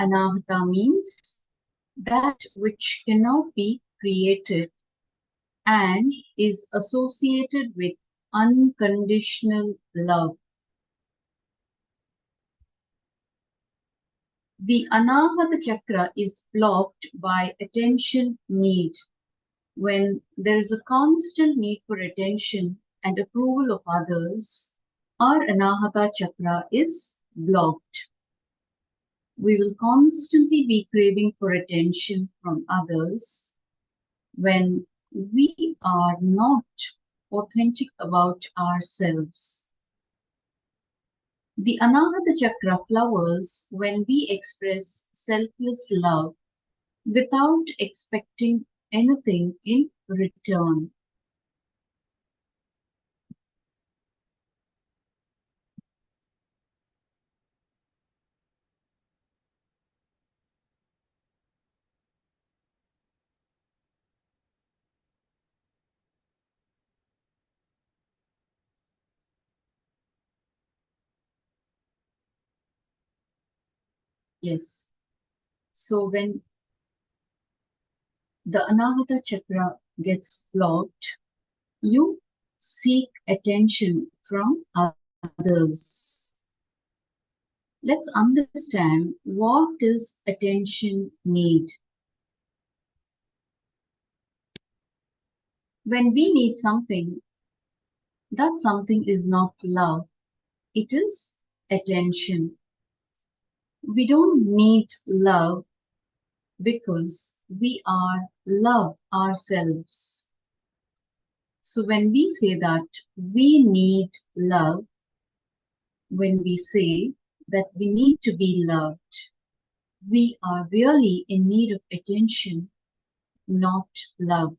Anahata means that which cannot be created and is associated with unconditional love. The Anahata Chakra is blocked by attention need. When there is a constant need for attention and approval of others, our Anahata Chakra is blocked. We will constantly be craving for attention from others when we are not authentic about ourselves. The Anahata Chakra flowers when we express selfless love without expecting anything in return. Yes. So when the Anahata Chakra gets blocked, you seek attention from others. Let's understand what does attention need. When we need something, that something is not love, it is attention. We don't need love because we are love ourselves. So when we say that we need love, when we say that we need to be loved, we are really in need of attention, not love.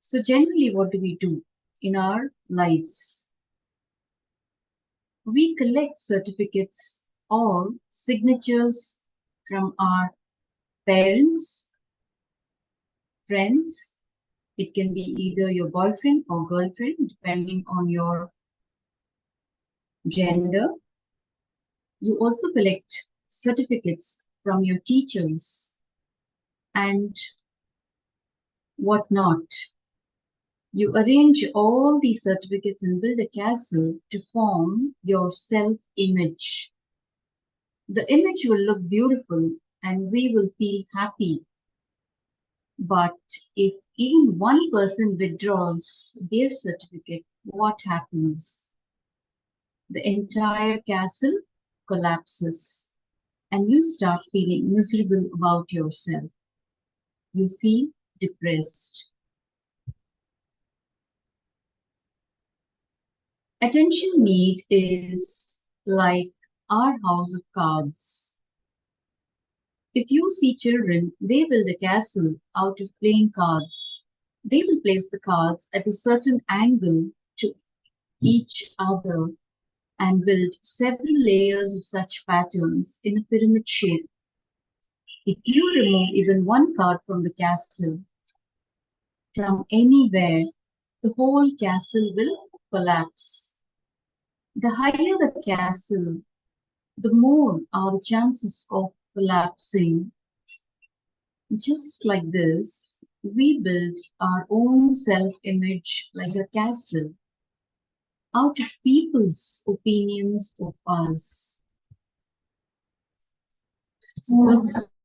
So generally, what do we do in our lives? We collect certificates or signatures from our parents, friends. It can be either your boyfriend or girlfriend, depending on your gender. You also collect certificates from your teachers and whatnot. You arrange all these certificates and build a castle to form your self-image. The image will look beautiful and we will feel happy. But if even one person withdraws their certificate, what happens? The entire castle collapses and you start feeling miserable about yourself. You feel depressed. Attention need is like our house of cards. If you see children, they build a castle out of playing cards. They will place the cards at a certain angle to each other and build several layers of such patterns in a pyramid shape. If you remove even one card from the castle, from anywhere, the whole castle will collapse. The higher the castle, the more are the chances of collapsing. Just like this, we build our own self-image like a castle out of people's opinions of us. So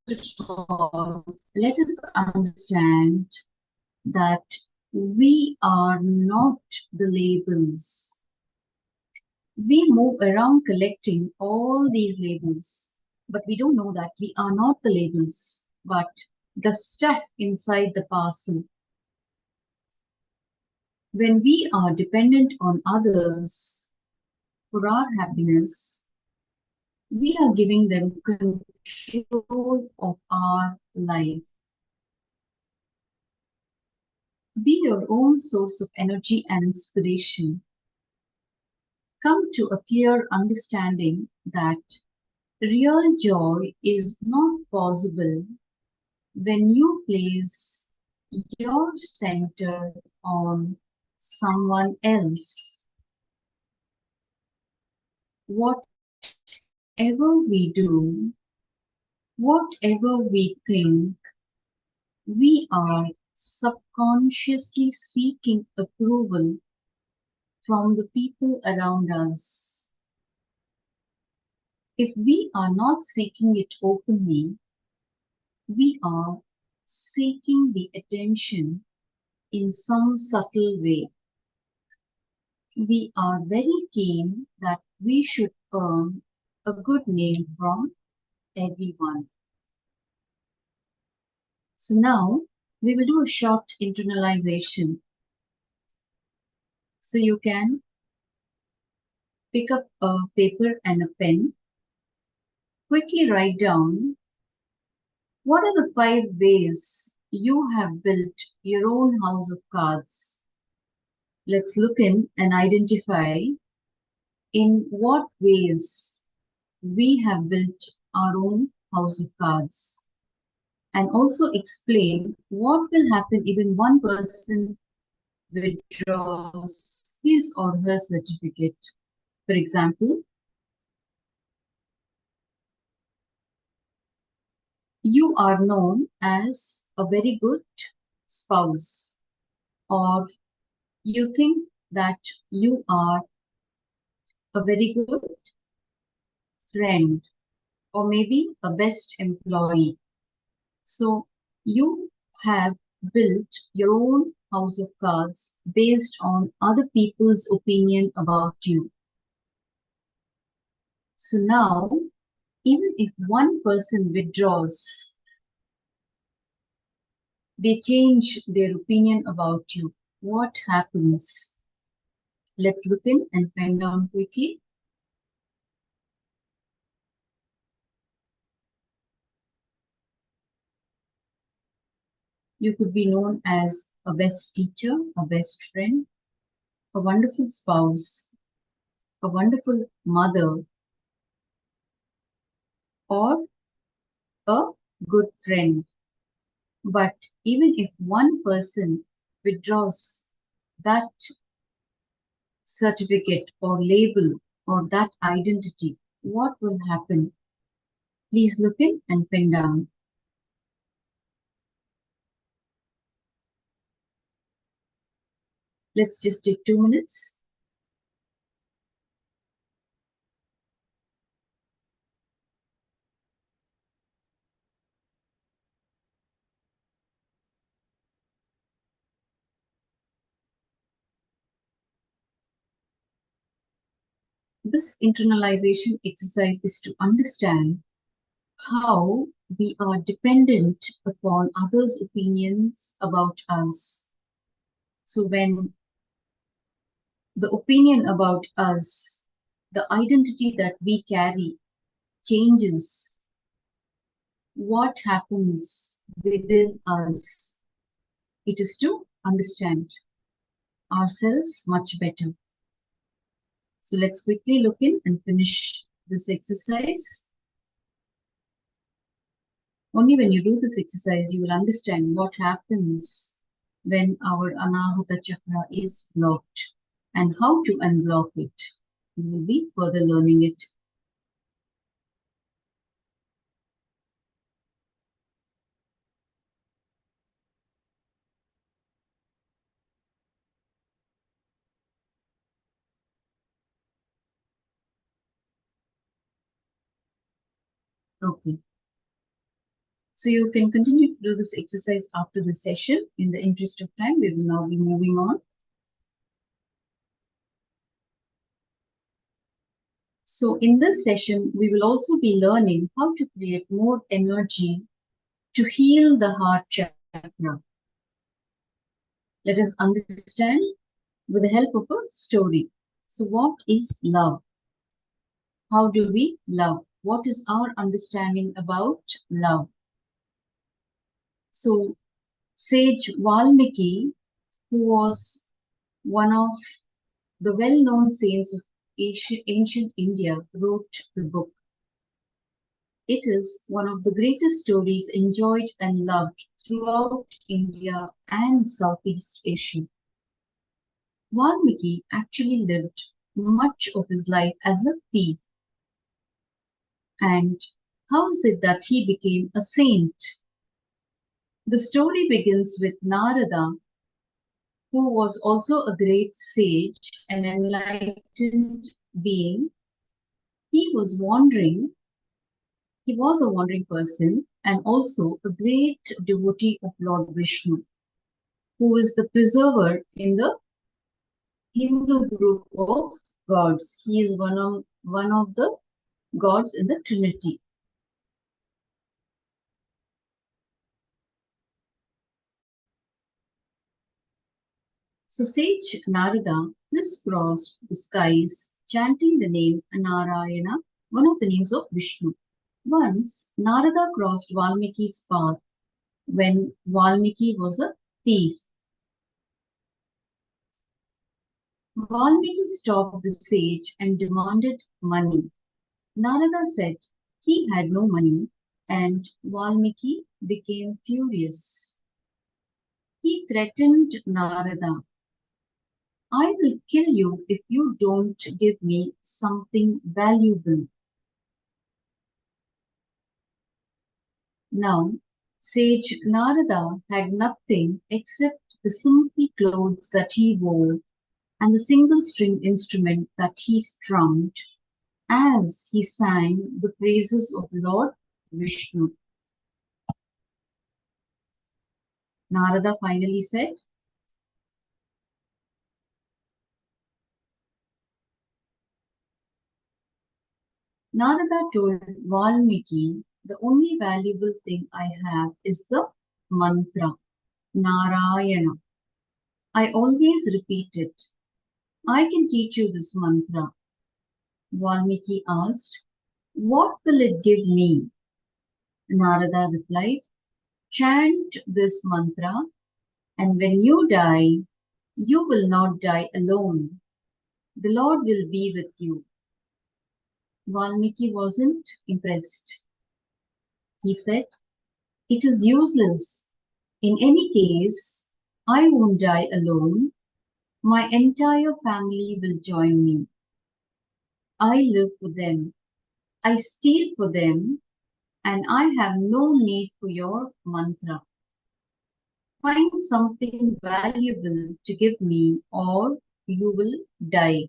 first of all, let us understand that we are not the labels. We move around collecting all these labels, but we don't know that we are not the labels, but the stuff inside the parcel. When we are dependent on others for our happiness, we are giving them control of our life. Be your own source of energy and inspiration. Come to a clear understanding that real joy is not possible when you place your center on someone else. Whatever we do, whatever we think, we are subconsciously seeking approval from the people around us. If we are not seeking it openly, we are seeking the attention in some subtle way. We are very keen that we should earn a good name from everyone. So now we will do a short internalization. So you can pick up a paper and a pen, quickly write down what are the 5 ways you have built your own house of cards. Let's look in and identify in what ways we have built our own house of cards, and also explain what will happen if one person withdraws his or her certificate. For example, you are known as a very good spouse, or you think that you are a very good friend, or maybe a best employee. So you have built your own house of cards based on other people's opinion about you. So now, even if one person withdraws, they change their opinion about you. What happens? Let's look in and pen down quickly. You could be known as a best teacher, a best friend, a wonderful spouse, a wonderful mother, or a good friend. But even if one person withdraws that certificate or label or that identity, what will happen? Please look in and pen down. Let's just take 2 minutes. This internalization exercise is to understand how we are dependent upon others' opinions about us. So when the opinion about us, the identity that we carry changes, what happens within us? It is to understand ourselves much better. So let's quickly look in and finish this exercise. Only when you do this exercise, you will understand what happens when our Anahata chakra is blocked and how to unblock it. We will be further learning it. Okay. So you can continue to do this exercise after the session. In the interest of time, we will now be moving on. So in this session, we will also be learning how to create more energy to heal the heart chakra. Let us understand with the help of a story. So what is love? How do we love? What is our understanding about love? So Sage Valmiki, who was one of the well-known saints of ancient India, wrote the book. It is one of the greatest stories enjoyed and loved throughout India and Southeast Asia. Valmiki actually lived much of his life as a thief. And how is it that he became a saint? The story begins with Narada, who was also a great sage and enlightened being. He was a wandering person and also a great devotee of Lord Vishnu, who is the preserver in the Hindu group of gods. He is one of the gods in the Trinity. So sage Narada crisscrossed the skies, chanting the name Narayana, one of the names of Vishnu. Once, Narada crossed Valmiki's path when Valmiki was a thief. Valmiki stopped the sage and demanded money. Narada said he had no money, and Valmiki became furious. He threatened Narada, I will kill you if you don't give me something valuable. Now, sage Narada had nothing except the simple clothes that he wore and the single string instrument that he strummed as he sang the praises of Lord Vishnu. Narada finally said, Narada told Valmiki, the only valuable thing I have is the mantra, Narayana. I always repeat it. I can teach you this mantra. Valmiki asked, what will it give me? Narada replied, chant this mantra, and when you die, you will not die alone. The Lord will be with you. Valmiki wasn't impressed. He said, it is useless. In any case, I won't die alone. My entire family will join me. I live for them. I steal for them, and I have no need for your mantra. Find something valuable to give me, or you will die.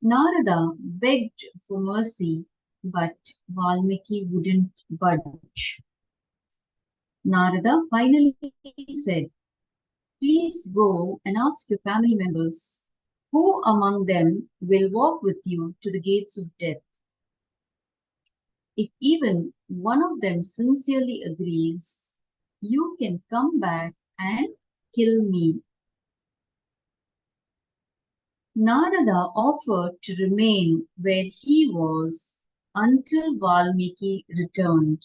Narada begged for mercy, but Valmiki wouldn't budge. Narada finally said, please go and ask your family members, who among them will walk with you to the gates of death? If even one of them sincerely agrees, you can come back and kill me. Narada offered to remain where he was until Valmiki returned.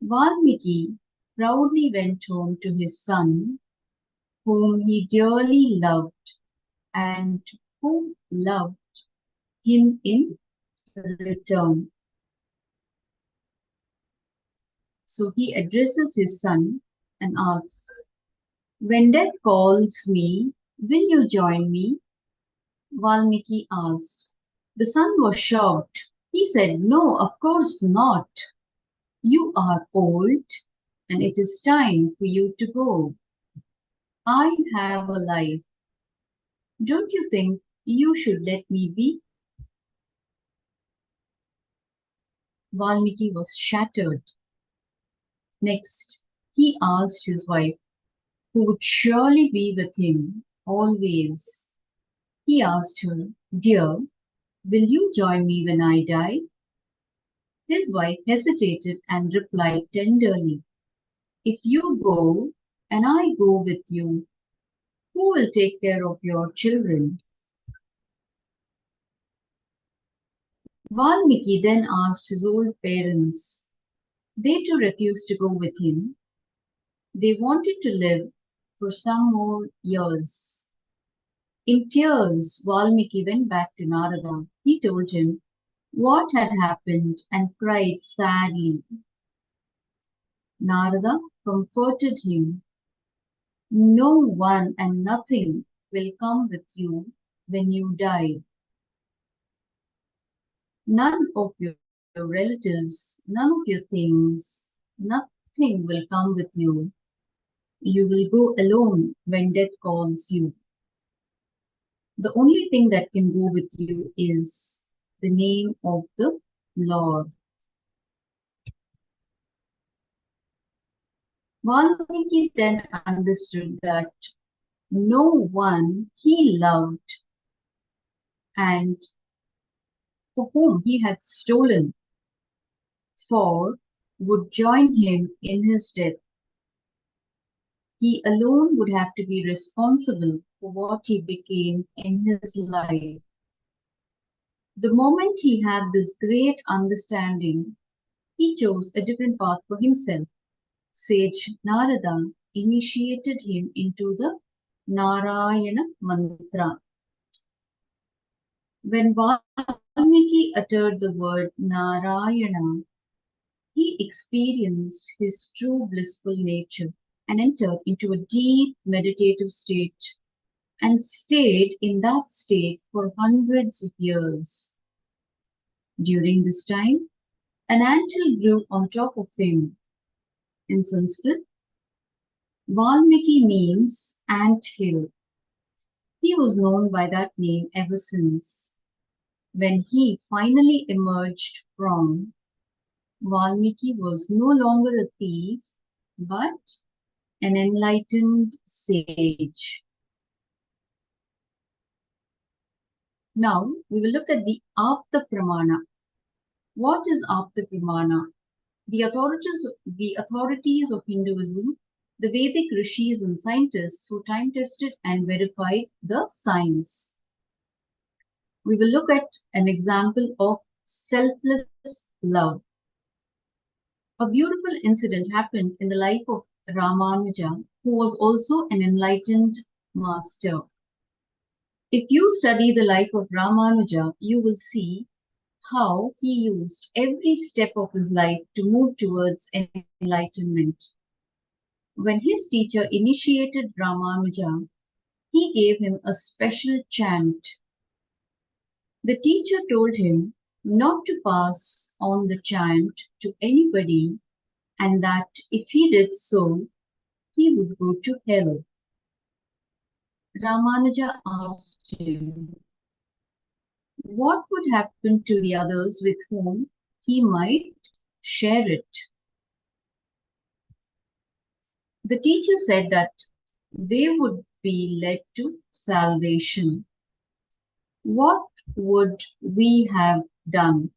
Valmiki proudly went home to his son, whom he dearly loved and who loved him in return. So he addresses his son and asks, when death calls me, will you join me? Valmiki asked. The son was shocked. He said, no, of course not. You are old and it is time for you to go. I have a life. Don't you think you should let me be? Valmiki was shattered. Next, he asked his wife, who would surely be with him always. He asked her, dear, will you join me when I die? His wife hesitated and replied tenderly, if you go and I go with you, who will take care of your children? Valmiki then asked his old parents. They too refused to go with him. They wanted to live for some more years. In tears, Valmiki went back to Narada. He told him what had happened and cried sadly. Narada comforted him. No one and nothing will come with you when you die. None of your relatives, none of your things, nothing will come with you. You will go alone when death calls you. The only thing that can go with you is the name of the Lord. Valmiki then understood that no one he loved and for whom he had stolen for would join him in his death. He alone would have to be responsible for what he became in his life. The moment he had this great understanding, he chose a different path for himself. Sage Narada initiated him into the Narayana mantra. When Valmiki uttered the word Narayana, he experienced his true blissful nature and entered into a deep meditative state and stayed in that state for hundreds of years. During this time, an anthill grew on top of him. In Sanskrit, Valmiki means ant hill. He was known by that name ever since. When he finally emerged from, Valmiki was no longer a thief, but an enlightened sage. Now, we will look at the Apta Pramana. What is Apta Pramana? The authorities of Hinduism, the Vedic rishis and scientists who time tested and verified the science. We will look at an example of selfless love. A beautiful incident happened in the life of Ramanuja, who was also an enlightened master. If you study the life of Ramanuja, you will see how he used every step of his life to move towards enlightenment. When his teacher initiated Ramanuja, he gave him a special chant. The teacher told him not to pass on the chant to anybody, and that if he did so, he would go to hell. Ramanuja asked him, what would happen to the others with whom he might share it? The teacher said that they would be led to salvation. What would we have done?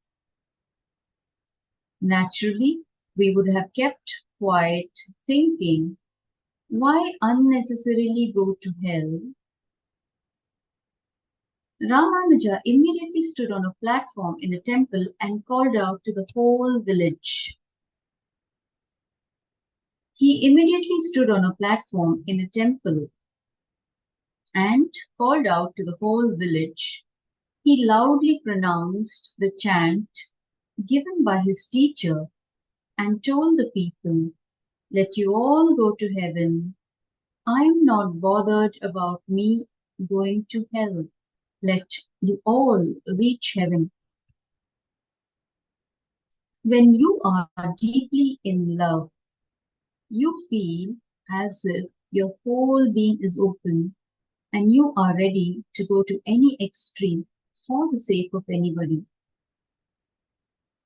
Naturally, we would have kept quiet, thinking, why unnecessarily go to hell? Ramanuja immediately stood on a platform in a temple and called out to the whole village. He immediately stood on a platform in a temple and called out to the whole village. He loudly pronounced the chant given by his teacher and told the people, let you all go to heaven. I am not bothered about me going to hell. Let you all reach heaven. When you are deeply in love, you feel as if your whole being is open and you are ready to go to any extreme for the sake of anybody.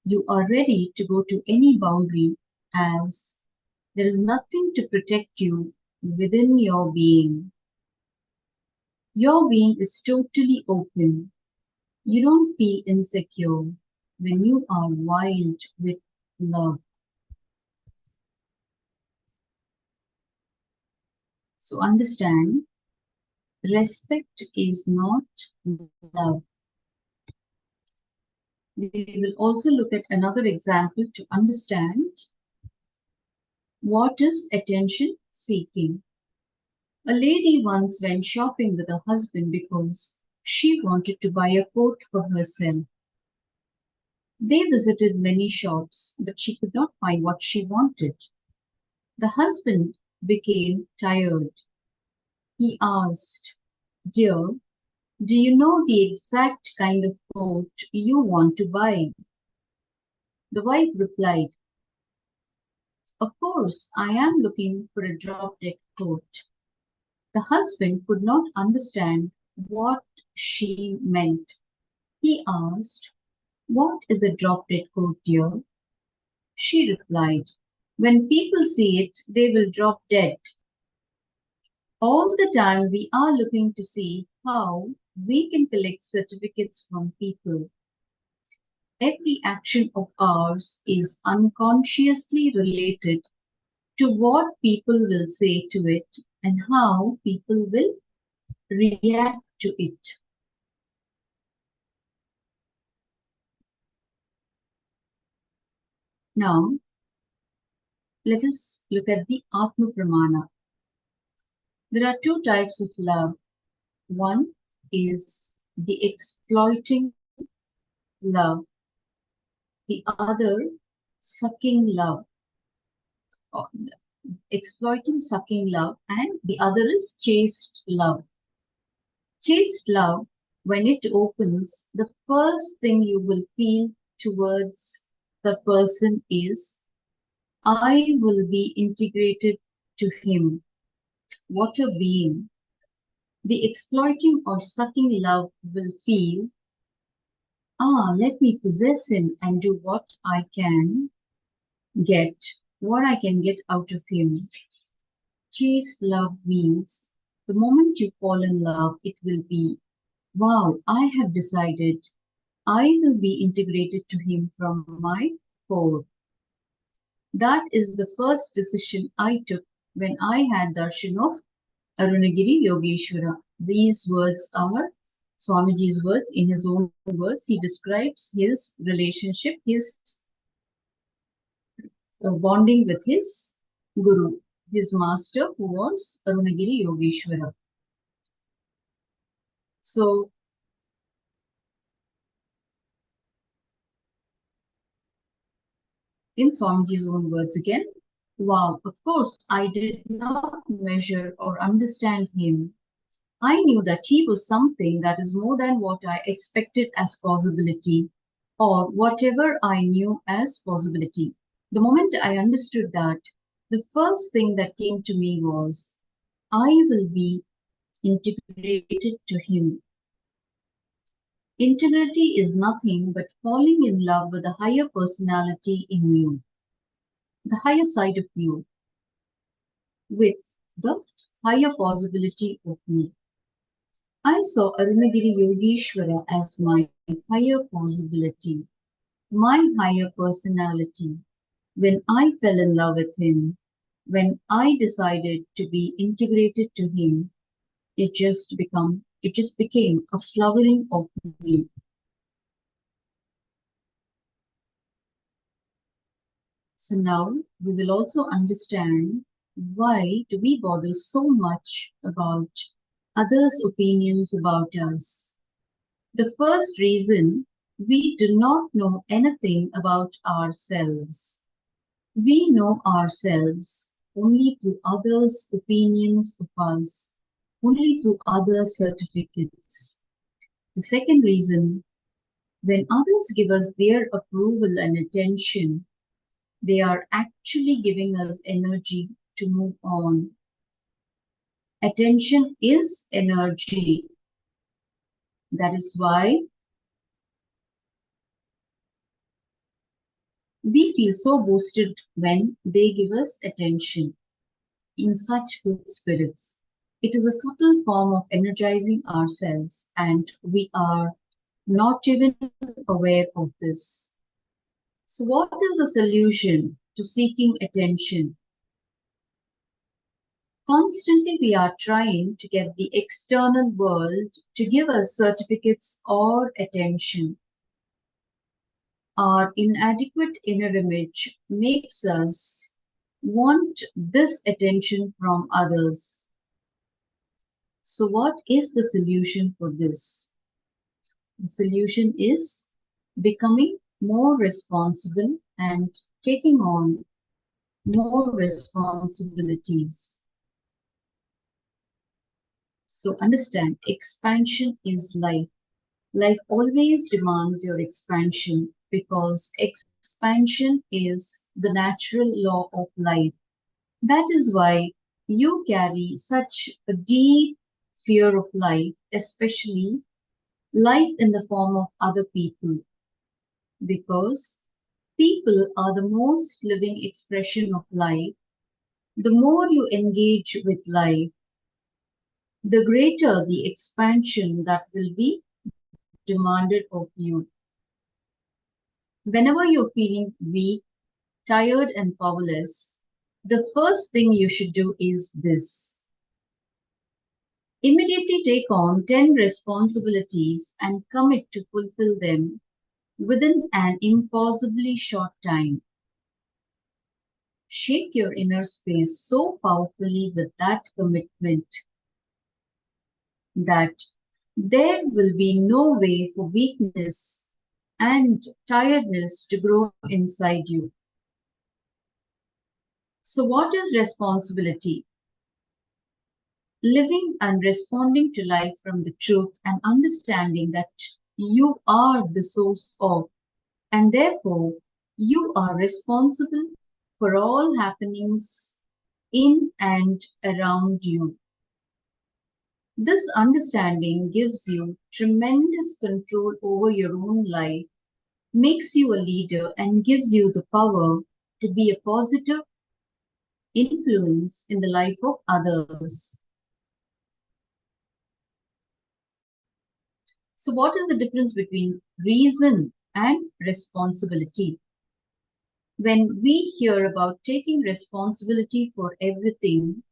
You are ready to go to any boundary as there is nothing to protect you within your being. Your being is totally open. You don't feel insecure when you are wild with love. So understand, respect is not love. We will also look at another example to understand what is attention seeking. A lady once went shopping with her husband because she wanted to buy a coat for herself. They visited many shops, but she could not find what she wanted. The husband became tired. He asked, dear, do you know the exact kind of coat you want to buy? The wife replied, of course, I am looking for a drop-dead coat. The husband could not understand what she meant. He asked, what is a drop-dead coat, dear? She replied, when people see it, they will drop dead. All the time we are looking to see how we can collect certificates from people. Every action of ours is unconsciously related to what people will say to it and how people will react to it. Now, let us look at the Atma Pramana. There are two types of love. One is the exploiting love, the other sucking love. Exploiting, sucking love, and the other is chaste love. Chaste love, when it opens, the first thing you will feel towards the person is, I will be integrated to him. What a being. The exploiting or sucking love will feel, let me possess him and do what I can get out of him. Chaste love means the moment you fall in love, it will be, wow, I have decided I will be integrated to him from my core. That is the first decision I took when I had darshan of Arunagiri Yogeshwara. These words are Swamiji's words. In his own words, he describes his relationship, his bonding with his guru, his master, who was Arunagiri Yogeshwara. So, in Swamiji's own words again, wow, of course, I did not measure or understand him. I knew that he was something that is more than what I expected as possibility, or whatever I knew as possibility. The moment I understood that, the first thing that came to me was, I will be integrated to him. Integrity is nothing but falling in love with the higher personality in you, the higher side of you, with the higher possibility of you. I saw Arunagiri Yogeshwara as my higher possibility, my higher personality. When I fell in love with him, when I decided to be integrated to him, it just became a flowering of me. So now we will also understand why do we bother so much about others' opinions about us. The first reason, we do not know anything about ourselves. We know ourselves only through others' opinions of us, only through others' certificates. The second reason, when others give us their approval and attention, they are actually giving us energy to move on. Attention is energy. That is why we feel so boosted when they give us attention in such good spirits. It is a subtle form of energizing ourselves, and we are not even aware of this. So, what is the solution to seeking attention? Constantly, we are trying to get the external world to give us certificates or attention. Our inadequate inner image makes us want this attention from others. So, what is the solution for this? The solution is becoming more responsible and taking on more responsibilities. So, understand, expansion is life. Life always demands your expansion because expansion is the natural law of life. That is why you carry such a deep fear of life, especially life in the form of other people, because people are the most living expression of life. The more you engage with life, the greater the expansion that will be demanded of you. Whenever you're feeling weak, tired, and powerless, the first thing you should do is this. Immediately take on 10 responsibilities and commit to fulfill them within an impossibly short time. Shake your inner space so powerfully with that commitment that there will be no way for weakness and tiredness to grow inside you. So, what is responsibility? Living and responding to life from the truth and understanding that you are the source of, and therefore you are responsible for all happenings in and around you. This understanding gives you tremendous control over your own life, makes you a leader, and gives you the power to be a positive influence in the life of others. So, what is the difference between reason and responsibility? When we hear about taking responsibility for everything,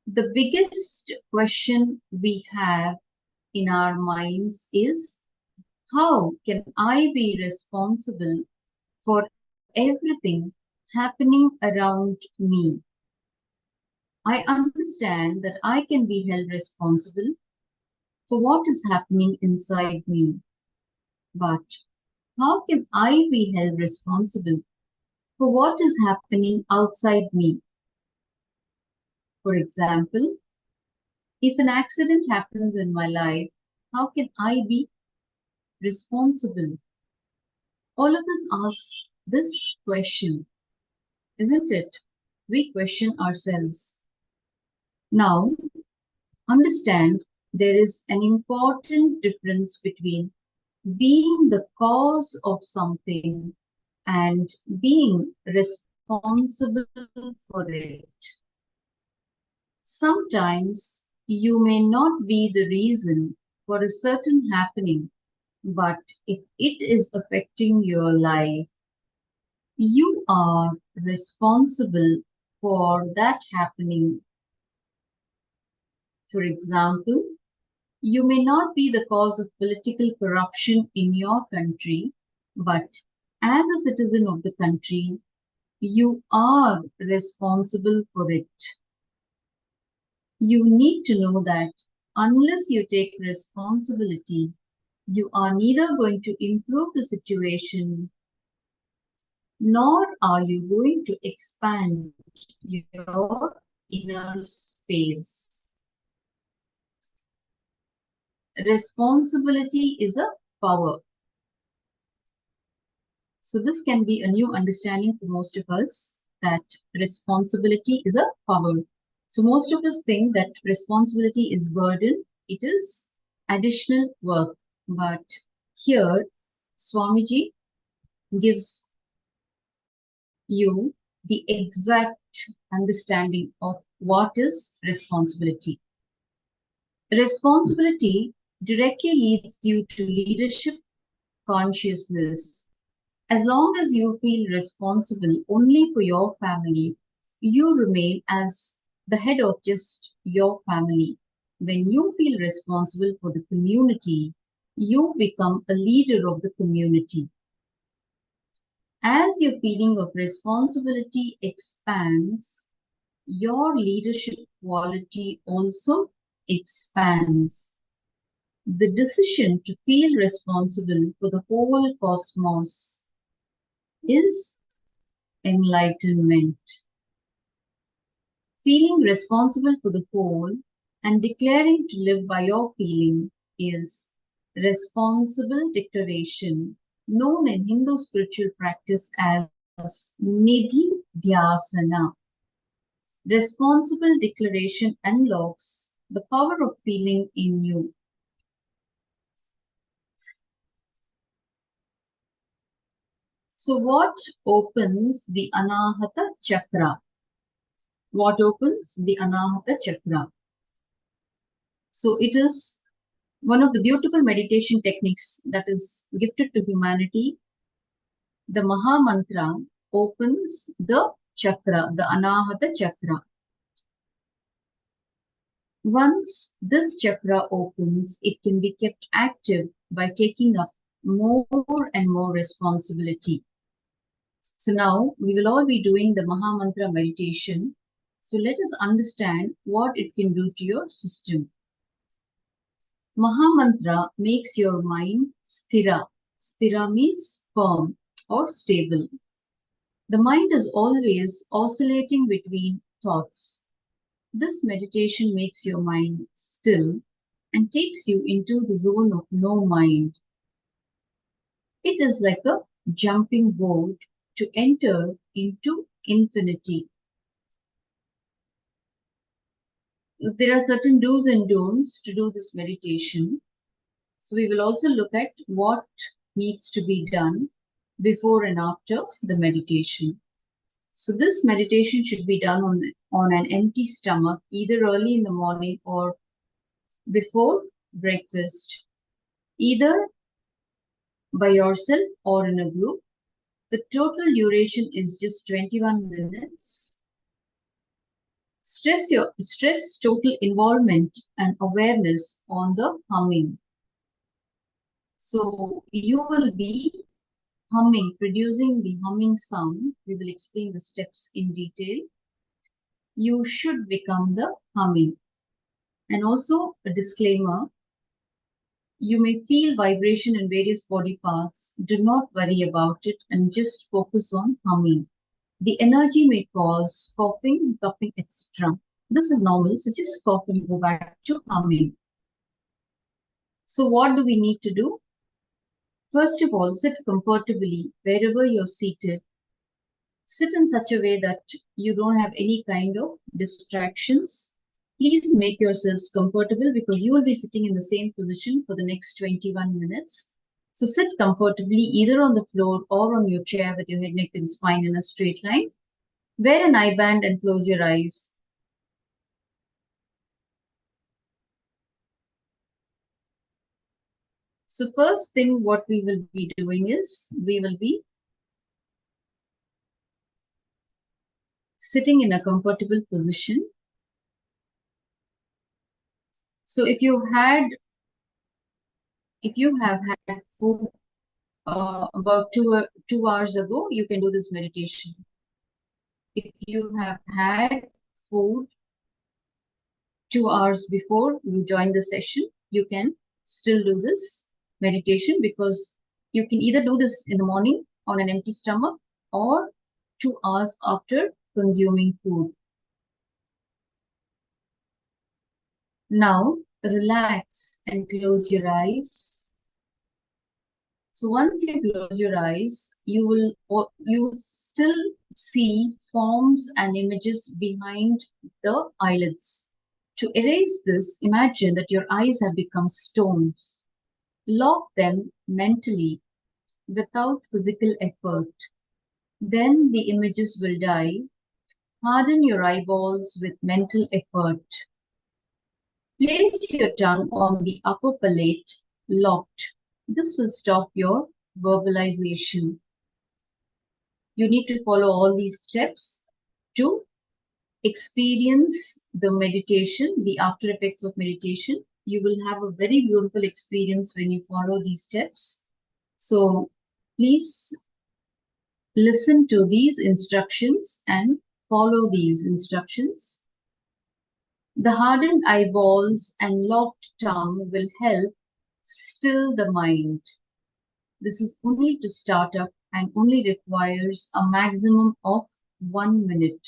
the biggest question we have in our minds is, how can I be responsible for everything happening around me? I understand that I can be held responsible for what is happening inside me. But how can I be held responsible for what is happening outside me? For example, if an accident happens in my life, how can I be responsible? All of us ask this question, isn't it? We question ourselves. Now, understand there is an important difference between being the cause of something and being responsible for it. Sometimes you may not be the reason for a certain happening, but if it is affecting your life, you are responsible for that happening. For example, you may not be the cause of political corruption in your country, but as a citizen of the country, you are responsible for it. You need to know that unless you take responsibility, you are neither going to improve the situation, nor are you going to expand your inner space. Responsibility is a power. So this can be a new understanding for most of us, that responsibility is a power. So most of us think that responsibility is burden, it is additional work. But here, Swamiji gives you the exact understanding of what is responsibility. Responsibility directly leads you to leadership consciousness. As long as you feel responsible only for your family, you remain as the head of just your family. When you feel responsible for the community, you become a leader of the community. As your feeling of responsibility expands, your leadership quality also expands. The decision to feel responsible for the whole cosmos is enlightenment. Feeling responsible for the whole and declaring to live by your feeling is responsible declaration, known in Hindu spiritual practice as Nithyananda. Responsible declaration unlocks the power of feeling in you. So what opens the Anahata chakra? What opens the Anahata chakra? So it is one of the beautiful meditation techniques that is gifted to humanity. The Maha Mantra opens the chakra, the Anahata chakra. Once this chakra opens, it can be kept active by taking up more and more responsibility. So now we will all be doing the Mahamantra meditation. So let us understand what it can do to your system. Mahamantra makes your mind sthira. Sthira means firm or stable. The mind is always oscillating between thoughts. This meditation makes your mind still and takes you into the zone of no mind. It is like a jumping board to enter into infinity. There are certain do's and don'ts to do this meditation. So we will also look at what needs to be done before and after the meditation. So this meditation should be done on an empty stomach, either early in the morning or before breakfast, either by yourself or in a group. The total duration is just 21 minutes. Stress total involvement and awareness on the humming. So you will be humming, producing the humming sound. We will explain the steps in detail. You should become the humming. And also a disclaimer, you may feel vibration in various body parts. Do not worry about it and just focus on humming. The energy may cause coughing, coughing, etc. This is normal, so just cough and go back to humming. So what do we need to do? First of all, sit comfortably wherever you're seated. Sit in such a way that you don't have any kind of distractions. Please make yourselves comfortable because you will be sitting in the same position for the next 21 minutes. So sit comfortably either on the floor or on your chair with your head, neck and spine in a straight line. Wear an eye band and close your eyes. So first thing what we will be doing is we will be sitting in a comfortable position. So if you have had food about 2 hours ago, you can do this meditation. If you have had food 2 hours before you join the session, you can still do this meditation because you can either do this in the morning on an empty stomach or 2 hours after consuming food. Now relax and close your eyes. So once you close your eyes, you will still see forms and images behind the eyelids. To erase this, imagine that your eyes have become stones. Lock them mentally without physical effort. Then the images will die. Harden your eyeballs with mental effort. Place your tongue on the upper palate, locked. This will stop your verbalization. You need to follow all these steps to experience the meditation, the after effects of meditation. You will have a very beautiful experience when you follow these steps. So please listen to these instructions and follow these instructions. The hardened eyeballs and locked tongue will help still the mind. This is only to start up and only requires a maximum of 1 minute.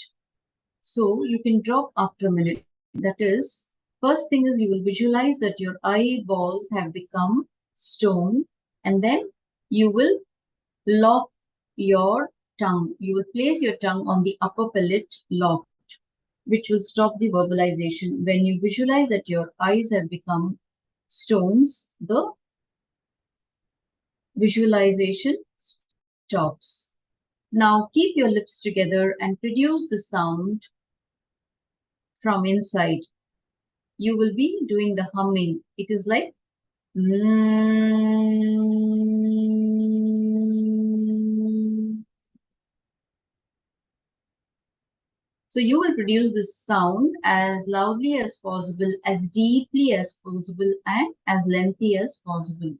So you can drop after a minute. That is, first thing is you will visualize that your eyeballs have become stone, and then you will lock your tongue. You will place your tongue on the upper palate locked, which will stop the verbalization. When you visualize that your eyes have become stones, the visualization stops. Now keep your lips together and produce the sound from inside. You will be doing the humming. It is like So you will produce this sound as loudly as possible, as deeply as possible, and as lengthy as possible.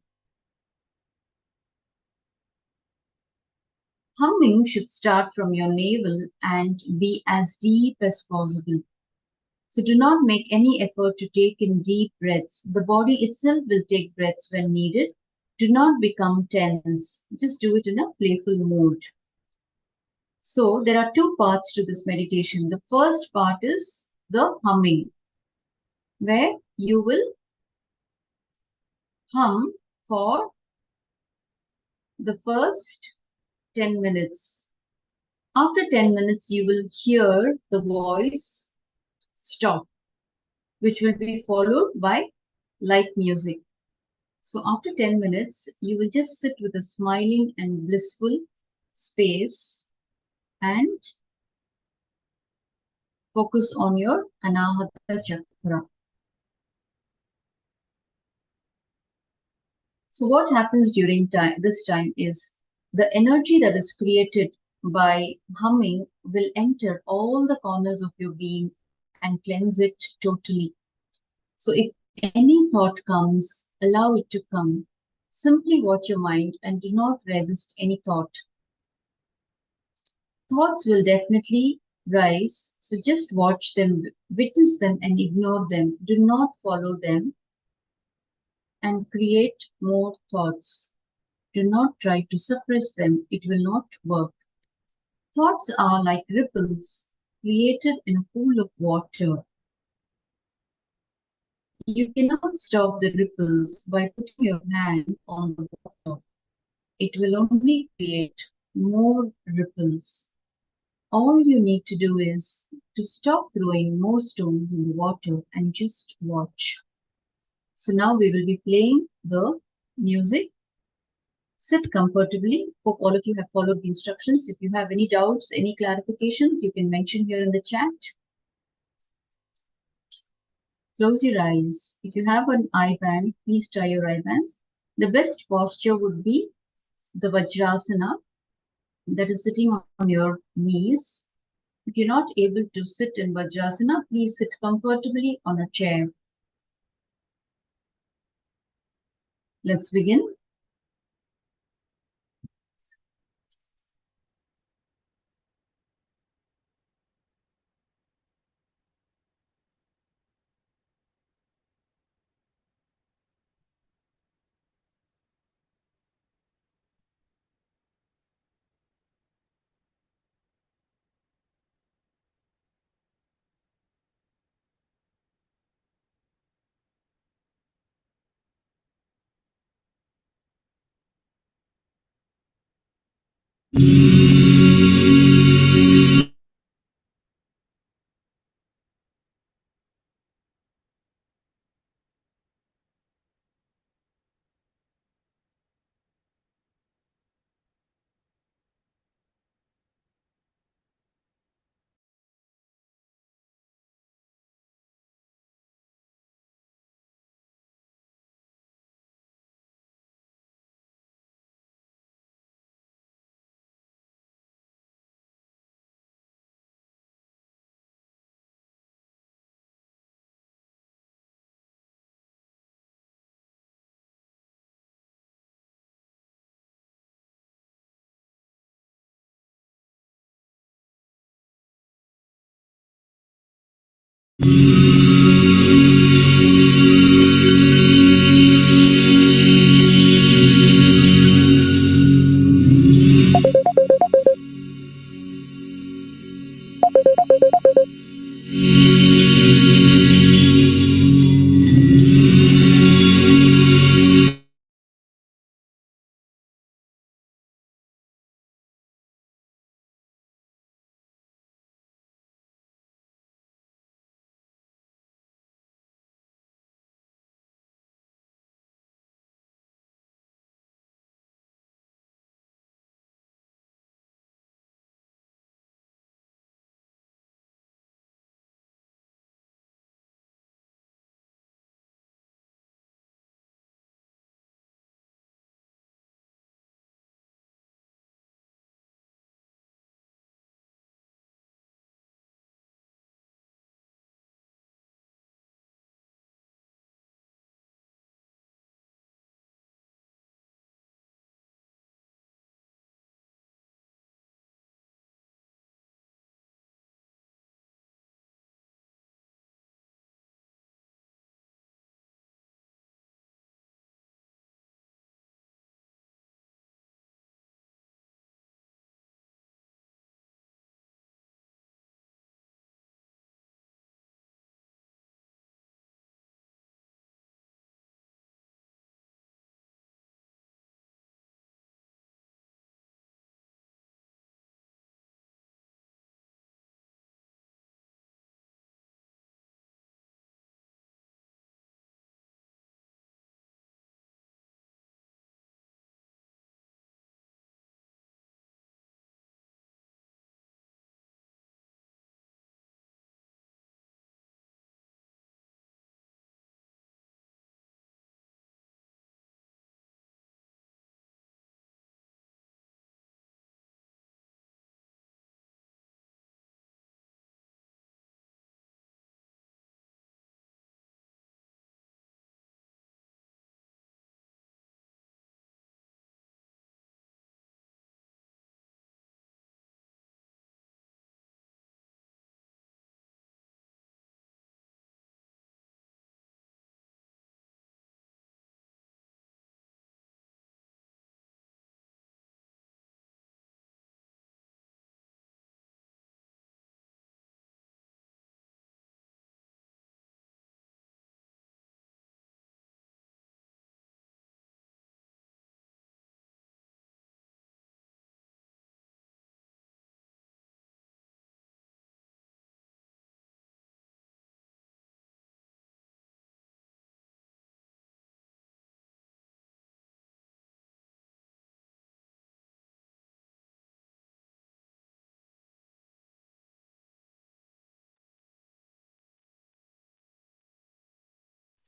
Humming should start from your navel and be as deep as possible. So do not make any effort to take in deep breaths. The body itself will take breaths when needed. Do not become tense. Just do it in a playful mood. So there are two parts to this meditation. The first part is the humming, where you will hum for the first 10 minutes. After 10 minutes, you will hear the voice stop, which will be followed by light music. So after 10 minutes, you will just sit with a smiling and blissful space and focus on your Anahata chakra. So what happens during this time is the energy that is created by humming will enter all the corners of your being and cleanse it totally. So if any thought comes, allow it to come. Simply watch your mind and do not resist any thought. Thoughts will definitely rise, so just watch them, witness them, and ignore them. Do not follow them and create more thoughts. Do not try to suppress them, it will not work. Thoughts are like ripples created in a pool of water. You cannot stop the ripples by putting your hand on the water. It will only create more ripples. All you need to do is to stop throwing more stones in the water and just watch. So now we will be playing the music. Sit comfortably. Hope all of you have followed the instructions. If you have any doubts, any clarifications, you can mention here in the chat. Close your eyes. If you have an eye band, please tie your eye bands. The best posture would be the Vajrasana, that is sitting on your knees. If you're not able to sit in Vajrasana, please sit comfortably on a chair. Let's begin.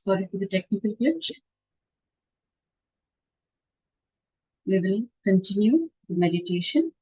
Sorry for the technical glitch. We will continue the meditation.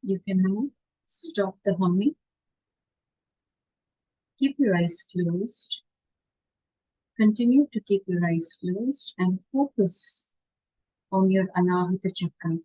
You can now stop the humming. Keep your eyes closed. Continue to keep your eyes closed and focus on your Anahata chakra.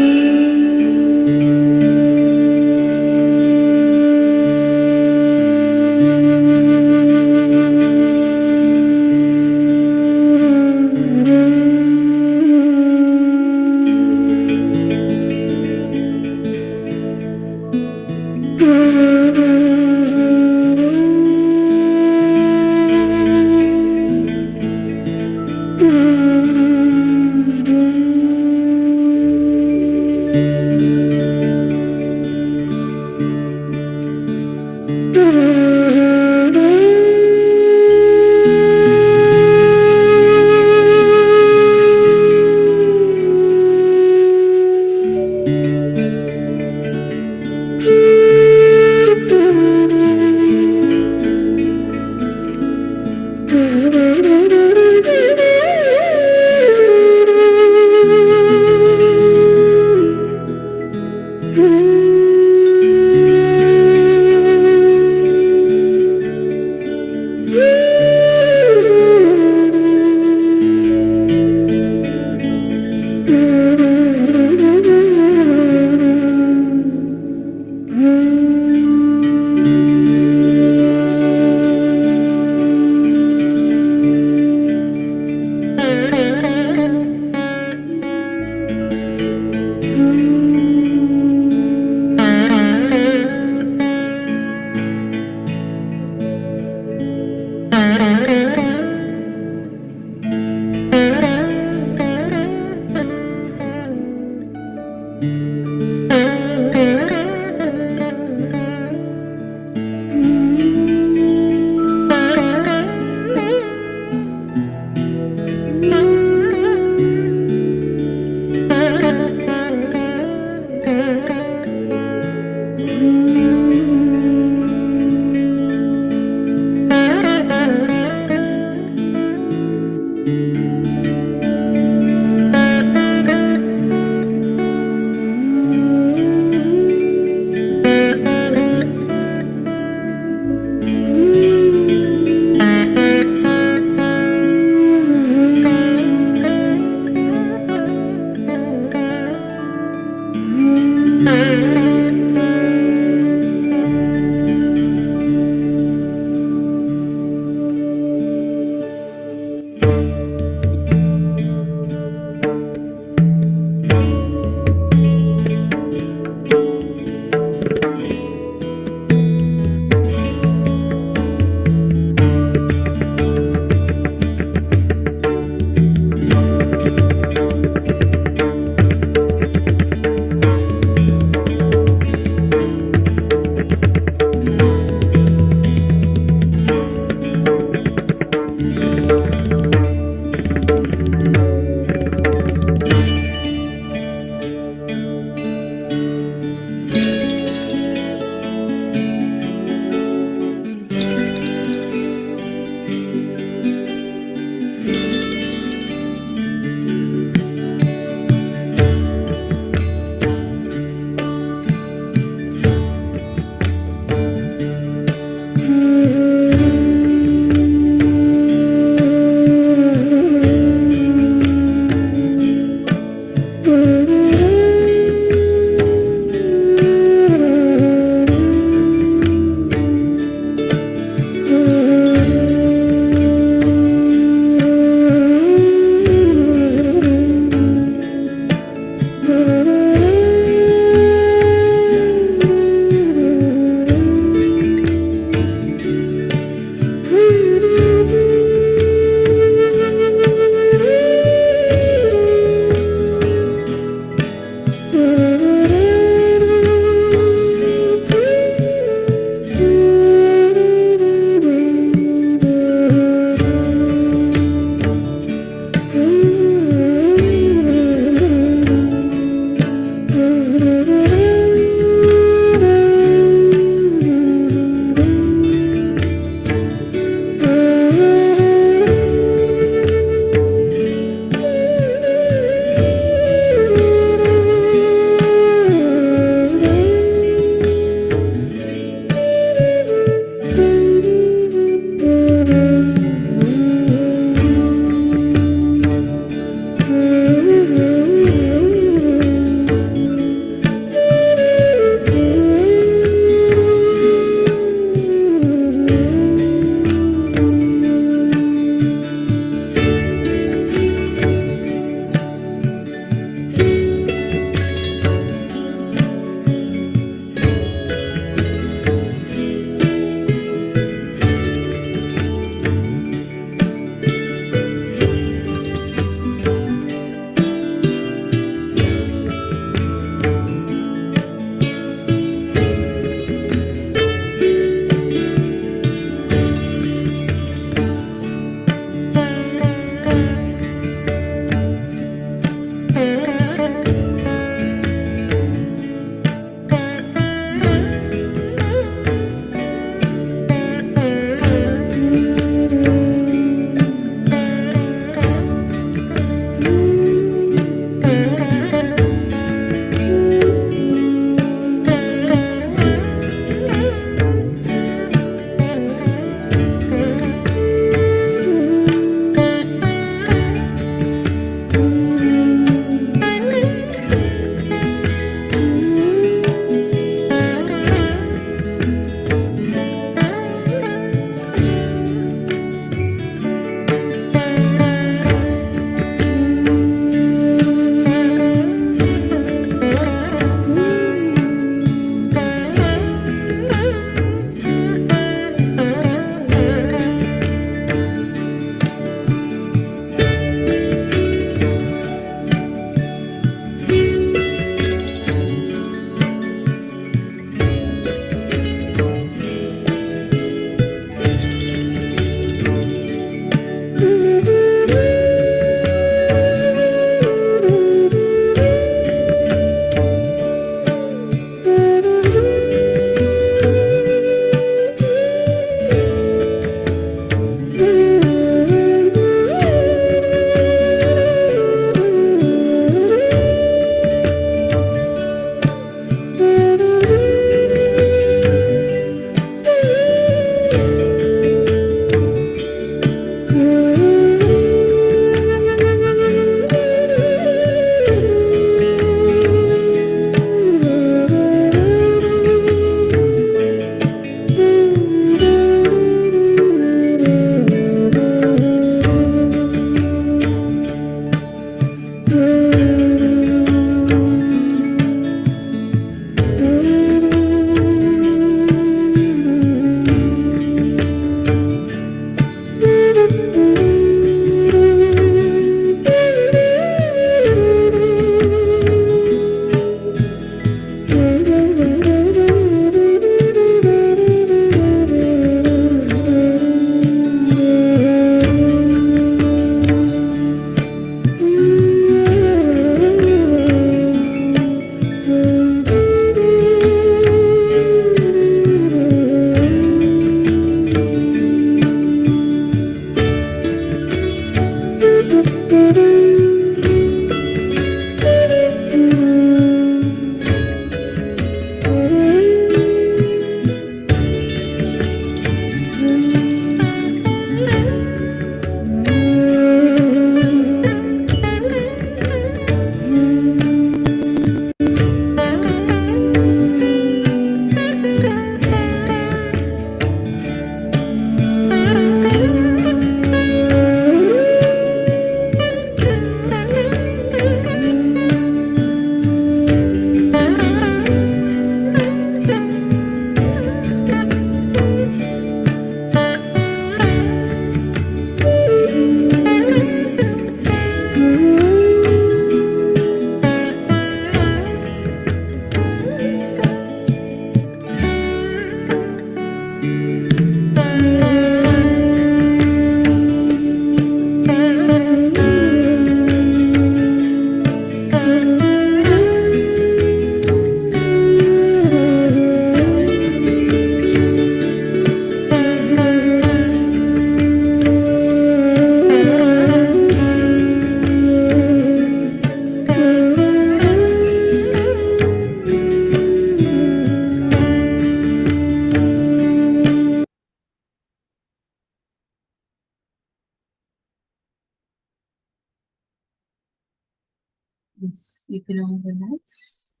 Yes, you can all relax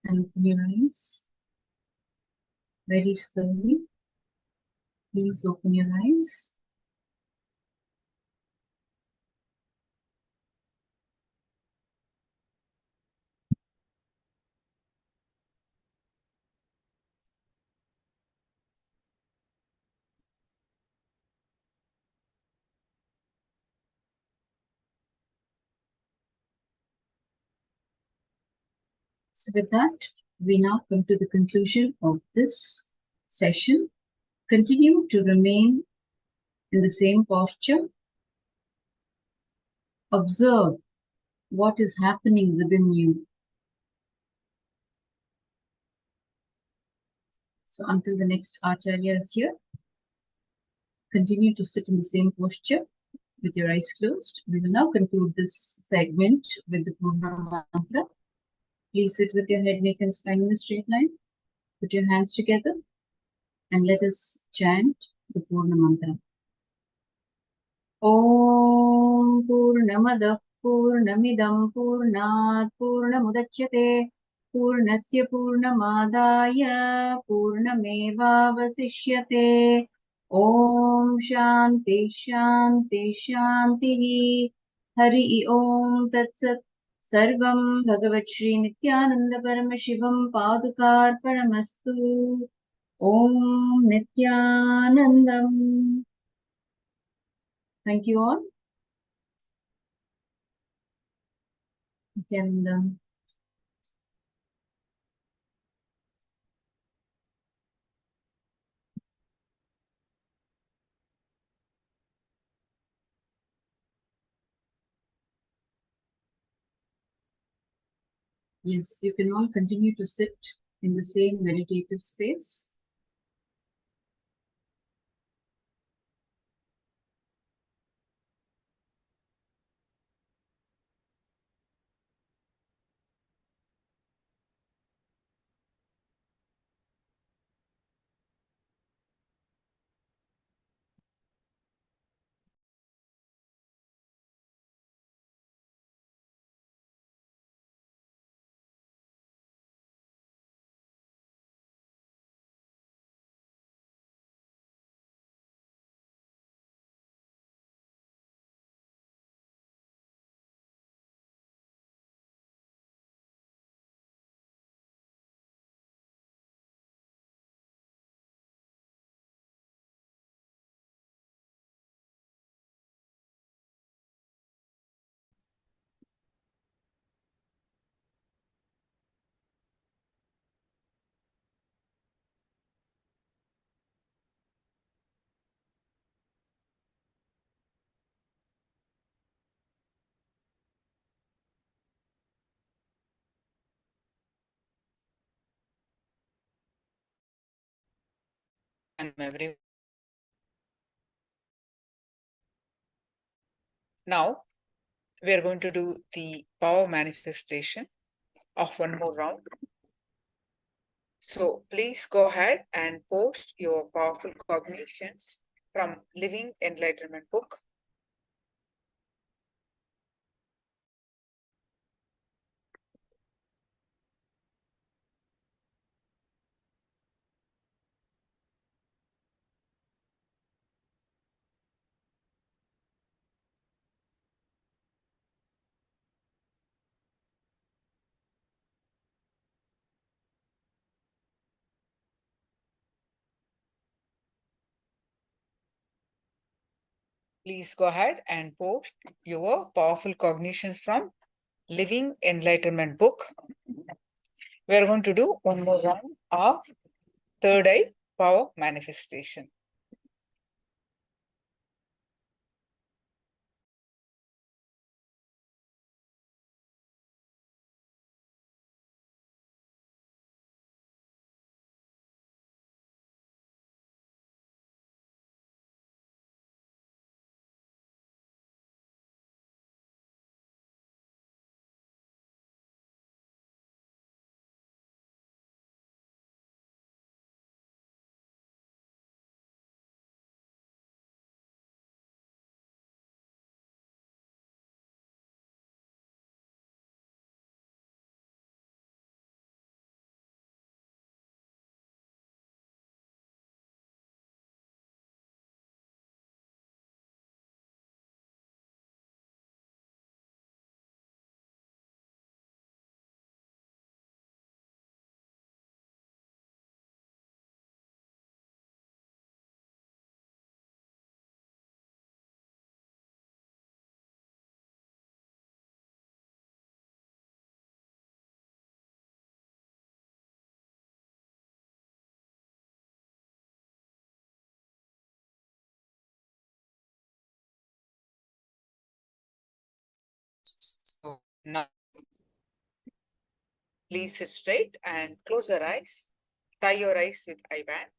and open your eyes very slowly. Please open your eyes. So with that, we now come to the conclusion of this session. Continue to remain in the same posture. Observe what is happening within you. So until the next Acharya is here, continue to sit in the same posture with your eyes closed. We will now conclude this segment with the Purna mantra. Please sit with your head, neck, and spine in a straight line. Put your hands together and let us chant the Purna mantra. Om Purnamada Purnamidam Purnat Purnamudachyate Purnasya Purnamadaya Purnamevavasishyate Om Shanti Shanti Shanti Hari Om Tat Sat Sarvam Bhagavat Shri Nithyananda Paramashivam Padukarpanamastu Om Nithyanandam. Thank you all. Nithyananda. Yes, you can all continue to sit in the same meditative space. And every now we are going to do the power manifestation of one more round. So please go ahead and post your powerful cognitions from Living Enlightenment book. Please go ahead and post your powerful cognitions from Living Enlightenment book. We are going to do one more round of third eye power manifestation. So now, please sit straight and close your eyes. Tie your eyes with eye band.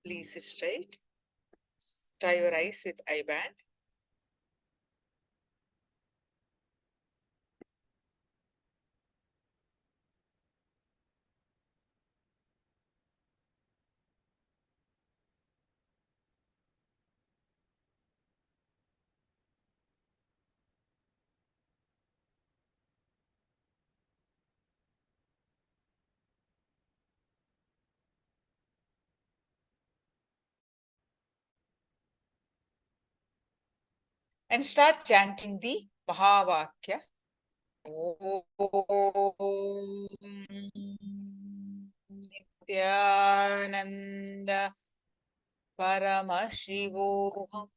Please sit straight. Tie your eyes with eye band. And start chanting the Mahavakya. Om Nithyananda Paramashivoham.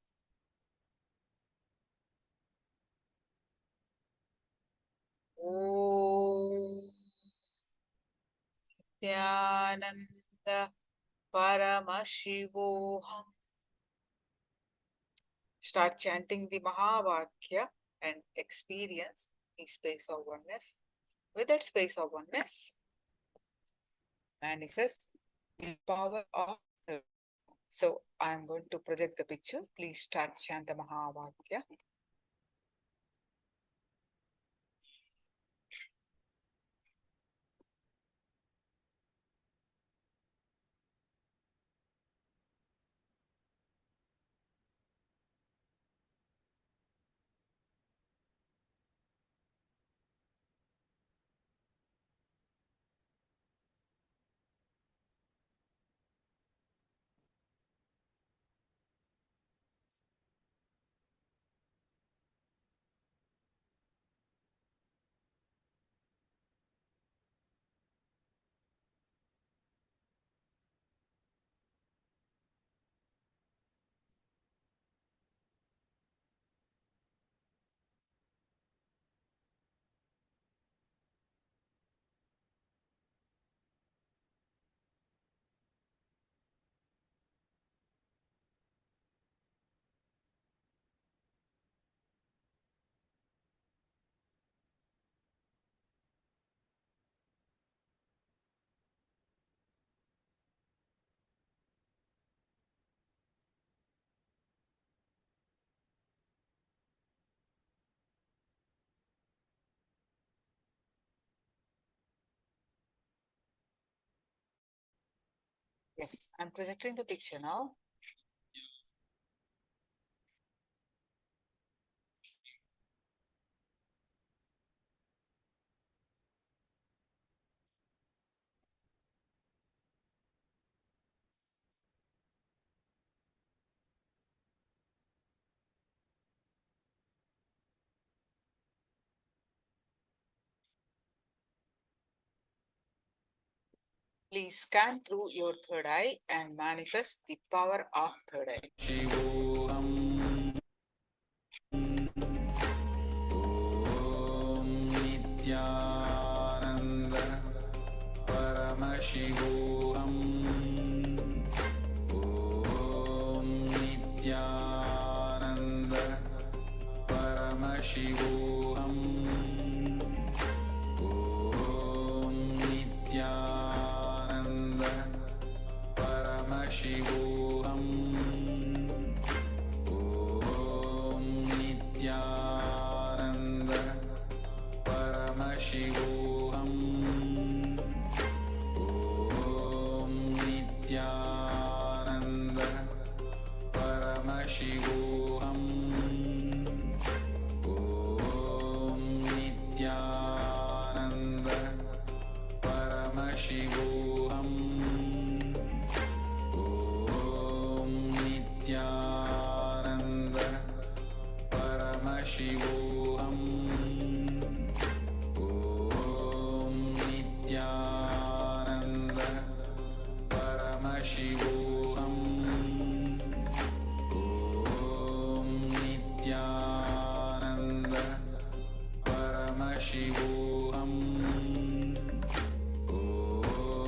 Om Nithyananda Paramashivoham. Start chanting the Mahavakya and experience the space of oneness. With that space of oneness, manifest the power of the. So I am going to project the picture. Please start chant the Mahavakya. Yes, I'm projecting the picture now. Please scan through your third eye and manifest the power of third eye. Om Nithyananda Paramashivoham. Om Nithyananda Paramashivoham. Om Nithyananda Paramashivoham. Om Nithyananda Paramashivoham. Om Nithyananda Paramashivoham. Om Nithyananda Paramashivoham. Om Nithyananda Paramashivoham. Om Nithyananda Paramashivoham. Om Nithyananda Paramashivoham. Om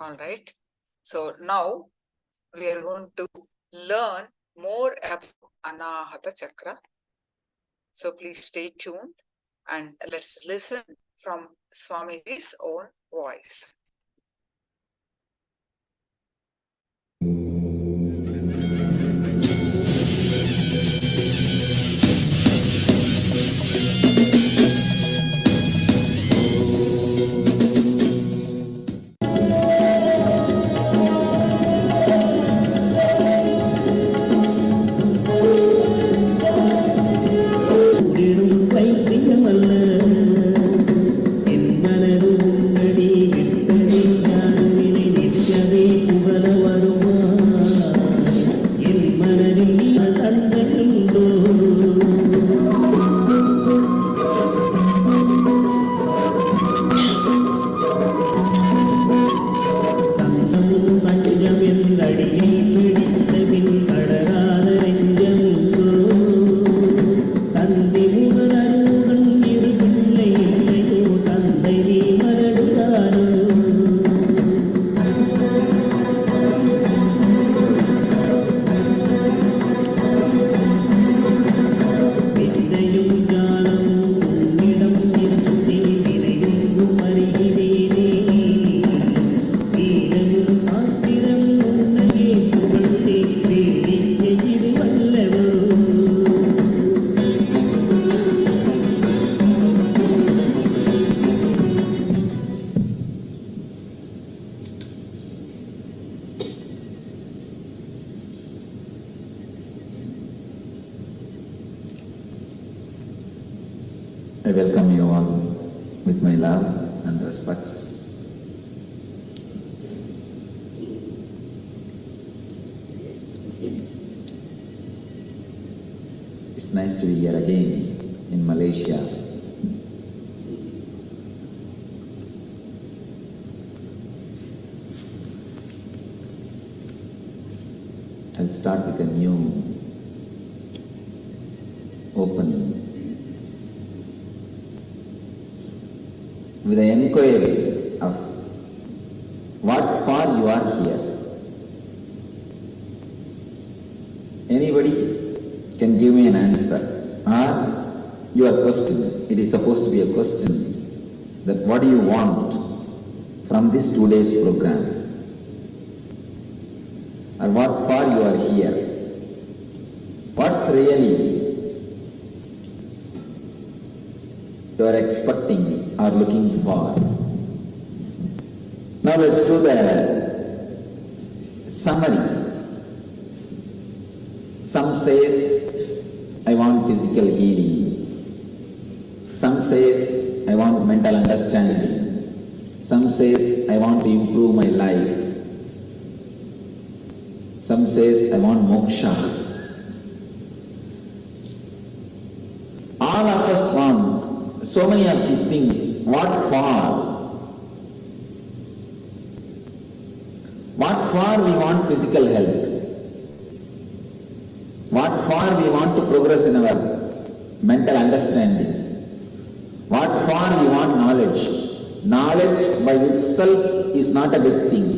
All right. So now we are going to learn more about Anahata Chakra. So please stay tuned and let's listen from Swamiji's own voice. I welcome you all with my love and respects. It's nice to be here again in Malaysia. I'll start with a new open with the inquiry of what for you are here. Anybody can give me an answer or your question. It is supposed to be a question that what do you want from this 2 days program or what for you are here. What's really you are expecting or looking for. Now let's do the summary. Some says, I want physical healing. Some says, I want mental understanding. Some says, I want to improve my life. Some says, I want moksha. All of us want so many of these things. What for? What for we want physical health? What for we want to progress in our mental understanding? What for we want knowledge? Knowledge by itself is not a big thing.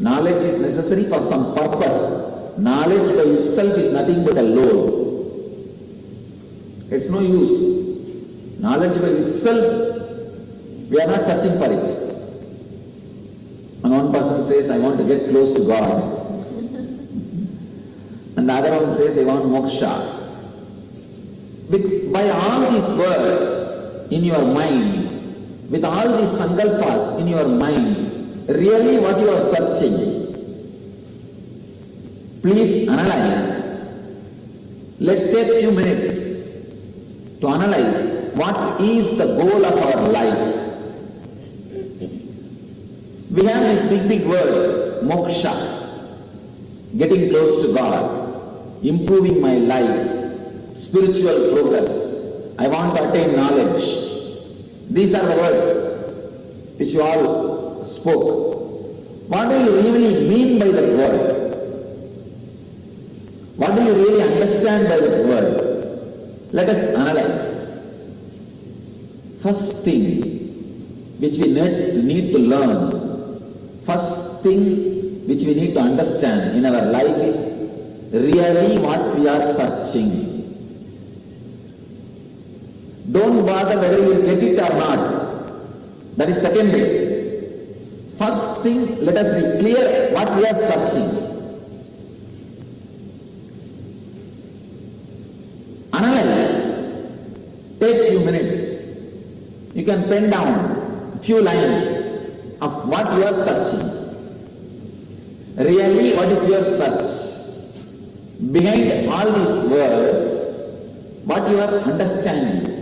Knowledge is necessary for some purpose. Knowledge by itself is nothing but a load. It's no use. Knowledge by itself, we are not searching for it. And one person says, I want to get close to God. And the other one says, I want moksha. By all these words in your mind, with all these sankalpas in your mind, really what you are searching, please analyze. Let's take a few minutes to analyze what is the goal of our life. We have these big words, moksha, getting close to God, improving my life, spiritual progress. I want to attain knowledge. These are the words which you all spoke. What do you really mean by that word? What do you really understand by that word? Let us analyze. First thing which we need to learn First thing which we need to understand in our life is really what we are searching. Don't bother whether you get it or not. That is secondary. First thing, let us be clear what we are searching. Analyze. Take few minutes. You can pen down few lines of what you are searching. Really, what is your search? Behind all these words, what you are understanding?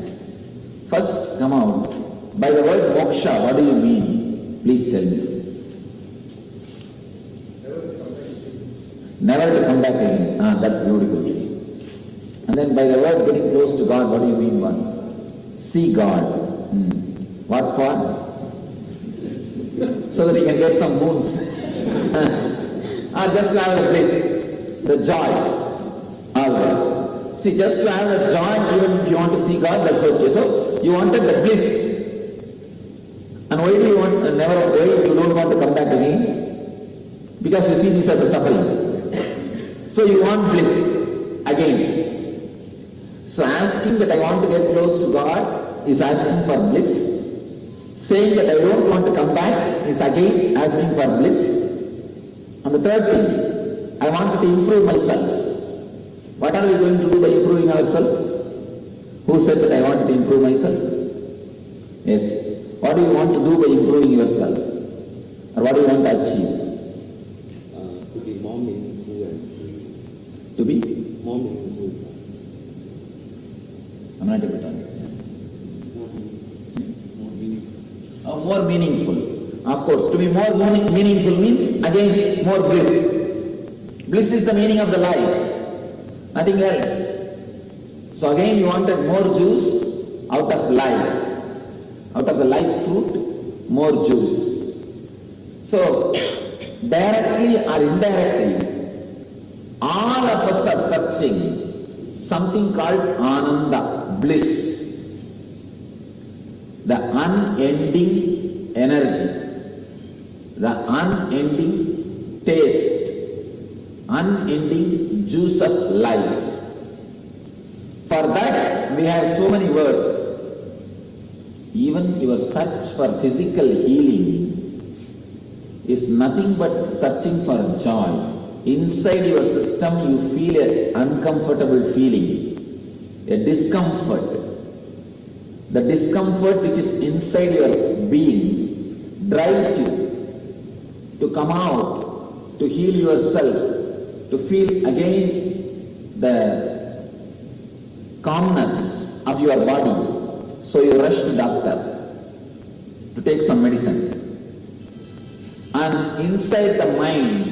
First, come out. By the word moksha, what do you mean? Please tell me. Never to come back again. That's beautiful. And then by the word getting close to God, what do you mean by? See God. What for? So that you can get some boons. Or just to have the bliss, the joy. Alright. See, just to have the joy, even if you want to see God, that's okay. So, you wanted the bliss. And why do you want, why you don't want to come back again? Because you see this as a suffering. So, you want bliss again. So, asking that I want to get close to God is asking for bliss. Saying that I don't want to come back is again asking for bliss. And the third thing, I want to improve myself. What are we going to do by improving ourselves? Who said that I want to improve myself? Yes. What do you want to do by improving yourself? Or what do you want to achieve? To be more meaningful and to be? More meaningful. I'm not able to understand. More meaningful. Oh, more meaningful. Of course. To be more meaningful means, again, more bliss. Bliss is the meaning of the life. Nothing else. So again you wanted more juice out of life. Out of the life fruit, more juice. So, directly or indirectly, all of us are searching something called Ananda, bliss. The unending energy, the unending taste, unending juice of life. For that, we have so many words. Even your search for physical healing is nothing but searching for joy. Inside your system, you feel an uncomfortable feeling, a discomfort. The discomfort which is inside your being drives you to come out, to heal yourself, to feel again the calmness of your body. So you rush to doctor to take some medicine. And inside the mind,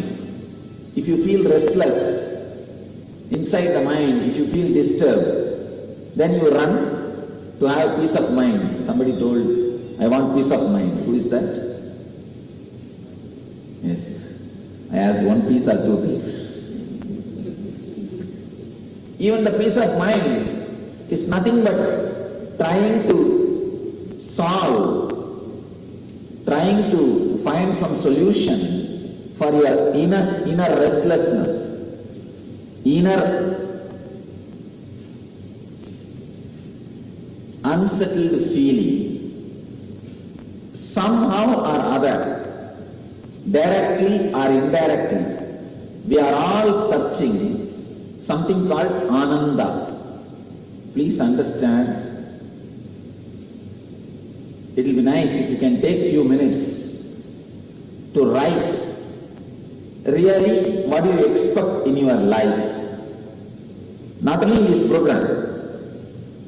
if you feel restless, inside the mind, if you feel disturbed, then you run to have peace of mind. Somebody told, I want peace of mind. Who is that? Yes. I asked 1 piece or 2 pieces. Even the peace of mind is nothing but trying to solve, trying to find some solution for your inner restlessness, inner unsettled feeling. Somehow or other, directly or indirectly, we are all searching something called Ananda. Please understand. It will be nice if you can take few minutes to write really what do you expect in your life. Not only in this program,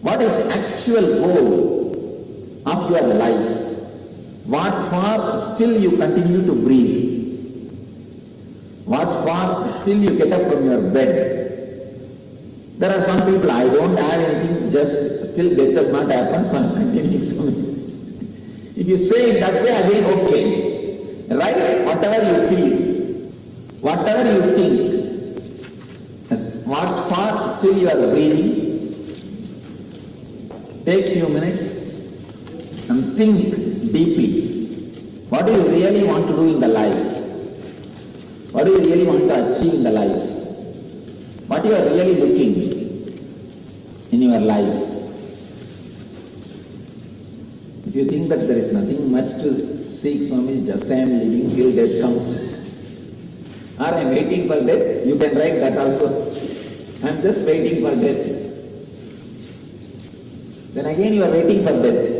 what is actual goal of your life? What for still you continue to breathe? What for still you get up from your bed? There are some people, I don't have anything, just still death does not happen, so I am continuing something. If you say it that way, again okay. Right? Whatever you feel, whatever you think, what for still you are breathing, take few minutes and think deeply. What do you really want to do in the life? What do you really want to achieve in the life? What you are really looking in your life? If you think that there is nothing much to seek, Swami, just I am living till death comes, or I am waiting for death, you can write that also. I am just waiting for death. Then again you are waiting for death.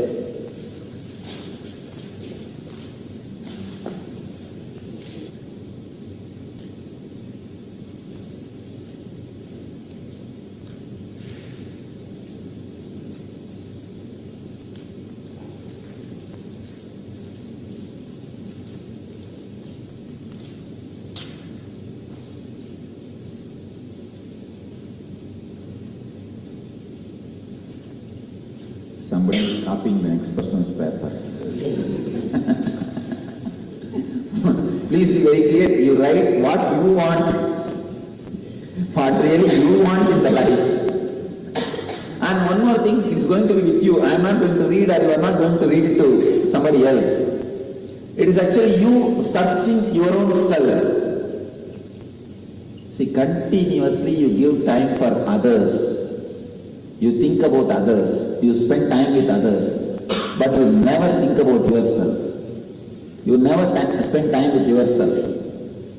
Somebody is copying the next person's paper. Please be very clear. You write what you want, what really you want in the life. And one more thing, it is going to be with you. I am not going to read, or you are not going to read it to somebody else. It is actually you searching your own self. See, continuously you give time for others. You think about others, you spend time with others, but you never think about yourself. You never spend time with yourself.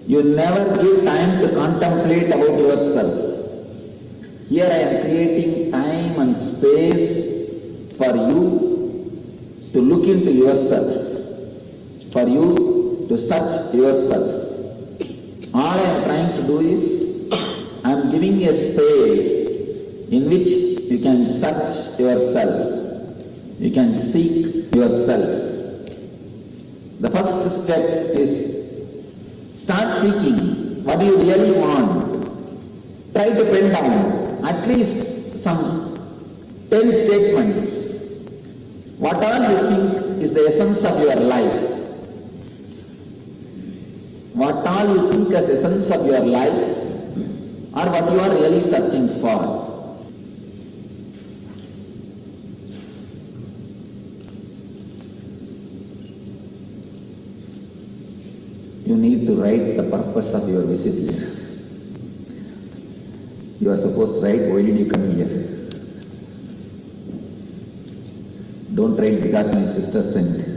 You never give time to contemplate about yourself. Here I am creating time and space for you to look into yourself, for you to search yourself. All I am trying to do is, I am giving a space in which you can search yourself, you can seek yourself. The first step is start seeking. What do you really want? Try to pen down at least some 10 statements. What all you think is the essence of your life? What all you think as essence of your life, or what you are really searching for? You need to write the purpose of your visit here. You are supposed to write, why did you come here? Don't write because my sister sent.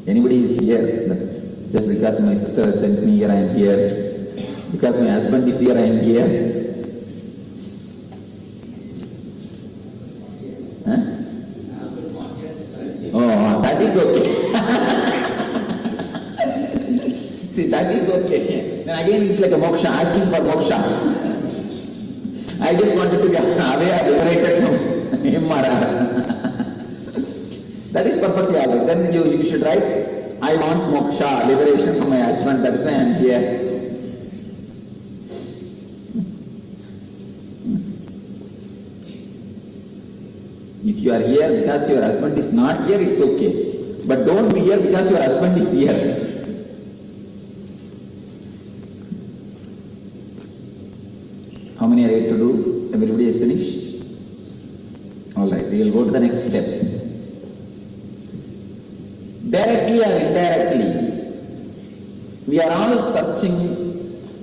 Anybody is here, but just because my sister has sent me here, I am here. Because my husband is here, I am here. That is okay. See, that is okay. Then again it's like a moksha, asking for moksha. I just wanted to be away or liberated from him or her. That is perfectly all right. Then you should write, I want moksha, liberation from my husband, that is why I am here. If you are here because your husband is not here, it's okay. But don't be here because your husband is here. How many are yet to do? Everybody is finished? Alright, we will go to the next step. Directly or indirectly, we are all searching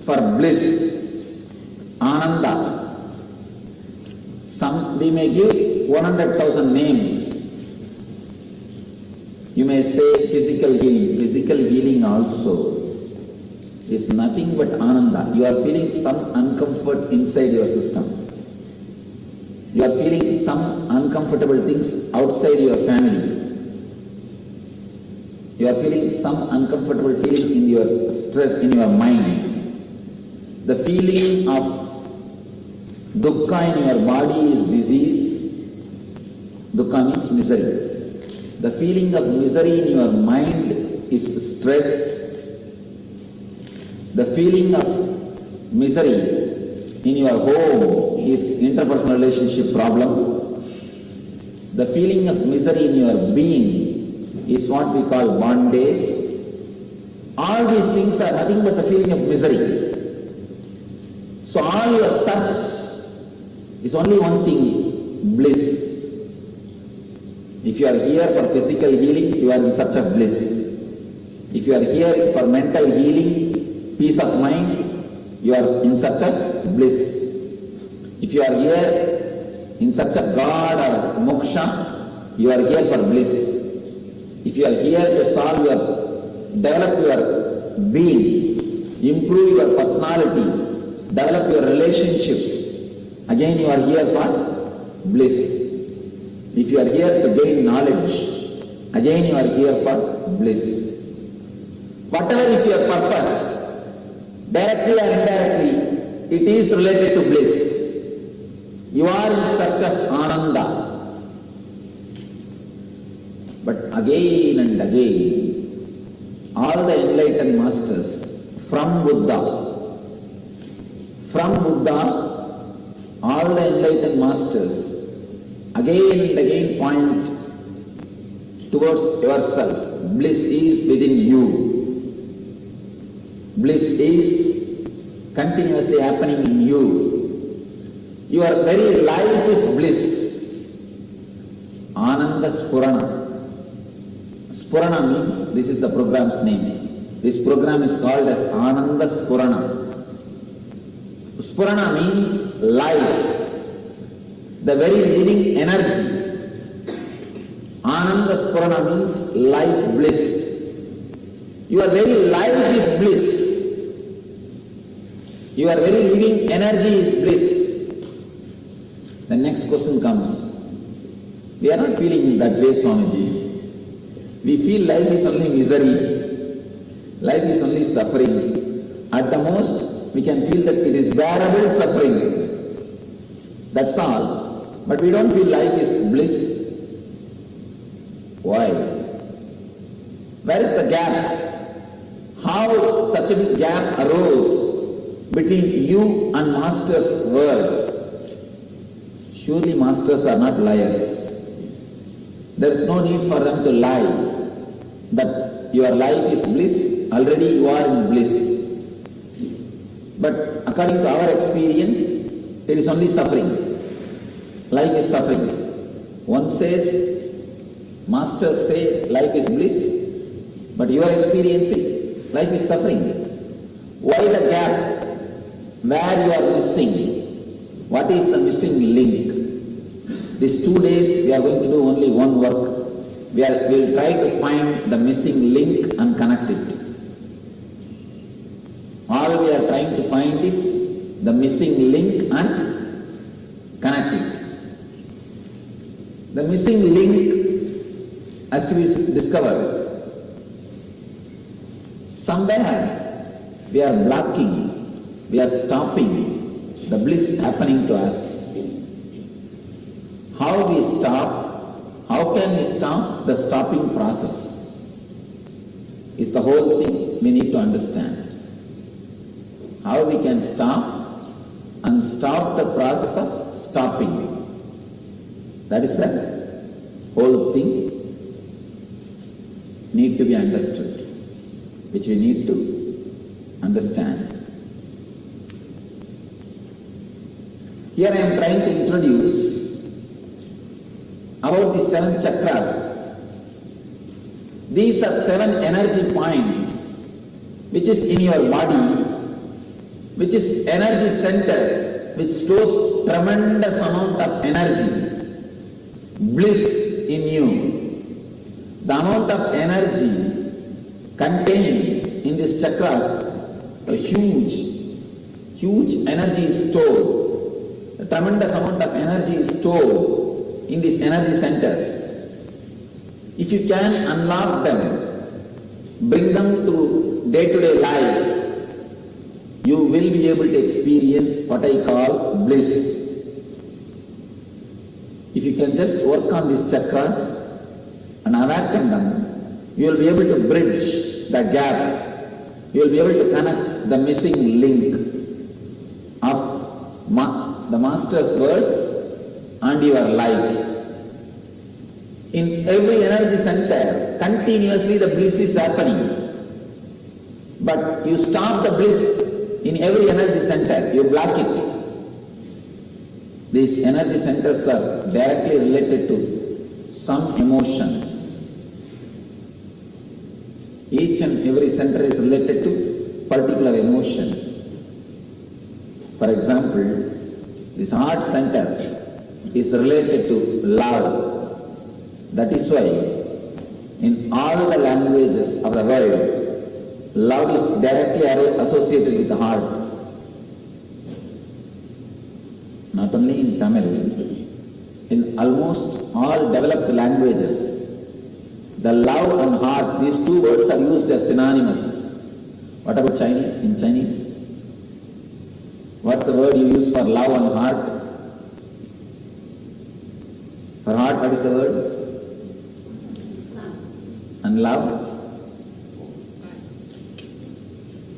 for bliss, ananda. We may give 100,000 names. You may say physical healing. Physical healing also is nothing but ananda. You are feeling some uncomfort inside your system. You are feeling some uncomfortable things outside your family. You are feeling some uncomfortable feeling in your stress, in your mind. The feeling of dukkha in your body is disease. Dukkha means misery. The feeling of misery in your mind is stress. The feeling of misery in your home is interpersonal relationship problem. The feeling of misery in your being is what we call bondage. All these things are nothing but the feeling of misery. So all your search is only one thing, bliss. If you are here for physical healing, you are in such a bliss. If you are here for mental healing, peace of mind, you are in such a bliss. If you are here in such a God or moksha, you are here for bliss. If you are here to solve develop your being, improve your personality, develop your relationships, again you are here for bliss. If you are here to gain knowledge, again you are here for bliss. Whatever is your purpose, directly or indirectly, it is related to bliss. You are in search of ananda. But again and again, all the enlightened masters from Buddha, all the enlightened masters again and again point towards yourself. Bliss is within you. Bliss is continuously happening in you. Your very life is bliss. Ananda Spurana. Spurana means, this is the program's name. This program is called as Ananda Spurana. Spurana means life. The very living energy. Ananda Spurana means life bliss. Your very life is bliss. Your very living energy is bliss. The next question comes. We are not feeling that way, Swamiji. We feel life is only misery. Life is only suffering. At the most, we can feel that it is bearable suffering. That's all. But we don't feel life is bliss. Why? Where is the gap? How such a big gap arose between you and Master's words? Surely Masters are not liars. There is no need for them to lie that your life is bliss. Already you are in bliss. But according to our experience, it is only suffering. Life is suffering. One says, Masters say life is bliss, but your experience is life is suffering. Why the gap? Where you are missing? What is the missing link? These 2 days we are going to do only one work. We will try to find the missing link and connect it. All we are trying to find is the missing link and connect it. The missing link has to be discovered. Somewhere we are blocking, we are stopping the bliss happening to us. How we stop? How can we stop the stopping process? Is the whole thing we need to understand. How we can stop and stop the process of stopping. That is the whole thing need to be understood, which we need to understand. Here I am trying to introduce about the 7 chakras. These are 7 energy points which is in your body, which is energy centers, which stores tremendous amount of energy. Bliss in you. The amount of energy contained in these chakras, a huge energy is stored. A tremendous amount of energy is stored in these energy centers. If you can unlock them, bring them to day-to-day life, you will be able to experience what I call bliss. If you can just work on these chakras and awaken them, you will be able to bridge the gap. You will be able to connect the missing link of the Master's words and your life. In every energy center, continuously the bliss is happening. But you stop the bliss in every energy center, you block it. These energy centers are directly related to some emotions. Each and every center is related to particular emotion. For example, this heart center is related to love. That is why in all the languages of the world, love is directly associated with the heart. Not only in Tamil, in almost all developed languages, the love and heart, these two words are used as synonymous. What about Chinese? In Chinese, what's the word you use for love and heart? For heart, what is the word? And love?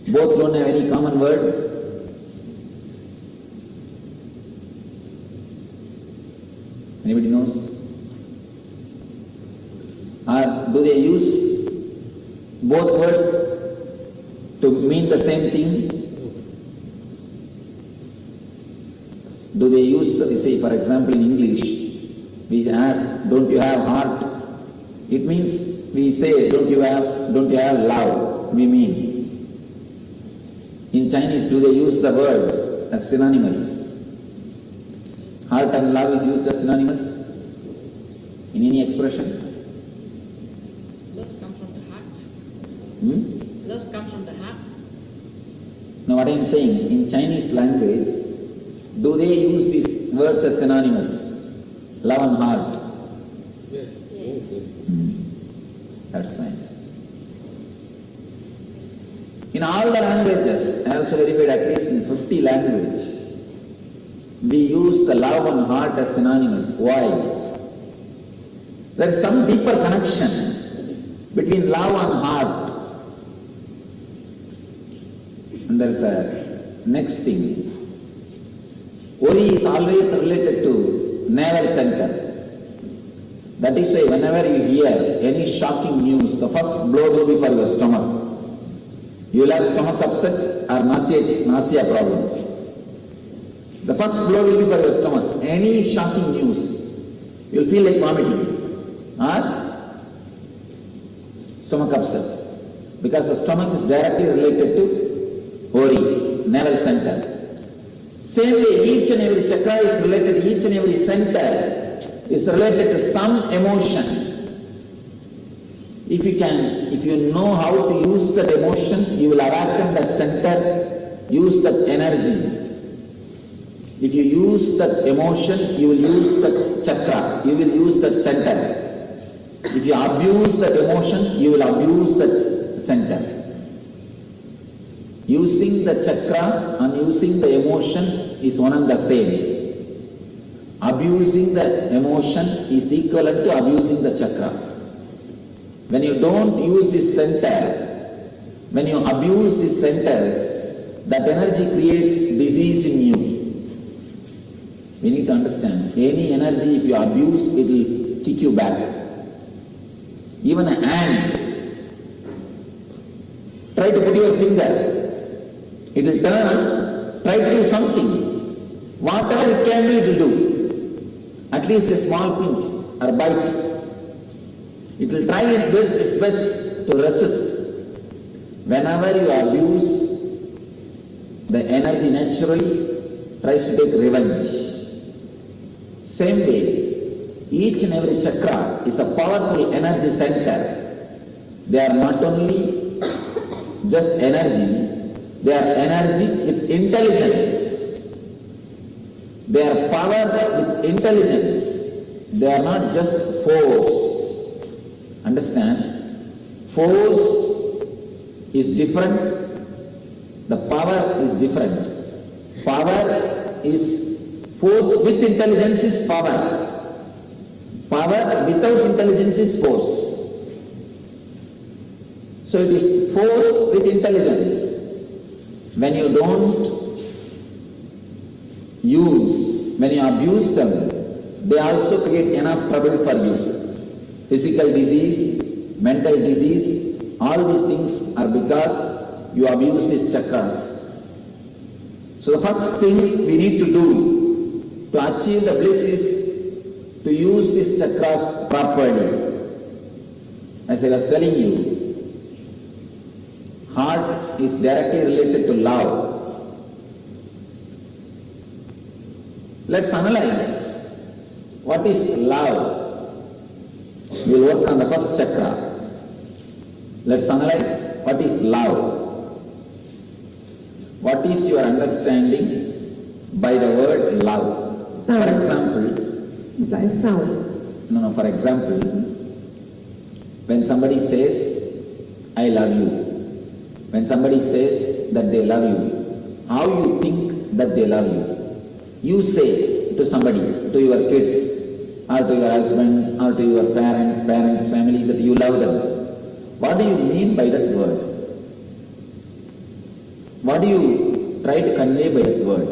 Both don't have any common word. Anybody knows? Or do they use both words to mean the same thing? Do they use, say for example in English, we ask, don't you have heart? It means we say, don't you have love? We mean. In Chinese, do they use the words as synonymous? Heart and love is used as synonymous in any expression. Loves come from the heart. Loves come from the heart. Now what I am saying, in Chinese language, do they use these words as synonymous? Love and heart. Yes. That's nice. In all the languages, I also verified at least in 50 languages, we use the love and heart as synonymous. Why? There is some deeper connection between love and heart. And there is a next thing. Worry is always related to navel center. That is why whenever you hear any shocking news, the first blow will be for your stomach. You will have stomach upset or nausea problem. The first blow will be for your stomach. Any shocking news, you will feel like vomiting or stomach upset. Because the stomach is directly related to worry, navel center. Same way, each and every chakra is related, each and every center is related to some emotion. If you know how to use that emotion, you will awaken that center, use that energy. If you use that emotion, you will use that chakra, you will use that center. If you abuse that emotion, you will abuse that center. Using the chakra and using the emotion is one and the same. Abusing the emotion is equivalent to abusing the chakra. When you don't use this center, when you abuse these centers, that energy creates disease in you. We need to understand, any energy if you abuse, it will kick you back. Even an ant, try to put your finger, it will turn, try to do something. Whatever it can do, it will do. At least a small pinch or bite. It will try its best to resist. Whenever you abuse, the energy naturally tries to take revenge. Same way, each and every chakra is a powerful energy center. They are not only just energy, they are energy with intelligence. They are power with intelligence. They are not just force. Understand? Force is different. The power is different. Power is force with intelligence is power. Power without intelligence is force. So it is force with intelligence. When you don't use, when you abuse them, they also create enough trouble for you. Physical disease, mental disease, all these things are because you abuse these chakras. So the first thing we need to do to achieve the bliss is to use these chakras properly. As I was telling you, heart is directly related to love. Let's analyze what is love. We'll work on the first chakra. Let's analyze what is love. What is your understanding by the word love? Sound. For example, It's like sound. no, for example, when somebody says, I love you, when somebody says that they love you, how you think that they love you? You say to somebody, to your kids, or to your husband, or to your parents, family, that you love them. What do you mean by that word? What do you try to convey by that word?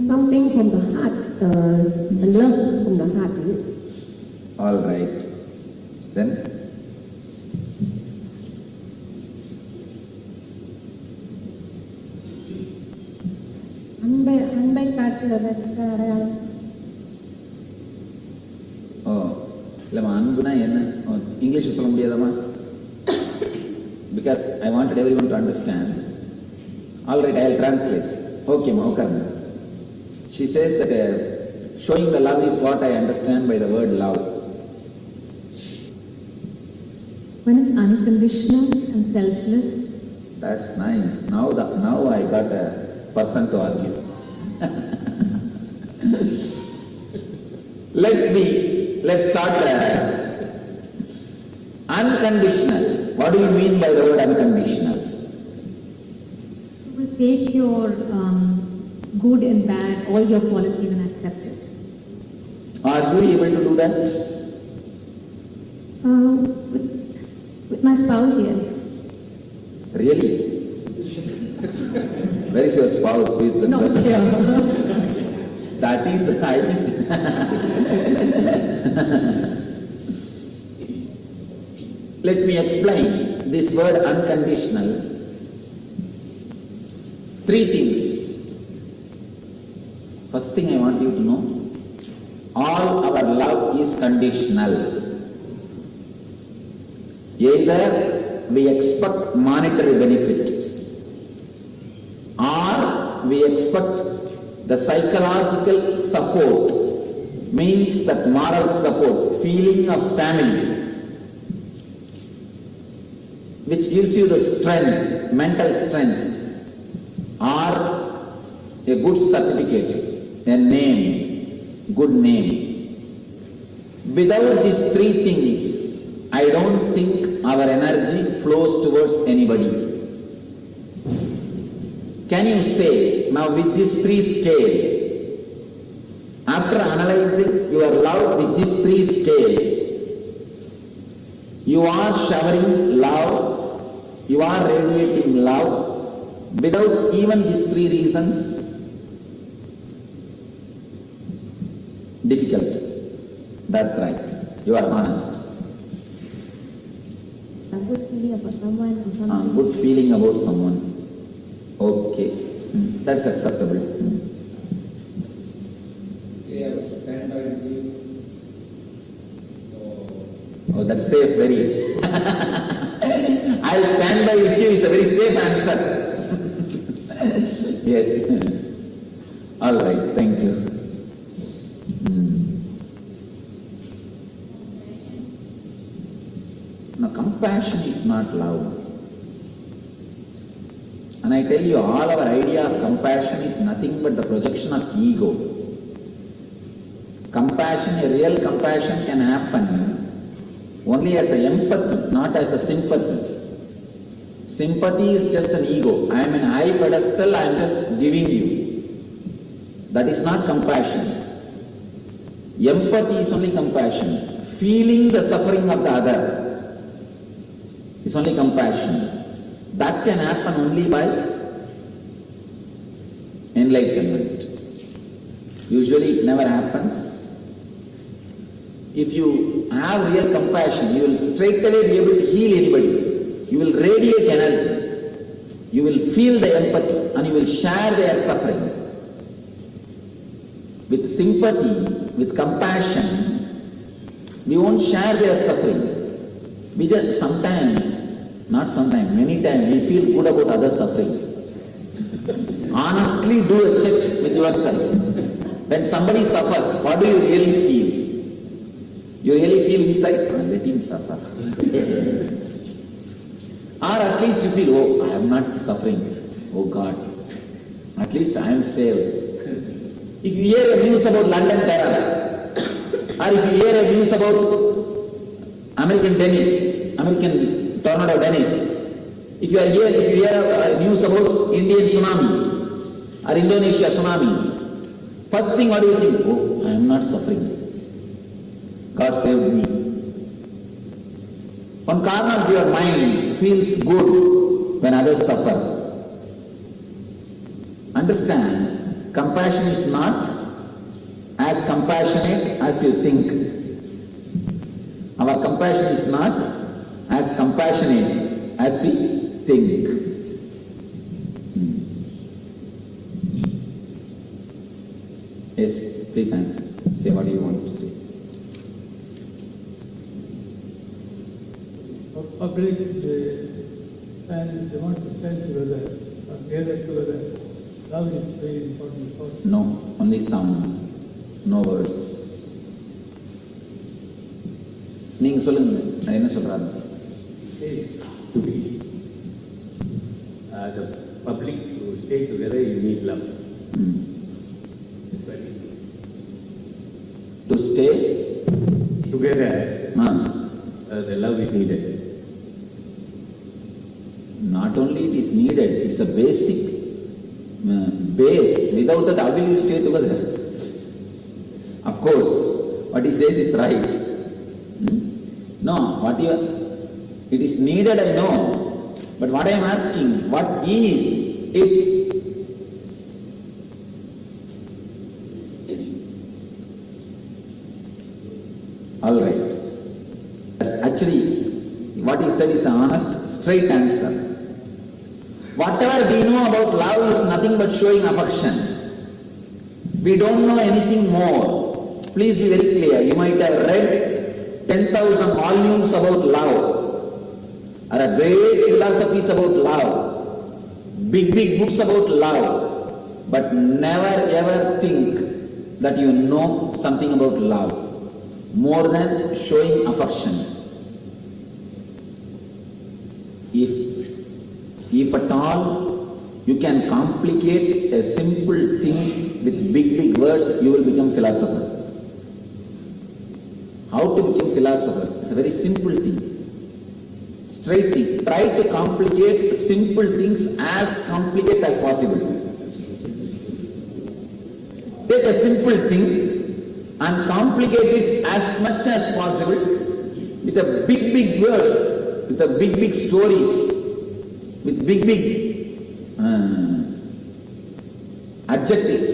Something from the heart, a love from the heart. All right. Then, அன்பை காட்டுவதற்கு அடையாளம். ஓ இல்லைம்மா அன்புனா என்ன English சொல்ல முடியாதம்மா? Because I wanted everyone to understand. All right, I'll translate. Okay, ma, okay. She says that showing the love is what I understand by the word love. When it's unconditional and selfless. That's nice. Now I got a person to argue. Let's start unconditional. What do you mean by the word unconditional? So we take your good and bad, all your qualities and accept it. Are you able to do that? With my spouse, yes. Really? Where is your spouse? Who is the No, person? sure. That is the idea. Let me explain this word unconditional. 3 things. First thing I want you to know, all our love is conditional. Either we expect monetary benefit or we expect the psychological support, means that moral support, feeling of family, which gives you the strength, mental strength, or a good certificate, a name, good name. Without these 3 things, I don't think our energy flows towards anybody. Can you say, now with this 3 scale, after analyzing your love with this 3 scale, you are showering love, you are radiating love without even these 3 reasons? Difficult. That's right. You are honest. A good feeling about someone or something. Good feeling about someone. Okay. That's acceptable. Say I would stand by you. Oh, that's safe, very. I'll stand by with you is a very safe answer. Yes. All right, thank you. Now, compassion is not love. And I tell you, all our idea of compassion is nothing but the projection of ego. Compassion, a real compassion can happen only as a empathy, not as a sympathy. Sympathy is just an ego. I am in a high pedestal, I am just giving you. That is not compassion. Empathy is only compassion. Feeling the suffering of the other is only compassion. That can happen only by enlightenment. Usually it never happens. If you have real compassion, you will straight away be able to heal anybody. You will radiate energy. You will feel the empathy and you will share their suffering. With sympathy, with compassion, we won't share their suffering. We just sometimes, not sometimes, many times, we feel good about others' suffering. Honestly do a check with yourself. When somebody suffers, what do you really feel? You really feel inside, let him suffer. Or at least you feel, oh, I am not suffering. Oh God, at least I am saved. If you hear a news about London terror, or if you hear a news about American tornado Dennis, if you hear a news about Indian tsunami or Indonesia tsunami, first thing what do you think? Oh, I am not suffering. God saved me. One corner of your mind feels good when others suffer. Understand, compassion is not as compassionate as you think. Our compassion is not as compassionate as we think. Yes, please answer. Say what you want to say. Public, they want to stand together, or gather together. Love is very important. No, only sound, no words. நீங்க சொல்லுங்க, நான் என்ன சொல்றாரு? Says to be the public to stay together, you need love. That's what it is. To stay together, the love is needed. Not only it is needed, it's a basic base. Without that, how will you stay together? Of course, what he says is right. No, it is needed, I know. But what I am asking, what is it? All right. Actually, what he said is an honest, straight answer. Whatever we know about love is nothing but showing affection. We don't know anything more. Please be very clear. You might have read 10,000 volumes about love, or a great philosophies about love, big books about love, but never ever think that you know something about love more than showing affection. If at all you can complicate a simple thing with big words, you will become philosopher. How to become philosopher? It's a very simple thing. Straight thing. Try to complicate simple things as complicated as possible. Take a simple thing and complicate it as much as possible with a big words, with a big stories, with big adjectives.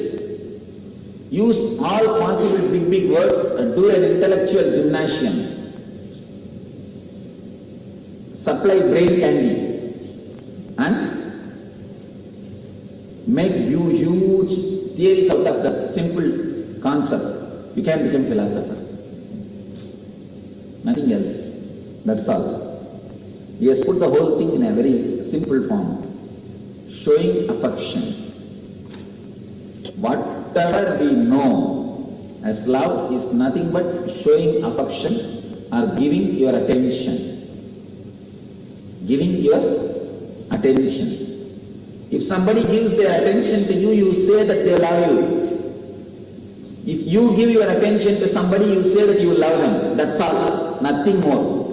Use all possible big words and do an intellectual gymnasium. Supply brain candy and make huge theories out of that simple concept. You can become philosopher. Nothing else. That's all. He has put the whole thing in a very simple form. Showing affection. Whatever we know as love is nothing but showing affection or giving your attention. Giving your attention. If somebody gives their attention to you, you say that they love you. If you give your attention to somebody, you say that you love them. That's all. Nothing more.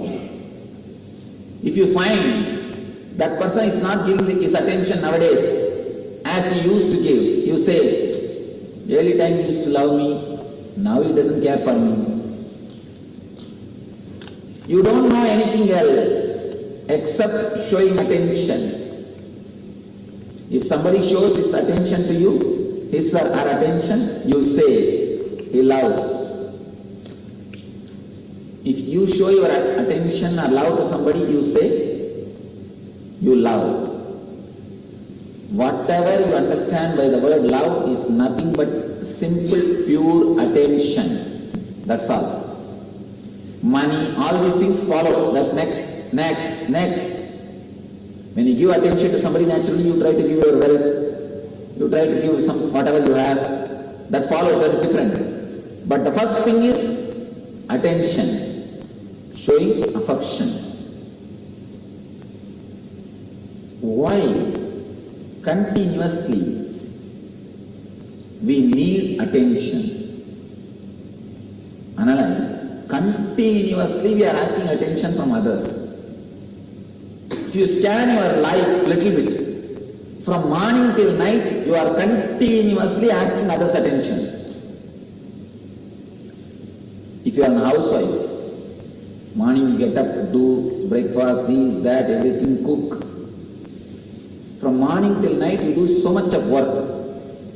If you find that person is not giving his attention nowadays as he used to give, you say, early time he used to love me, now he doesn't care for me. You don't know anything else except showing attention. If somebody shows his attention to you, his or her attention, you say, he loves. If you show your attention or love to somebody, you say, you love. Whatever you understand by the word love is nothing but simple, pure attention. That's all. Money, all these things follow. That's next, next, next. When you give attention to somebody, naturally you try to give your wealth, you try to give some whatever you have. That follows, that is different. But the first thing is attention, showing affection. Why? Continuously we need attention. Analyze. Continuously we are asking attention from others. If you scan your life little bit, from morning till night you are continuously asking others attention. If you are a housewife, morning you get up, do breakfast, this, that, everything, cook. From morning till night you do so much of work.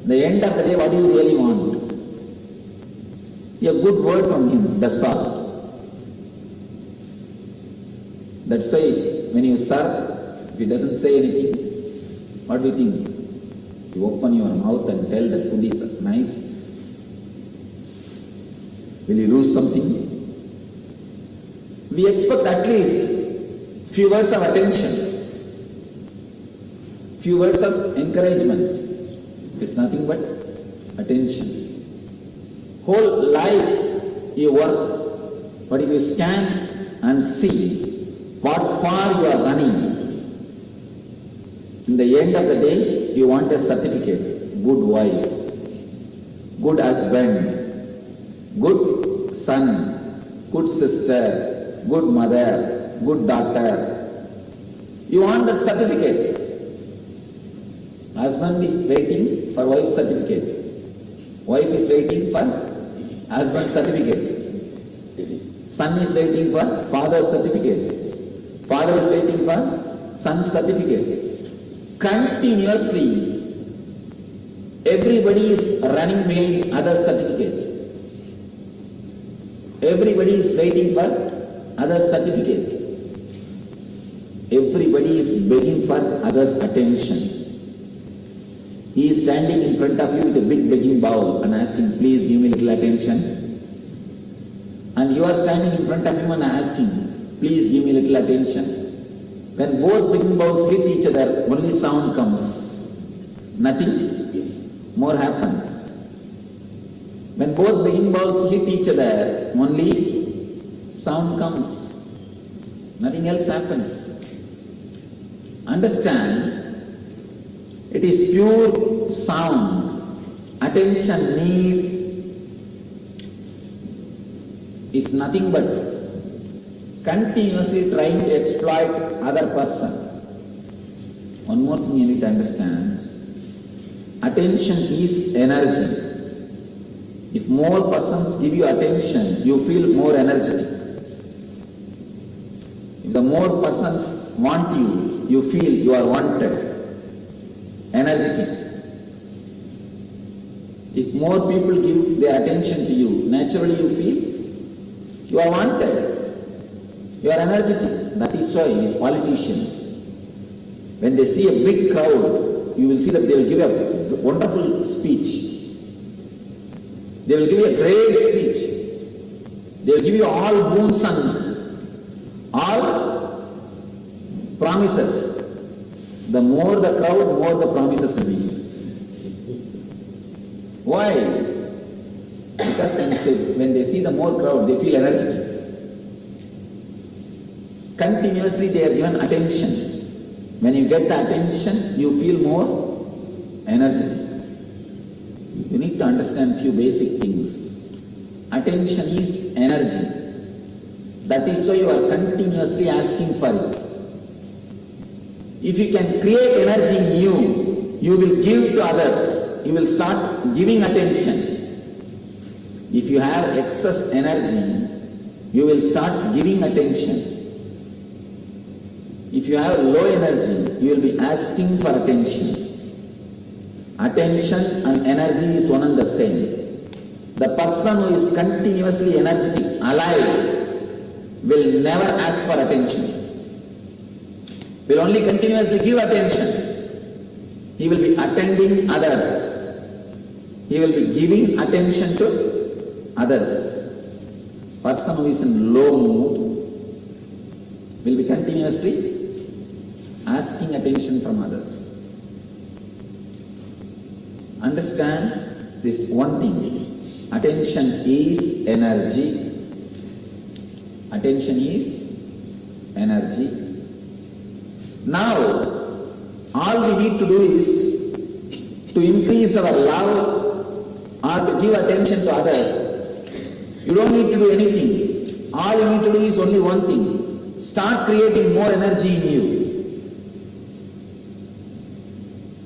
The end of the day, what do you really want? A good word from him, that's all. That's why when you serve, if he doesn't say anything, what do you think? You open your mouth and tell that food is nice. Will you lose something? We expect at least few words of attention, few words of encouragement. It's nothing but attention. Whole life you work, but if you scan and see what far you are running, in the end of the day, you want a certificate. Good wife, good husband, good son, good sister, good mother, good daughter. You want that certificate. Husband is waiting for wife's certificate. Wife is waiting for husband's certificate. Son is waiting for father's certificate. Father is waiting for son's certificate. Continuously, everybody is running behind other's certificate. Everybody is waiting for other's certificate. Everybody is begging for others' attention. He is standing in front of you with a big begging bowl and asking, please give me little attention. And you are standing in front of him and asking, please give me little attention. When both begging bowls hit each other, only sound comes. Nothing more happens. When both begging bowls hit each other, only sound comes. Nothing else happens. Understand, it is pure sound. Attention need is nothing but continuously trying to exploit other person. One more thing you need to understand. Attention is energy. If more persons give you attention, you feel more energetic. If the more persons want you, you feel you are wanted. Energetic. If more people give their attention to you, naturally you feel you are wanted. You are energetic. That is why these politicians, when they see a big crowd, you will see that they will give a wonderful speech. They will give you a great speech. They will give you all boons and all promises. The more the crowd, more the promises will be. Why? Because when they see the more crowd, they feel energetic. Continuously they are given attention. When you get the attention, you feel more energetic. You need to understand few basic things. Attention is energy. That is why you are continuously asking for it. If you can create energy in you, you will give to others. You will start giving attention. If you have excess energy, you will start giving attention. If you have low energy, you will be asking for attention. Attention and energy is one and the same. The person who is continuously energetic, alive, will never ask for attention. Will only continuously give attention. He will be attending others. He will be giving attention to others. Person who is in low mood will be continuously asking attention from others. Understand this one thing. Attention is energy. Attention is energy. Now, all we need to do is to increase our love or to give attention to others. You don't need to do anything. All you need to do is only one thing. Start creating more energy in you.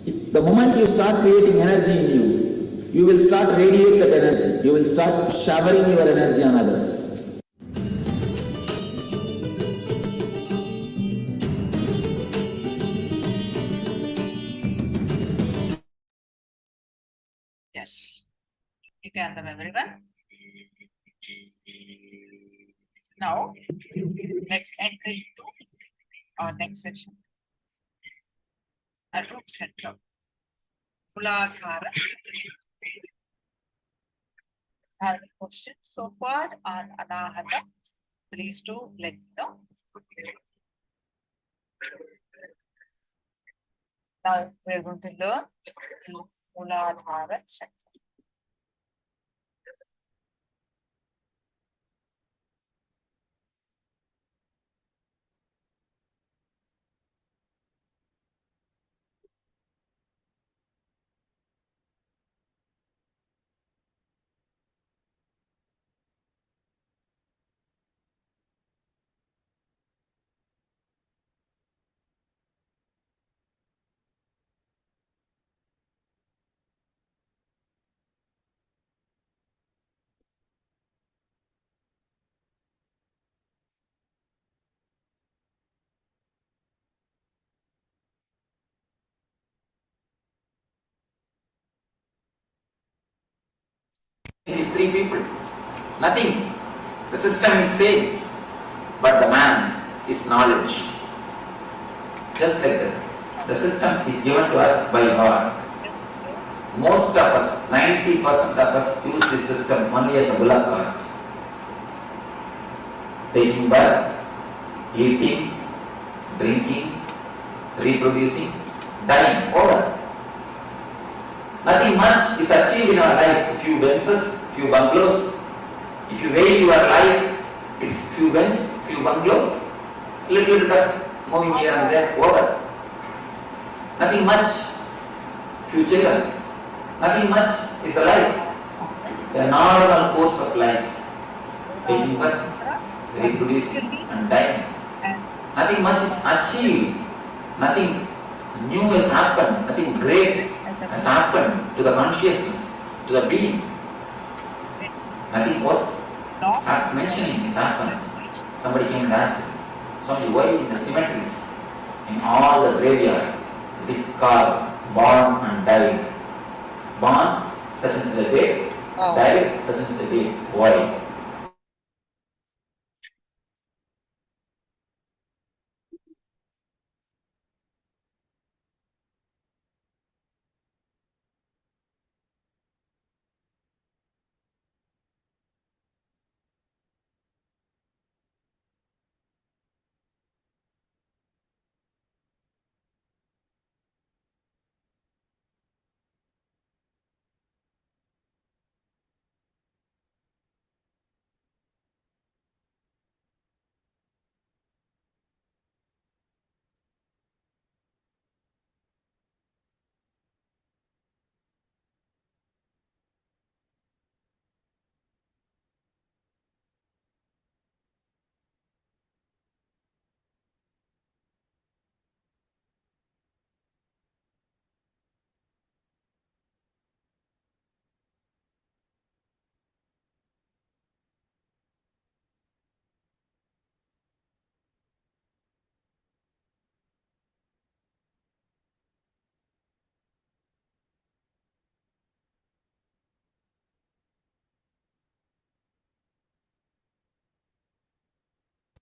If the moment you start creating energy in you, you will start radiate that energy. You will start showering your energy on others. Yes. Nithyananda, everyone. Now, let's enter into our next section. A root center. Muladhara. Have any questions so far on Anahata? Please do let me know. Now we are going to learn the Muladhara chakra. These three people, nothing. The system is same, but the man is knowledge. Just like that. The system is given to us by God. Most of us, 90% of us use this system only as a bullock cart. Taking birth, eating, drinking, reproducing, dying, over. Nothing much is achieved in our life. A few Benzes, few bungalows. If you weigh your life, it's few Benz, few bungalow, little bit of moving here and there, over. Nothing much. Few children. Nothing much is a life. The normal course of life. Taking birth, reproducing and dying. Nothing much is achieved. Nothing new has happened. Nothing great has happened to the consciousness, to the being. Nothing worth mentioning has happened. Somebody came and asked me, Swami, why in the cemeteries, in all the graveyard, it is called born and died. Born, such as the date, died, such as the date. Why?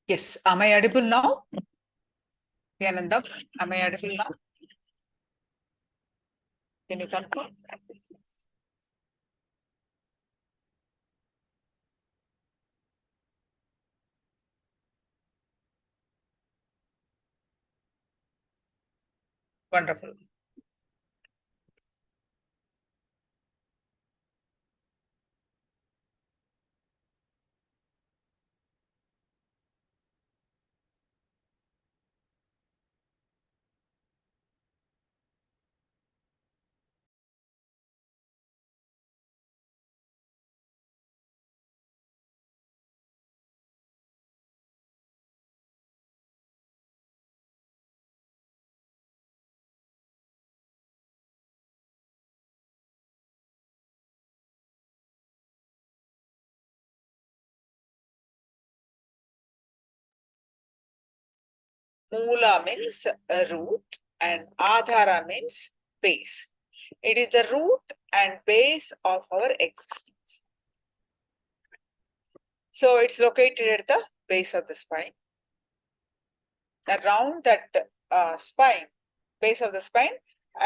Yes, am I audible now? Nithyananda, am I audible now? Can you confirm? Wonderful. Mula means root and Adhara means base. It is the root and base of our existence. So it's located at the base of the spine. Around that spine, base of the spine,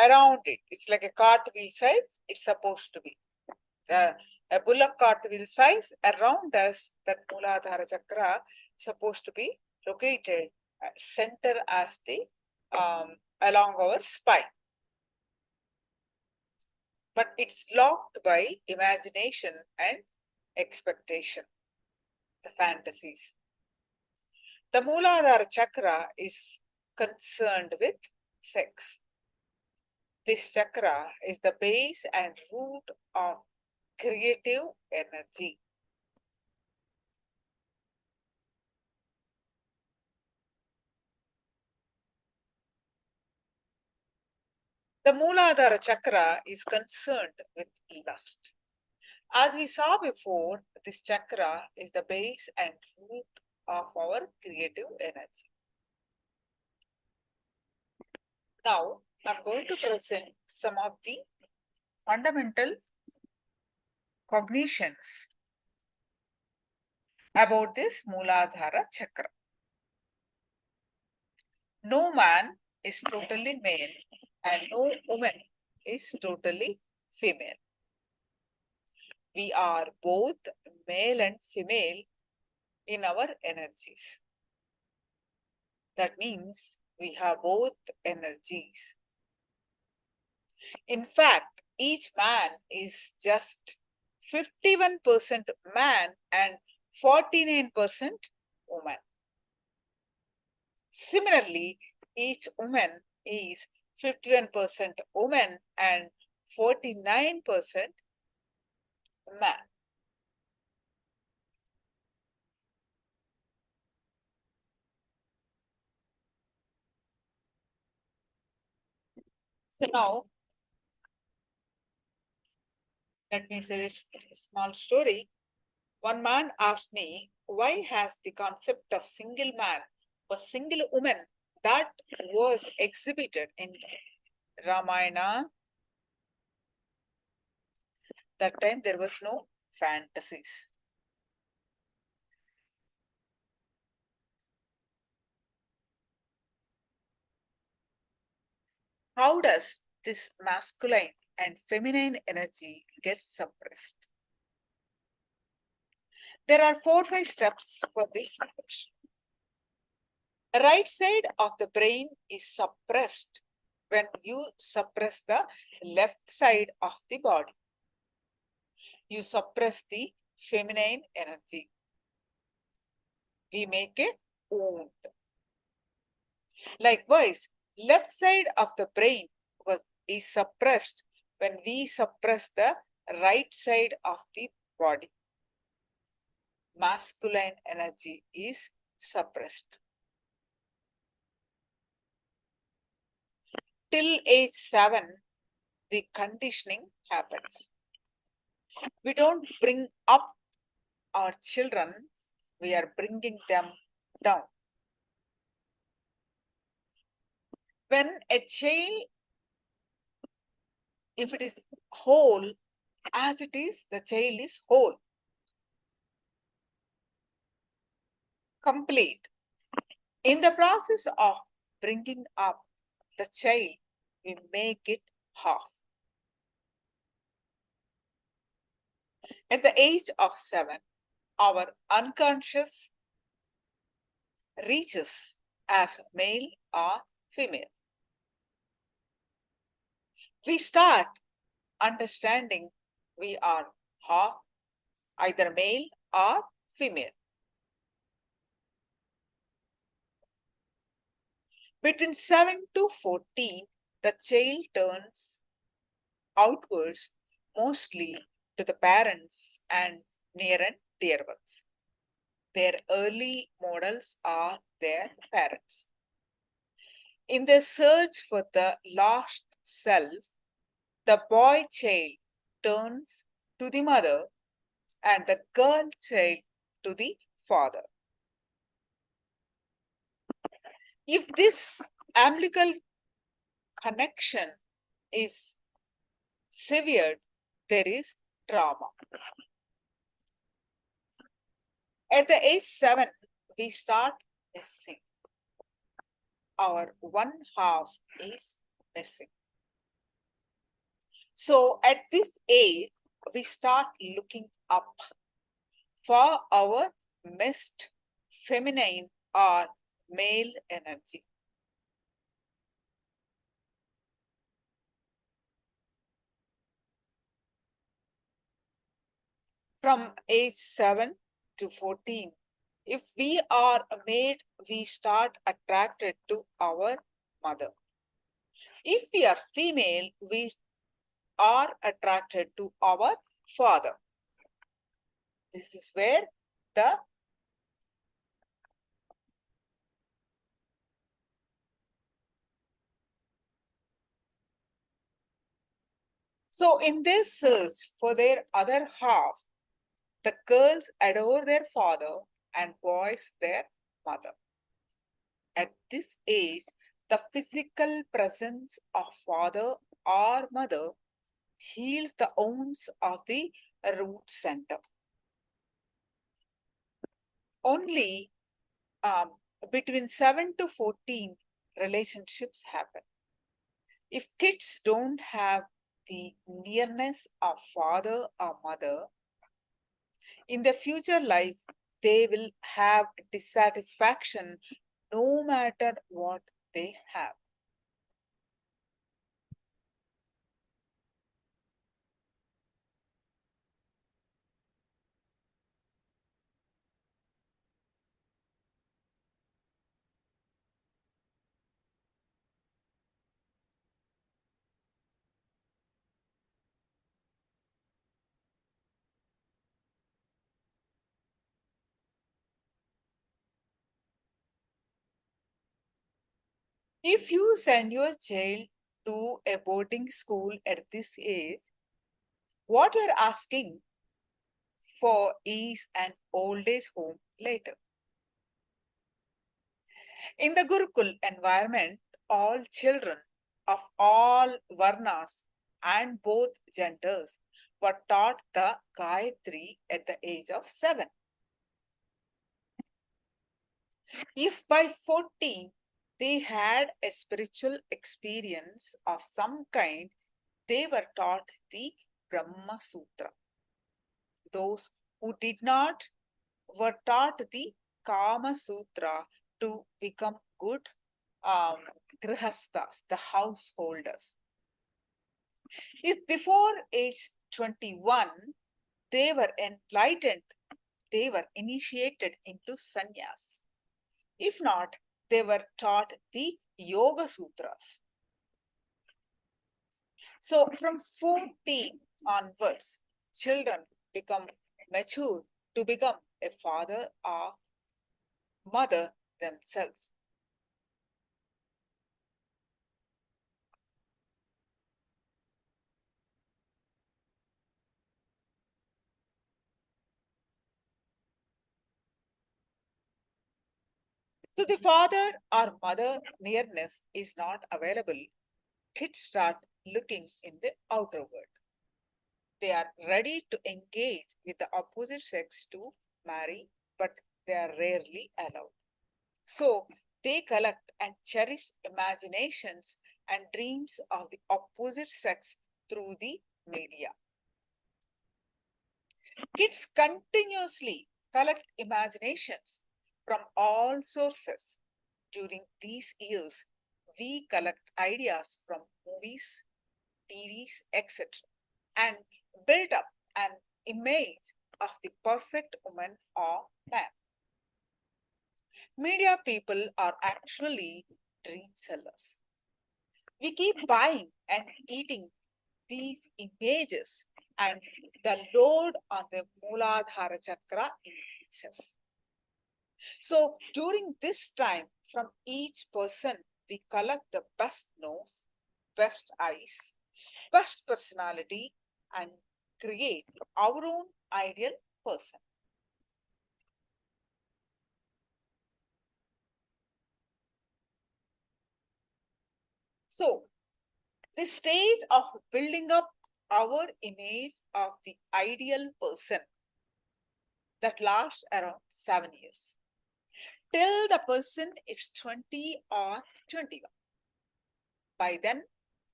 around it, it's like a cartwheel size, it's supposed to be. A bullock cartwheel size around us, that Mooladhara chakra supposed to be located center as the along our spine. But it's locked by imagination and expectation, the fantasies. The Mooladhara chakra is concerned with sex. This chakra is the base and root of creative energy. The Mooladhara chakra is concerned with lust. As we saw before, this chakra is the base and root of our creative energy. Now, I'm going to present some of the fundamental cognitions about this Mooladhara chakra. No man is totally male and no woman is totally female. We are both male and female in our energies. That means we have both energies. In fact, each man is just 51% man and 49% woman. Similarly, each woman is 51% woman and 49% man. So now, let me say a small story. One man asked me, why has the concept of single man or single woman that was exhibited in Ramayana, that time there was no fantasies. How does this masculine and feminine energy get suppressed? There are 4-5 steps for this suppression. The right side of the brain is suppressed when you suppress the left side of the body. You suppress the feminine energy. We make a wound. Likewise, left side of the brain is suppressed when we suppress the right side of the body. Masculine energy is suppressed. Till age 7, the conditioning happens. We don't bring up our children, we are bringing them down. When a child, if it is whole, as it is, the child is whole, complete. In the process of bringing up the child, we make it half. At the age of 7, our unconscious reaches as male or female. we start understanding we are either male or female. Between 7 to 14, the child turns outwards, mostly to the parents and near and dear ones. Their early models are their parents. In their search for the lost self, the boy child turns to the mother and the girl child to the father. If this umbilical connection is severed, there is trauma. At the age 7, we start missing. Our one half is missing. So at this age, we start looking up for our missed feminine or male energy. From age 7 to 14, if we are a maid, we start attracted to our mother. If we are female, we are attracted to our father. This is where the so in this search for their other half, the girls adore their father and boys their mother. At this age, the physical presence of father or mother heals the wounds of the root center. Only between 7 to 14, relationships happen. If kids don't have the nearness of father or mother, in their future life, they will have dissatisfaction no matter what they have. If you send your child to a boarding school at this age, what you're asking for is an old age home later. In the Gurukul environment, all children of all varnas and both genders were taught the Gayatri at the age of 7. If by 14 they had a spiritual experience of some kind, they were taught the Brahma Sutra. Those who did not were taught the Kama Sutra to become good grihasthas, the householders. If before age 21 they were enlightened, they were initiated into sannyas. If not, they were taught the Yoga Sutras. So from 14 onwards, children become mature to become a father or mother themselves. So the father or mother nearness is not available. Kids start looking in the outer world. They are ready to engage with the opposite sex to marry, but they are rarely allowed. So they collect and cherish imaginations and dreams of the opposite sex through the media. Kids continuously collect imaginations from all sources. During these years, we collect ideas from movies, TVs, etc., and build up an image of the perfect woman or man. Media people are actually dream sellers. We keep buying and eating these images, and the load on the Mooladhara Chakra increases. So during this time, from each person, we collect the best nose, best eyes, best personality, and create our own ideal person. So the stage of building up our image of the ideal person that lasts around 7 years till the person is 20 or 21. By then,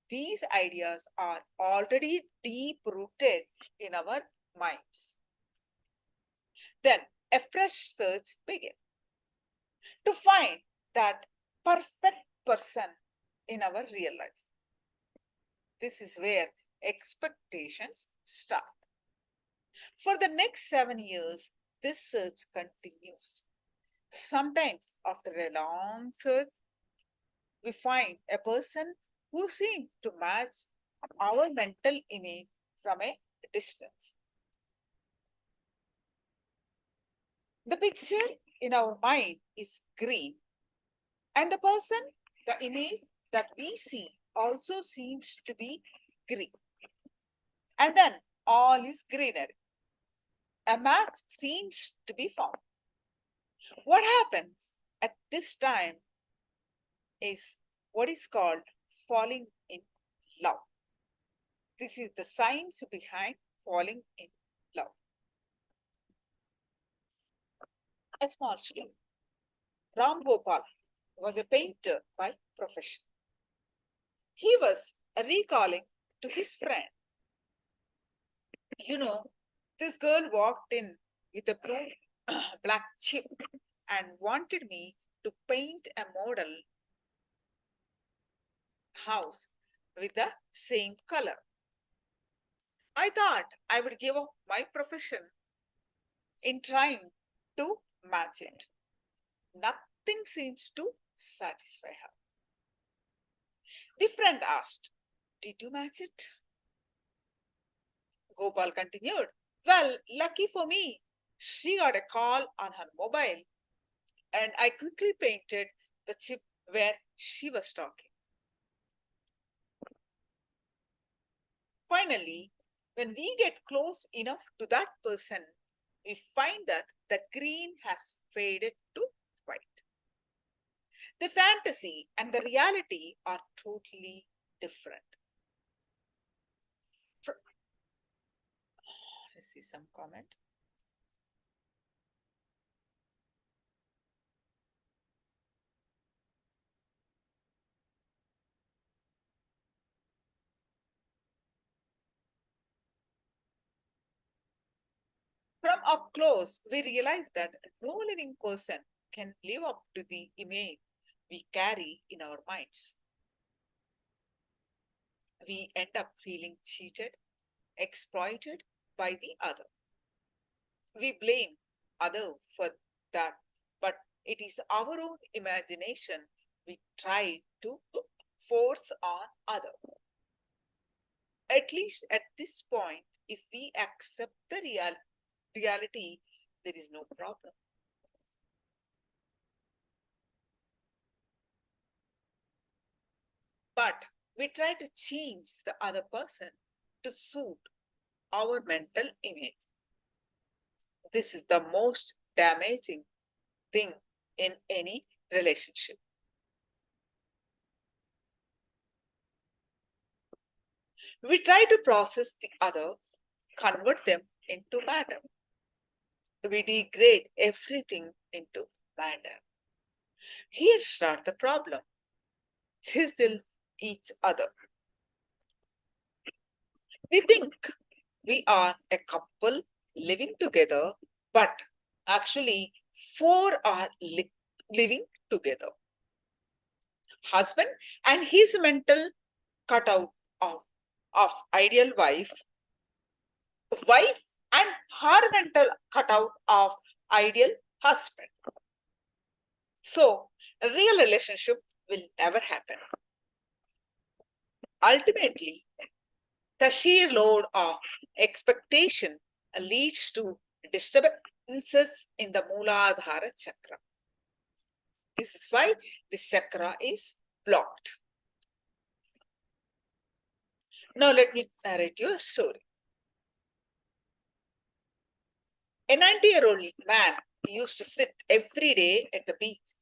these ideas are already deep rooted in our minds. Then a fresh search begins to find that perfect person in our real life. This is where expectations start. For the next 7 years, this search continues. Sometimes after a long search, we find a person who seems to match our mental image from a distance. The picture in our mind is green, and the person, the image that we see also seems to be green. And then all is greenery. A match seems to be found. What happens at this time is what is called falling in love. This is the science behind falling in love. A small story. Ram Gopal was a painter by profession. He was recalling to his friend, you know, this girl walked in with a blue black chip and wanted me to paint a model house with the same color. I thought I would give up my profession in trying to match it. Nothing seems to satisfy her. The friend asked, "Did you match it?" Gopal continued, "Well, lucky for me, she got a call on her mobile and I quickly painted the chip where she was talking." Finally, when we get close enough to that person, we find that the green has faded to white. The fantasy and the reality are totally different. Let's see some comment. From up close, we realize that no living person can live up to the image we carry in our minds. We end up feeling cheated, exploited by the other. We blame other for that, but it is our own imagination we try to force on other. At least at this point, if we accept the reality, there is no problem. But we try to change the other person to suit our mental image. This is the most damaging thing in any relationship. We try to process the other, convert them into matter. We degrade everything into matter. Here starts the problem. Chisel each other. We think we are a couple living together, but actually 4 are living together. Husband and his mental cutout of of ideal wife and her mental cutout of ideal husband. So a real relationship will never happen. Ultimately, the sheer load of expectation leads to disturbances in the Mooladhara chakra. This is why this chakra is blocked. Now let me narrate you a story. A 90-year-old man used to sit every day at the beach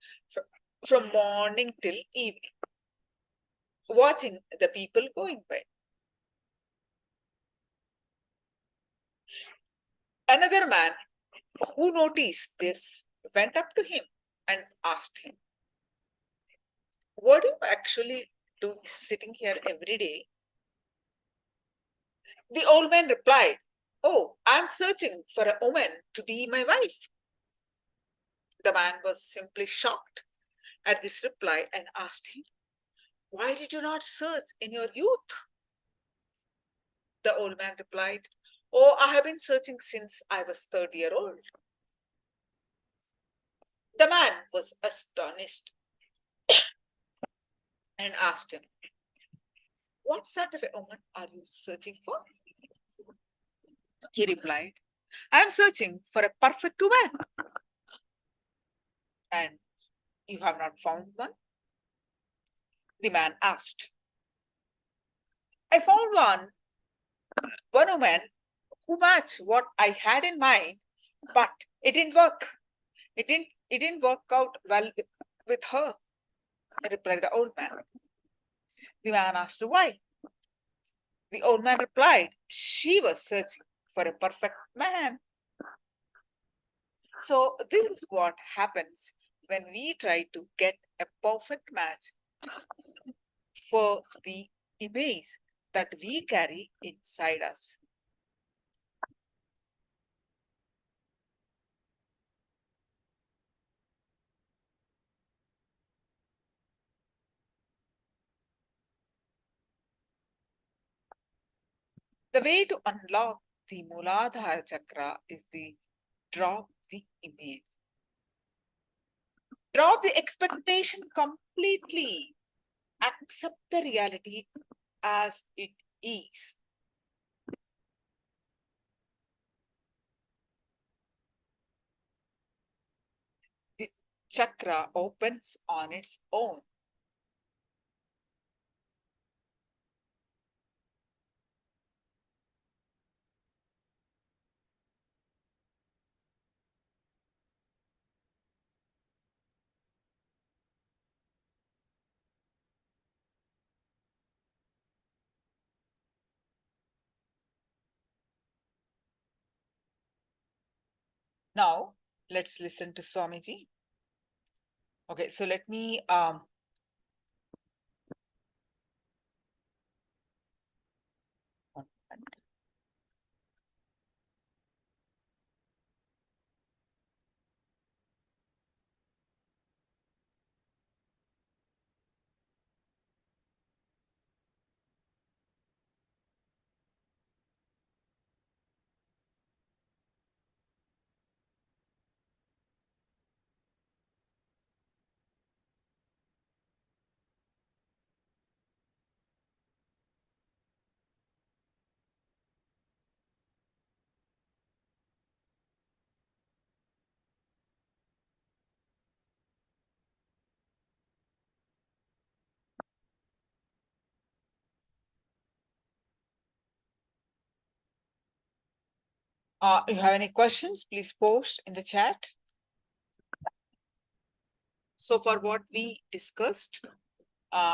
from morning till evening, watching the people going by. Another man who noticed this went up to him and asked him, "What do you actually do sitting here every day?" The old man replied, "Oh, I'm searching for a woman to be my wife." The man was simply shocked at this reply and asked him, "Why did you not search in your youth?" The old man replied, "Oh, I have been searching since I was 30-year-old. The man was astonished and asked him, "What sort of a woman are you searching for?" He replied, "I am searching for a perfect woman." "And you have not found one?" The man asked. "I found one woman who matched what I had in mind, but it didn't work. It didn't work out well with her," replied the old man. The man asked why. The old man replied, "She was searching for a perfect man." So this is what happens when we try to get a perfect match for the image that we carry inside us. The way to unlock the Mooladhara chakra is the drop the image. Drop the expectation completely. Accept the reality as it is. The chakra opens on its own. Now, let's listen to Swamiji. Okay, so let me if you have any questions, please post in the chat. So for what we discussed,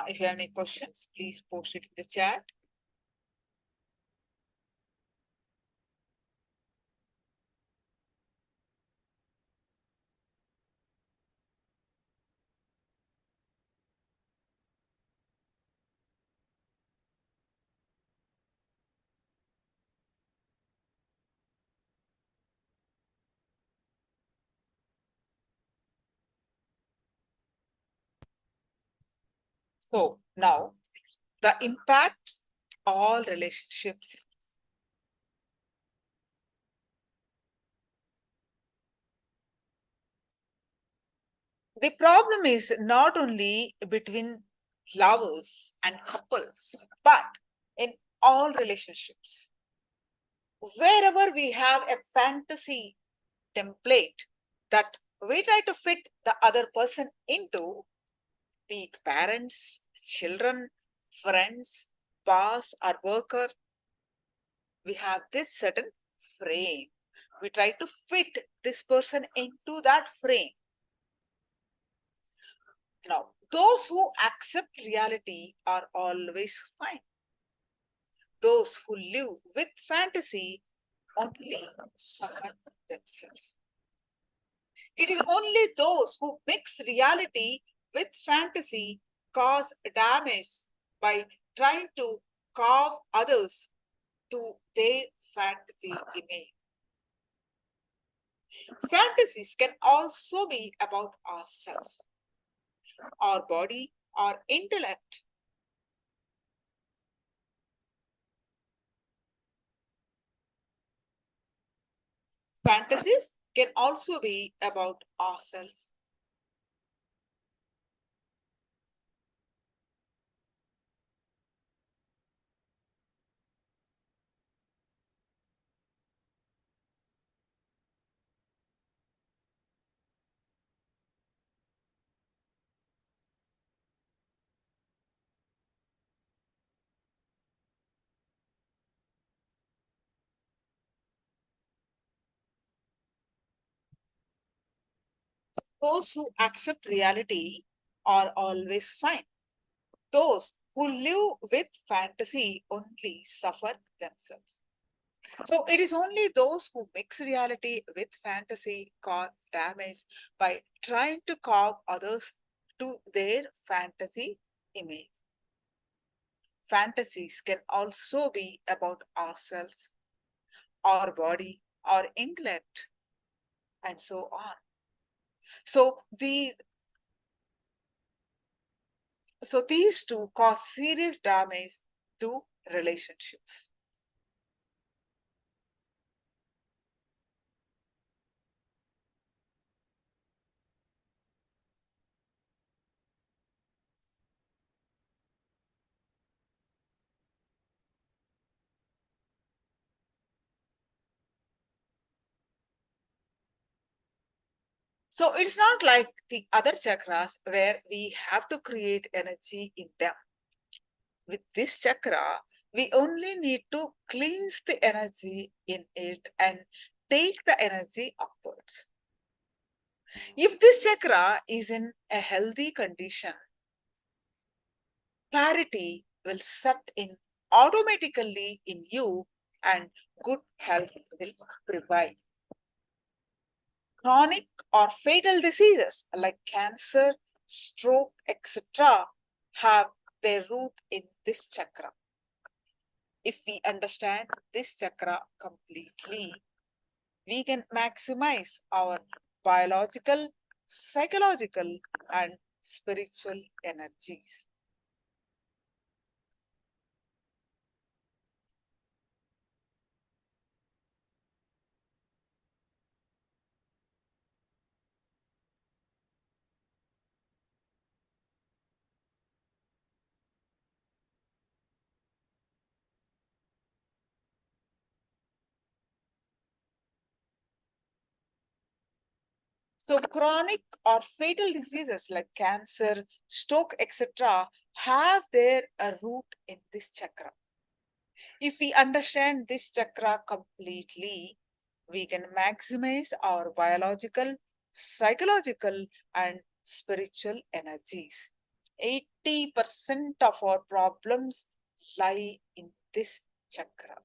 if you have any questions, please post it in the chat. So now the impact all relationships. The problem is not only between lovers and couples, but in all relationships. Wherever we have a fantasy template that we try to fit the other person into, be it parents, children, friends, boss, or worker, we have this certain frame. We try to fit this person into that frame. Now, those who accept reality are always fine. Those who live with fantasy only suffer themselves. It is only those who mix reality with fantasy cause damage by trying to carve others to their fantasy image. Fantasies can also be about ourselves, our body, our intellect. Fantasies can also be about ourselves. Those who accept reality are always fine. Those who live with fantasy only suffer themselves. So it is only those who mix reality with fantasy cause damage by trying to carve others to their fantasy image. Fantasies can also be about ourselves, our body, our intellect, and so on. So these two cause serious damage to relationships. So it's not like the other chakras where we have to create energy in them. With this chakra, we only need to cleanse the energy in it and take the energy upwards. If this chakra is in a healthy condition, clarity will set in automatically in you and good health will prevail. Chronic or fatal diseases like cancer, stroke, etc. have their root in this chakra. If we understand this chakra completely, we can maximize our biological, psychological, and spiritual energies. So chronic or fatal diseases like cancer, stroke, etc. have their root in this chakra. If we understand this chakra completely, we can maximize our biological, psychological, and spiritual energies. 80% of our problems lie in this chakra.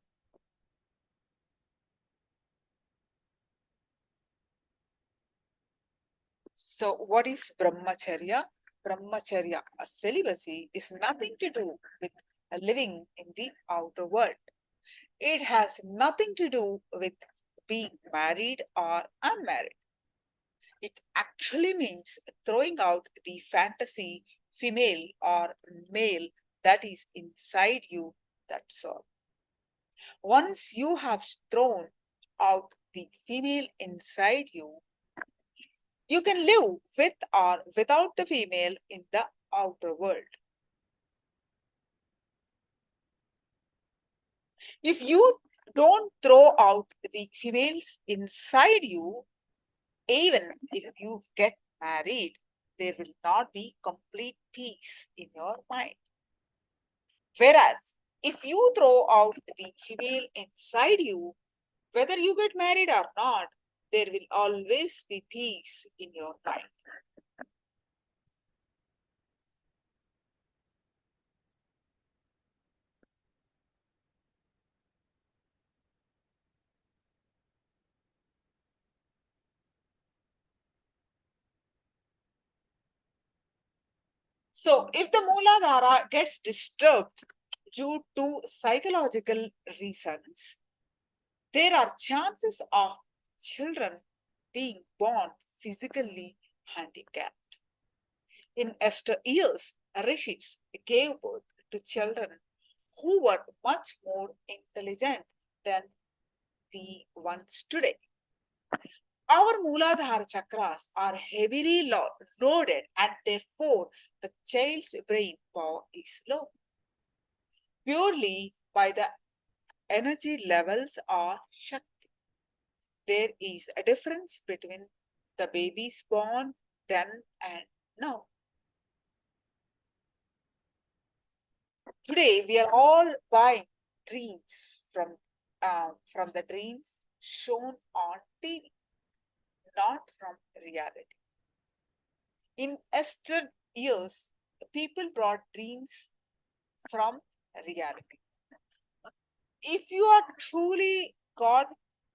So what is brahmacharya? Brahmacharya, a celibacy, is nothing to do with living in the outer world. It has nothing to do with being married or unmarried. It actually means throwing out the fantasy female or male that is inside you That's all. Once you have thrown out the female inside you, you can live with or without the female in the outer world. If you don't throw out the females inside you, even if you get married, there will not be complete peace in your mind. Whereas, if you throw out the female inside you, whether you get married or not, there will always be peace in your mind. So, if the Mooladhara gets disturbed due to psychological reasons, there are chances of children being born physically handicapped. In Esther years, rishis gave birth to children who were much more intelligent than the ones today. Our Mooladhara chakras are heavily loaded and therefore the child's brain power is low. Purely by the energy levels or Shakti. There is a difference between the babies born then and now. Today, we are all buying dreams from the dreams shown on TV, not from reality. In Esther years, people brought dreams from reality. If you are truly got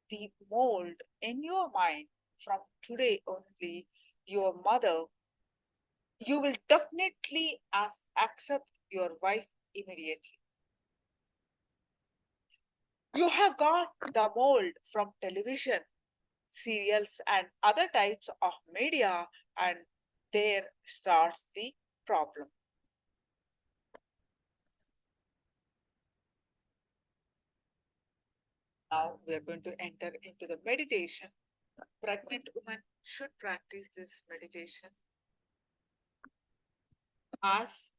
the mold in your mind from today only, your mother, you will definitely accept your wife immediately. You have got the mold from television, serials, and other types of media, and there starts the problem. Now we are going to enter into the meditation. Pregnant women should practice this meditation as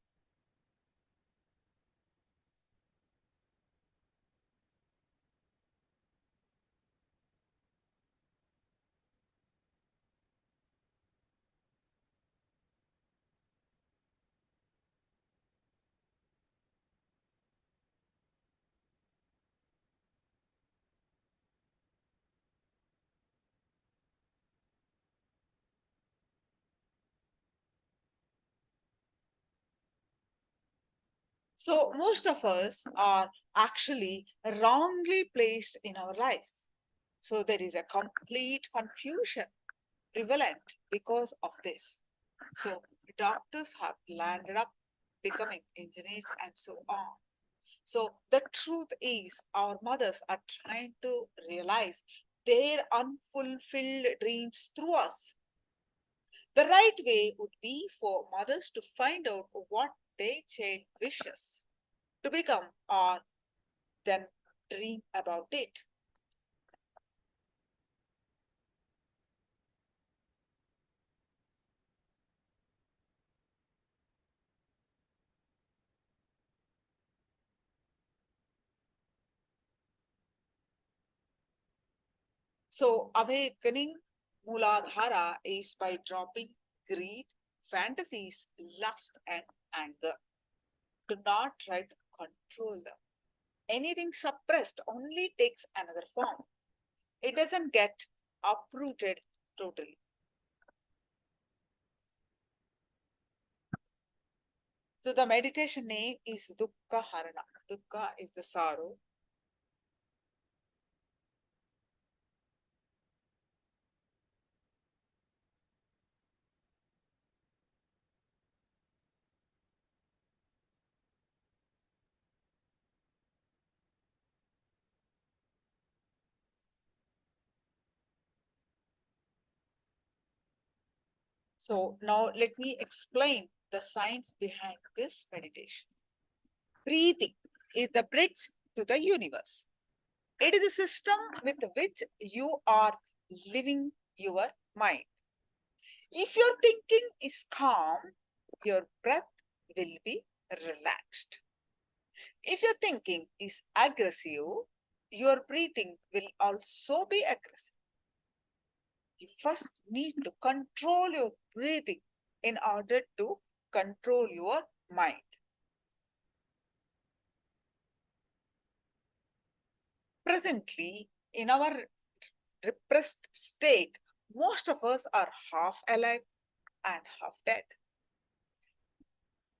so most of us are actually wrongly placed in our lives. So there is a complete confusion prevalent because of this. So doctors have landed up becoming engineers and so on. So the truth is our mothers are trying to realize their unfulfilled dreams through us. The right way would be for mothers to find out what their child wishes to become or then dream about it. So awakening Mooladhara is by dropping greed, fantasies, lust, and anger. Do not try to control them. Anything suppressed only takes another form. It doesn't get uprooted totally. So the meditation name is Dukkha Harana. Dukkha is the sorrow. So now let me explain the science behind this meditation. Breathing. is the bridge to the universe. It is the system with which you are living your mind. If your thinking is calm, your breath will be relaxed. If your thinking is aggressive, your breathing will also be aggressive. You first need to control your breathing in order to control your mind. Presently, in our repressed state, most of us are half alive and half dead.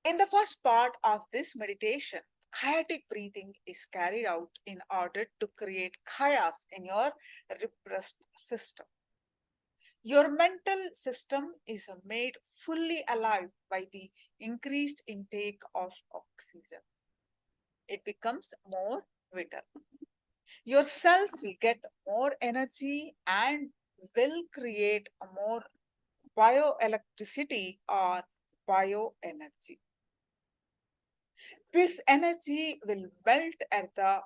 In the first part of this meditation, chaotic breathing is carried out in order to create chaos in your repressed system. Your mental system is made fully alive by the increased intake of oxygen. It becomes more vital. Your cells will get more energy and will create more bioelectricity or bioenergy. This energy will melt at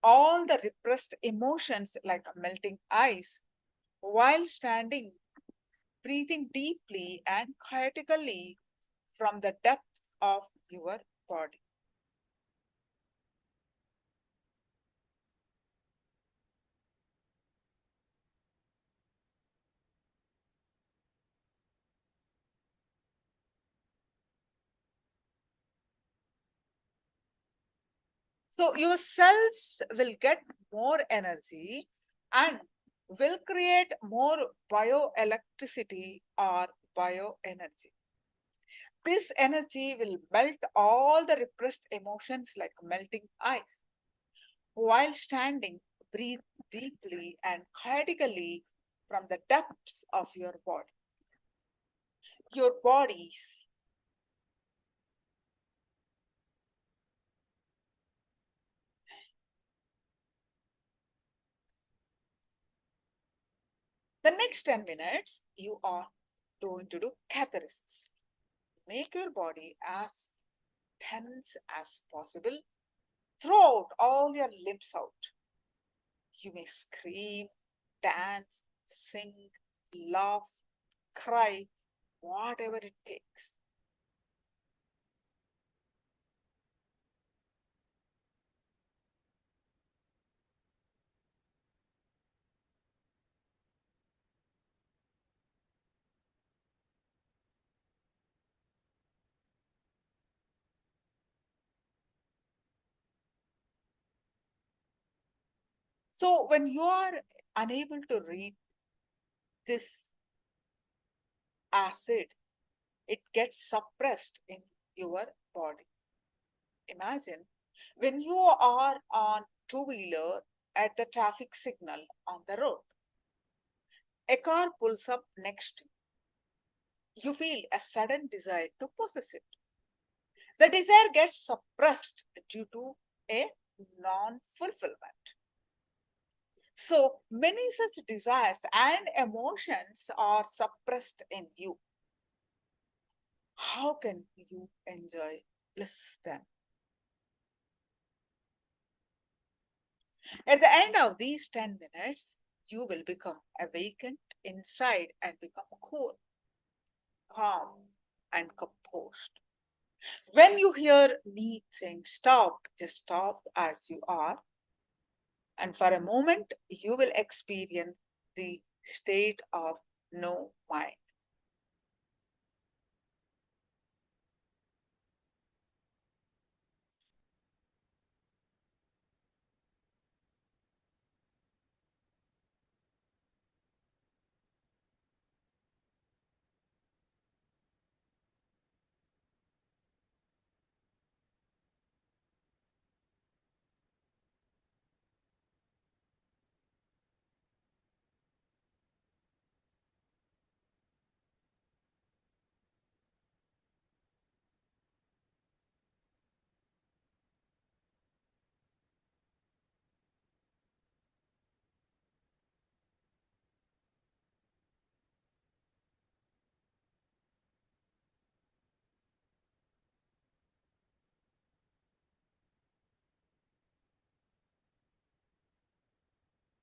all the repressed emotions like melting ice while standing, breathing deeply and chaotically from the depths of your body. So your cells will get more energy and will create more bioelectricity or bioenergy. This energy will melt all the repressed emotions like melting ice. While standing, breathe deeply and chaotically from the depths of your body. Your bodies the next 10 minutes, you are going to do catharsis. Make your body as tense as possible. Throw out all your limbs out. You may scream, dance, sing, laugh, cry, whatever it takes. So when you are unable to read this acid, it gets suppressed in your body. Imagine when you are on two-wheeler at the traffic signal on the road. A car pulls up next to you. You feel a sudden desire to possess it. The desire gets suppressed due to a non-fulfillment. So many such desires and emotions are suppressed in you. How can you enjoy bliss then? At the end of these 10 minutes, you will become awakened inside and become cool, calm, and composed. When you hear me saying stop, just stop as you are. And for a moment, you will experience the state of no mind.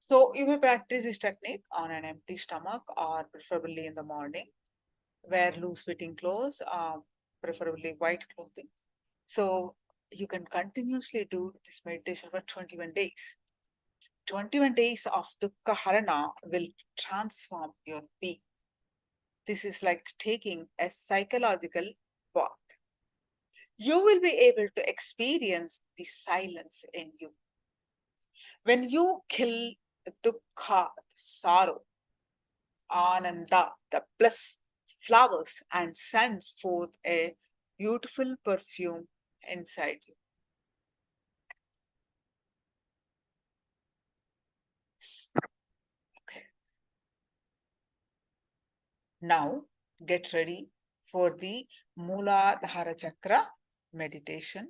So you may practice this technique on an empty stomach or preferably in the morning. Wear loose fitting clothes, preferably white clothing. So you can continuously do this meditation for 21 days. 21 days of Dukkha Harana will transform your being. This is like taking a psychological bath. You will be able to experience the silence in you. When you kill dukkha, sorrow, ananda, the bliss, flowers and sends forth a beautiful perfume inside you. Okay. Now get ready for the Mooladhara Chakra meditation.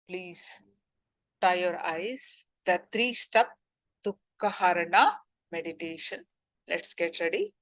Please tie your eyes. The 3-step Dukkha Harana meditation. Let's get ready.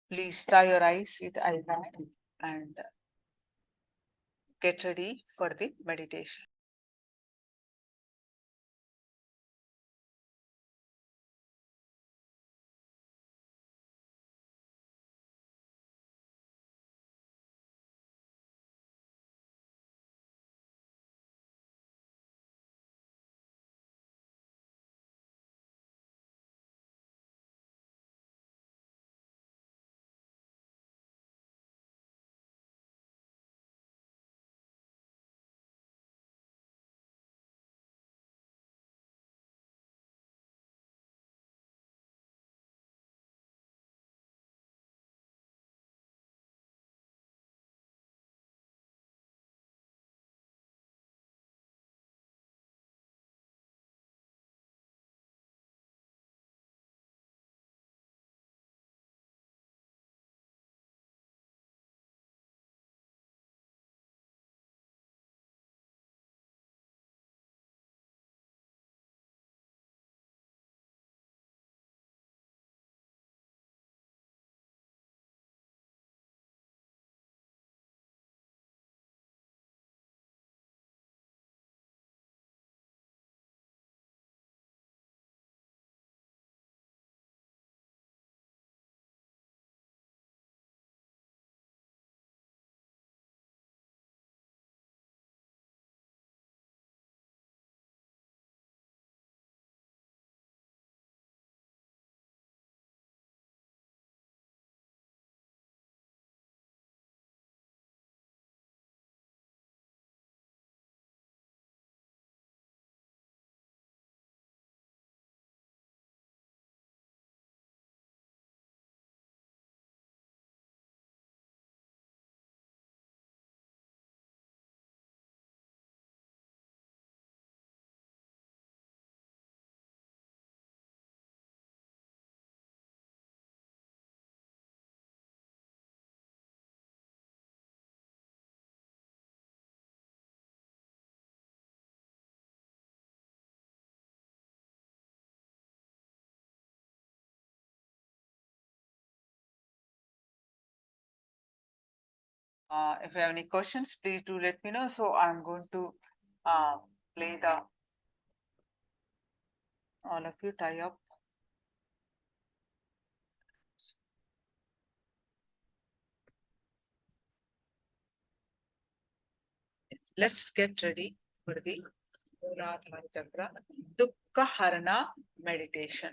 Please tie your eyes with eye band and get ready for the meditation. If you have any questions, please do let me know. So I'm going to play the all of you tie up. Let's get ready for the Mooladhara Chakra Dukkha Harana meditation.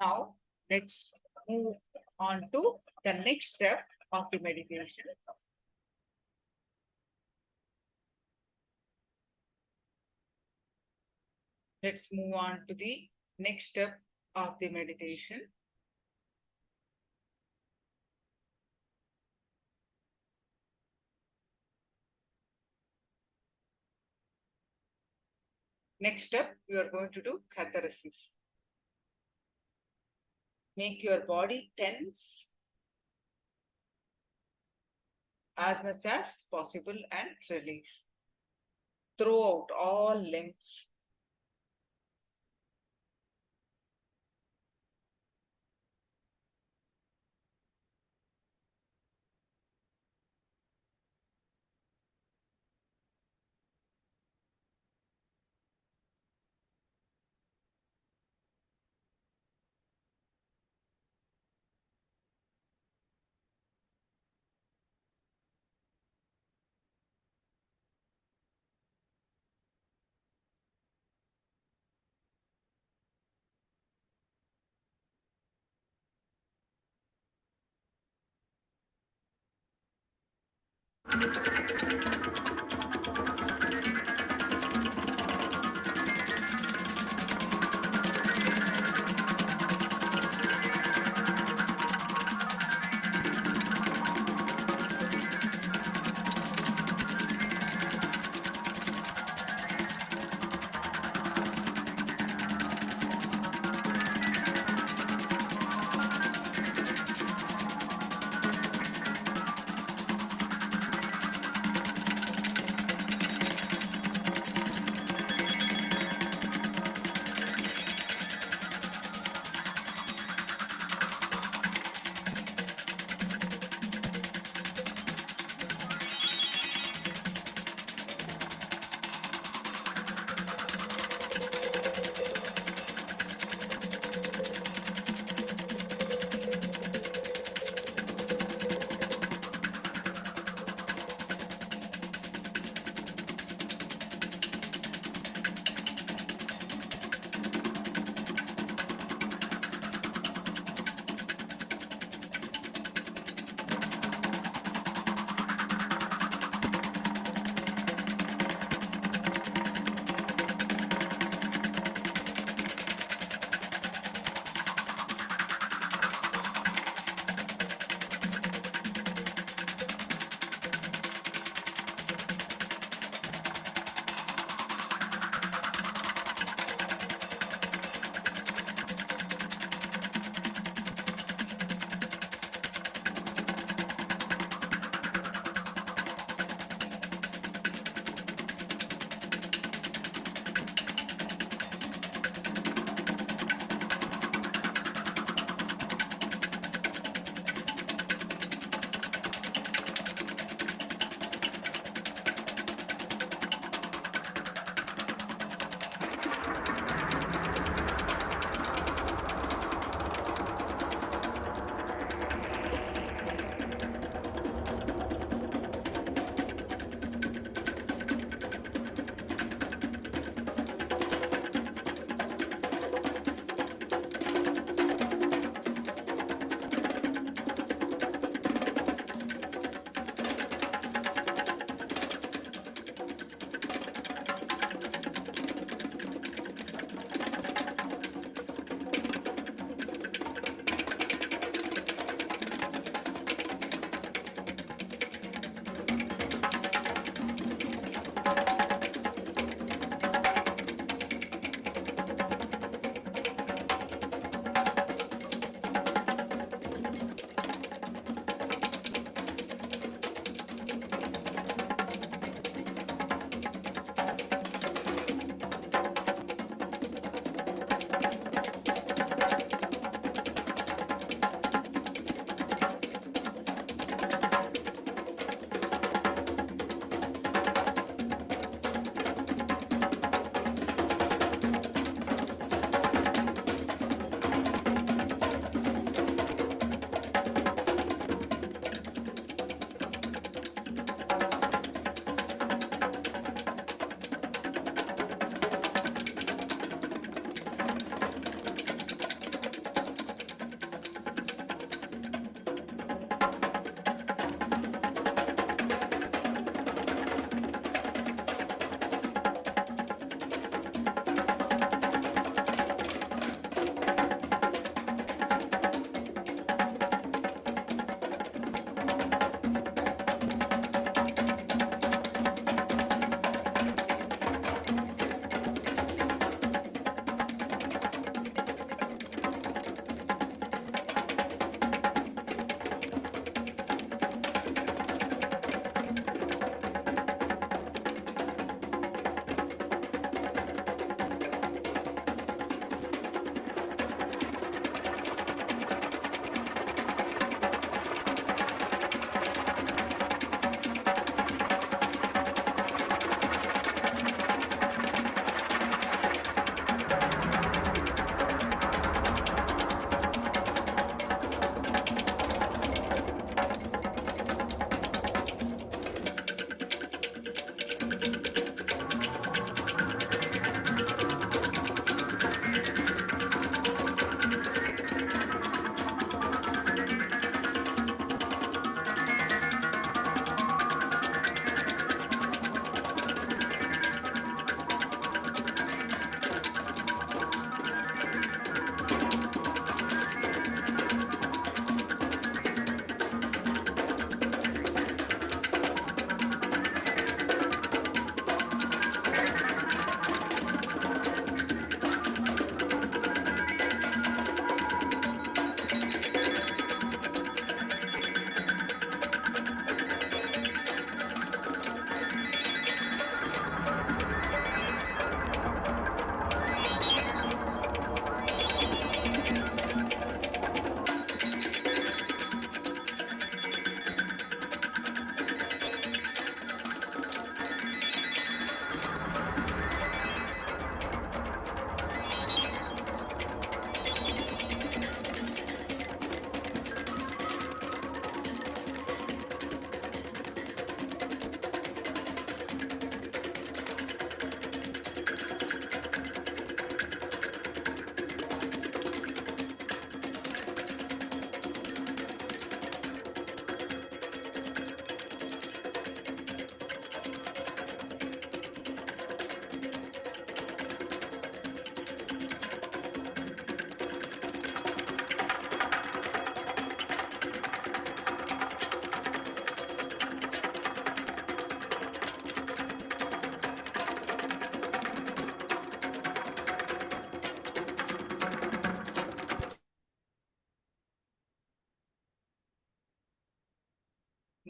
Now, let's move on to the next step of the meditation. Let's move on to the next step of the meditation. Next step, you are going to do catharsis. Make your body tense as much as possible and release. Throw out all limbs.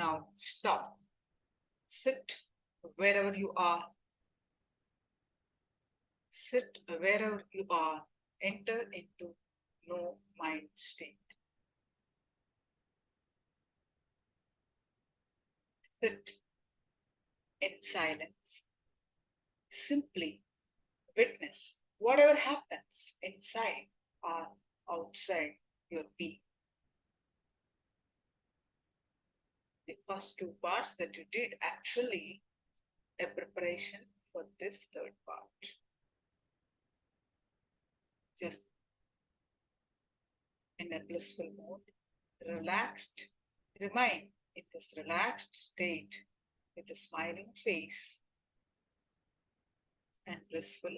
Now stop. Sit wherever you are. Sit wherever you are. Enter into no mind state. Sit in silence. Simply witness whatever happens inside or outside your being. The first two parts that you did actually a preparation for this third part. Just in a blissful mode, relaxed, remain in this relaxed state with a smiling face and blissful.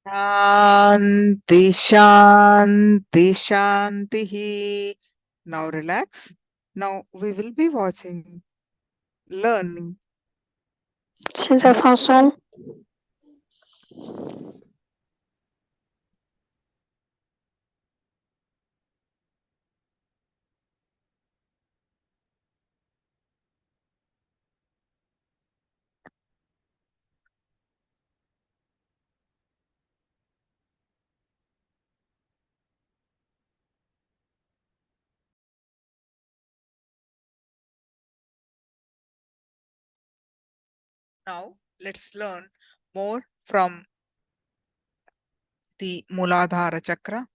Shanti, Shanti, Shanti. Now relax. Now we will be watching, learning. Since I found some. Now let's learn more from the Muladhara Chakra.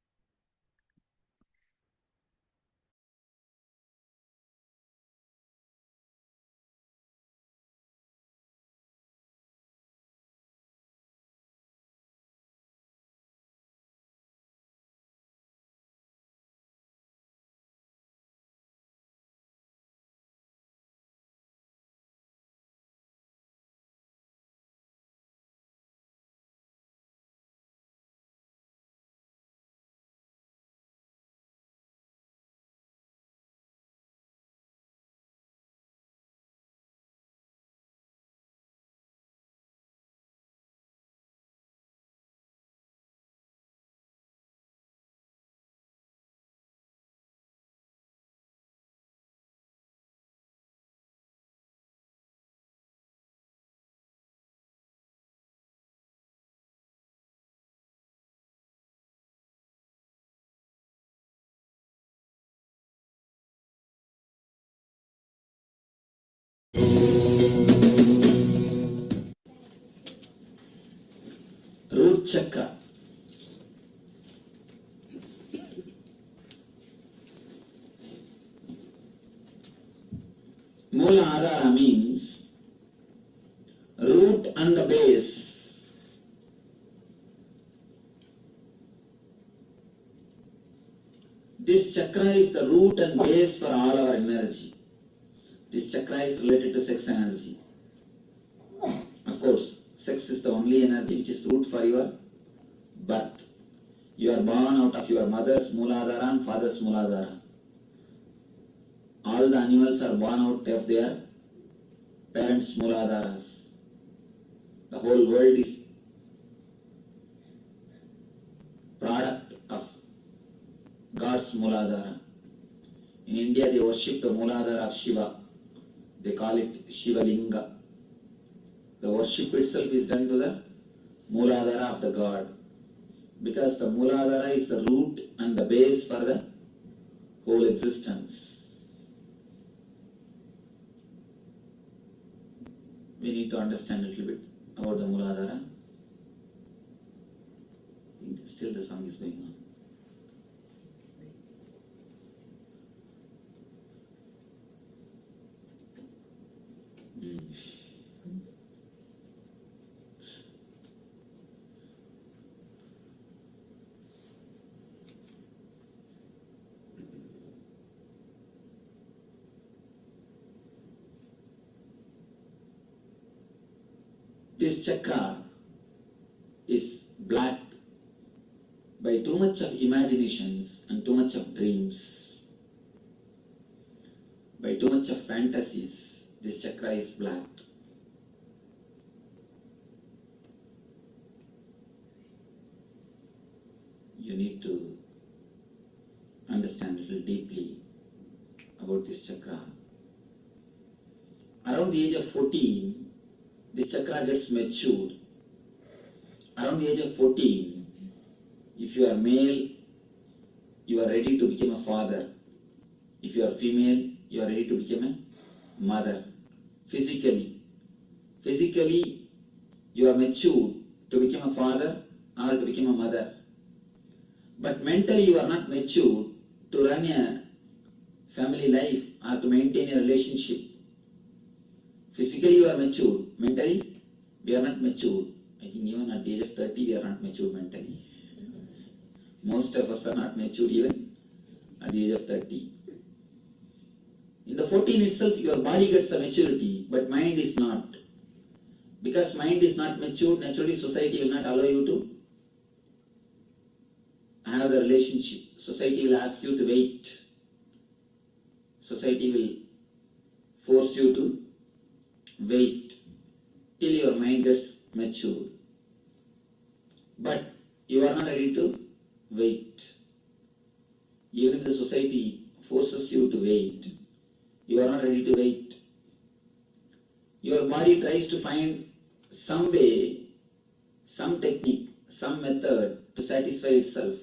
Root chakra. Muladhara means root and the base. This chakra is the root and base for all our energy. This chakra is related to sex energy. Of course, sex is the only energy which is root for your birth. You are born out of your mother's Muladhara and father's Muladhara. All the animals are born out of their parents' Muladharas. The whole world is product of God's Muladhara. In India, they worship the Muladhara of Shiva. They call it Shiva Linga. The worship itself is done to the Muladhara of the God. Because the Muladhara is the root and the base for the whole existence. We need to understand a little bit about the Muladhara. Still the song is going on. This chakra is blocked by too much of imaginations and too much of dreams. By too much of fantasies, this chakra is blocked. You need to understand a little deeply about this chakra. Around the age of 14, this chakra gets matured. Around the age of 14, if you are male, you are ready to become a father. If you are female, you are ready to become a mother. Physically, you are matured to become a father or to become a mother. But mentally, you are not matured to run a family life or to maintain a relationship. Physically, you are mature. Mentally, we are not mature. I think even at the age of 30, we are not mature mentally. Most of us are not mature even at the age of 30. In the 14 itself, your body gets the maturity, but mind is not. Because mind is not mature, naturally society will not allow you to have the relationship. Society will ask you to wait. Society will force you to wait till your mind gets mature. But you are not ready to wait. Even if the society forces you to wait, you are not ready to wait. Your body tries to find some way, some technique, some method to satisfy itself.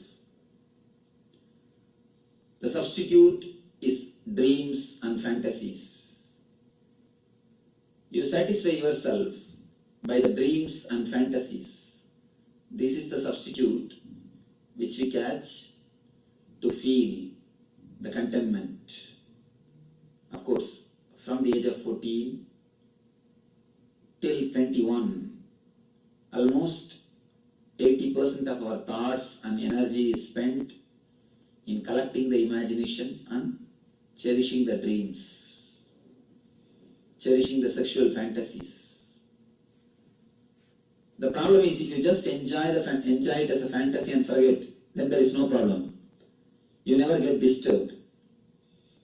The substitute is dreams and fantasies. You satisfy yourself by the dreams and fantasies. This is the substitute which we catch to feel the contentment. Of course, from the age of 14 till 21, almost 80% of our thoughts and energy is spent in collecting the imagination and cherishing the dreams, cherishing the sexual fantasies. The problem is if you just enjoy it as a fantasy and forget, then there is no problem. You never get disturbed.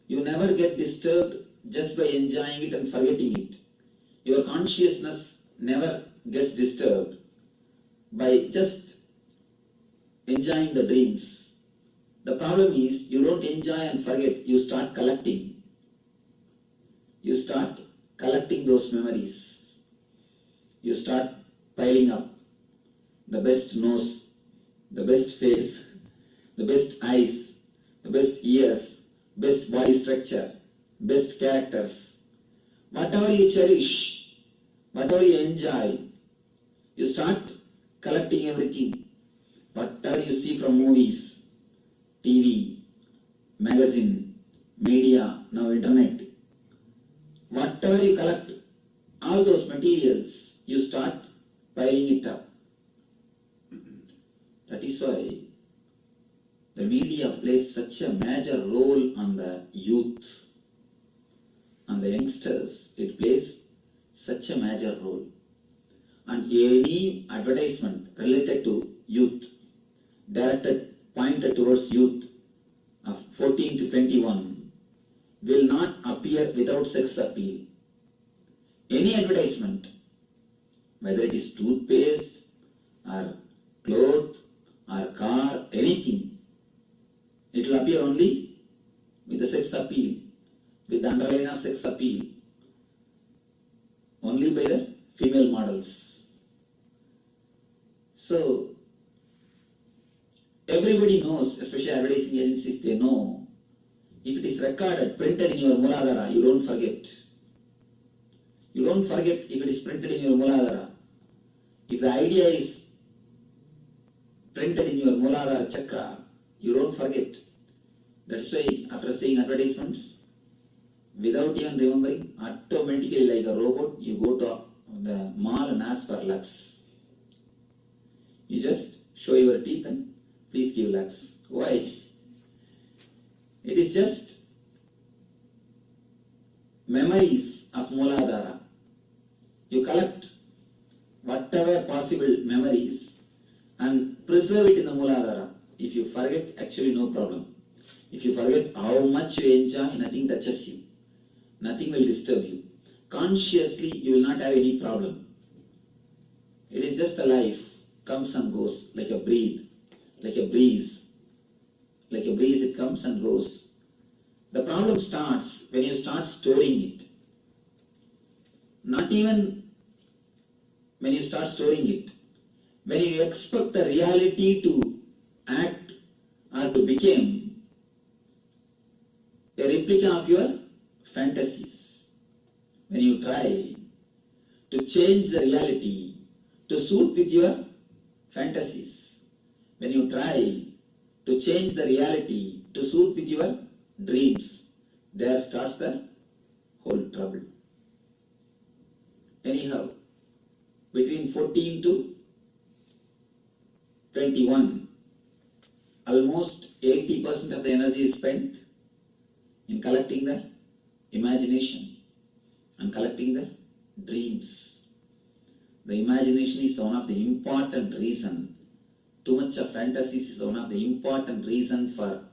You never get disturbed just by enjoying it and forgetting it. Your consciousness never gets disturbed by just enjoying the dreams. The problem is you don't enjoy and forget, you start collecting. You start collecting those memories. You start piling up the best nose, the best face, the best eyes, the best ears, best body structure, best characters. Whatever you cherish, whatever you enjoy, you start collecting everything. Whatever you see from movies, TV, magazine, media, now internet, whatever you collect, all those materials, you start piling it up. That is why the media plays such a major role on the youth, on the youngsters. It plays such a major role. And any advertisement related to youth, directed, pointed towards youth of 14 to 21 will not appear without sex appeal. Any advertisement, whether it is toothpaste or cloth or car, anything, it will appear only with the sex appeal, with the underline of sex appeal, only by the female models. So, everybody knows, especially advertising agencies, they know, if it is recorded, printed in your Mooladhara, you don't forget. You don't forget if it is printed in your Mooladhara. If the idea is printed in your Mooladhara chakra, you don't forget. That's why after seeing advertisements, without even remembering, automatically like a robot, you go to the mall and ask for lakhs. You just show your teeth and please give lakhs. Why? It is just memories of Mooladhara. You collect whatever possible memories and preserve it in the Mooladhara. If you forget, actually no problem. If you forget how much you enjoy, nothing touches you. Nothing will disturb you. Consciously, you will not have any problem. It is just a life, comes and goes, like a breath, like a breeze. Like a breeze, it comes and goes. The problem starts when you start storing it. Not even when you start storing it. When you expect the reality to act or to become a replica of your fantasies. When you try to change the reality to suit with your fantasies. When you try to change the reality to suit with your dreams, there starts the whole trouble. Anyhow, between 14 to 21, almost 80% of the energy is spent in collecting the imagination and collecting the dreams. The imagination is one of the important reason. Too much of fantasies is one of the important reason for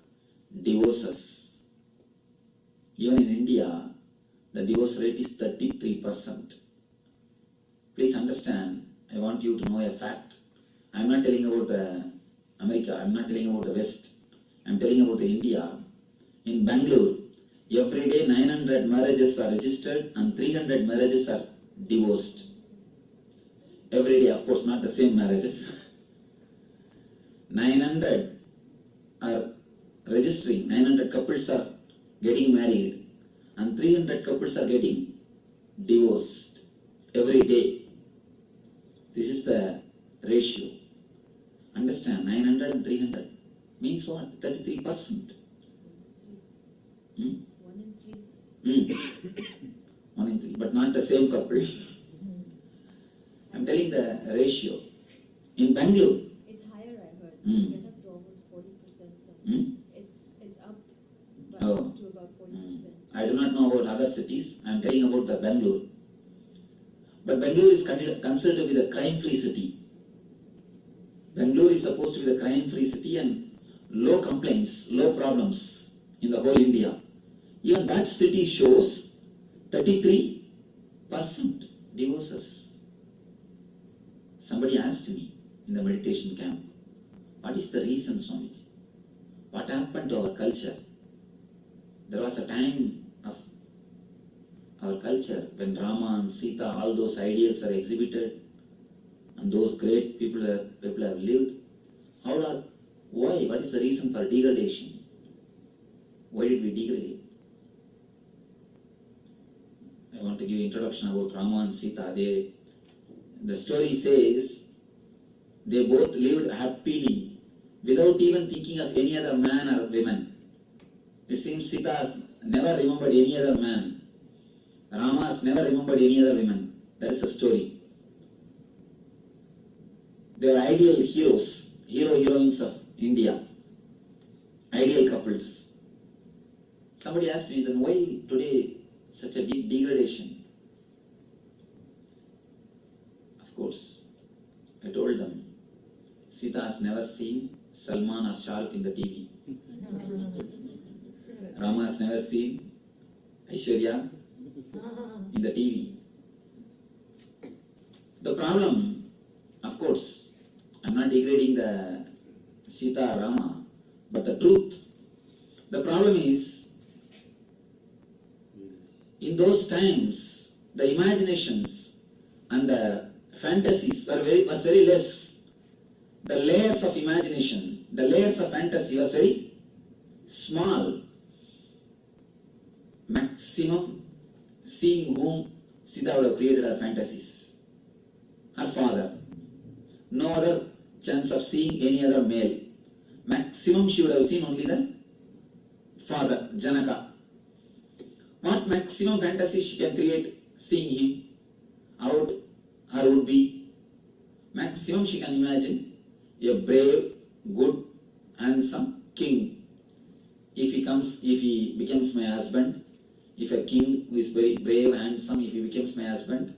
divorces. Even in India, the divorce rate is 33%. Please understand, I want you to know a fact. I am not telling about America, I am not telling about the West. I am telling about India. In Bangalore, every day 900 marriages are registered and 300 marriages are divorced. Every day, of course, not the same marriages. 900 are registering, 900 couples are getting married and 300 couples are getting divorced every day. This is the ratio. Understand, 900 and 300 means what? 33%. 1 in 3, but not the same couple. I'm telling the ratio. In Bangalore, it's higher, I heard. It went up to almost 40%. It's up to about 40%. I do not know about other cities. I'm telling about the Bangalore. But Bangalore is considered to be the crime-free city. Bangalore is supposed to be the crime-free city and low complaints, low problems in the whole India. Even that city shows 33% divorces. Somebody asked me in the meditation camp, what is the reason, Swamiji? What happened to our culture? There was a time of our culture when Rama and Sita, all those ideals are exhibited and those great people have lived. Why? What is the reason for degradation? Why did we degrade? I want to give introduction about Rama and Sita. The story says they both lived happily without even thinking of any other man or woman. It seems Sita has never remembered any other man. Rama has never remembered any other woman. That is the story. They are ideal heroes, heroines of India. Ideal couples. Somebody asked me, then why today such a deep degradation? Of course, I told them, Sita has never seen Salman or Shah in the TV. Rama has never seen Aishwarya in the TV. The problem, of course, I'm not degrading the Sita or Rama, but the truth. The problem is, in those times, the imaginations and the fantasies was very less. The layers of imagination, the layers of fantasy was very small. Maximum seeing whom Sita would have created her fantasies. Her father. No other chance of seeing any other male. Maximum she would have seen only the father, Janaka. What maximum fantasy she can create seeing him about her would be? Maximum she can imagine a brave, good, handsome king. If he becomes my husband, if a king who is very brave, handsome, if he becomes my husband,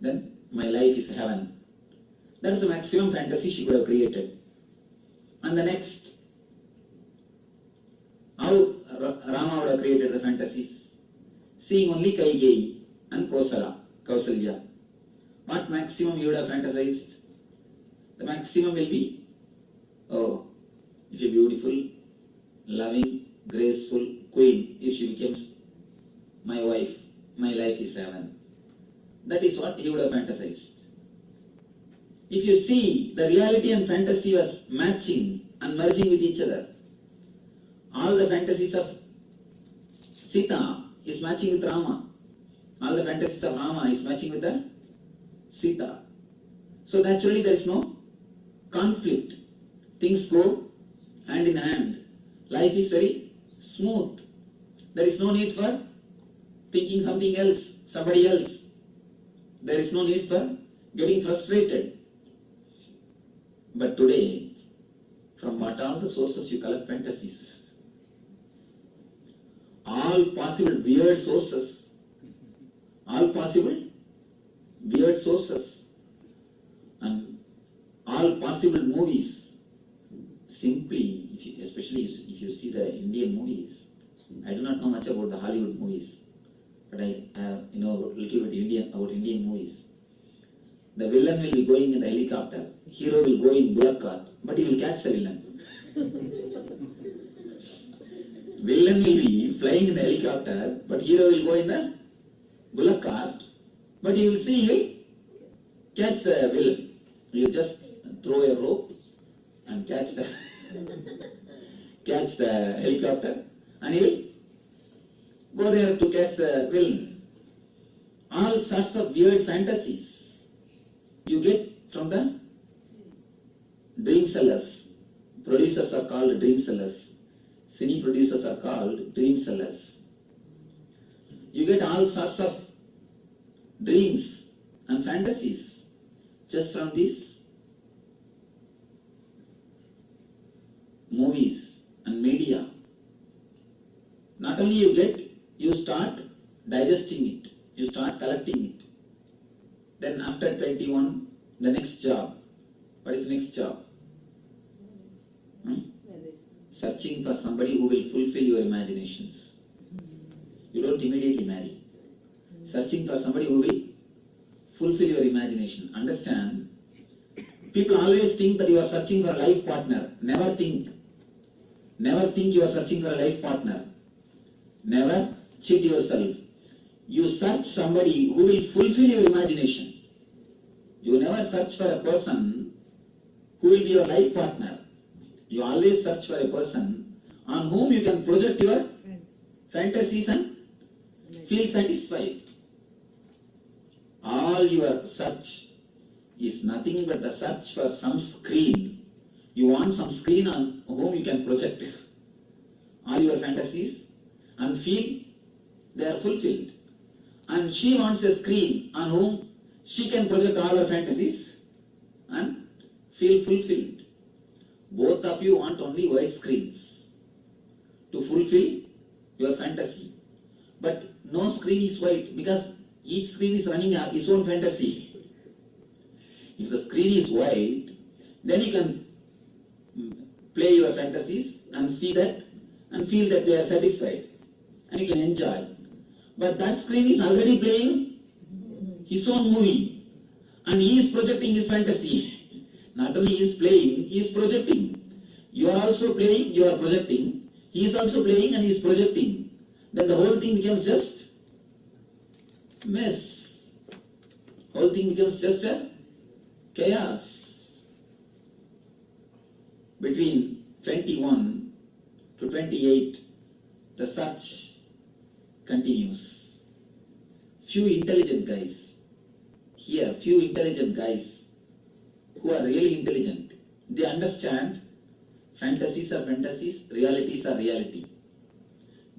then my life is heaven. That is the maximum fantasy she could have created. And the next, how Rama would have created the fantasies? Seeing only Kaigeyi and Kausalya. What maximum you would have fantasized? The maximum will be, oh, if a beautiful, loving, graceful queen, if she becomes my wife, my life is heaven. That is what he would have fantasized. If you see, the reality and fantasy was matching and merging with each other. All the fantasies of Sita is matching with Rama. All the fantasies of Rama is matching with the Sita. So naturally there is no conflict. Things go hand in hand. Life is very smooth. There is no need for thinking something else, somebody else. There is no need for getting frustrated. But today, from what all the sources you collect fantasies? All possible weird sources. All possible weird sources. and all possible movies. Simply, especially if you see the Indian movies, I do not know much about the Hollywood movies, but I know a little bit about Indian movies. The villain will be going in the helicopter, hero will go in bullock cart, but he will catch the villain. Villain will be flying in the helicopter, but hero will go in the bullock cart, but he will see, he will catch the villain. You just throw a rope and catch the helicopter, and he will go there to catch the villain. All sorts of weird fantasies you get from the dream sellers. Producers are called dream sellers. Cine producers are called dream sellers. You get all sorts of dreams and fantasies just from these movies and media. Not only you get, you start digesting it, you start collecting it. Then after 21, the next job. What is the next job? Searching for somebody who will fulfill your imaginations. You don't immediately marry. Searching for somebody who will fulfill your imagination. Understand? People always think that you are searching for a life partner. Never think you are searching for a life partner. Never cheat yourself. You search somebody who will fulfill your imagination. You never search for a person who will be your life partner. You always search for a person on whom you can project your fantasies and feel satisfied. All your search is nothing but the search for some screen. You want some screen on whom you can project all your fantasies and feel they are fulfilled. And she wants a screen on whom she can project all her fantasies and feel fulfilled. Both of you want only white screens to fulfill your fantasy. But no screen is white because each screen is running its own fantasy. If the screen is white, then you can play your fantasies and see that and feel that they are satisfied and you can enjoy. But that screen is already playing his own movie and he is projecting his fantasy. Not only he is playing, he is projecting. You are also playing, you are projecting. He is also playing and he is projecting. Then the whole thing becomes just mess. Whole thing becomes just a chaos. Between 21 to 28, the search continues. Few intelligent guys who are really intelligent, they understand fantasies are fantasies, realities are reality.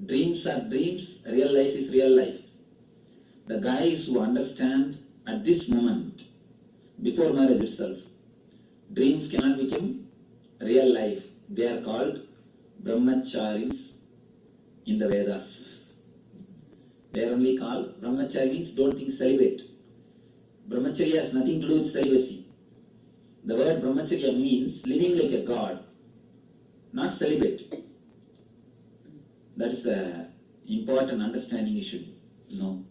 Dreams are dreams, real life is real life. The guys who understand at this moment, before marriage itself, dreams cannot become real life. They are called brahmacharis in the Vedas. They are only called, brahmachari means don't think celibate. Brahmacharya has nothing to do with celibacy. The word brahmacharya means living like a god, not celibate. That is the important understanding you should know.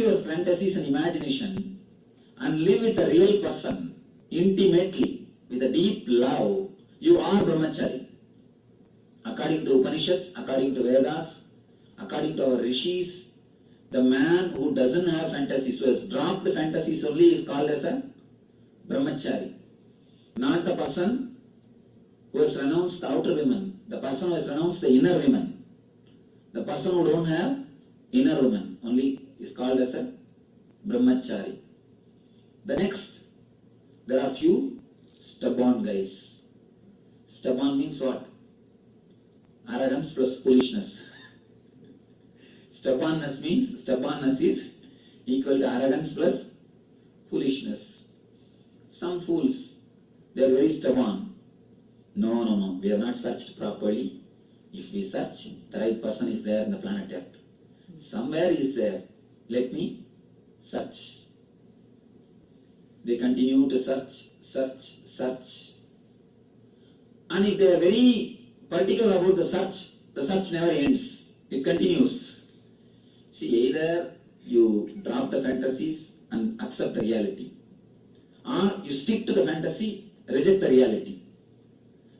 your fantasies and imagination and live with the real person intimately, with a deep love, you are brahmachari. According to Upanishads, according to Vedas, according to our rishis, the man who doesn't have fantasies, who has dropped fantasies only, is called as a brahmachari. Not the person who has renounced the outer women, the person who has renounced the inner women. The person who don't have inner women only is called as a brahmachari. The next, there are few stubborn guys. Stubborn means what? Arrogance plus foolishness. Stubbornness is equal to arrogance plus foolishness. Some fools, they are very stubborn. No, we have not searched properly. If we search, the right person is there in the planet Earth. Somewhere he is there. Let me search. They continue to search. And if they are very particular about the search never ends. It continues. See, either you drop the fantasies and accept the reality, or you stick to the fantasy, reject the reality.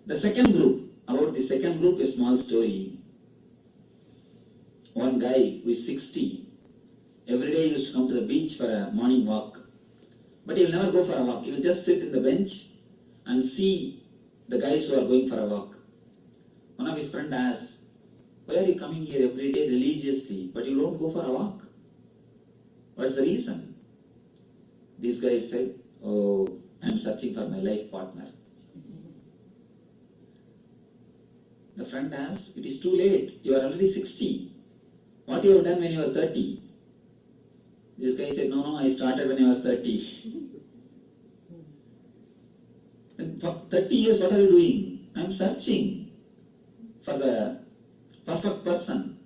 The second group, a small story. One guy who is 60, every day used to come to the beach for a morning walk. But he will never go for a walk. He will just sit in the bench and see the guys who are going for a walk. One of his friends asked, "Why are you coming here every day religiously, but you don't go for a walk? What's the reason?" This guy said, "Oh, I'm searching for my life partner." The friend asked, "It is too late. You are already 60. What you have done when you were 30? This guy said, No, I started when I was 30. And for 30 years, what are you doing? I'm searching for the perfect person.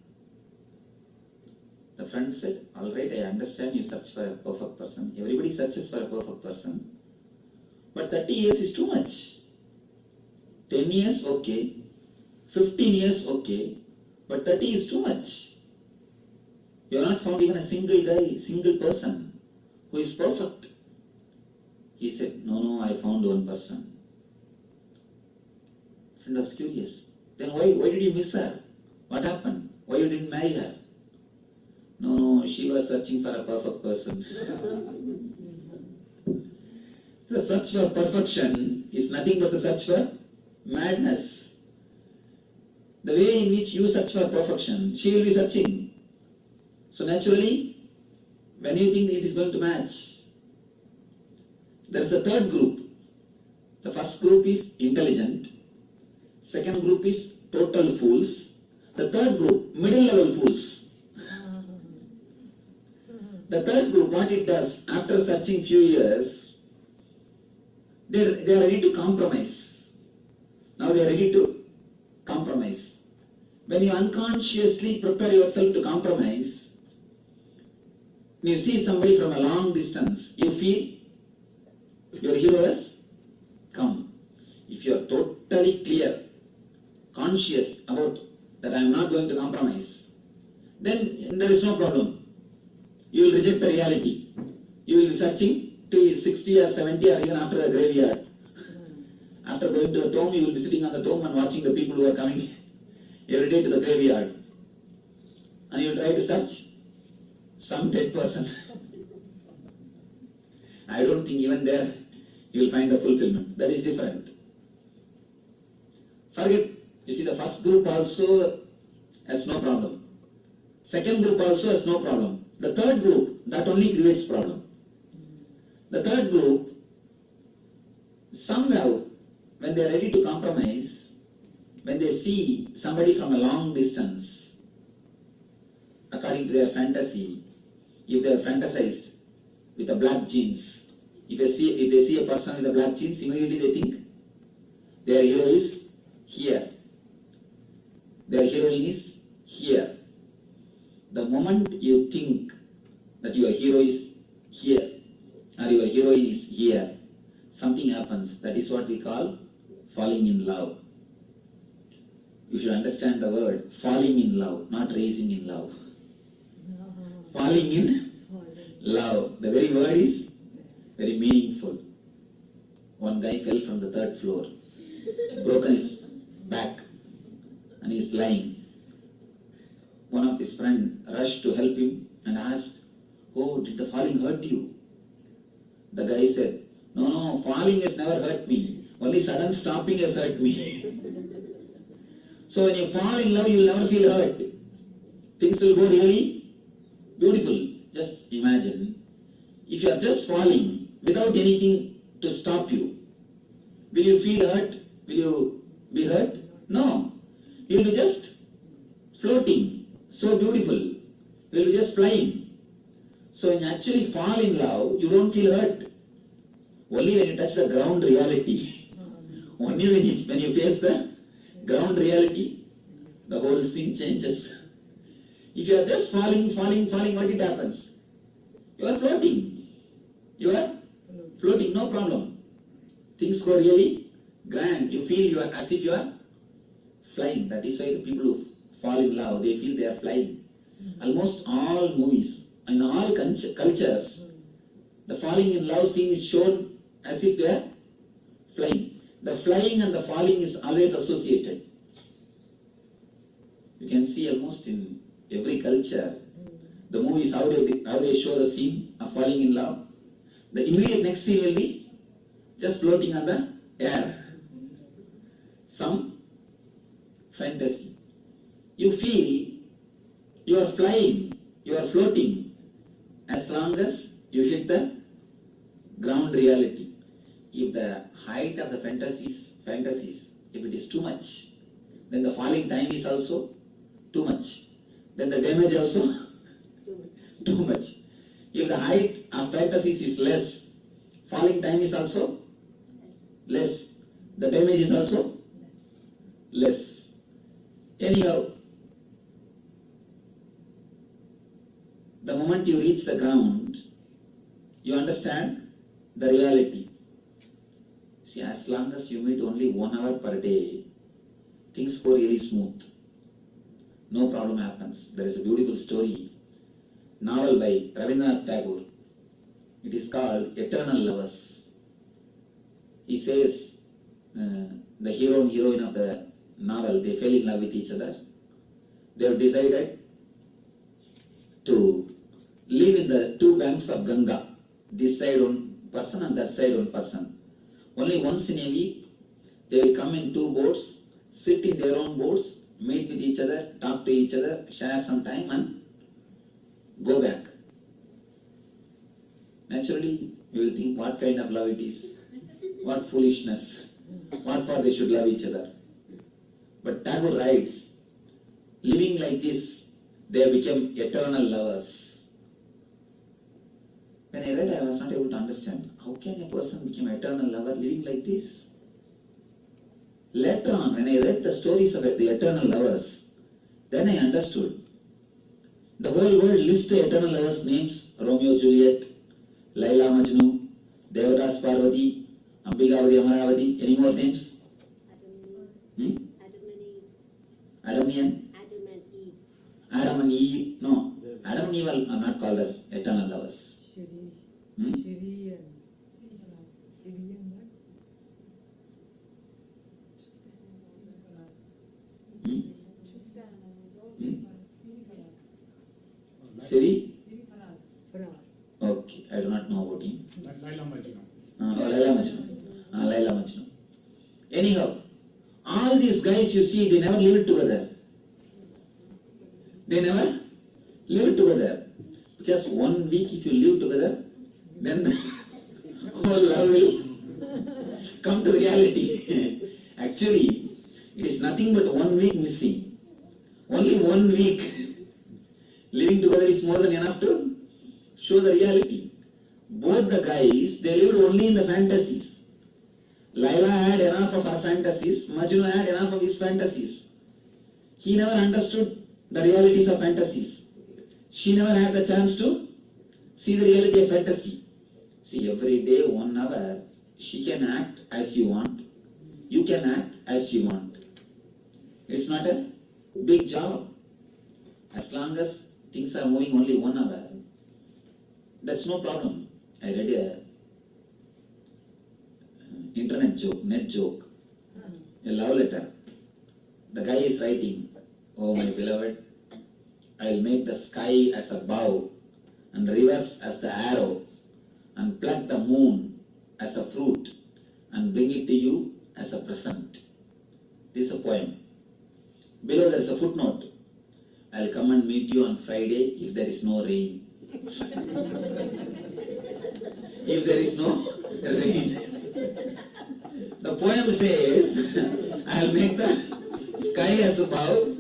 The friend said, all right, I understand you search for a perfect person. Everybody searches for a perfect person. But 30 years is too much. 10 years, okay. 15 years, okay. But 30 is too much. You have not found even a single guy, single person who is perfect." He said, No, I found one person. Friend was curious. Then why did you miss her? What happened? Why you didn't marry her? No, she was searching for a perfect person. The search for perfection is nothing but the search for madness. The way in which you search for perfection, she will be searching. So naturally, when you think it is going to match, there is a third group. The first group is intelligent. Second group is total fools. The third group, middle level fools. The third group, what it does, after searching few years, they are ready to compromise. Now they are ready to compromise. When you unconsciously prepare yourself to compromise, when you see somebody from a long distance, you feel your hero has come. If you are totally clear, conscious about that I am not going to compromise, then there is no problem. You will reject the reality. You will be searching till 60 or 70 or even after the graveyard. After going to the tomb, you will be sitting on the tomb and watching the people who are coming every day to the graveyard. And you will try to search some dead person. I don't think even there you will find the fulfillment. That is different. Forget, you see, the first group also has no problem. Second group also has no problem. The third group, that only creates problem. The third group, somehow, when they are ready to compromise, when they see somebody from a long distance, according to their fantasy, if they are fantasized with the black jeans, if they see a person with the black jeans, immediately they think their hero is here. Their heroine is here. The moment you think that your hero is here or your heroine is here, something happens. That is what we call falling in love. You should understand the word falling in love, not raising in love. Falling in Love. The very word is very meaningful. One guy fell from the third floor, broken his back, and he's lying. One of his friends rushed to help him and asked, "Oh, did the falling hurt you?" The guy said, No, falling has never hurt me. Only sudden stopping has hurt me. So when you fall in love, you'll never feel hurt. Things will go really beautiful. Just imagine, if you are just falling without anything to stop you, will you feel hurt? Will you be hurt? No. You will be just floating. So beautiful. You will be just flying. So when you actually fall in love, you don't feel hurt. Only when you touch the ground reality. Only when you face the ground reality, the whole scene changes. If you are just falling, what it happens? You are floating. You are floating, no problem. Things go really grand. You feel you are as if you are flying. That is why the people who fall in love, they feel they are flying. Almost all movies, in all cultures, the falling in love scene is shown as if they are flying. The flying and the falling is always associated. You can see almost in every culture, the movies, how they show the scene of falling in love. The immediate next scene will be just floating on the air. Some fantasy. You feel you are flying, you are floating, as long as you hit the ground reality. If the height of the fantasies, if it is too much, then the falling time is also too much. Then the damage also too much. If the height of fantasies is less, falling time is also less. The damage is also less. Anyhow, the moment you reach the ground, you understand the reality. See, as long as you meet only 1 hour per day, things go really smooth. No problem happens. There is a beautiful story, novel by Rabindranath Tagore. It is called Eternal Lovers. He says the hero and heroine of the novel, they fell in love with each other. They have decided to live in the two banks of Ganga. This side one person and that side one person. Only once in a week, they will come in 2 boats, sit in their own boats, meet with each other, talk to each other, share some time and go back. Naturally, you will think what kind of love it is, what foolishness, what for they should love each other. But Tagore writes, living like this, they have become eternal lovers. When I read, I was not able to understand, how can a person become eternal lover living like this? Later on, when I read the stories of the eternal lovers, then I understood. The whole world lists the eternal lovers' names: Romeo, Juliet, Laila, Majnu, Devadas, Parvati, Ambikavati, Amaravati. Any more names? Adam and Eve. Adam and Eve. No, Adam and Eve are not called as eternal lovers. Siri? Okay, I do not know about him. Laila Majnu. Laila Majnu. Anyhow, all these guys you see, they never lived together. They never lived together. Because 1 week if you live together, then the whole love will come to reality. Actually, it is nothing but 1 week missing. Only 1 week. Living together is more than enough to show the reality. Both the guys, they lived only in the fantasies. Laila had enough of her fantasies, Majnu had enough of his fantasies. He never understood the realities of fantasies. She never had the chance to see the reality of fantasy. See, every day, 1 hour, she can act as you want. You can act as you want. It's not a big job. As long as things are moving only 1 hour, That's no problem. I read a internet joke, net joke, a love letter. The guy is writing, "Oh my beloved, I'll make the sky as a bow and rivers as the arrow and pluck the moon as a fruit and bring it to you as a present." This is a poem. Below there is a footnote. "I'll come and meet you on Friday if there is no rain." If there is no rain. The poem says, "I'll make the sky as a bow,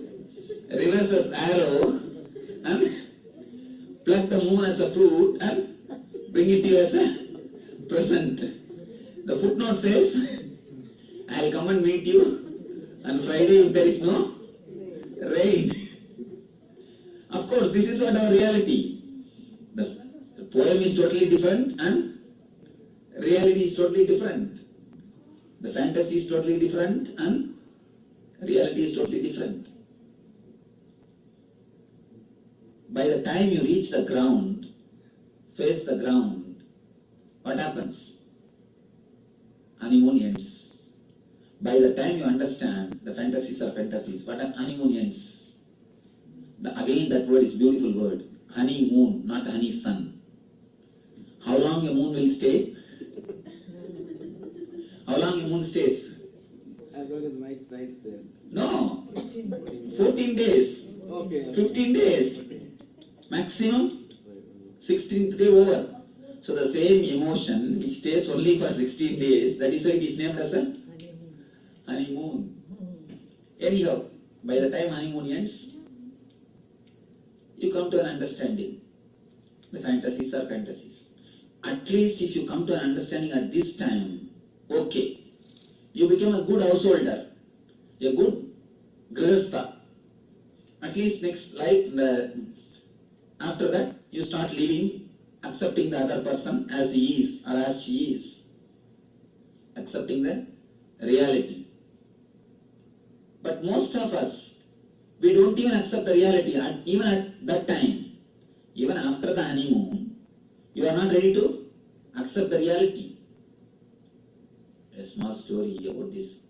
rivers as arrow, and pluck the moon as a fruit and bring it to you as a present." The footnote says, "I'll come and meet you on Friday if there is no rain." Of course, this is not our reality. The poem is totally different and reality is totally different. The fantasy is totally different and reality is totally different. By the time you reach the ground, face the ground, what happens? Honeymoon ends. By the time you understand the fantasies are fantasies, what are honeymoon ends? Again, that word is beautiful word. Honeymoon, not honey sun. How long a moon will stay? How long a moon stays? As long as nights there. No. 14 days. Okay. 15 days. Maximum 16th day over. So the same emotion which stays only for 16 days, that is why it is named as a honeymoon. Anyhow, by the time honeymoon ends, you come to an understanding. The fantasies are fantasies. At least if you come to an understanding at this time, okay, you become a good householder, a good grihastha. At least next life, after that, you start living, accepting the other person as he is or as she is, accepting the reality. But most of us, we don't even accept the reality, even at that time. Even after the honeymoon, you are not ready to accept the reality. A small story about this.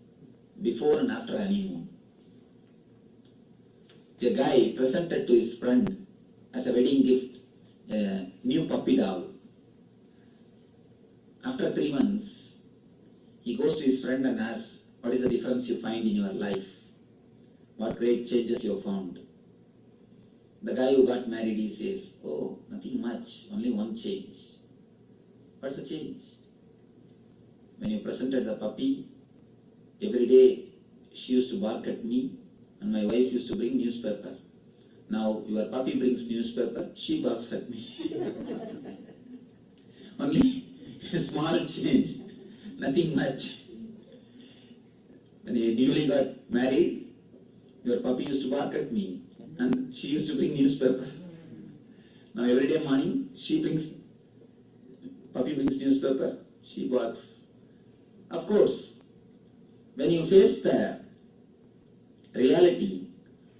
Before and after honeymoon. The guy presented to his friend as a wedding gift a new puppy dog. After 3 months, he goes to his friend and asks, "What is the difference you find in your life? What great changes you have found?" The guy who got married, he says, "Oh, nothing much, only one change." "What's the change?" "When you presented the puppy, every day she used to bark at me and my wife used to bring newspaper. Now your puppy brings newspaper, she barks at me." Only a small change, nothing much. When you newly got married, your puppy used to bark at me and she used to bring newspaper. Now every day morning, puppy brings newspaper, she barks. Of course, when you face the reality,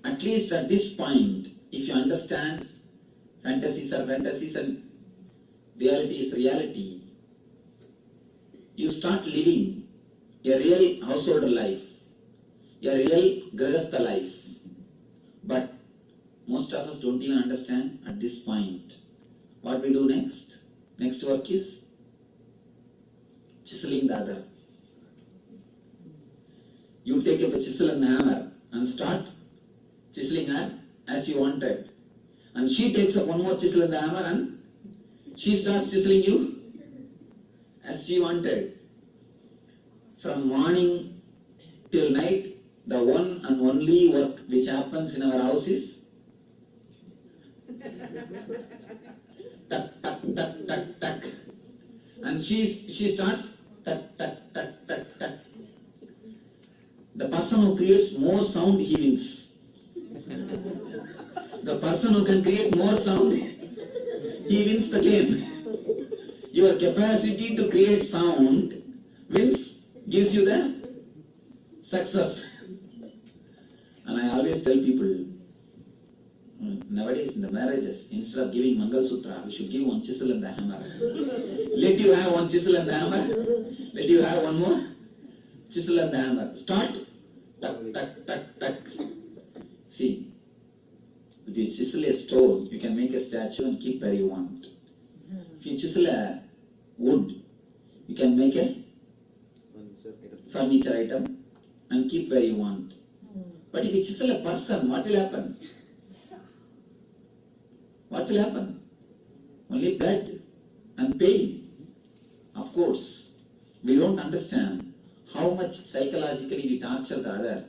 at least at this point, if you understand fantasies are fantasies and reality is reality, you start living a real householder life, a real grihastha life. But most of us don't even understand at this point. What we do next? Next work is chiseling the other. You take up a chisel and hammer and start chiseling her as you wanted. And she takes up one more chisel and hammer and she starts chiseling you as she wanted. From morning till night, the one and only work which happens in our house is tuck, tuck, tuck, tuck, tuck. And she starts tuck, tuck, tuck, tuck, tuck. The person who creates more sound, he wins. The person who can create more sound, he wins the game. Your capacity to create sound gives you the success. And I always tell people, Nowadays in the marriages, instead of giving Mangal Sutra, we should give one chisel and the hammer. Let you have one chisel and the hammer. Let you have one more chisel and the hammer. Start. Tuck, tuck, tuck, tuck. See, if you chisel a stone, you can make a statue and keep where you want. If you chisel a wood, you can make a furniture item and keep where you want. But if you chisel a person, what will happen? What will happen? Only blood and pain. Of course, we don't understand how much psychologically we torture the other,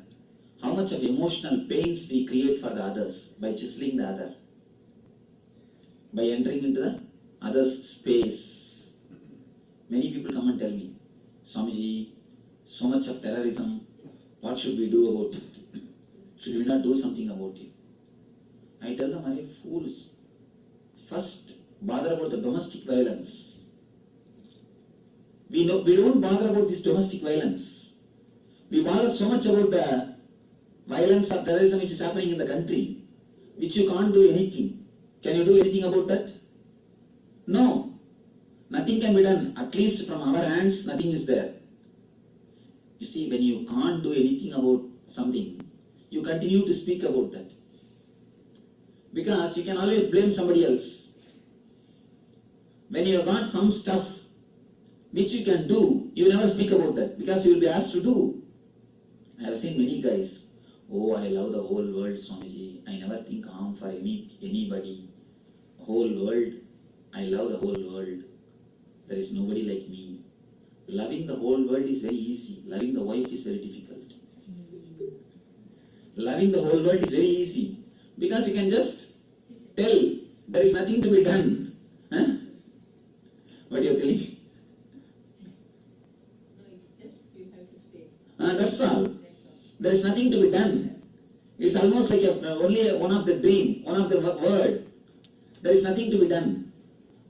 how much of emotional pains we create for the others by chiseling the other, by entering into the other's space. Many people come and tell me, Swamiji, so much of terrorism, what should we do about it? Should we not do something about it? I tell them, are you fools? First, bother about the domestic violence. We don't bother about this domestic violence. We bother so much about the violence or terrorism which is happening in the country, which you can't do anything. Can you do anything about that? No. Nothing can be done. At least from our hands, nothing is there. You see, when you can't do anything about something, you continue to speak about that. Because you can always blame somebody else. When you have got some stuff which you can do, you never speak about that because you will be asked to do. I have seen many guys, oh, I love the whole world, Swamiji. I never think harm for anybody. Whole world, I love the whole world. There is nobody like me. Loving the whole world is very easy. Loving the wife is very difficult. Loving the whole world is very easy because you can just tell there is nothing to be done. Huh? What are you telling? That's all. There is nothing to be done. It's almost like only one of the dream, one of the word. There is nothing to be done.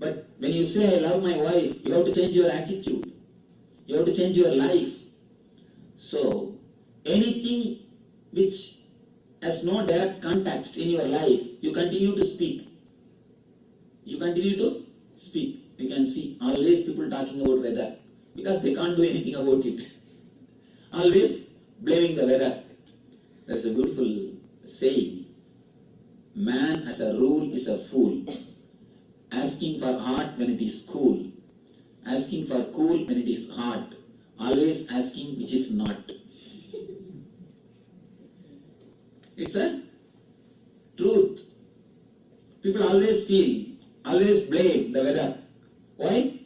But when you say, I love my wife, you have to change your attitude. You have to change your life. So, anything which has no direct context in your life, you continue to speak. You continue to speak. You can see always people talking about weather because they can't do anything about it. Always blaming the weather. There is a beautiful saying, man as a rule is a fool. Asking for hot when it is cool. Asking for cool when it is hot. Always asking which is not. It's a truth. People always blame the weather. Why?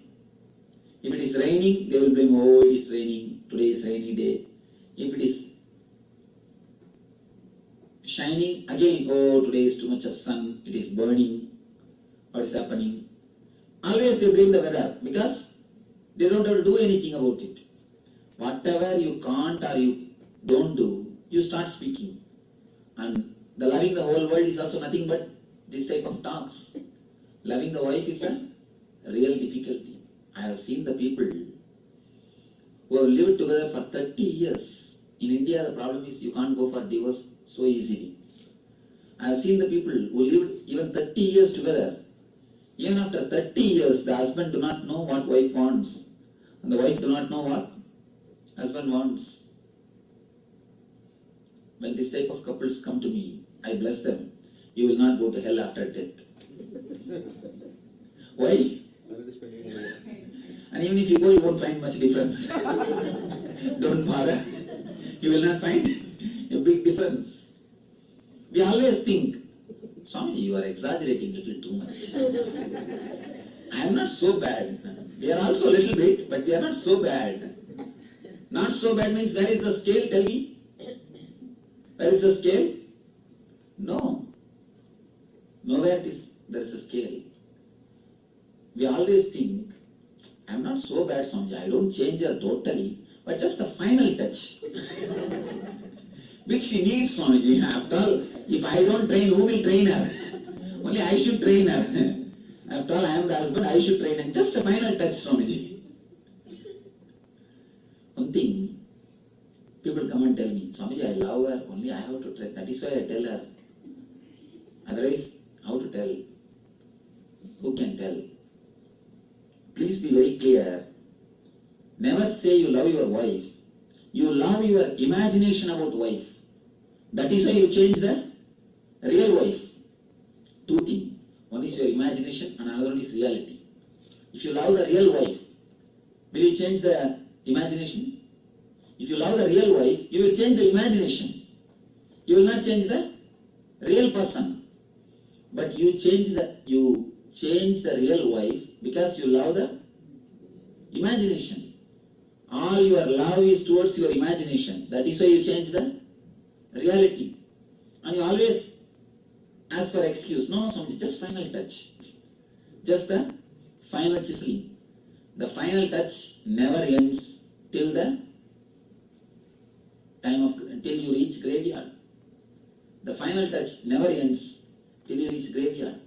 If it is raining, they will blame, oh, it is raining, today is rainy day. If it is shining, again, oh, today is too much of sun, it is burning, what is happening? Always they blame the weather because they don't have to do anything about it. Whatever you can't or you don't do, you start speaking. And the loving the whole world is also nothing but this type of talks. Loving the wife is a real difficulty. I have seen the people who have lived together for 30 years. In India, the problem is you can't go for divorce so easily. I have seen the people who lived even 30 years together. Even after 30 years, the husband do not know what wife wants. And the wife do not know what husband wants. When this type of couples come to me, I bless them. You will not go to hell after death. Why? And even if you go, you won't find much difference. Don't bother. You will not find a big difference. We always think, Swamiji, you are exaggerating a little too much. I am not so bad. We are also a little bit, but we are not so bad. Not so bad means where is the scale? Tell me. Where is the scale? No. Nowhere there is a scale. We always think, I am not so bad, Swamiji. I don't change her totally, but just the final touch. Which she needs, Swamiji. After all, if I don't train, who will train her? Only I should train her. After all, I am the husband, I should train her. Just a final touch, Swamiji. One thing, people come and tell me, Swamiji, I love her, only I have to train. That is why I tell her. Otherwise, how to tell? Who can tell? Please be very clear. Never say you love your wife. You love your imagination about wife. That is why you change the real wife. Two things. One is your imagination and another one is reality. If you love the real wife, will you change the imagination? If you love the real wife, you will change the imagination. You will not change the real person. But you change the real wife because you love the imagination. All your love is towards your imagination. That is why you change the reality. And you always ask for excuse. No, Swamiji, just final touch. Just the final chiseling. The final touch never ends till the till you reach graveyard. The final touch never ends till you reach graveyard.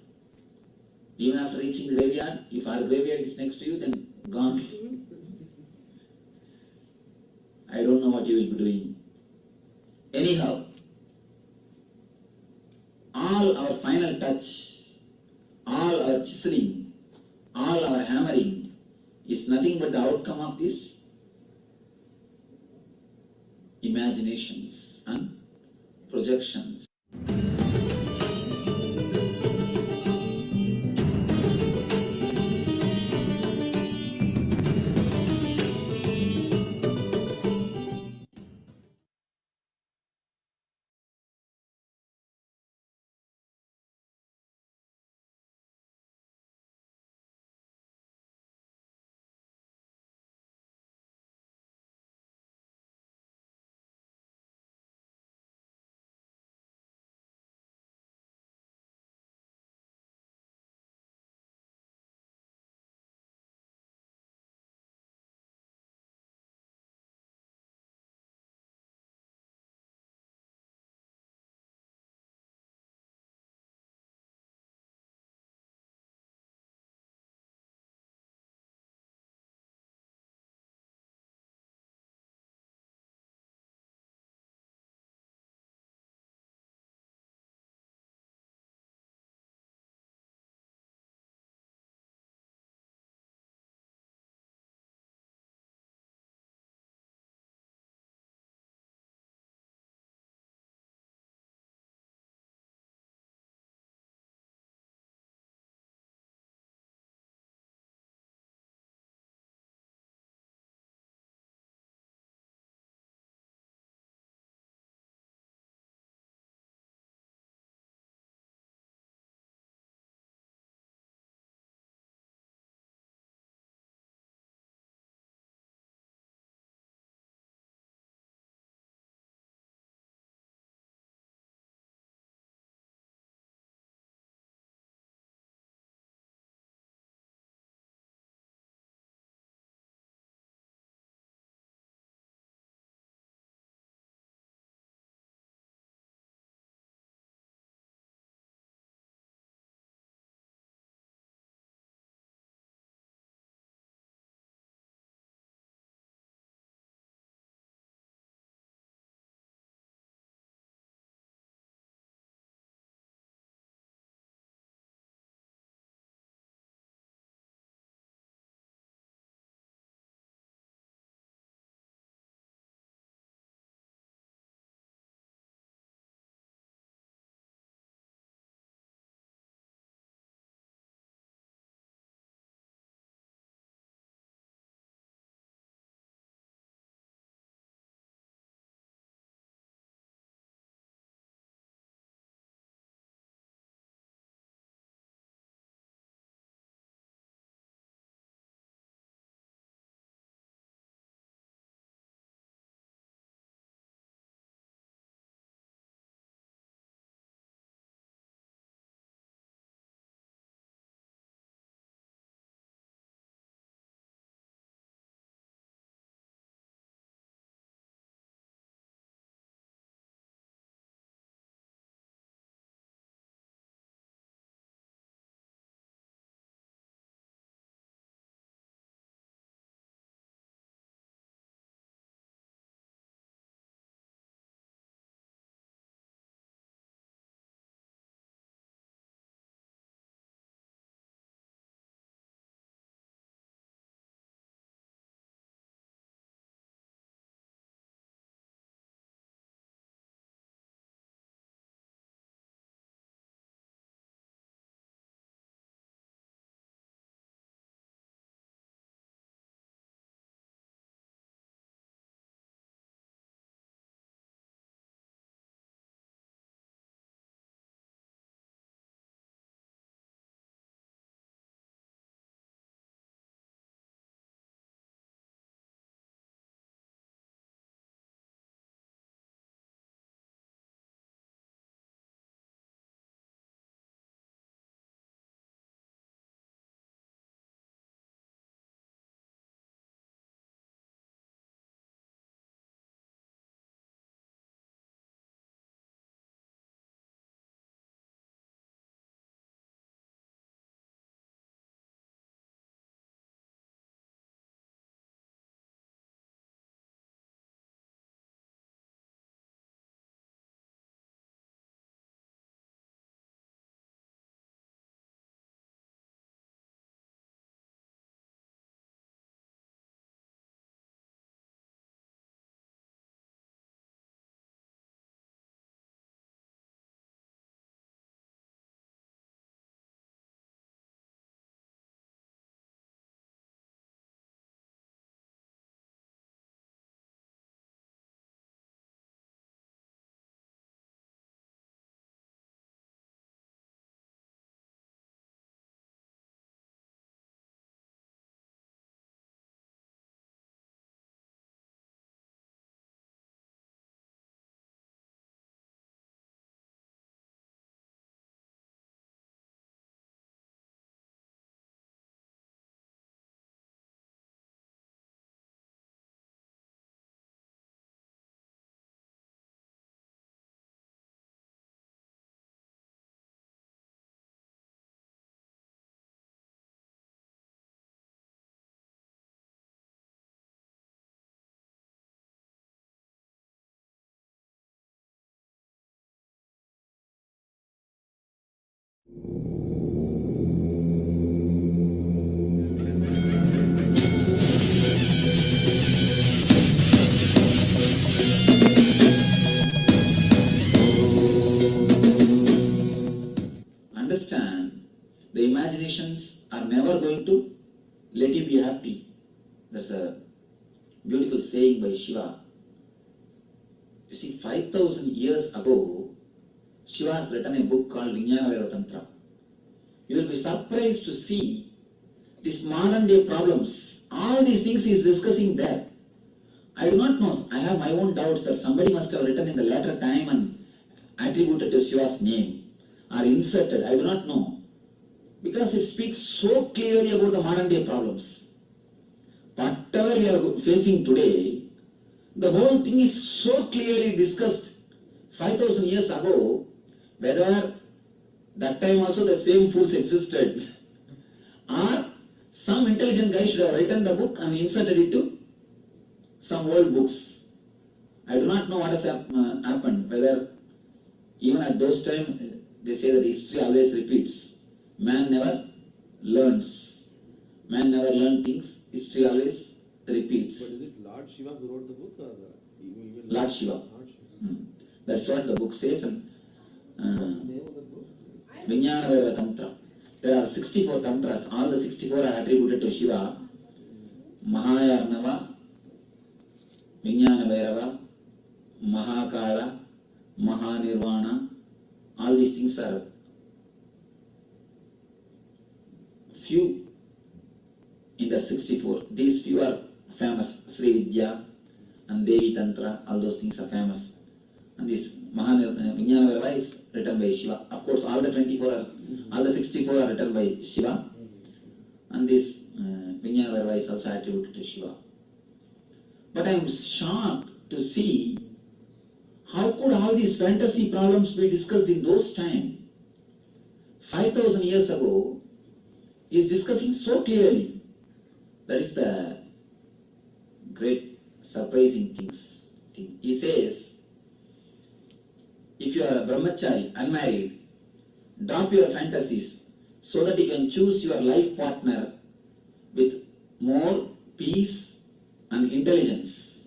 Even after reaching the graveyard, if our graveyard is next to you, then gone. I don't know what you will be doing. Anyhow, all our final touch, all our chiseling, all our hammering is nothing but the outcome of these imaginations and projections. imaginations are never going to let you be happy. That's a beautiful saying by Shiva. You see, 5,000 years ago, Shiva has written a book called Vijnana Tantra. You will be surprised to see these modern day problems. All these things he is discussing there. I do not know. I have my own doubts that somebody must have written in the later time and attributed to Shiva's name or inserted. I do not know. Because it speaks so clearly about the modern day problems. Whatever we are facing today, the whole thing is so clearly discussed 5,000 years ago, whether that time also the same fools existed or some intelligent guy should have written the book and inserted it to some old books. I do not know what has happened, whether even at those times they say that history always repeats. Man never learns. Man never learns things. History always repeats. But is it Lord Shiva who wrote the book or even Lord Shiva. That's what the book says. And Vijnana Tantra. There are 64 tantras. All the 64 are attributed to Shiva. Mahayarnava, Vijnana Bhairava, Mahakala, Mahanirvana. All these things are few in the 64. These few are famous. Sri Vidya and Devi Tantra, all those things are famous. And this Vijnana Bhairava is written by Shiva. Of course, all the 64 are written by Shiva. And this Vijnana Bhairava is also attributed to Shiva. But I am shocked to see how could all these fantasy problems be discussed in those times. 5,000 years ago, he is discussing so clearly. That is the great surprising things. He says, if you are a brahmachari, unmarried, drop your fantasies so that you can choose your life partner with more peace and intelligence.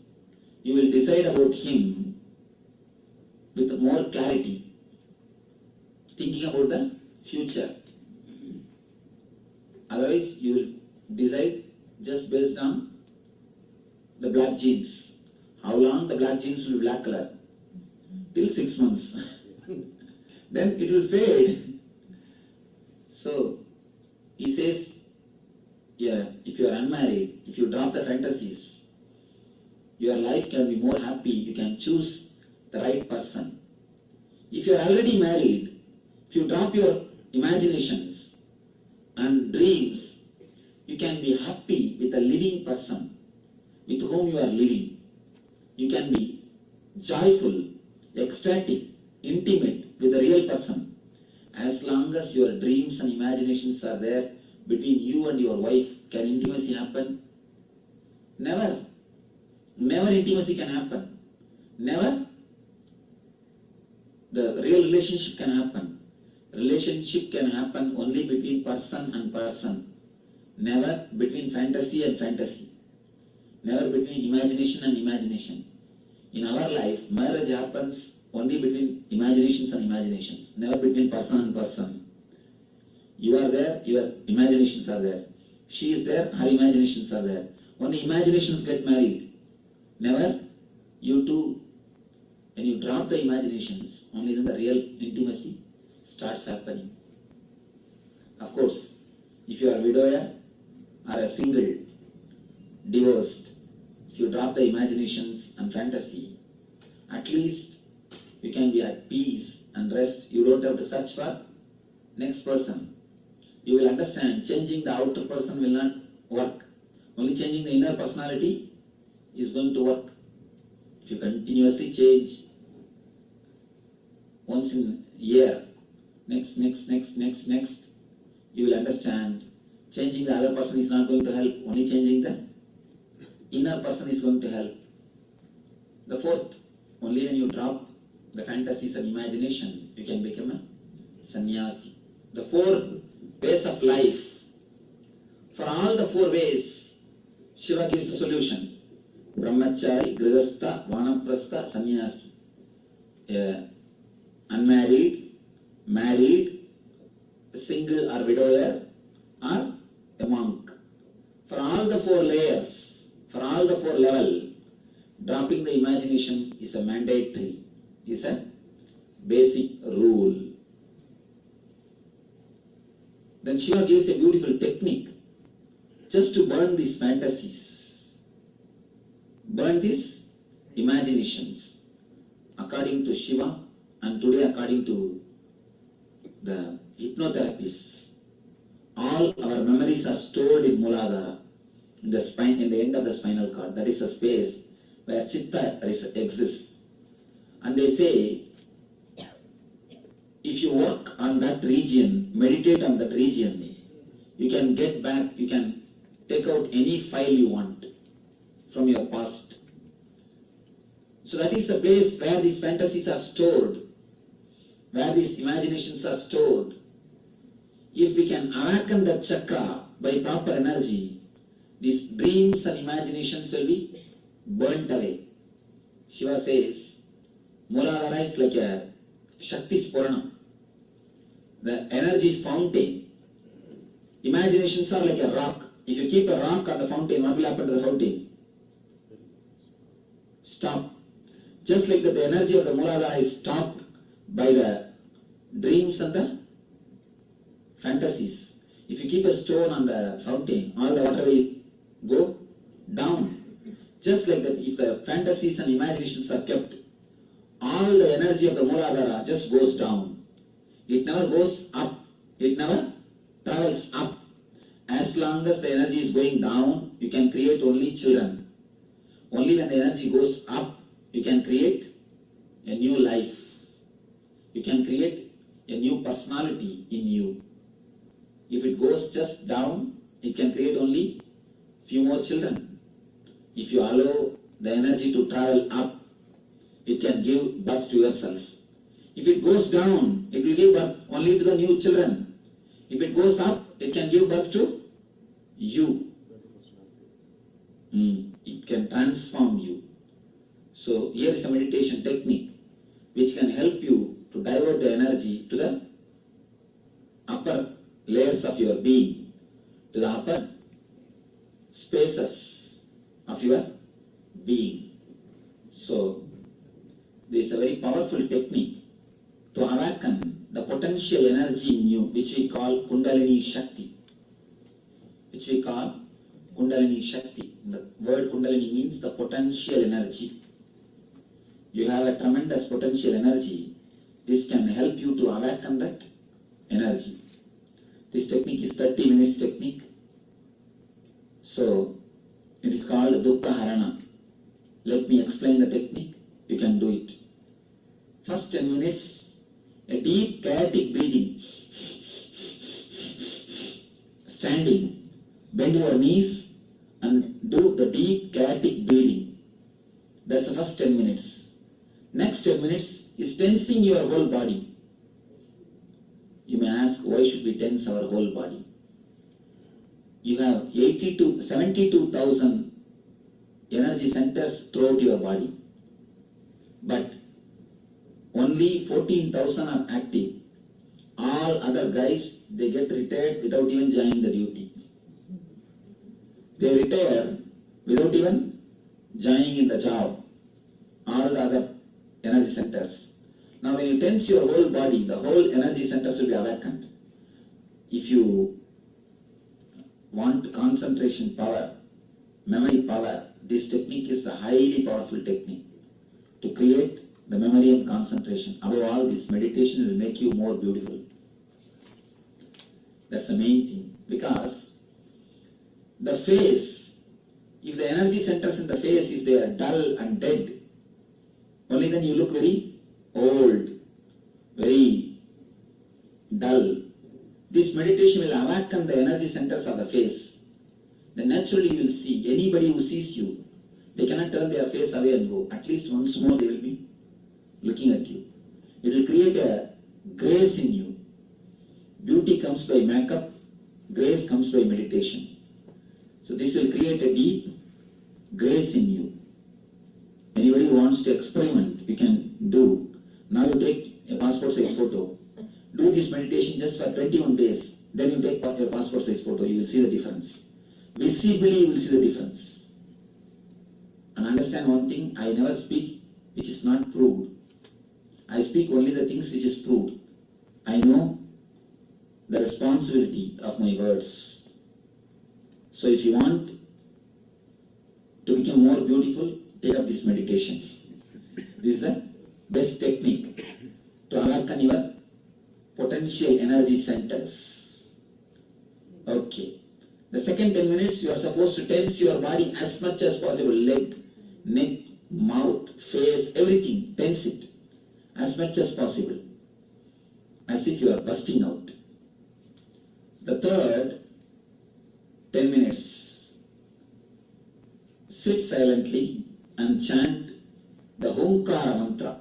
You will decide about him with more clarity, thinking about the future. Otherwise, you will decide just based on the black jeans. How long the black jeans will be black color? Till 6 months. Then it will fade. So, he says, yeah, if you are unmarried, if you drop the fantasies, your life can be more happy. You can choose the right person. If you are already married, if you drop your imaginations and dreams, you can be happy with a living person with whom you are living. You can be joyful, ecstatic, intimate with a real person. As long as your dreams and imaginations are there between you and your wife, can intimacy happen? Never. Never intimacy can happen. Never the real relationship can happen. Relationship can happen only between person and person. Never between fantasy and fantasy. Never between imagination and imagination. In our life, marriage happens only between imaginations and imaginations. Never between person and person. You are there, your imaginations are there. She is there, her imaginations are there. Only imaginations get married. Never you two. When you drop the imaginations, only then the real intimacy starts happening. Of course, if you are a widower or a single, divorced, if you drop the imaginations and fantasy, at least you can be at peace and rest. You don't have to search for next person. You will understand changing the outer person will not work. Only changing the inner personality is going to work. If you continuously change once in a year, next, you will understand changing the other person is not going to help. Only changing the inner person is going to help. The fourth, only when you drop the fantasies and imagination, you can become a sannyasi. The fourth ways of life. For all the 4 ways, Shiva gives a solution. Brahmachari, Grihastha, Vanaprastha, Sannyasi. Unmarried, married, a single or widower or a monk. For all the 4 layers, for all the 4 levels, dropping the imagination is a mandatory, is a basic rule. Then Shiva gives a beautiful technique just to burn these fantasies, burn these imaginations, according to Shiva, and today according to the hypnotherapists. All our memories are stored in Muladhara, in the spine, in the end of the spinal cord. That is a space where Chitta exists. And they say, if you work on that region, meditate on that region, you can get back, you can take out any file you want from your past. So that is the place where these fantasies are stored, where these imaginations are stored. If we can awaken that chakra by proper energy, these dreams and imaginations will be burnt away. Shiva says, Muladhara is like a Shakti Spuranam. The energy is fountain. Imaginations are like a rock. If you keep a rock on the fountain, what will happen to the fountain? Stop. Just like that, the energy of the Muladhara is stopped by the dreams and the fantasies. If you keep a stone on the fountain, all the water will go down. Just like that, if the fantasies and imaginations are kept, all the energy of the Muladhara just goes down. It never goes up. It never travels up. As long as the energy is going down, you can create only children. Only when the energy goes up, you can create a new life. You can create a new personality in you. If it goes just down, it can create only few more children. If you allow the energy to travel up, it can give birth to yourself. If it goes down, it will give birth only to the new children. If it goes up, it can give birth to you. It can transform you. So here is a meditation technique which can help you to divert the energy to the upper layers of your being, to the upper spaces of your being. So this is a very powerful technique to awaken the potential energy in you, which we call Kundalini Shakti. Which we call Kundalini Shakti. The word Kundalini means the potential energy. You have a tremendous potential energy. This can help you to awaken that energy. This technique is 30 minutes technique. So it is called Dukkha Harana. Let me explain the technique. You can do it. First 10 minutes, a deep chaotic breathing. Standing, bend your knees and do the deep chaotic breathing. That's the first 10 minutes. Next 10 minutes is tensing your whole body. You may ask, why should we tense our whole body? You have 72,000 energy centers throughout your body. But only 14,000 are active. All other guys, they get retired without even joining the duty. They retire without even joining in the job. All the other energy centers. Now when you tense your whole body, the whole energy centers will be awakened. If you want concentration power, memory power, this technique is a highly powerful technique to create the memory and concentration. Above all, this meditation will make you more beautiful. That's the main thing. Because the face, if the energy centers in the face, if they are dull and dead, only then you look very old, very dull. This meditation will awaken the energy centers of the face. Then naturally you will see, anybody who sees you, they cannot turn their face away and go. At least once more they will be looking at you. It will create a grace in you. Beauty comes by makeup, grace comes by meditation. So this will create a deep grace in you. Anybody who wants to experiment, you can do. Now you take a passport size photo Do this meditation just for 21 days. Then you take your passport size photo. You will see the difference. Visibly, you will see the difference. And understand one thing, I never speak which is not proved. I speak only the things which is proved. I know the responsibility of my words. So if you want to become more beautiful, take up this meditation. This is the best technique to awaken your potential energy centers. Okay. The second 10 minutes, you are supposed to tense your body as much as possible. Leg, neck, mouth, face, everything. Tense it as much as possible. As if you are busting out. The third 10 minutes, sit silently and chant the Homkara mantra.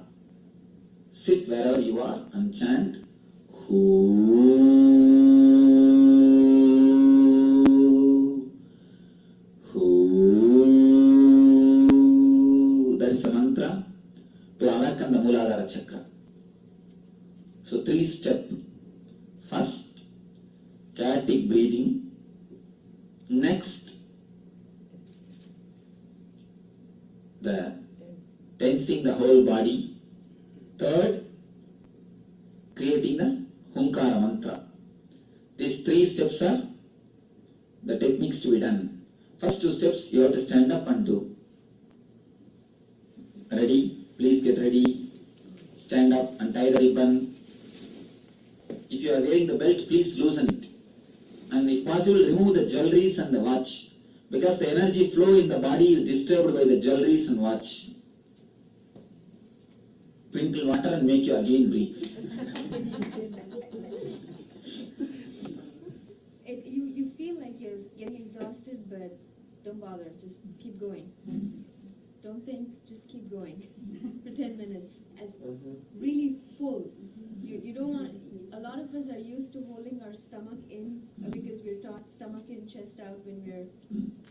Sit wherever you are and chant That is a mantra to awaken the Muladhara chakra. So 3 steps. First, chaotic breathing. Next, the tensing the whole body. Third, creating the Homkara mantra. These 3 steps are the techniques to be done. First 2 steps, you have to stand up and do. Ready? Please get ready. Stand up and tie the ribbon. If you are wearing the belt, please loosen it. And if possible, remove the jewelries and the watch. Because the energy flow in the body is disturbed by the jewelries and watch. Sprinkle water and make you again breathe. You feel like you're getting exhausted, but don't bother. Just keep going. Don't think, just keep going for 10 minutes as really full. You don't want, a lot of us are used to holding our stomach in because we're taught stomach in, chest out when we're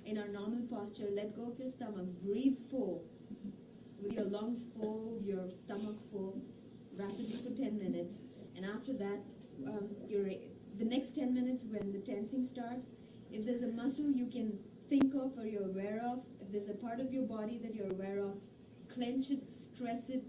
in our normal posture. Let go of your stomach, breathe full, with your lungs full, your stomach full, rapidly for 10 minutes. And after that, the next 10 minutes when the tensing starts, if there's a muscle you can think of or you're aware of, if there's a part of your body that you're aware of, clench it, stress it,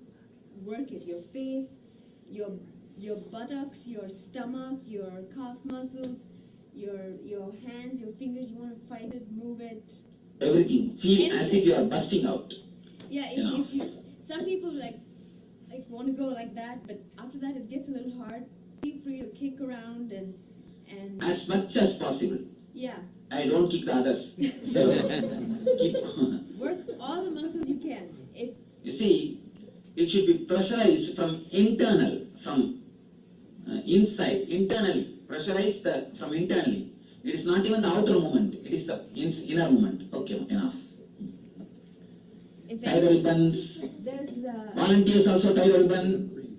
work it. Your face, your buttocks, your stomach, your calf muscles, your hands, your fingers, you want to fight it, move it. Everything. Feel Anything. as if you are busting out. Yeah, if you, some people like want to go like that, but after that it gets a little hard. Feel free to kick around and As much as possible. yeah. I don't kick the others. Work all the muscles you can. If You see, it should be pressurized from internal, from inside, internally. Pressurize from internally. It is not even the outer movement, it is the inner movement. Okay, enough. Tie the ribbons. There's Volunteers also tie the ribbon.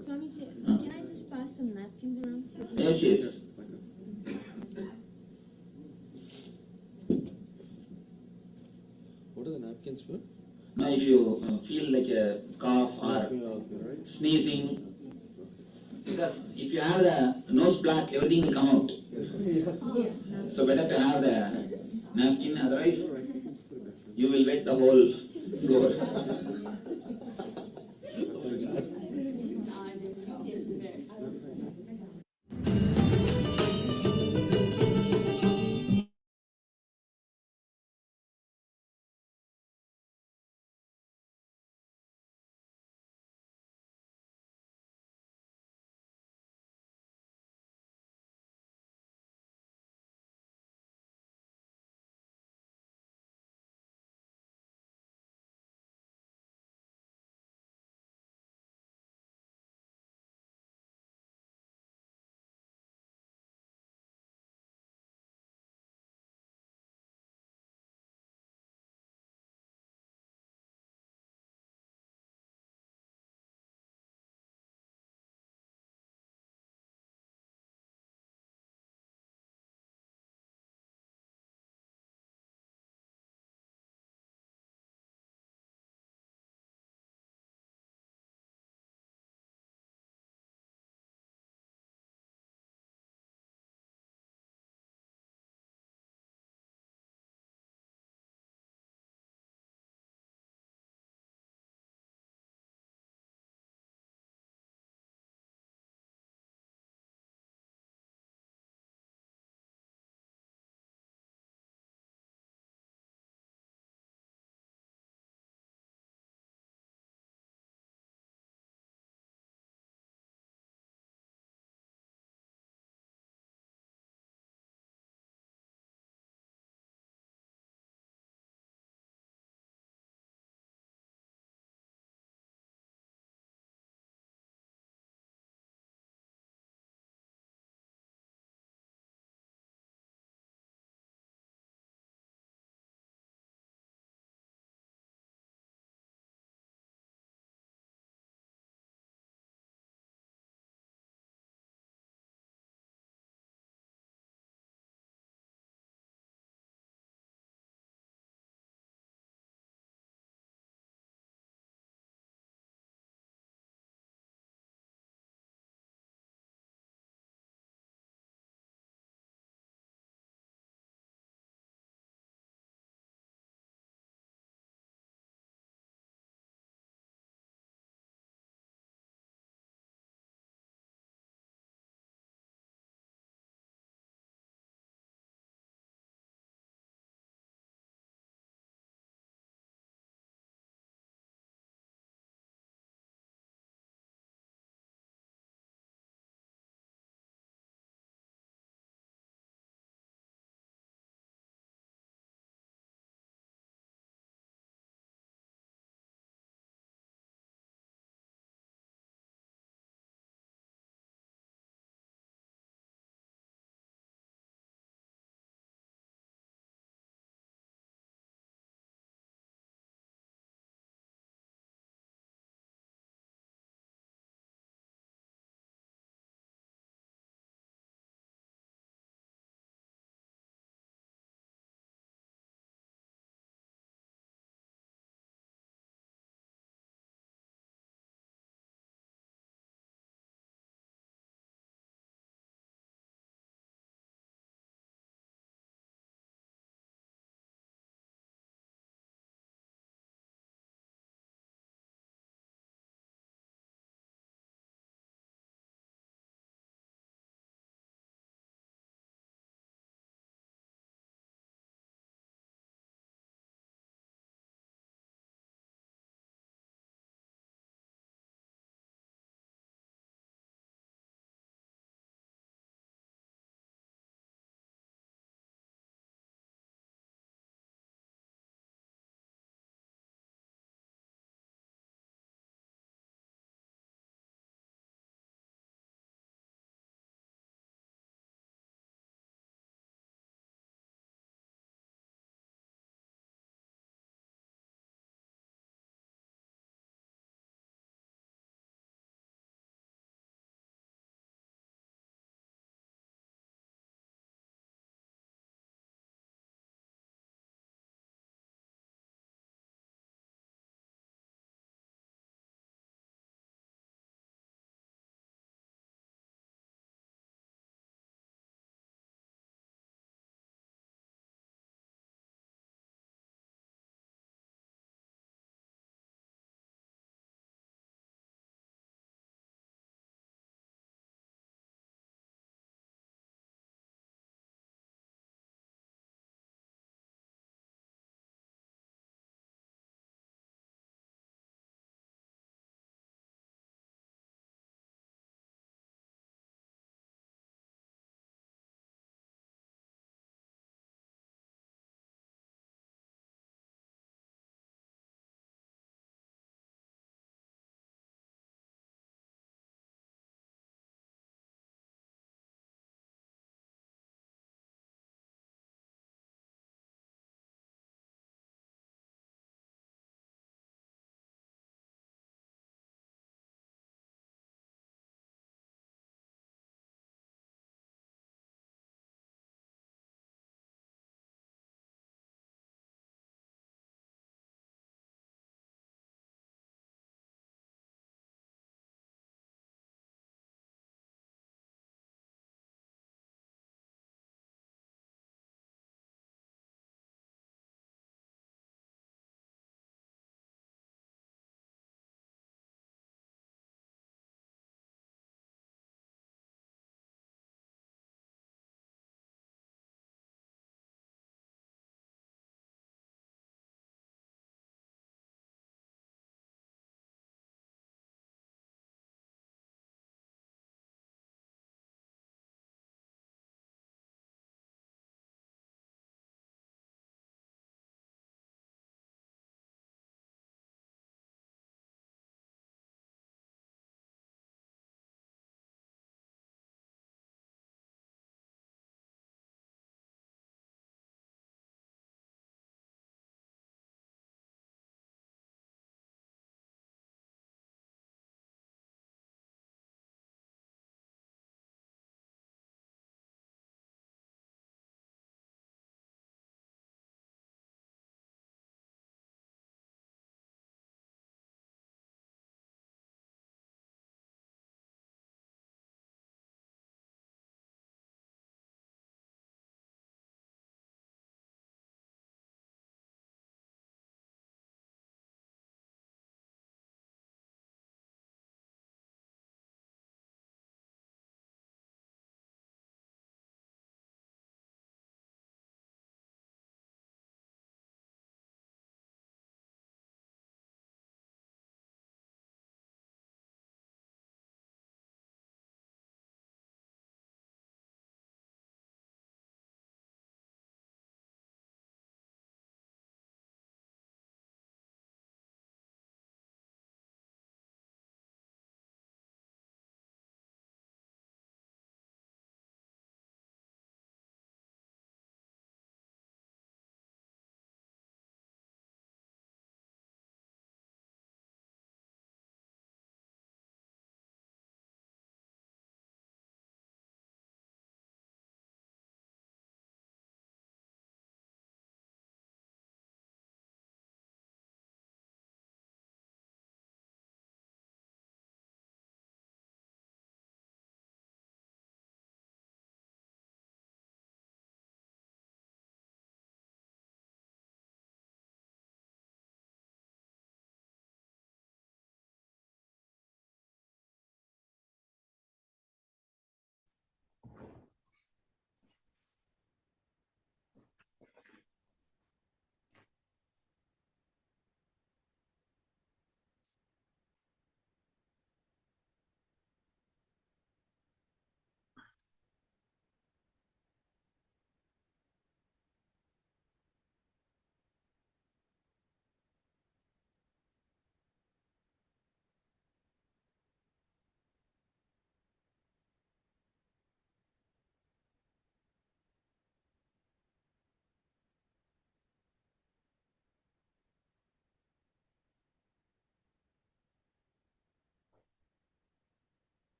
Swamiji, can I just pass some napkins around? Yes, yes. What are the napkins for? Now if you feel like a cough or sneezing, because if you have the nose black, everything will come out. So better to have the napkin, otherwise you will wet the whole floor.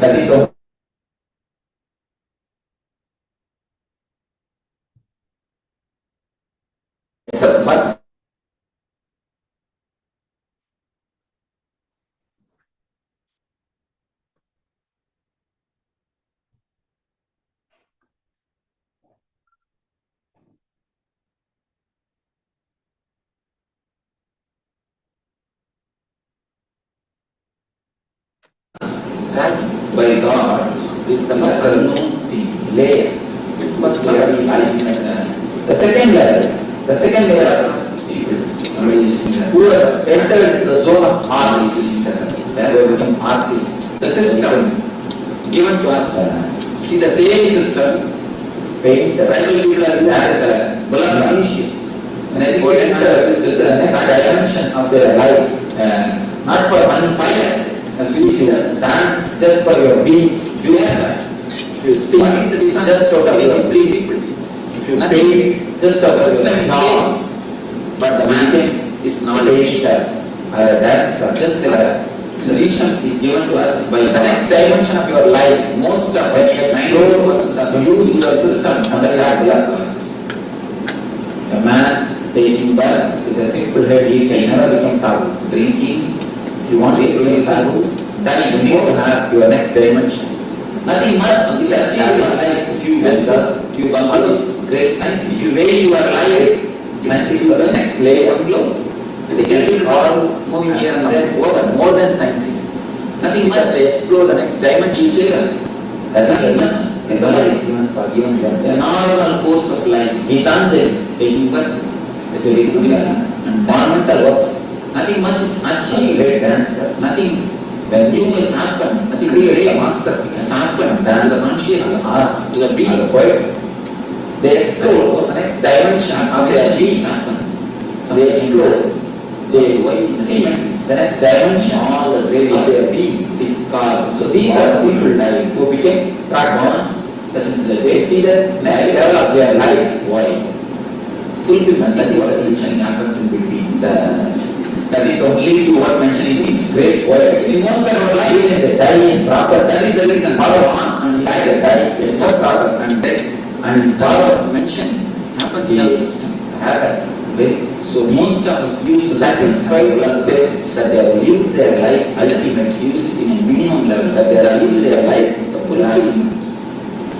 That is so. But by God is the first layer. First layer is the second layer of people, who has entered into the zone of art, where they become artists. The system given to us, see the same system, painter, tribal people are dancers, musicians. When I say enter, this is the next dimension of their life, not for one side. As you dance just for your beings, you have that. If you sing just out of your people, if you paint just out of your song, but the man is not a painter or a dancer, just a musician is given to us by the next dimension of your life. Most of us, 90% use your system as a calculator. A man taking birth with a simple head, he can never become sadhu. Drinking. If you want to become sadhu, then you need to have your next dimension. Nothing much is achieved in your life if you become those great scientists. If you weigh your life, scientists are the next layer of the globe. They can do all moving here and there over more than scientists. Nothing much, they explore the next dimension. Nothing much is life given for given them. The normal course of life, Gitanjali, taking birth, the reproduction, and environmental works. Nothing much is achieved. Great dancers. Nothing. When new has happened, nothing great masterpiece happened. Then the consciousness to the being, the poet, they explore the next dimension of their being happened. So they explore. They see the next dimension. All the great of their being is called. So these are the people who became pragmas. Such as they see the next level of their life. Why? Fulfillment. That is what the teaching happens in between. That is only to what mentioned in these great words. In most of our life, they die in proper. That is the reason. Power and die, except proper and death and power mentioned happens in our system. Happen. So most of us use to satisfy death, that they have lived their life. I just use it in a minimum level. That they have lived their life with the fulfillment.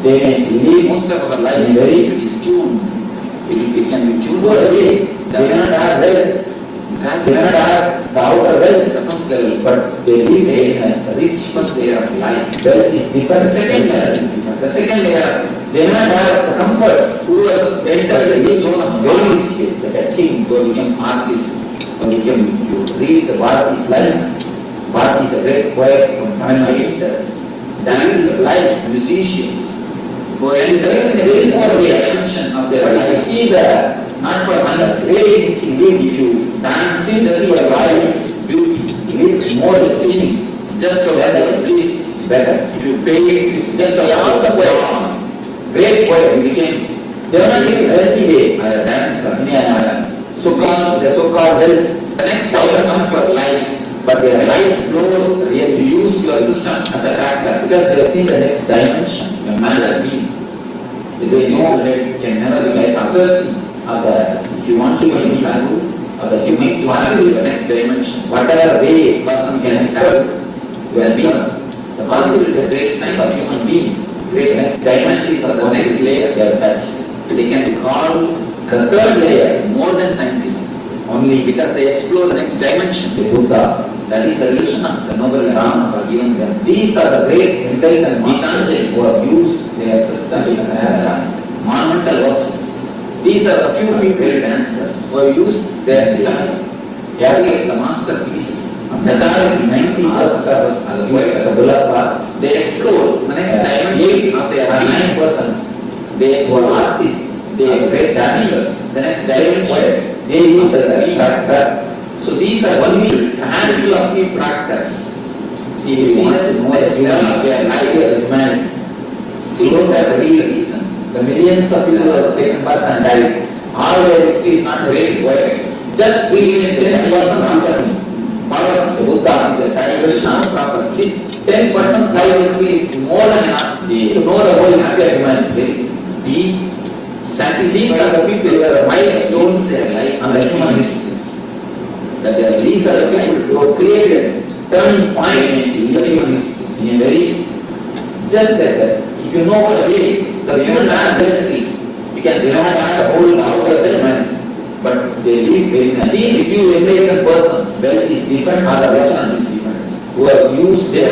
They may live most of our life very it is tuned. It can be tuned away. They may not have wealth. They may not have the outer wealth, the first level, but they live a rich first layer of life. Wealth is different. The second layer is different. The second layer, they may not have the comforts. Who has entered the zone of very rich state, like a king who became artist, or became, if you read the Bharati's life, Bharati is a great poet from Tamil painters, dancers, life, musicians, who enter in a very dimension of their life. See the not for one's great teaching, if you dance just for violence, beauty, live more singing, just for better, bliss, better. If you pay, just for all the poets, great poets became, they are not in a healthy way, a dancer, so-called wealth, the next dimension of your life, but their lives flows, really use your system as a factor, because they have seen the next dimension, your manner being. It is no head, can never be like others. If you want to be a sadhu, you need to pass to the next dimension. Whatever way person can express your being, the possibility is great sign of human being. Great next dimension is the next layer they have touched. They can be called the third layer, more than scientists, only because they explore the next dimension. The Buddha, that is the illusion of the noble Ram for giving them. These are the great intelligent masters who have used their system as a monumental works. These are the few people dancers who have used their system. They are like the masterpieces. Majority, 90% of us are the Bulaka. They explore the next dimension of their 9%. They explore artists. They are great dancers. The next dimension they use as a factor. So these are only a handful of people practice. See, if you want to know the level of their life of humanity, so you don't have to reason. The millions of people who have taken birth and died, all their history is not great words. Just believe in 10% answer. Power, the Buddha, the time is not proper. This 10% life history is more than enough to know the whole history of humanity. Deep, satisfied. These are the people who are milestones in life and the human history. These are the people who have created turning points in the human history. In a very, just like that. If you know the way, the human necessity, you can demand the whole history of the humanity. But they live very nice. These few enlightened persons, wealth is different, other persons is different, who have used their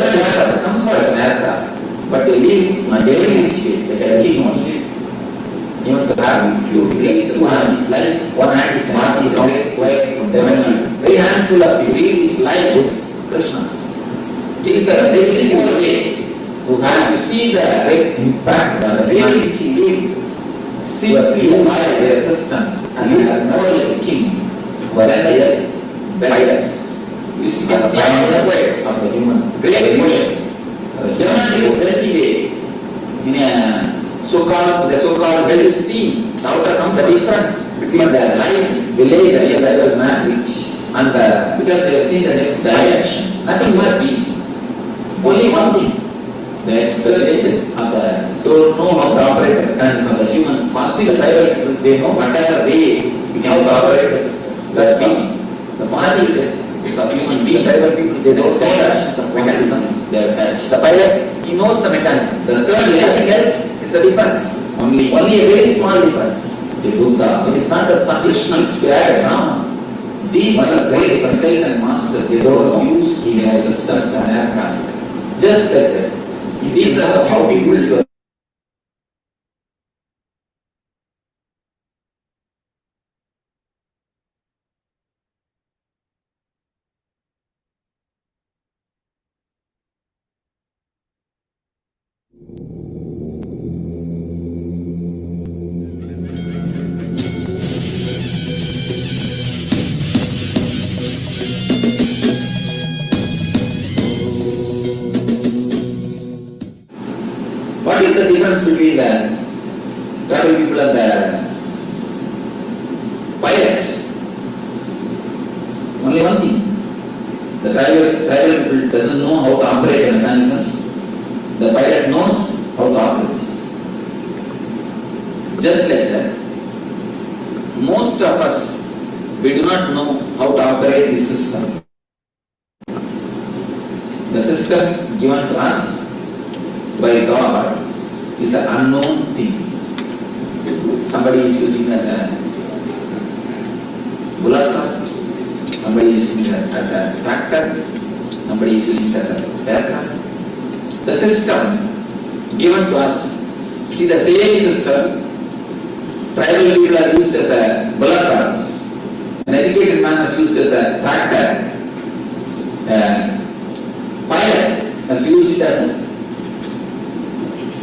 comfort as aircraft, but they live in a very rich way, like a genius. Even to have, if you read two hands life, one hand is Mati is very quiet from them, very handful of you read his life, Krishna. These are the very people who have to see the impact of the very rich live simply admire their system. And you are more like a king, whereas they are pilots. You can see all the works of the human, great poets. They are not in a wealthy way. In a so-called, where you see, now there comes the difference between the life, village and the level man, rich, and because they have seen the next direction. Nothing much. Only one thing. The experiences of the don't know how to operate the mechanism of the human passive drivers, they know whatever way we can operate the system. That's the passive is of human being. Driver people, they know the actions of mechanisms. They have touched. The pilot, he knows the mechanism. The third, everything else is the difference. Only a very small difference. The Buddha, it is not that some Krishna is added now. These are great enlightened masters. They don't use in their systems as an aircraft. Just like that. These are how we use your What is the difference between the tribal people and the pilot? Only one thing. The tribal people doesn't know how to operate the mechanisms. The pilot knows how to operate it. Just like that. Most of us, we do not know how to operate this system. The system given to us by God is an unknown thing. Somebody is using it as a bullock cart, somebody is using it as a tractor, somebody is using it as a aircraft. The system given to us, see the same system, tribal people are used as a bullock cart, an educated man is used as a tractor, pilot has used it as a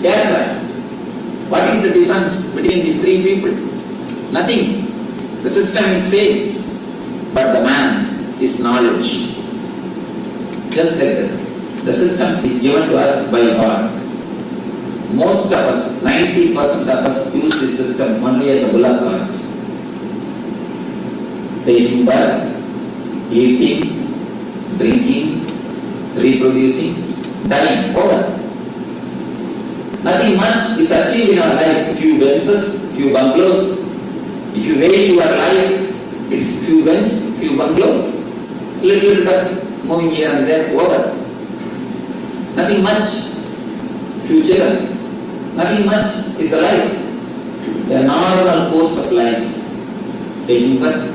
aircraft. What is the difference between these three people? Nothing. The system is same, but the man is knowledge. Just like that. The system is given to us by God. Most of us, 90% of us use this system only as a bullock cart. Taking birth, eating, drinking, reproducing, dying, over. Nothing much is achieved in our life. Few Benzes, few bungalows. If you weigh your life, it's few Benz, few bungalow, little bit of moving here and there, over. Nothing much. Few children. Nothing much is the life. The normal course of life. Taking birth,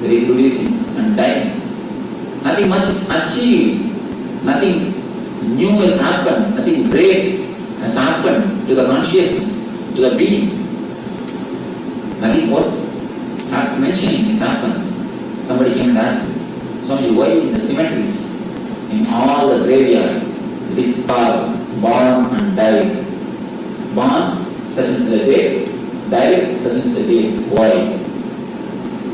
reproducing and dying. Nothing much is achieved. Nothing new has happened. Nothing great has happened to the consciousness, to the being. Nothing worth mentioning has happened. Somebody came and asked me, Swami, why in the cemeteries, in all the graveyard, it is called born and died. Born, such is the date, died, such is the date. Why?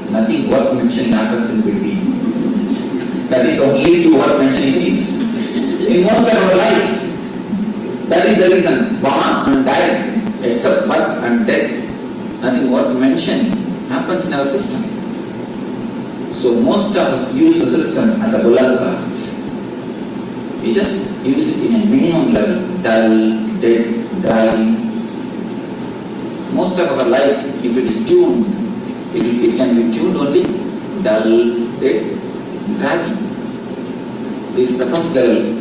Nothing worth mentioning happens in between. That is only two worth mentioning things. In most of our life, that is the reason. Born and died, except birth and death. Nothing worth mentioning happens in our system. So most of us use the system as a bullock cart. you just use it in a minimum level, dull, dead, dry, most of our life, if it is tuned, it can be tuned only dull, dead, dry. This is the first level,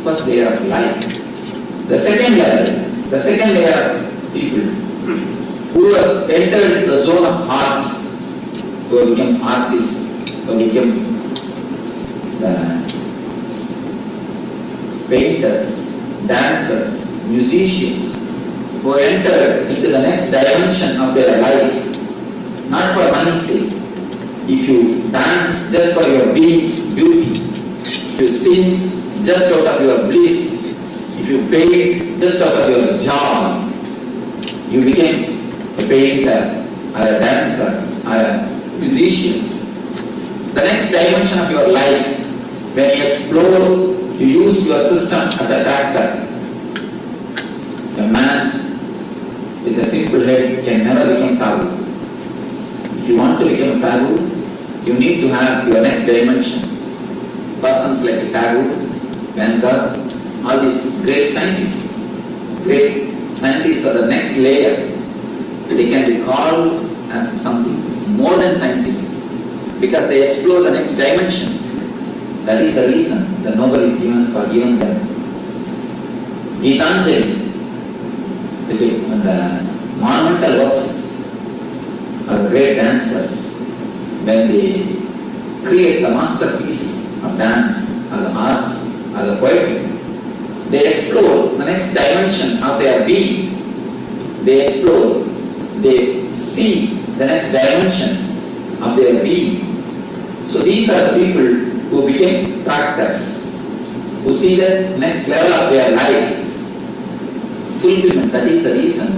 first layer of life. The second layer of people who has entered into the zone of art, who have become artists, who have become painters, dancers, musicians, who enter into the next dimension of their life, not for money's sake. If you dance just for your being's beauty, if you sing just out of your bliss, if you paint just out of your joy, you became a painter, or a dancer, or a musician. The next dimension of your life, when you explore, you use your system as a tractor. A man with a simple head can never become Thakur. If you want to become a Thakur, you need to have your next dimension. Persons like Thakur, Van Gogh, all these great scientists are the next layer. They can be called as something more than scientists because they explore the next dimension. That is the reason the Nobel is given for giving them. Gitanjali, the monumental works of great dancers, when they create the masterpieces of dance or the art or the poetry, they explore the next dimension of their being. They explore, they see the next dimension of their being. So these are the people who became tractors, who see the next level of their life. Fulfillment, that is the reason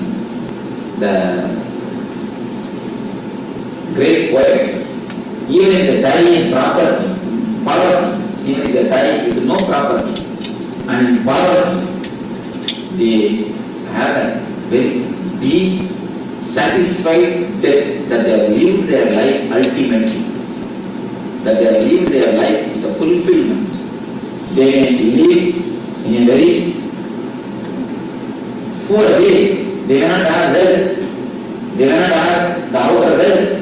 the great poets, even if they die in poverty, even if they die with no property, and in poverty, they have a very deep, satisfied death that they have lived their life ultimately, that they have lived their life with a fulfillment. They may live in a very poor way. They may not have wealth, they may not have the outer wealth,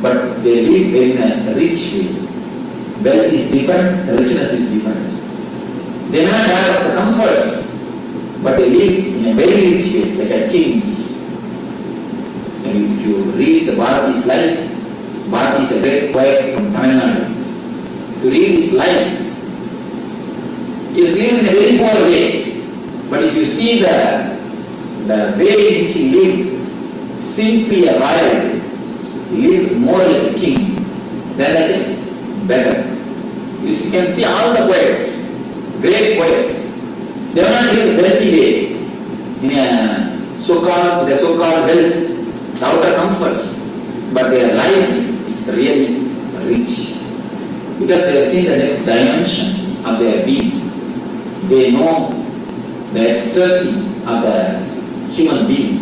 but they live in a rich way. Wealth is different, richness is different. They may not have the comforts, but they live in a very rich way, like a kings. And if you read the Bharati's life, Bharati is a great poet from Tamil Nadu. If you read his life, he is living in a very poor way. But if you see the way in which he lived, simply a royal, he lived more like a king than like a beggar. You can see all the poets, great poets, they are not living wealthy way, in a so-called wealth, the outer comforts, but their life is really rich because they have seen the next dimension of their being. They know the ecstasy of the human being,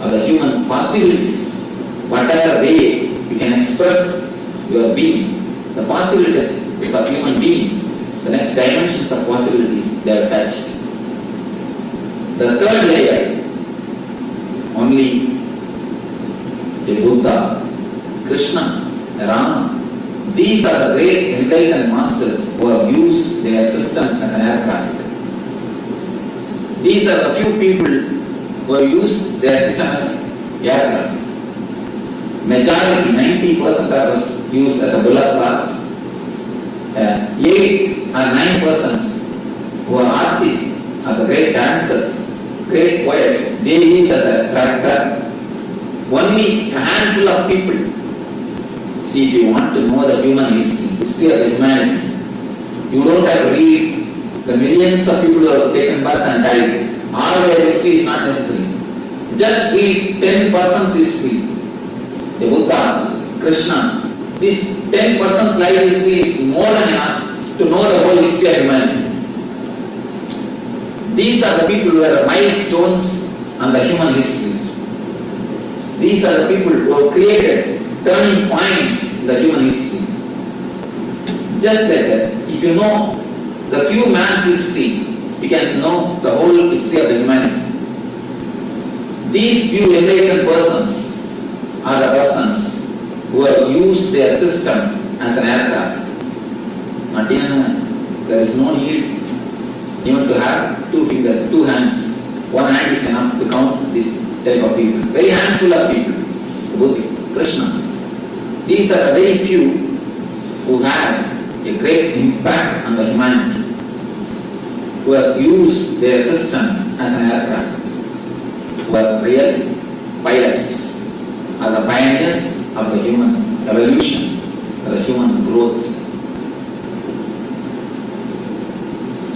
of the human possibilities. Whatever way you can express your being, the possibilities of human being, the next dimensions of possibilities they have touched. The third layer, only the Buddha, Krishna, Rama, these are the great enlightened masters who have used their system as an aircraft. These are the few people who have used their system as an aircraft. Majority, 90% was used as a bullock cart. 8 or 9% who are artists, are the great dancers, great poets, they use as a tractor. Only a handful of people. See, if you want to know the human history of the humanity, you don't have to read the millions of people who have taken birth and died. All their history is not necessary. Just read 10 persons' history. The Buddha, Krishna, this 10 persons' life history is more than enough to know the whole history of humanity. These are the people who are the milestones on the human history. These are the people who have created turning points in the human history. Just like that, if you know the few man's history, you can know the whole history of the humanity. These few enlightened persons are the persons who have used their system as an aircraft. Not even, there is no need even to have 2 fingers, 2 hands. 1 hand is enough to count this type of people. Very handful of people. Buddha, Krishna. These are the very few who have a great impact on the humanity, who has used their system as an aircraft, who are real pilots, are the pioneers of the human evolution, of the human growth.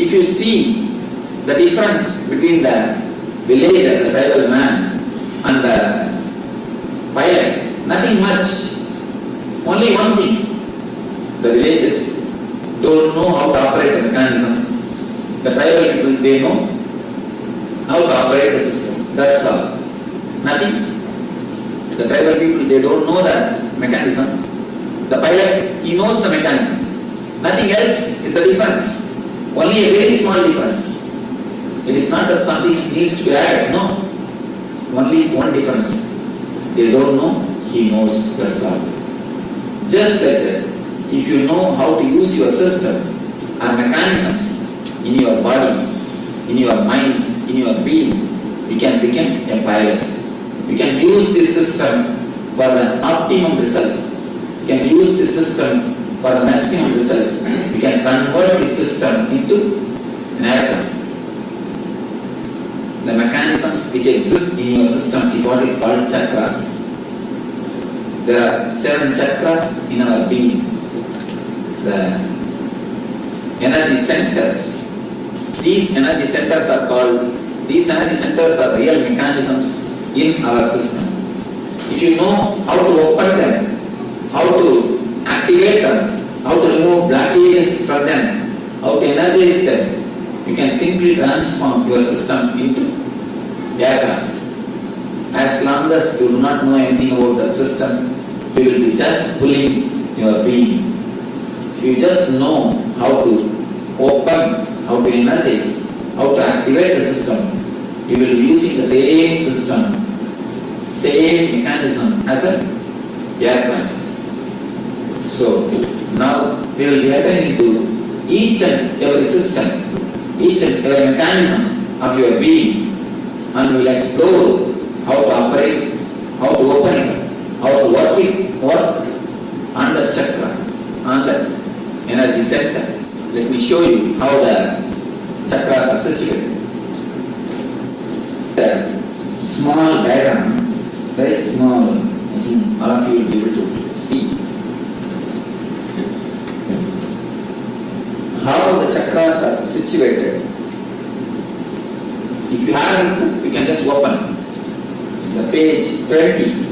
If you see the difference between the villager, the tribal man, and the pilot, nothing much. Only one thing, the villagers don't know how to operate the mechanism. The tribal people, they know how to operate the system. That's all. Nothing. The tribal people, they don't know that mechanism. The pilot, he knows the mechanism. Nothing else is the difference. Only a very small difference. It is not that something needs to be added. No. Only one difference. They don't know, he knows. That's all. Just like that, if you know how to use your system and mechanisms in your body, in your mind, in your being, you can become a pilot. You can use this system for the optimum result. You can use this system for the maximum result. You can convert this system into an aircraft. The mechanisms which exist in your system is what is called chakras. There are 7 chakras in our being. The energy centers. These energy centers are real mechanisms in our system. If you know how to open them, how to activate them, how to remove blockages from them, how to energize them, you can simply transform your system into aircraft. As long as you do not know anything about that system, you will be just pulling your being. If you just know how to open, how to energize, how to activate the system, you will be using the same system, same mechanism as an aircraft. So now we will be entering into each and every system, each and every mechanism of your being, and we will explore how to operate it, how to open it, how to work on the chakra, on the energy center. Let me show you how the chakras are situated. The small diagram, very small, I think all of you will be able to see how the chakras are situated. If you have this book, you can just open the page 20.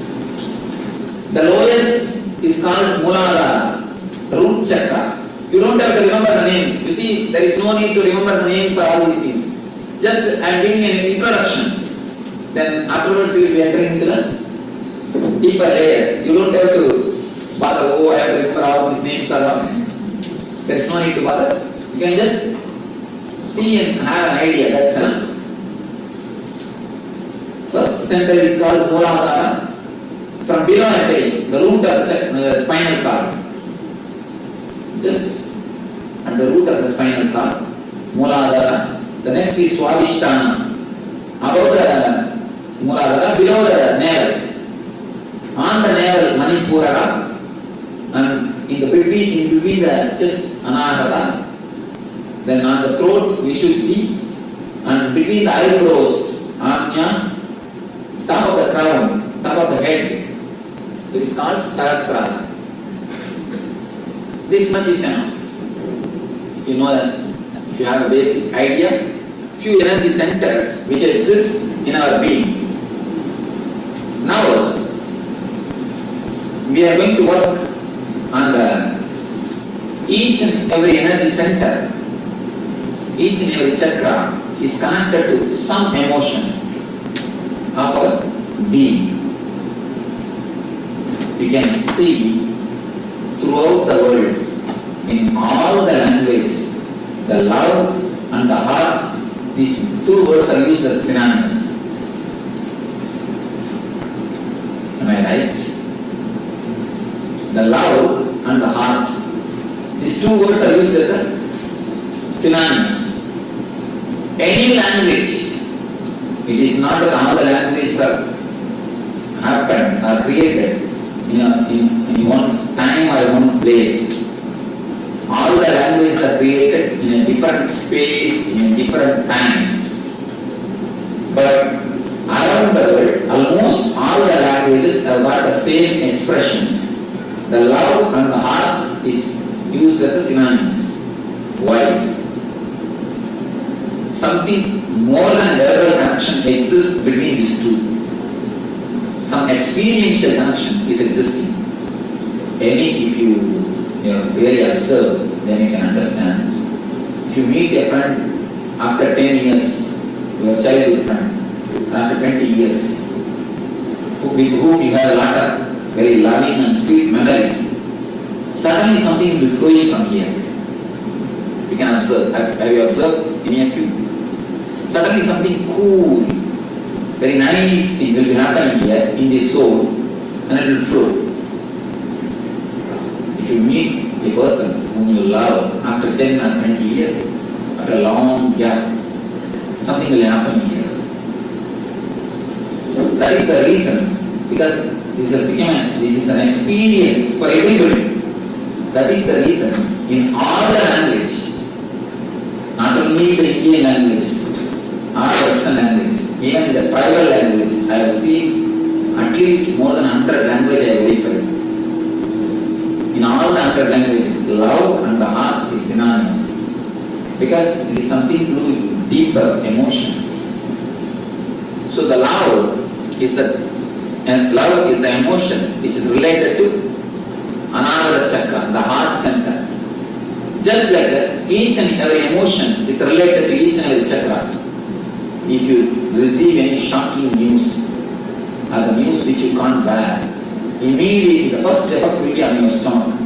The lowest is called Muladhara, the root chakra. You don't have to remember the names. You see, there is no need to remember the names of all these things. Just I am giving an introduction. Then afterwards you will be entering into the deeper layers. You don't have to bother, I have to remember all these names or not. There is no need to bother. You can just see and have an idea, that's enough. First center is called Muladhara. From below I take the root of the spinal cord. Just at the root of the spinal cord, Muladhara. The next is Swadhisthana. Above the Muladhara, below the navel. On the navel, Manipurara. And in between the chest, Anahata. Then on the throat, Vishuddhi. And between the eyebrows, Anya. Top of the crown, top of the head. It is called Sahasrara. This much is enough. If you know that, if you have a basic idea, few energy centers which exist in our being. Now, we are going to work on each and every energy center, each and every chakra is connected to some emotion of our being. You can see throughout the world, in all the languages The love and the heart, these two words are used as synonymous. Am I right? The love and the heart, these two words are used as synonymous. Any language, it is not that all the languages are happened or created in one time or one place. All the languages are created in a different space, in a different time. But around the world, almost all the languages have got the same expression. The love and the heart is used as a synonymous. Why? Something more than verbal connection exists between these two. Some experiential connection is existing. If you really observe, then you can understand. If you meet a friend after 10 years, your childhood friend, and after 20 years, with whom you have a lot of very loving and sweet memories, suddenly something will be flowing from here. You can observe. Have you observed, any of you? Suddenly something cool, very nice thing will be happening here in the soul, and it will flow. If you meet a person whom you love after 10 or 20 years, after a long gap, something will happen here. That is the reason, because this is an experience for everybody. That is the reason in all the languages, not only the Indian languages or Western languages, even in the tribal languages, I have seen at least more than 100 languages I have verified. In all the 100 languages, love and the heart is synonymous, because it is something to do with deeper emotion. So the love is the emotion which is related to another chakra, the heart center. Just like that, each and every emotion is related to each and every chakra. If you receive any shocking news, or the news which you can't bear, immediately the first effect will be on your stomach.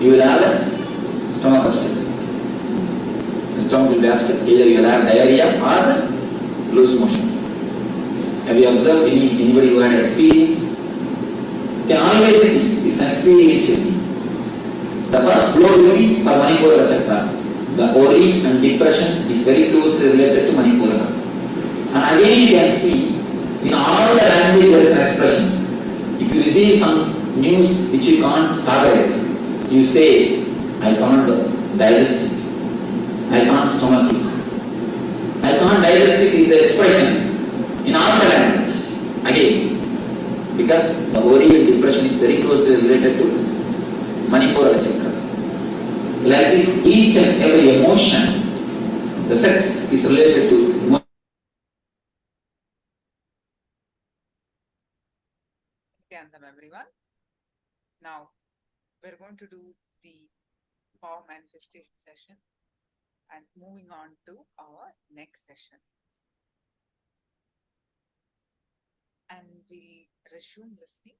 You will have a stomach upset. The stomach will be upset. Either you will have diarrhea or loose motion. Have you observed anybody who had experience? You can always see it's an experiential thing. The first blow will be for Manipura chakra. The worry and depression is very closely related to Manipura. And again you can see in all the languages there is an expression. If you receive some news which you can't tolerate, you say, I can't digest it. I can't stomach it. I can't digest it is the expression in all the languages. Again, because the worry and depression is very closely related to Manipura chakra. Like this, each and every emotion, the sex is related to Nithyananda, everyone. Now, we're going to do the power manifestation session and moving on to our next session. And we'll resume listening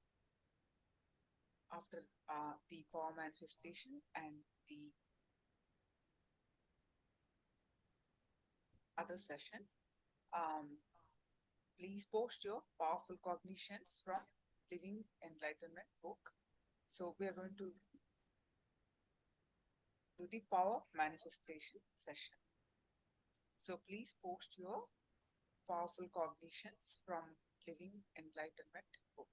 after the power manifestation and the other sessions. Please post your powerful cognitions from Living Enlightenment book. So we are going to do the power manifestation session. So please post your powerful cognitions from Living Enlightenment book.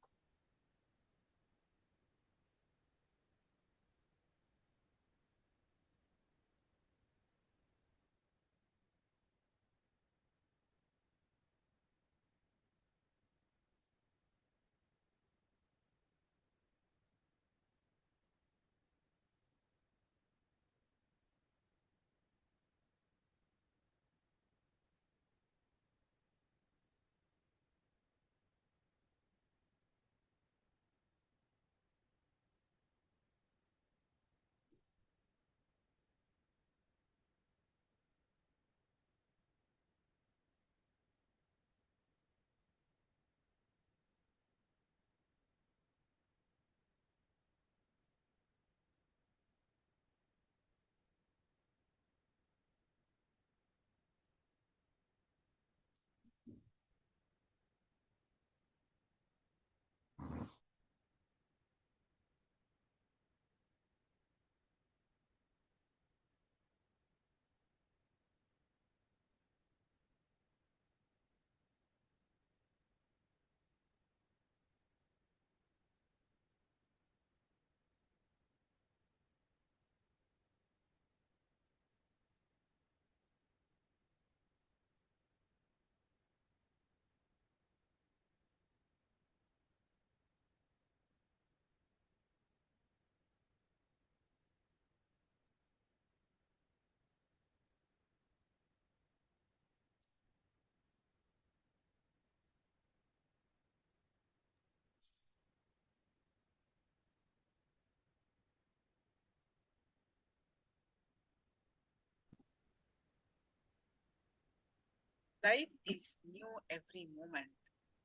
life is new every moment,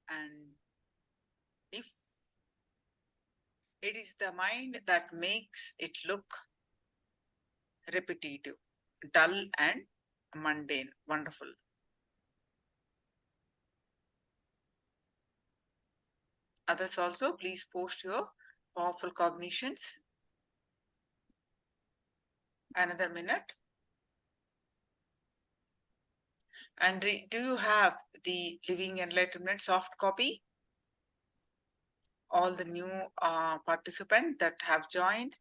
and if it is the mind that makes it look repetitive, dull, and mundane. Wonderful. Others also, please post your powerful cognitions. Another minute. And do you have the Living Enlightenment soft copy? All the new participants that have joined.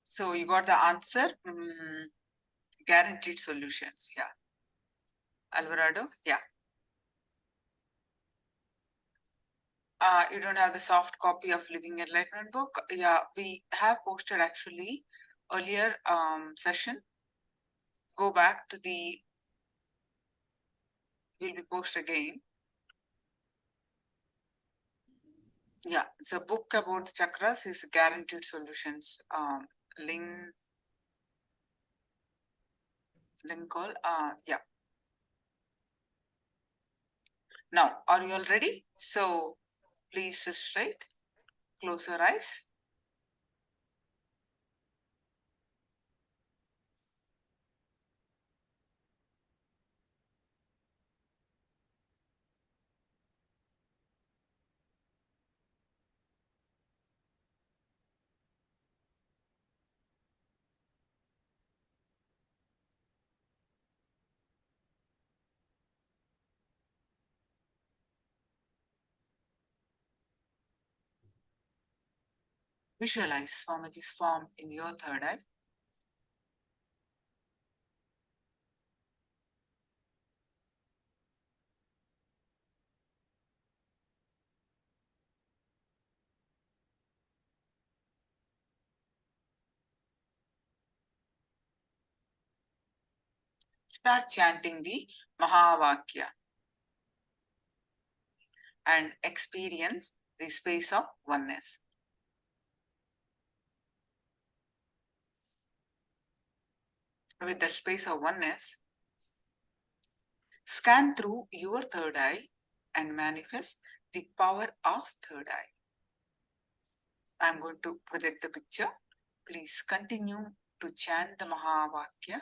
So you got the answer. Guaranteed solutions. Yeah. Alvarado. Yeah. You don't have the soft copy of Living Enlightenment book. Yeah, we have posted actually earlier session. Go back to the, will be posted again. Yeah, the book about the chakras is Guaranteed Solutions. Link call. Yeah. Now, are you all ready? So please sit straight, close your eyes. Visualize Swamiji's form in your third eye. Start chanting the Mahavakya and experience the space of oneness. With the space of oneness, scan through your third eye and manifest the power of third eye. I'm going to project the picture. Please continue to chant the Mahavakya.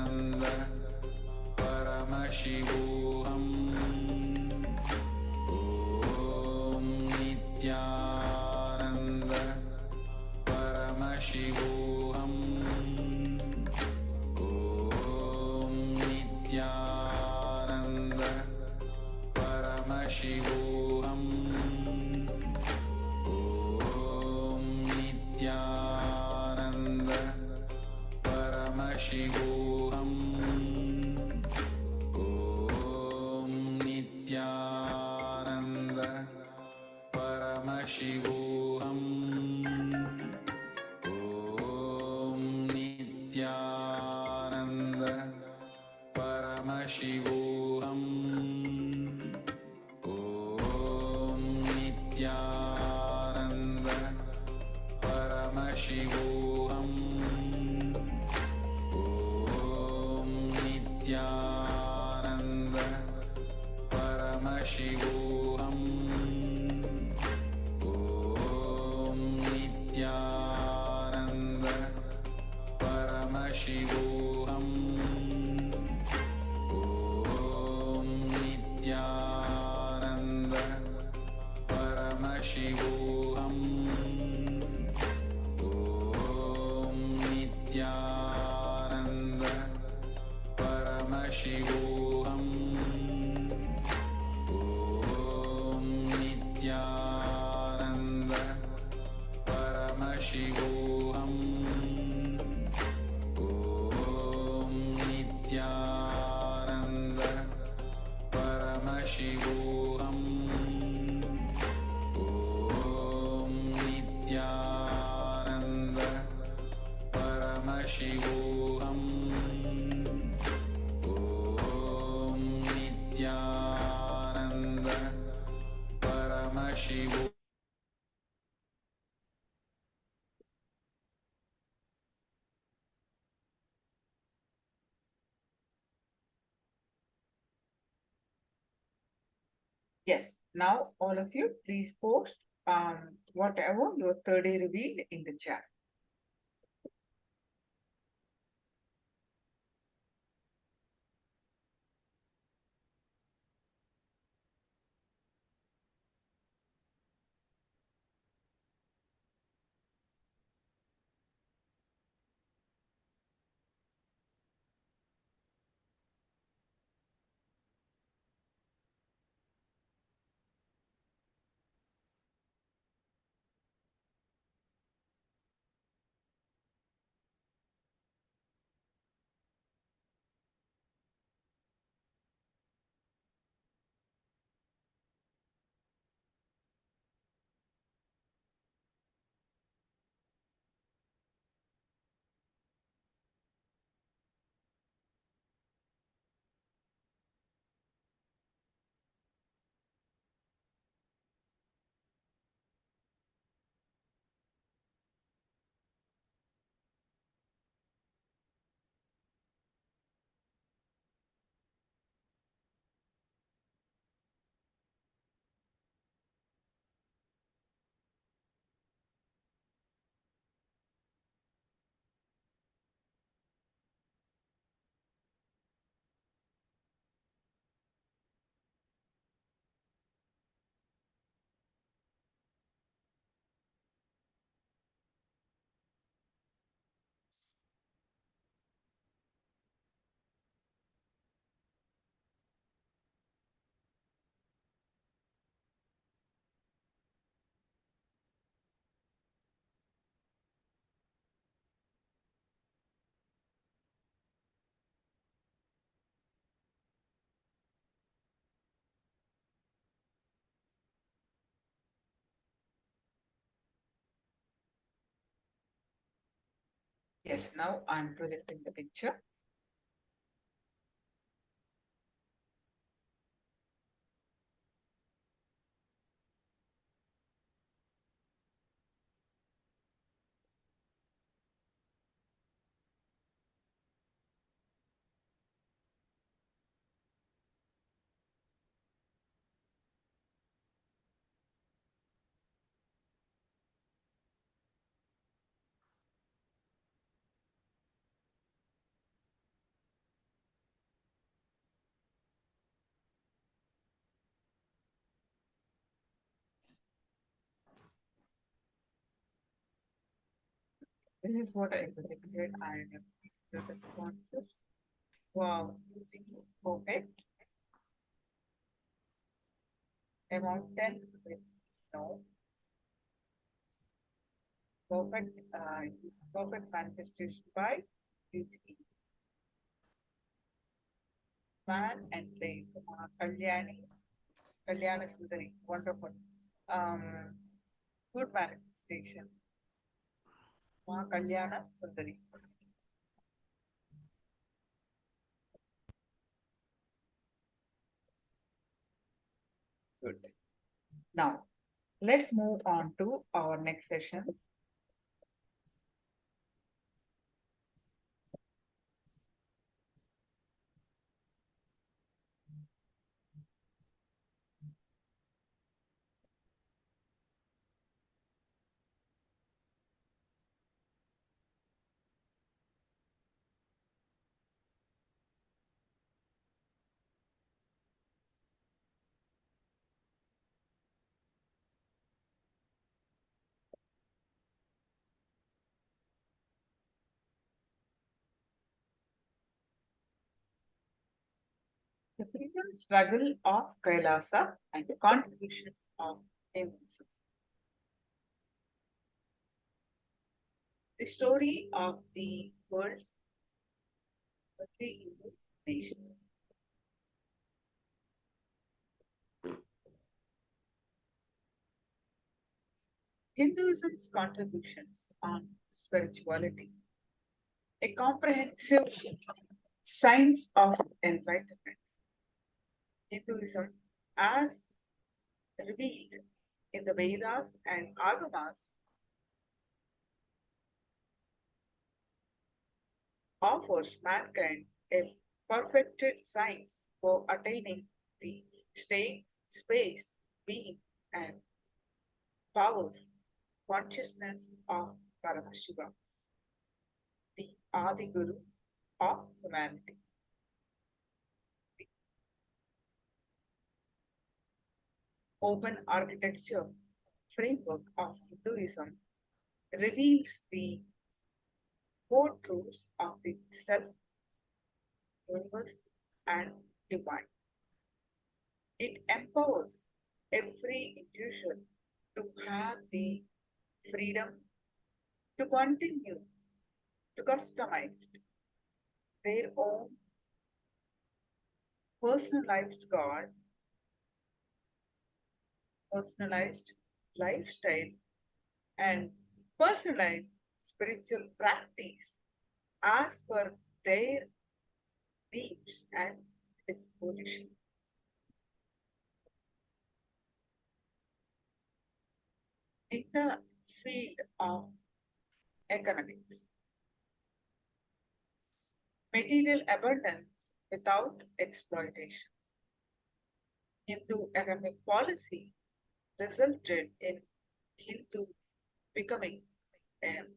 Paramashivoham. Om Nithyananda Paramashivoham. Om Nithyananda Paramashivoham. Om Nithyananda Paramashivoham. Om Nithyananda Paramashivoham. Om Nithyananda Paramashivoham. Om Nithyananda Paramashivoham. Om Nithyananda Paramashivoham. Om Nithyananda Paramashivoham. Om Nithyananda Paramashivoham. Om Nithyananda Paramashivoham. Om Nithyananda Paramashivoham. Om Nithyananda Paramashivoham. Yes, now all of you please post whatever your third day revealed in the chat. Yes, now I'm projecting the picture. This is what I predicted. I have the responses. Wow, perfect. a mountain with snow, perfect manifestation by beauty. Man and place, Kalyana Sundari, wonderful. Good manifestation. Kalyana Sundari. Good. Now, let's move on to our next session. The freedom struggle of KAILASA and the contributions of Hinduism. The story of the world's early Hindu nations. Hinduism's contributions on spirituality, a comprehensive science of enlightenment. Hinduism, as revealed in the Vedas and Agamas, offers mankind a perfected science for attaining the state, space, being, and powers, consciousness of Paramashivam, the Adi Guru of humanity. Open architecture framework of Hinduism reveals the core truths of the self, universe, and divine. It empowers every individual to have the freedom to continue to customize their own personalized God, personalized lifestyle, and personalized spiritual practice as per their needs and disposition. In the field of economics, material abundance without exploitation. Hindu economic policy resulted in Hindu becoming in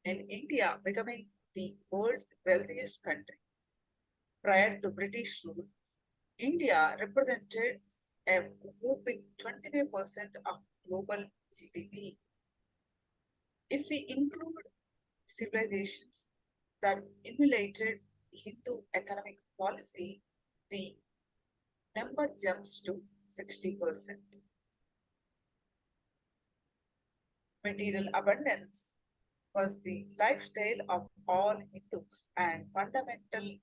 India becoming the world's wealthiest country. Prior to British rule, India represented a whopping 25% of global GDP. If we include civilizations that emulated Hindu economic policy, the number jumps to 60%. Material abundance was the lifestyle of all Hindus, and fundamental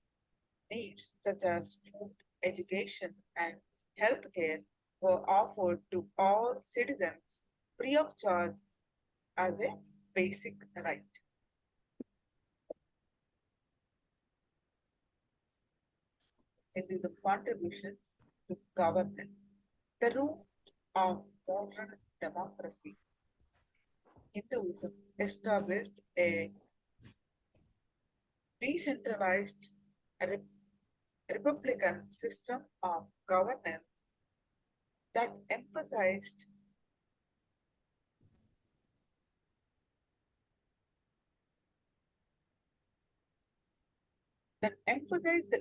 needs such as food, education, and healthcare were offered to all citizens free of charge as a basic right. Hinduism contribution to government, the root of modern democracy. Hinduism established a decentralized republican system of governance that emphasized the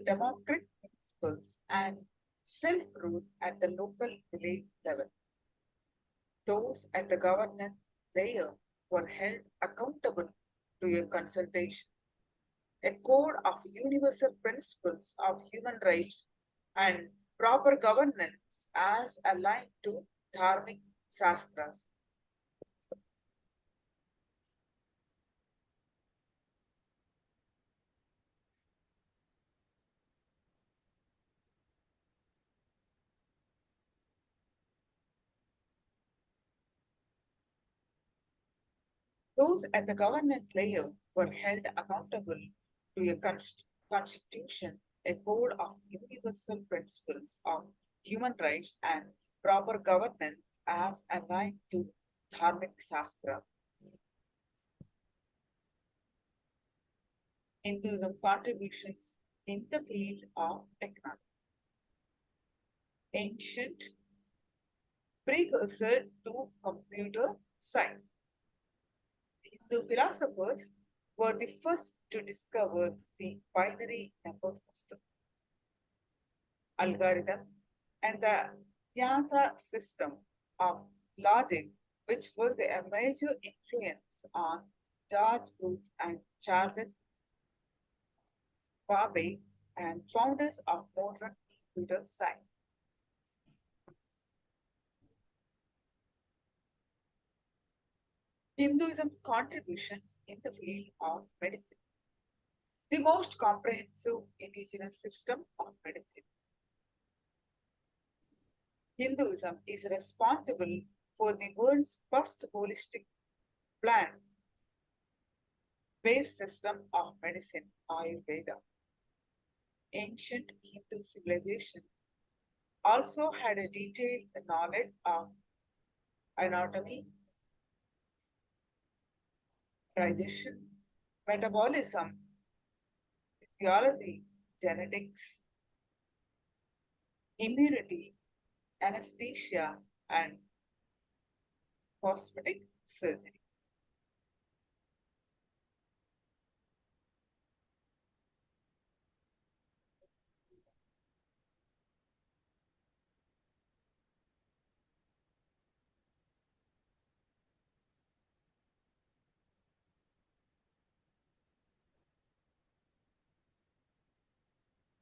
democratic principles and self-rule at the local village level. Those at the governance layer were held accountable to a consultation. A code of universal principles of human rights and proper governance governance as aligned to dharmic shastras. Those at the government layer were held accountable to a constitution, a code of universal principles of human rights and proper governance as aligned to dharmic shastra. Hinduism contributions in the field of economics. Ancient precursor to computer science. Hindu philosophers were the first to discover the binary number system, algorithm, and the Nyasa system of logic, which was a major influence on George Booth and Charles Babbage and founders of modern computer science. Hinduism's contributions in the field of medicine. The most comprehensive indigenous system of medicine. Hinduism is responsible for the world's first holistic plant-based system of medicine, Ayurveda. Ancient Hindu civilization also had a detailed knowledge of anatomy, digestion, metabolism, physiology, genetics, immunity, anesthesia, and cosmetic surgery.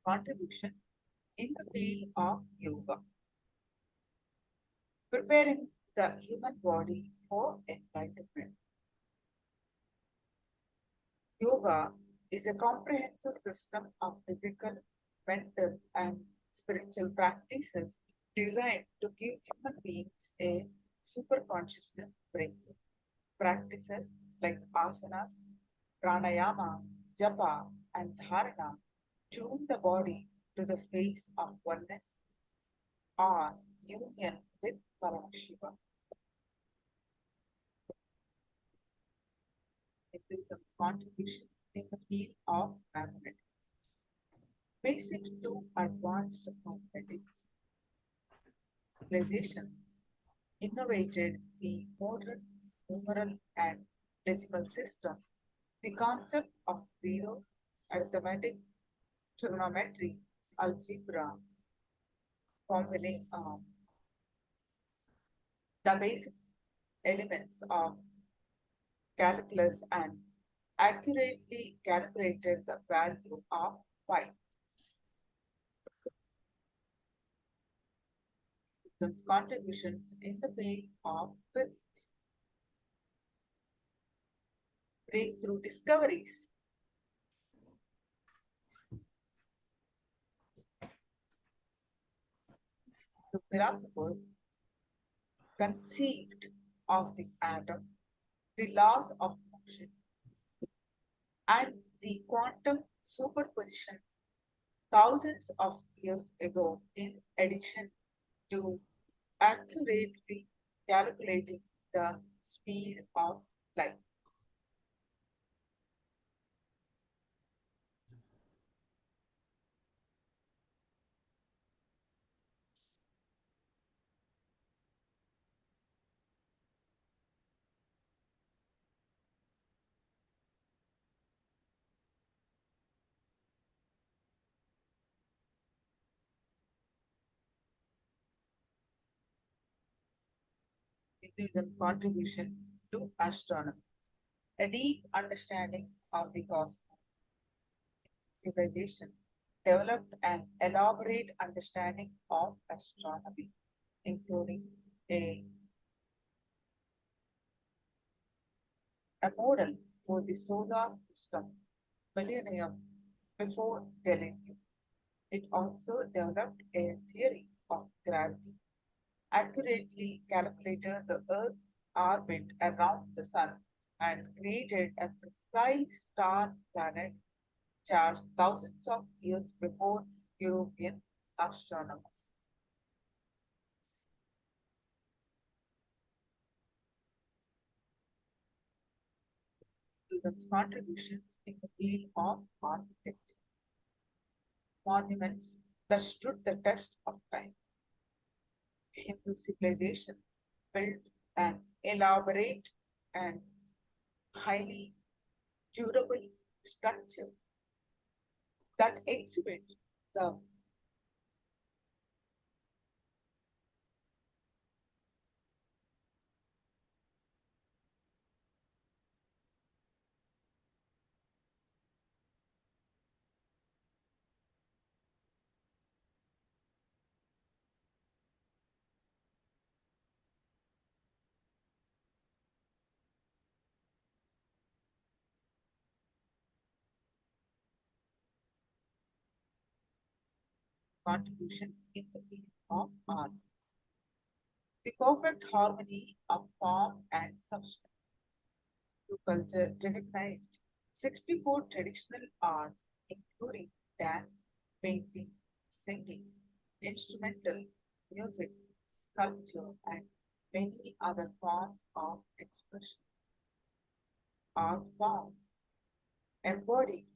Contribution in the field of yoga, preparing the human body for enlightenment. Yoga is a comprehensive system of physical, mental, and spiritual practices designed to give human beings a super consciousness breakthrough. Practices like asanas, pranayama, japa, and dharana tune the body to the space of oneness or union with Paramashiva. Hinduism's contributions in the field of mathematics. Basic to advanced mathematics. Civilization innovated the modern numeral and decimal system. The concept of zero, arithmetic, trigonometry, algebra, the basic elements of calculus and accurately calculated the value of pi. Newton's contributions in the field of physics. Breakthrough discoveries. The philosophers conceived of the atom, the laws of motion, and the quantum superposition thousands of years ago, in addition to accurately calculating the speed of light. Hinduism contribution to astronomy, a deep understanding of the cosmos, civilization developed an elaborate understanding of astronomy, including a model for the solar system millennium before Galileo. It also developed a theory of gravity, accurately calculated the Earth's orbit around the Sun, and created a precise star planet chart thousands of years before European astronomers. Students' contributions in the field of architecture, monuments that stood the test of time. Hindu civilization built an elaborate and highly durable structure that exhibit the contributions in the field of art. The perfect harmony of form and substance. To culture recognized 64 traditional arts, including dance, painting, singing, instrumental music, sculpture, and many other forms of expression. Art form embodied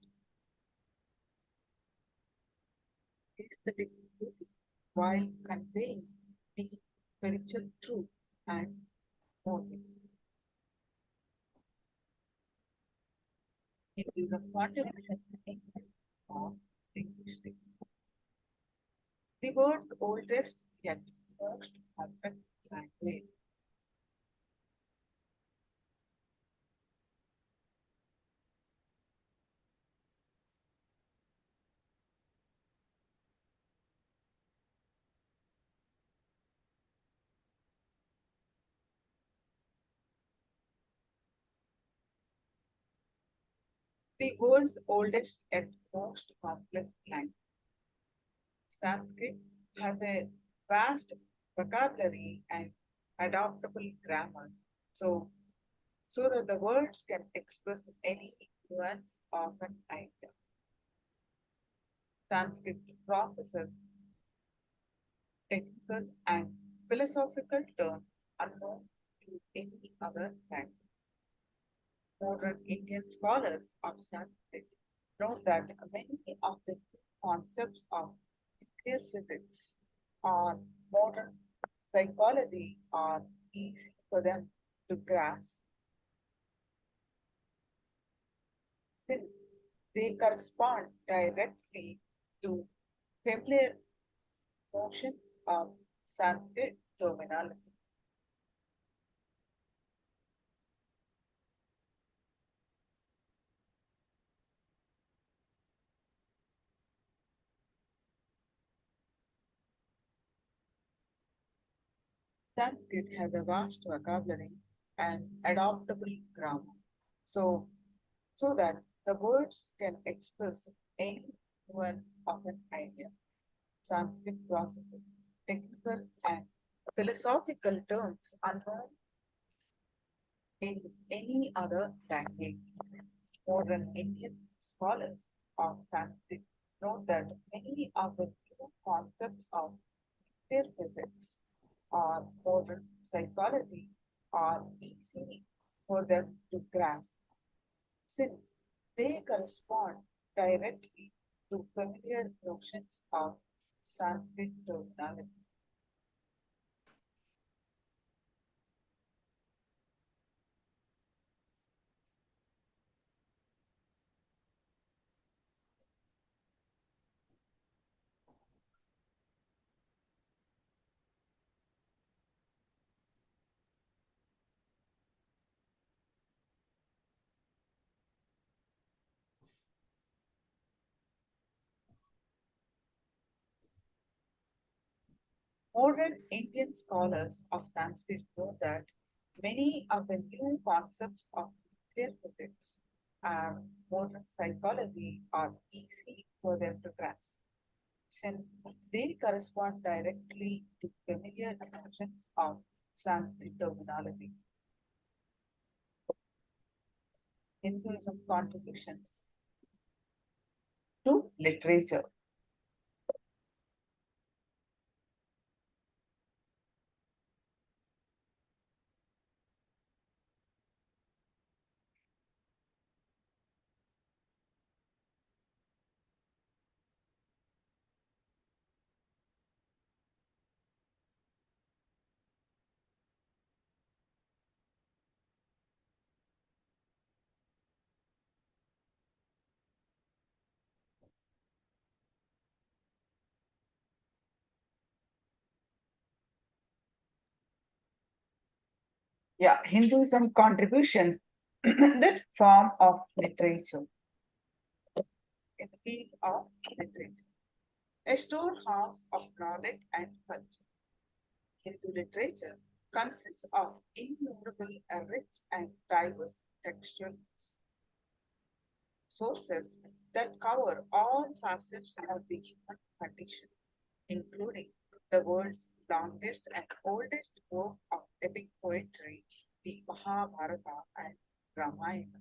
aesthetic beauty while conveying deep spiritual truth and motive. It is a contribution of linguistics. The world's oldest yet most complex language. The world's oldest yet most complex language. Sanskrit has a vast vocabulary and adaptable grammar, so so that the words can express any nuance of an idea. Sanskrit processes technical and philosophical terms unknown to any other language. Modern Indian scholars of Sanskrit note that many of the concepts of nuclear physics or modern psychology are easy for them to grasp since they correspond directly to familiar notions of Sanskrit terminology. Sanskrit has a vast vocabulary and adaptable grammar, so so that the words can express any nuance of an idea. Sanskrit processes technical and philosophical terms unknown in any other language. Modern Indian scholars of Sanskrit note that many of the new concepts of nuclear physics or modern psychology are easy for them to grasp since they correspond directly to familiar notions of Sanskrit terminology. Modern Indian scholars of Sanskrit know that many of the new concepts of nuclear physics and modern psychology are easy for them to grasp, since they correspond directly to familiar notions of Sanskrit terminology. Hinduism contributions to literature. Yeah, Hinduism contributions that form of literature in the field of literature, a storehouse of knowledge and culture. Hindu literature consists of innumerable rich and diverse textual sources that cover all facets of the human condition, including the world's longest and oldest work of epic poetry, the Mahabharata and Ramayana.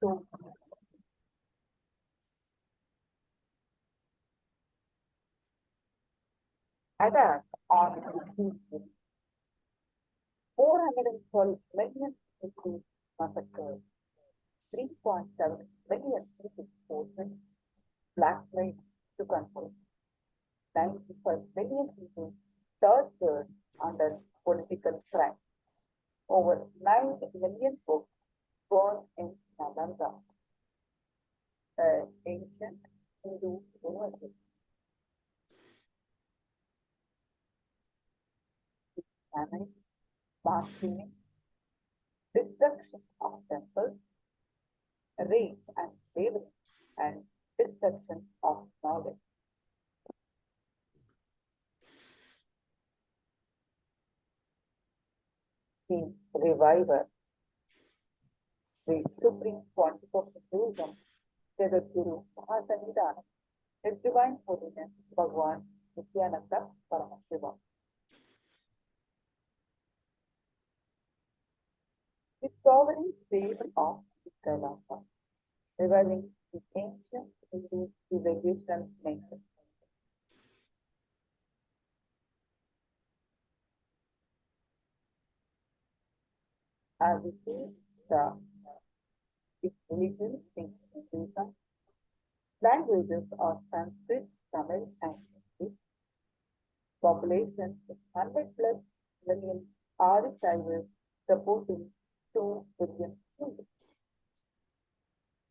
So, attack on 412 million people massacred, 3.7 million people poisoned, blackmailed to conflict, 95 million people tortured under political crime, over 9 million books burned in Nalanda, ancient Hindu university. Damage, mass killing, destruction of temples, rape and slavery, and destruction of knowledge. The reviver, the supreme pontiff of Hinduism, Jagadguru Mahasannidhanam, His Divine Holiness Bhagwan Nithyananda Paramashivam. The sovereign state of KAILASA, reviving the ancient Hindu civilization nation. As we see the religions in Hinduism, languages are Sanskrit, Tamil, and Hindi. Population is 100 plus million are diverse, supporting 2 billion people.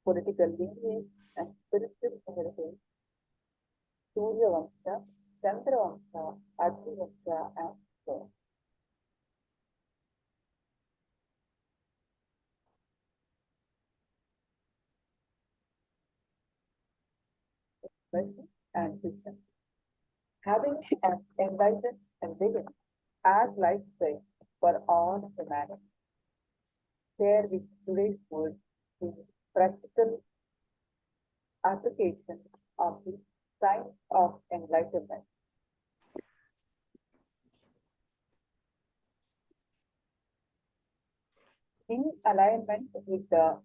Political lineage and spiritual heritage, Surya Vamsha, Chandra Vamsha, Agni Vamsha, and so on. Expression and vision. Having an enlightened and living as lifestyle for all humanity. Share with today's world the practical application of the science of enlightenment. In alignment with the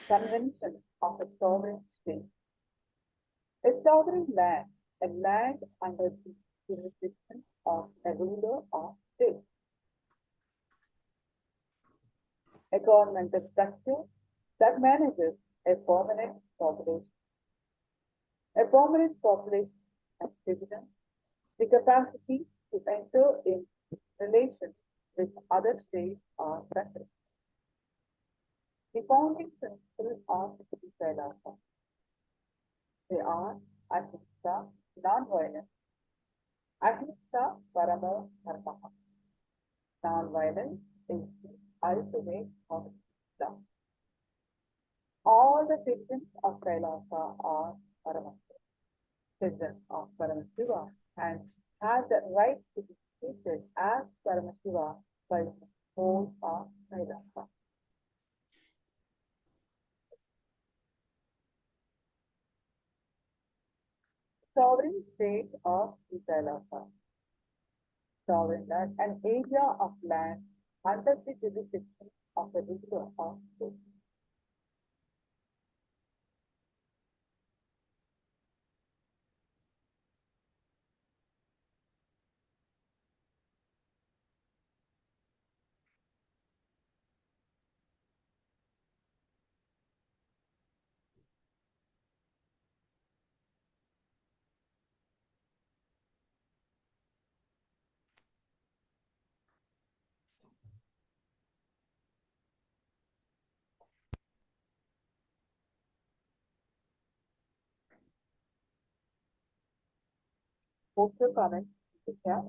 convention of a sovereign state. A sovereign land, a land under the jurisdiction of a ruler of state. A governmental structure that manages a permanent population. A permanent population has citizens the capacity to enter in relations with other states are present. The founding principles of the KAILASA. They are ahimsa, non-violence, ahimsa paramo dharma. Non-violence is the ultimate of Islam. All the citizens of KAILASA are Paramashiva, citizens of Paramashiva, and have the right to be treated as Paramashiva by the whole of KAILASA. Sovereign state of the KAILASA. Sovereign land, an area of land under the jurisdiction of the ruler of state. Post your comments in the chat.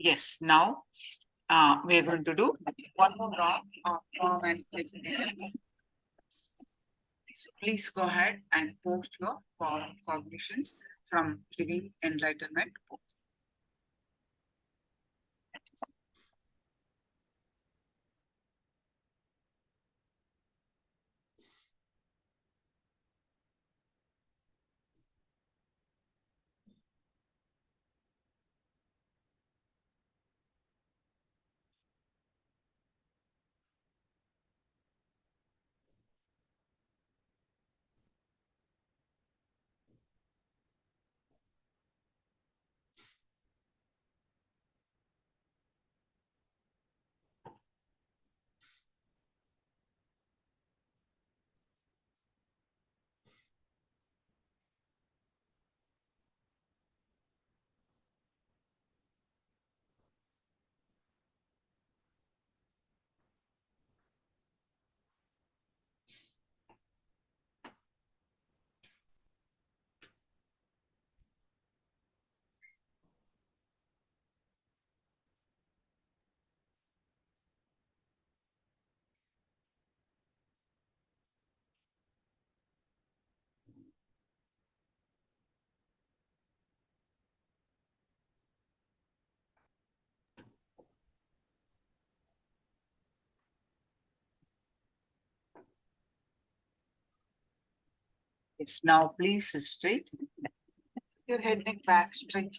Yes, now we are going to do one more round of form and presentation. So please go ahead and post your form cognitions from Living Enlightenment book. Yes, now please straight. Your head, neck, back straight.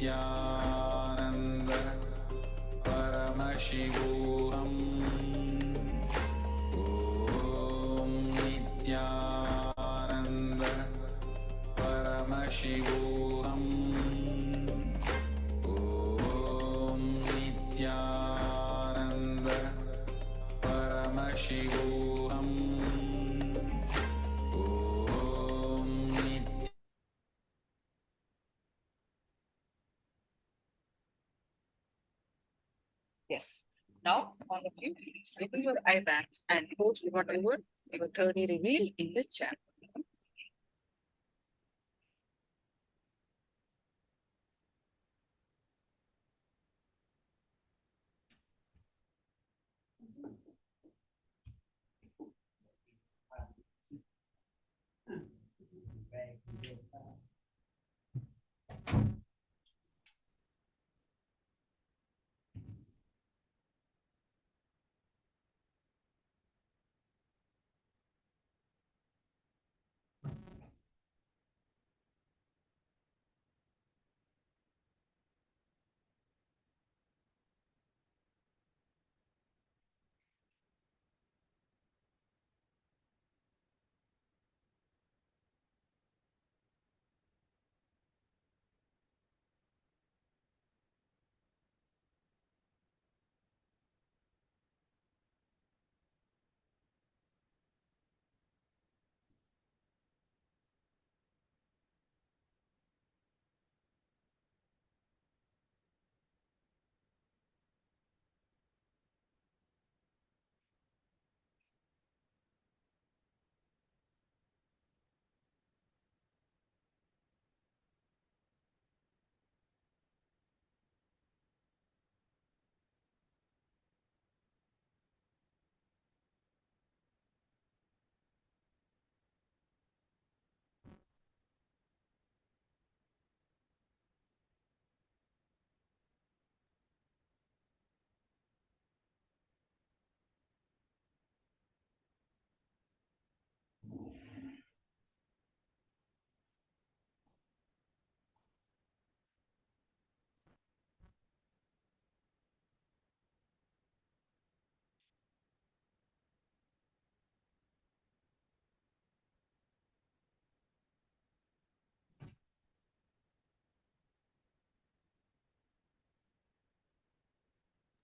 Nithyananda Paramashivoham Om Nithyananda Paramashivoham Om Nithyananda Paramashivoham Om Nithyananda. Yes. Now, all of you, please remove your eye bags and post whatever your 30 reveal in the chat.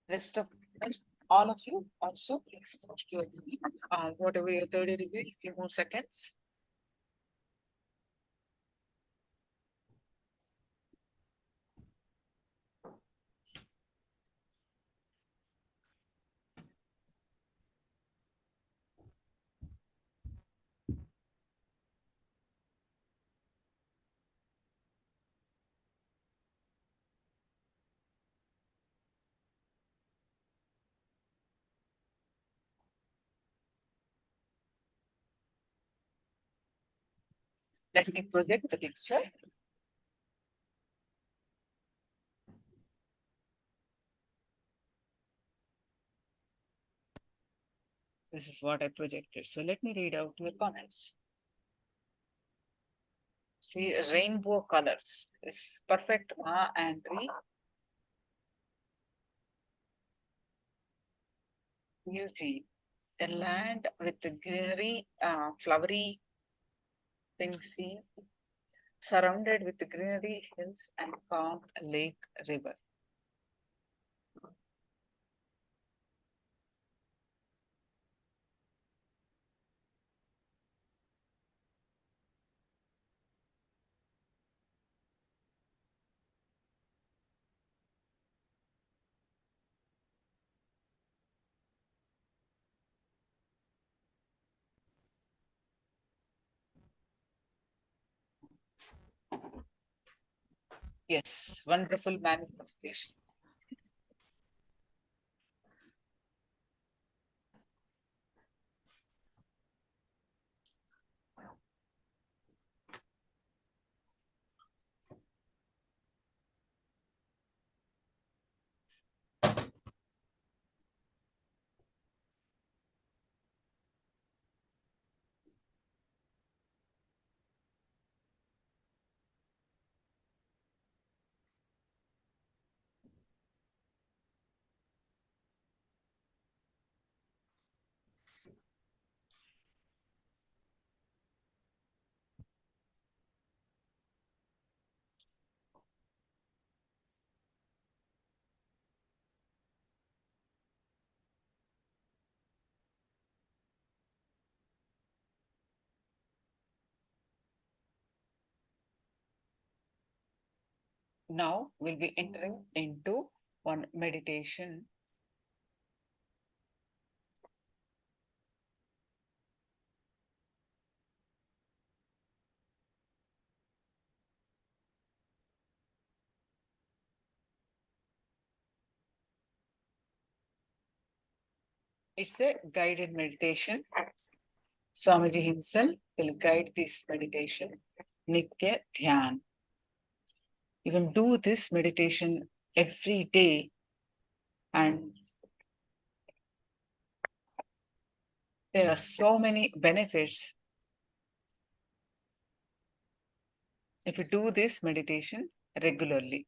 Rest of all of you also please post your whatever your 30 reveal, few more seconds. Let me project the picture. This is what I projected. So let me read out your comments. See, rainbow colors is perfect, and beauty. A land with the greenery, flowery things seen, surrounded with the greenery, hills, and calm lake river. Yes, wonderful manifestation. Now we'll be entering into one meditation. It's a guided meditation. Swamiji himself will guide this meditation. Nitya Dhyan. You can do this meditation every day, and there are so many benefits if you do this meditation regularly.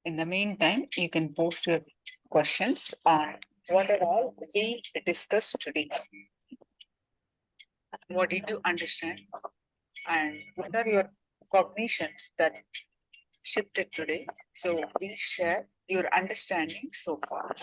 In the meantime, you can post your questions on what are all we discussed today. What did you understand? And what are your cognitions that shifted today? So please share your understanding so far.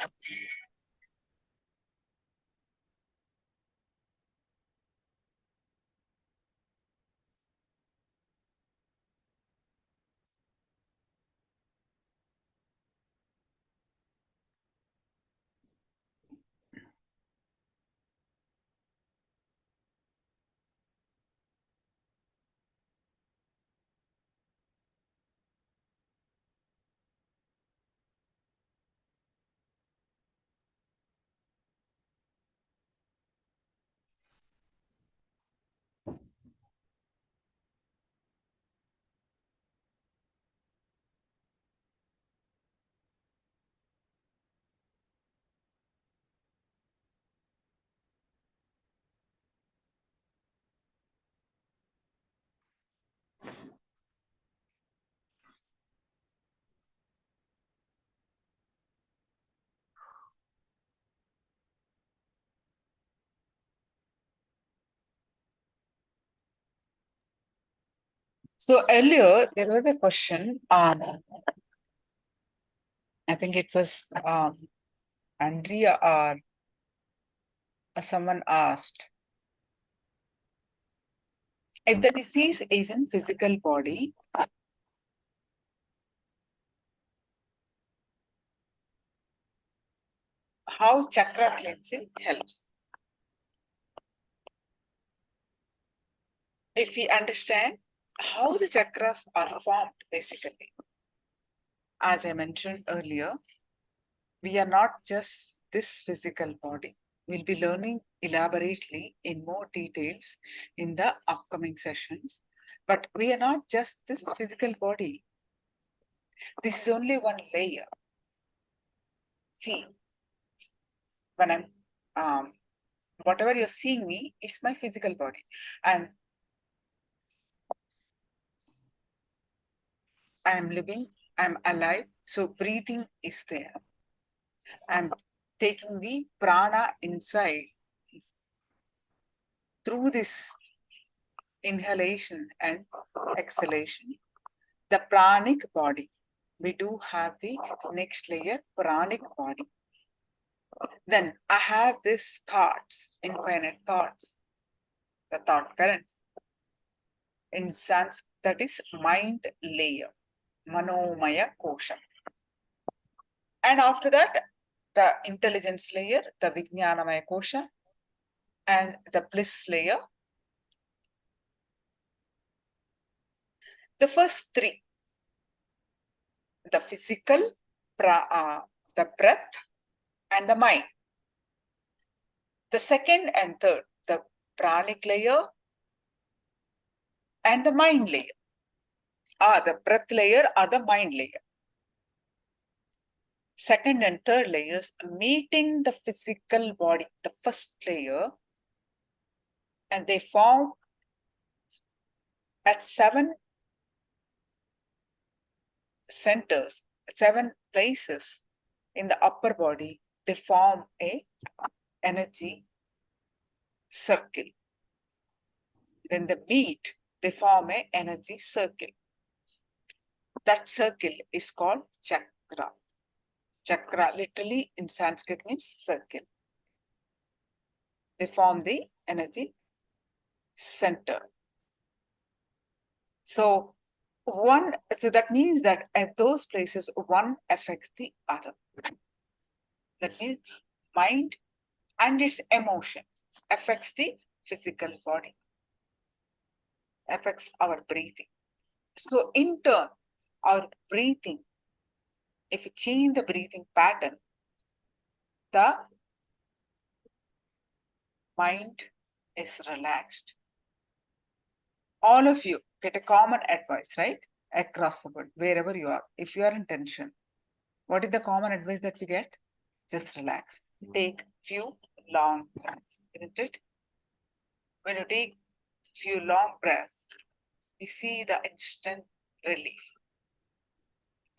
So earlier there was a question. I think it was Andrea or someone asked, if the disease is in physical body, how chakra cleansing helps? If we understand how the chakras are formed, basically, as I mentioned earlier, we are not just this physical body. We'll be learning elaborately in more details in the upcoming sessions. But we are not just this physical body. This is only one layer. See, when I'm, whatever you're seeing me is my physical body. And I'm living, I'm alive. So breathing is there. I'm taking the prana inside through this inhalation and exhalation. The pranic body. We do have the next layer, pranic body. Then I have these thoughts, infinite thoughts, the thought currents. In Sanskrit, that is mind layer, manomaya kosha. And after that, the intelligence layer, the vijnanamaya kosha, and the bliss layer. The first three, the physical, the breath, and the mind. The second and third, the pranic layer and the mind layer. The breath layer or the mind layer. Second and third layers meeting the physical body, the first layer, and they form at 7 centers, 7 places in the upper body. They form a energy circle. When they meet, they form a energy circle. That circle is called chakra. Chakra literally in Sanskrit means circle. They form the energy center. So that means that at those places, one affects the other. That means mind and its emotion affects the physical body, affects our breathing. So in turn, our breathing, if we change the breathing pattern, the mind is relaxed. All of you get a common advice, right? Across the board, wherever you are. If you are in tension, what is the common advice that we get? Just relax. Take few long breaths, isn't it? When you take few long breaths, you see the instant relief,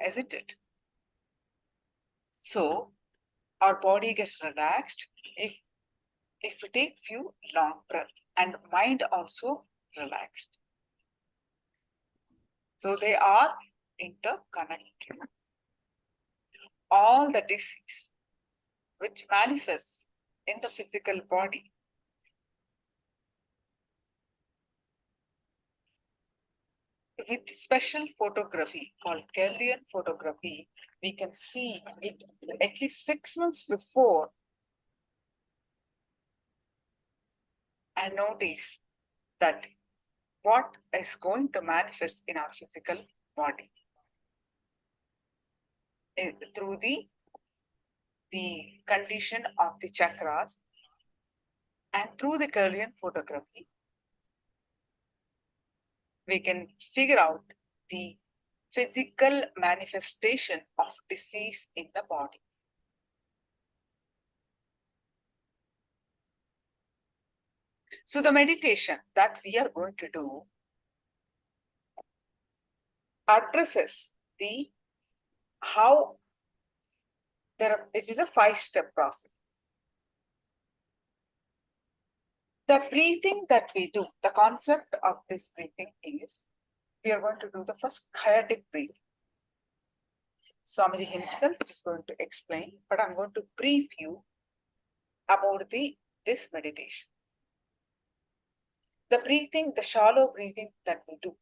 isn't it? So our body gets relaxed if we take few long breaths, and mind also relaxed. So they are interconnected. All the disease which manifests in the physical body with special photography called Kellyan photography, we can see it at least 6 months before and notice that what is going to manifest in our physical body through the condition of the chakras and through the Kellyan photography. We can figure out the physical manifestation of disease in the body. So the meditation that we are going to do addresses how it is a 5-step process. The breathing that we do, the concept of this breathing is we are going to do the first chaotic breathing. Swamiji himself is going to explain, but I'm going to brief you about this meditation. The breathing, the shallow breathing that we do,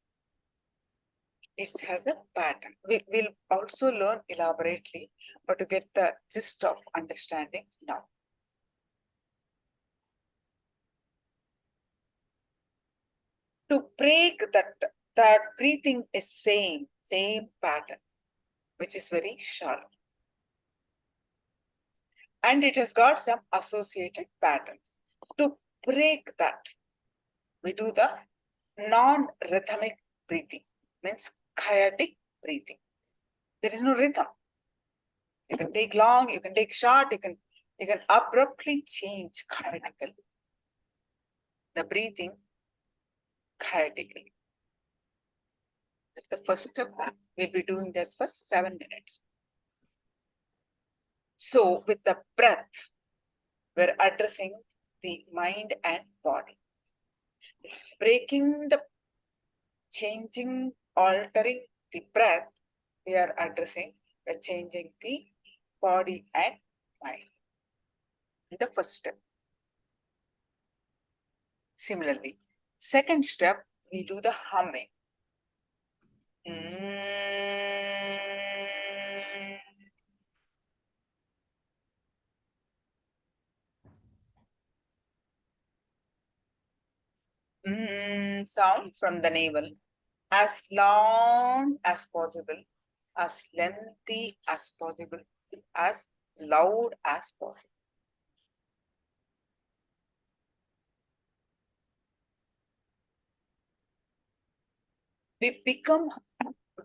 it has a pattern. We will also learn elaborately, but to get the gist of understanding now. To break that breathing is same pattern, which is very shallow. And it has got some associated patterns. To break that, we do the non-rhythmic breathing, means chaotic breathing. There is no rhythm. You can take long, you can take short, you can abruptly change chaotically. The breathing chaotically. That's the first step. We'll be doing this for 7 minutes. So with the breath, we're addressing the mind and body. Breaking the changing, altering the breath, we are addressing, we're changing the body and mind. The first step. Similarly, second step, we do the humming. Sound from the navel, as long as possible, as lengthy as possible, as loud as possible.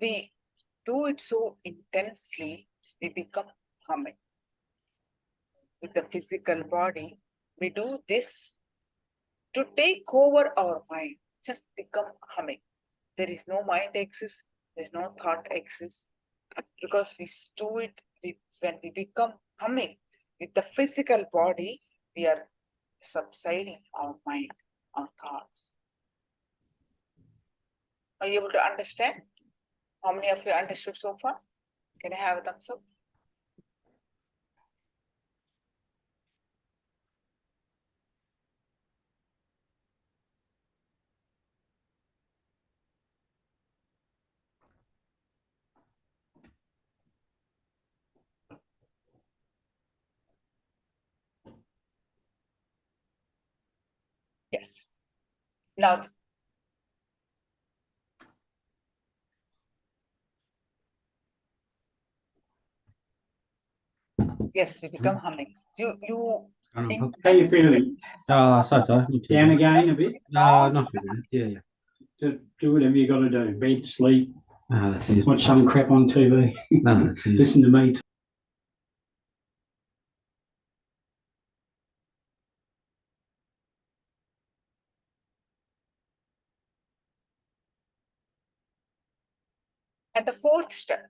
We do it so intensely, we become humming. With the physical body, we do this to take over our mind, just become humming. There is no mind exists, there's no thought exists, because we do it, when we become humming with the physical body, we are subsiding our mind, our thoughts. Are you able to understand? How many of you understood so far? Can I have a thumbs up? Yes. Now, yes, you become humming. You How are you feeling? So. Down again a bit? Not a bit. Yeah. So do whatever you got to do. Bed, sleep, watch some crap on TV. No, listen to me. And the fourth step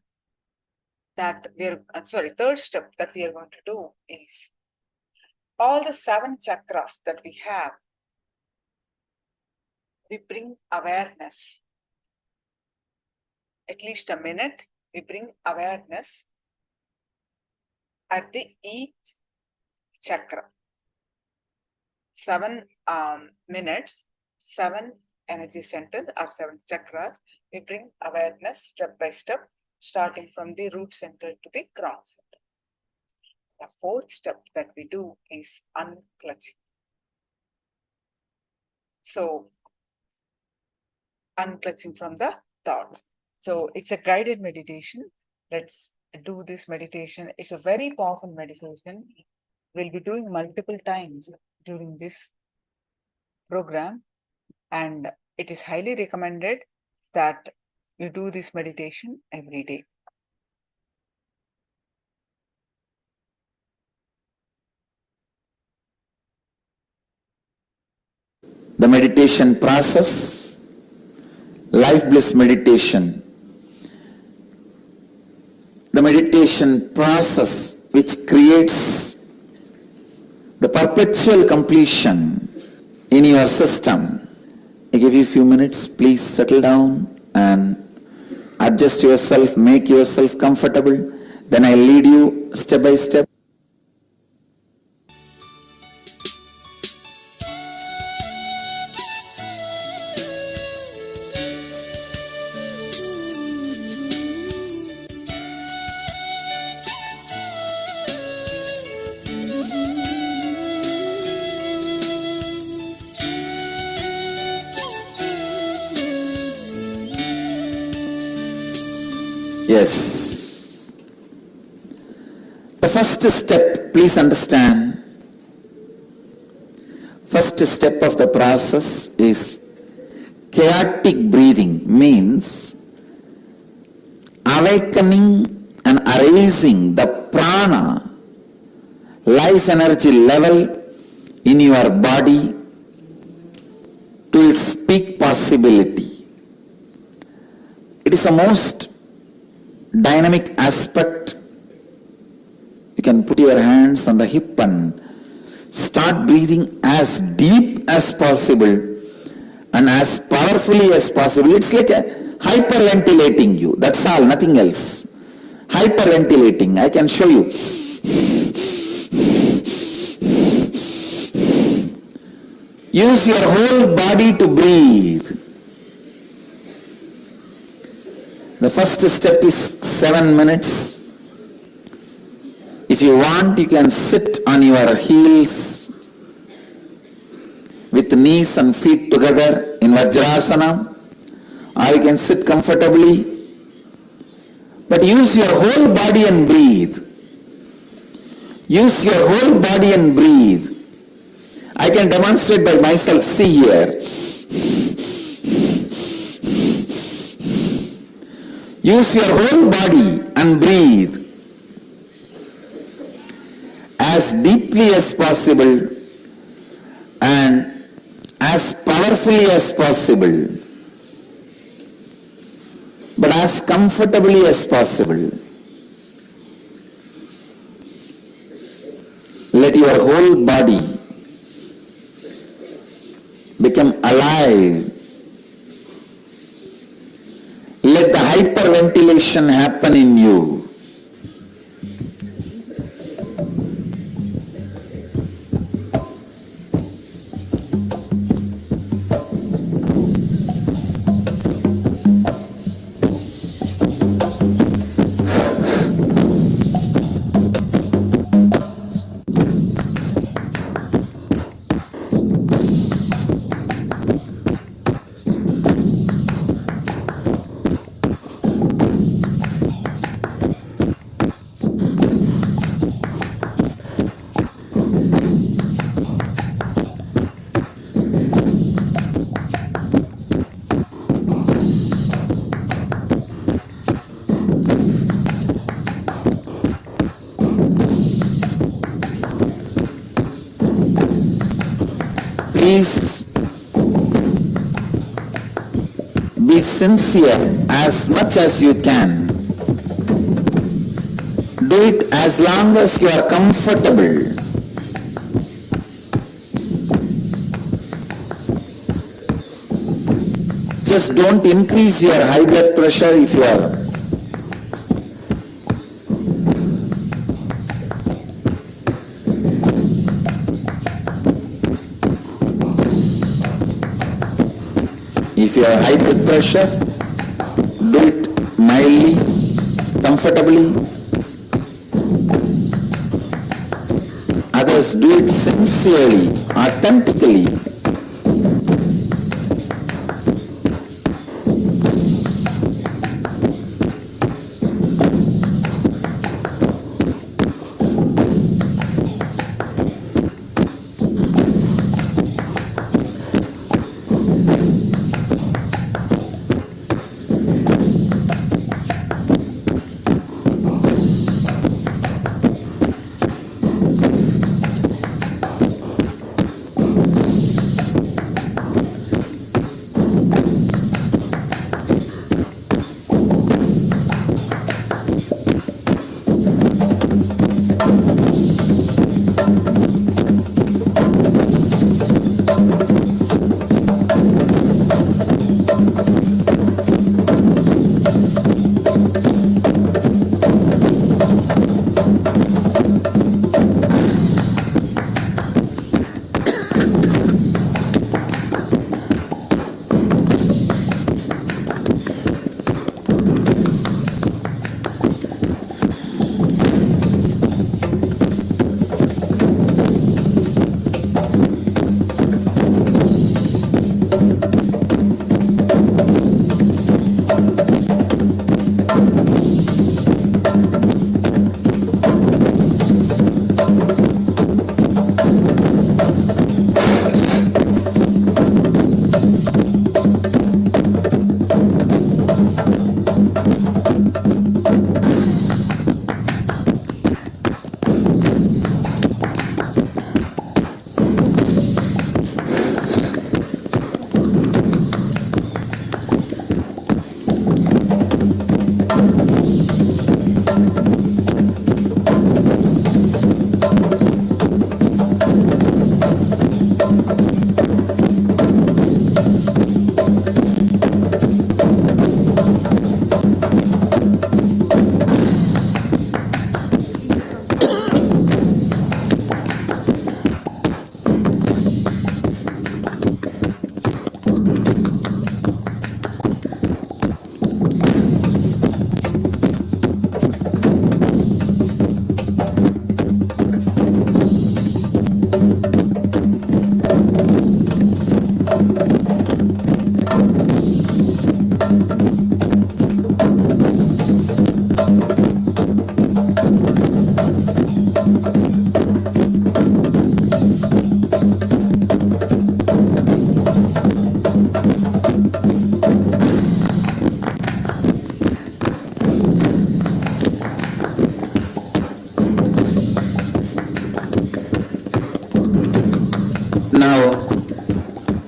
that third step that we are going to do is all the 7 chakras that we have, we bring awareness. At least a minute, we bring awareness at each chakra. 7 minutes, 7 energy centers or 7 chakras, we bring awareness step by step, starting from the root center to the crown center. The fourth step that we do is unclutching. So, unclutching from the thoughts. So, it's a guided meditation. Let's do this meditation. It's a very powerful meditation. We'll be doing multiple times during this program, and it is highly recommended that you do this meditation every day. The meditation process, life bliss meditation. The meditation process which creates the perpetual completion in your system. I give you a few minutes, please settle down. and adjust yourself, make yourself comfortable. Then I lead you step by step. Yes. The first step, please understand, first step of the process is chaotic breathing, means awakening and arising the prana, life energy level in your body to its peak possibility. It is the most dynamic aspect. You can put your hands on the hip and start breathing as deep as possible and as powerfully as possible. It's like a hyperventilating you. That's all, nothing else. Hyperventilating. I can show you. Use your whole body to breathe. The first step is 7 minutes. If you want, you can sit on your heels with knees and feet together in Vajrasana, or you can sit comfortably. But use your whole body and breathe. Use your whole body and breathe. I can demonstrate by myself. See here. Use your whole body and breathe as deeply as possible and as powerfully as possible, but as comfortably as possible. Let your whole body become alive. Let the hyperventilation happen in you. Please be sincere as much as you can. Do it as long as you are comfortable. Just don't increase your high blood pressure if you are high blood pressure, do it mildly, comfortably. Others do it sincerely, authentically.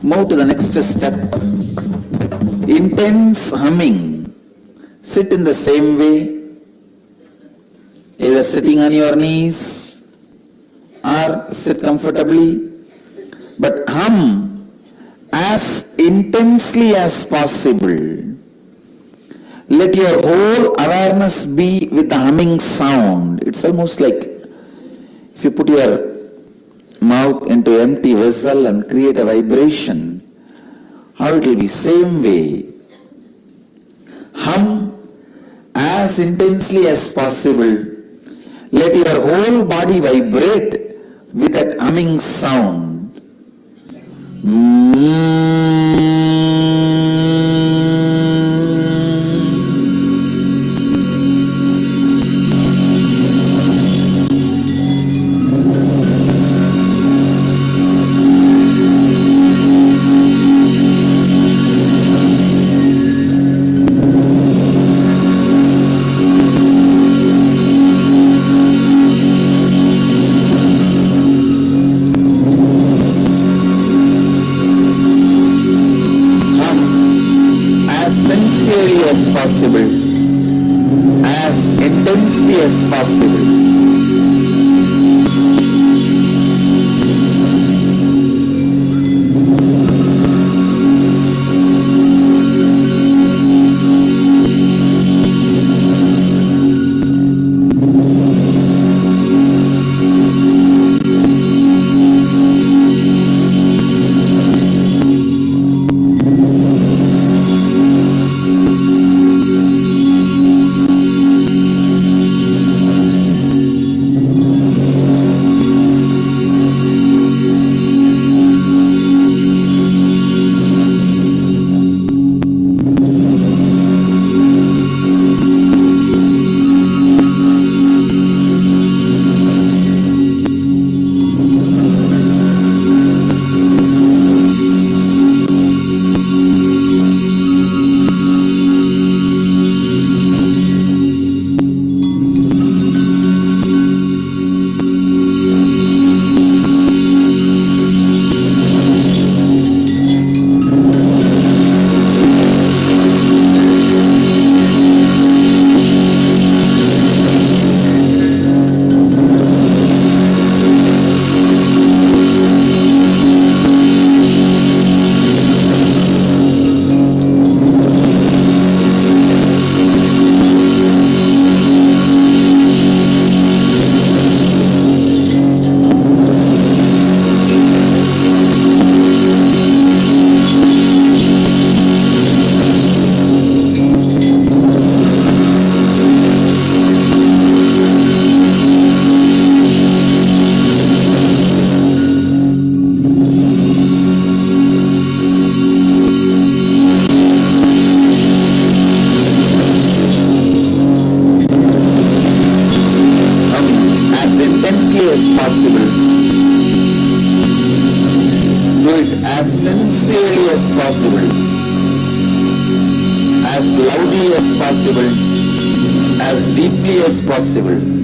Move to the next step. Intense humming. Sit in the same way, either sitting on your knees or sit comfortably, but hum as intensely as possible. Let your whole awareness be with the humming sound. It's almost like if you put your mouth into empty vessel and create a vibration, how it will be same way. Hum as intensely as possible. Let your whole body vibrate with that humming sound. As intensely as possible. As deeply as possible.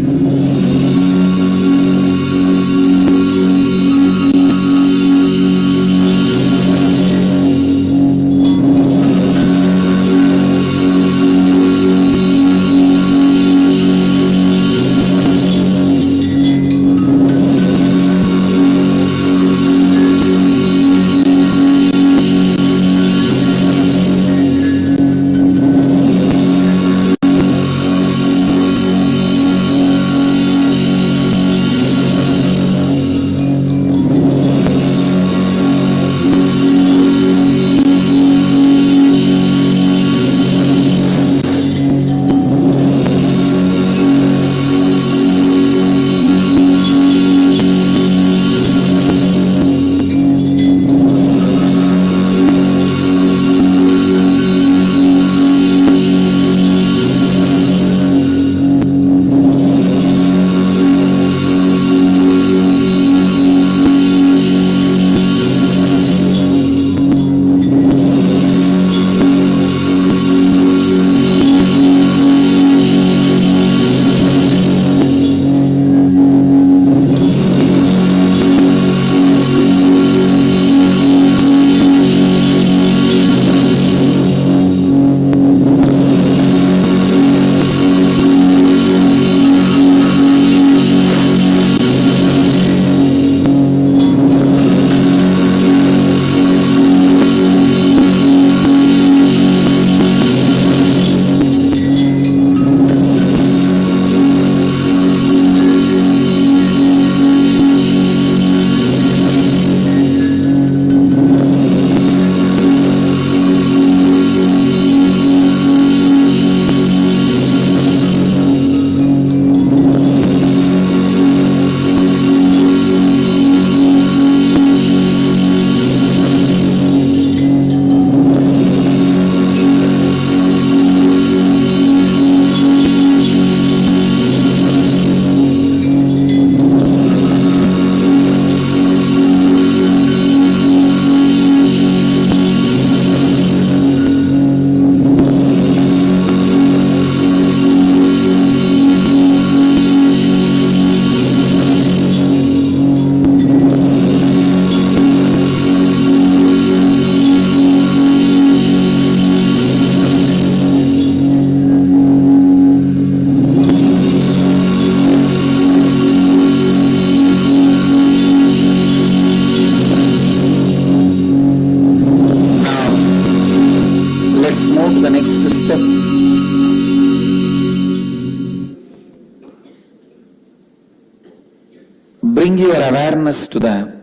Bring your awareness to the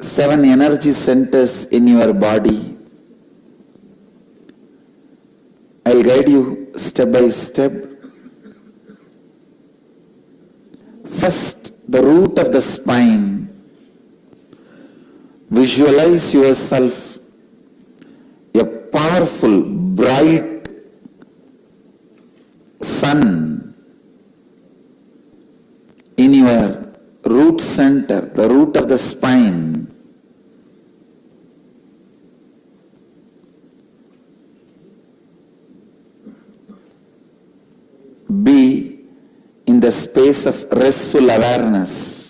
7 energy centers in your body. I'll guide you step by step. First, the root of the spine. Visualize yourself a powerful, bright sun in your root center, the root of the spine. Be in the space of restful awareness.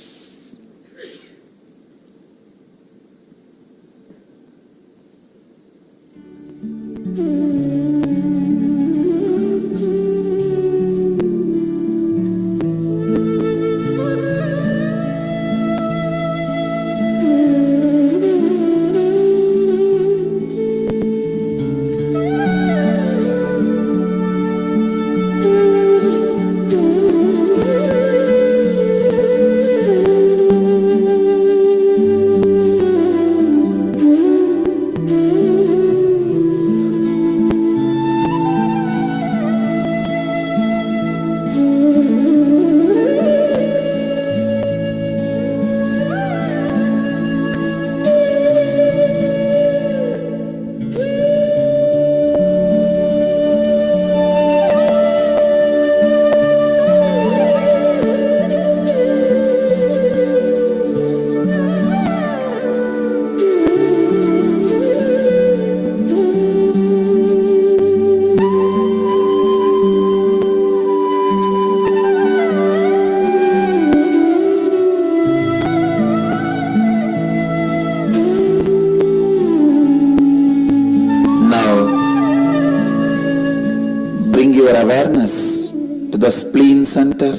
Awareness to the spleen center,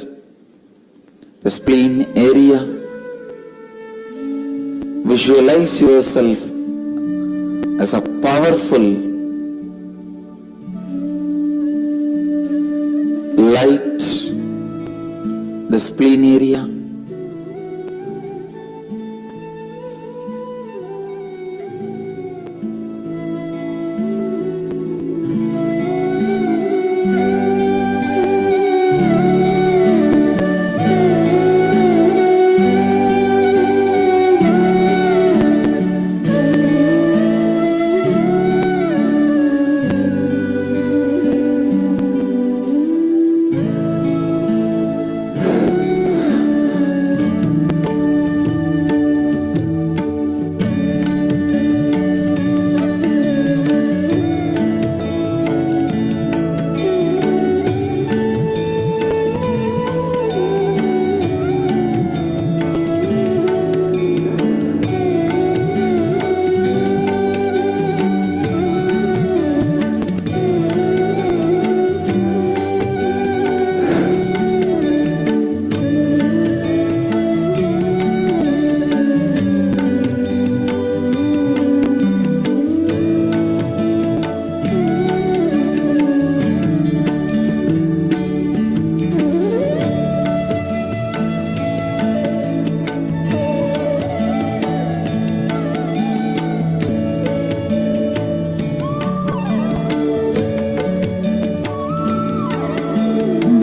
the spleen area. Visualize yourself as a powerful light, the spleen area.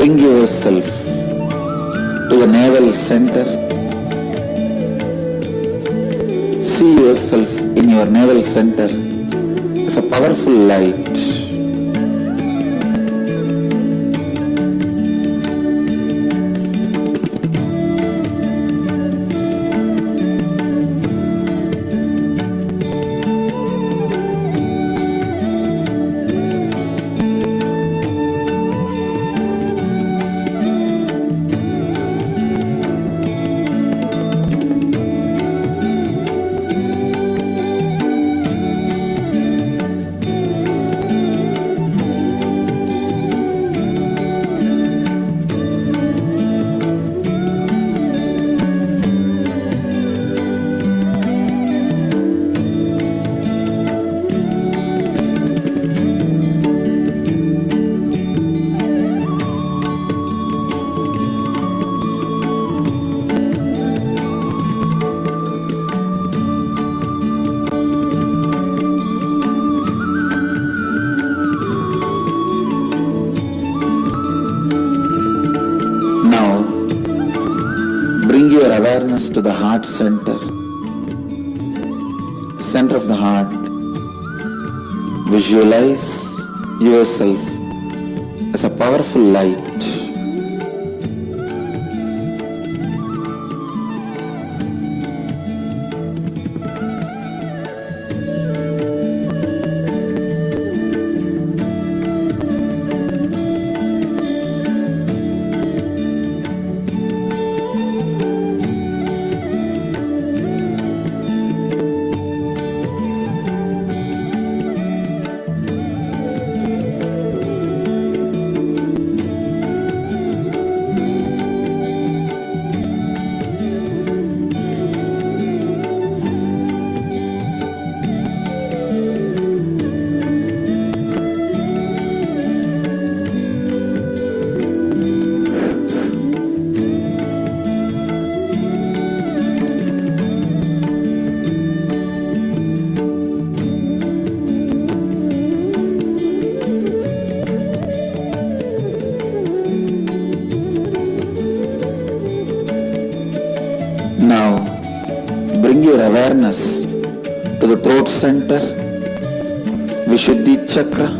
Bring yourself to the navel center. See yourself in your navel center as a powerful light. your awareness to the heart center. Center of the heart. Visualize yourself as a powerful light. Now, bring your awareness to the throat center, Vishuddhi chakra.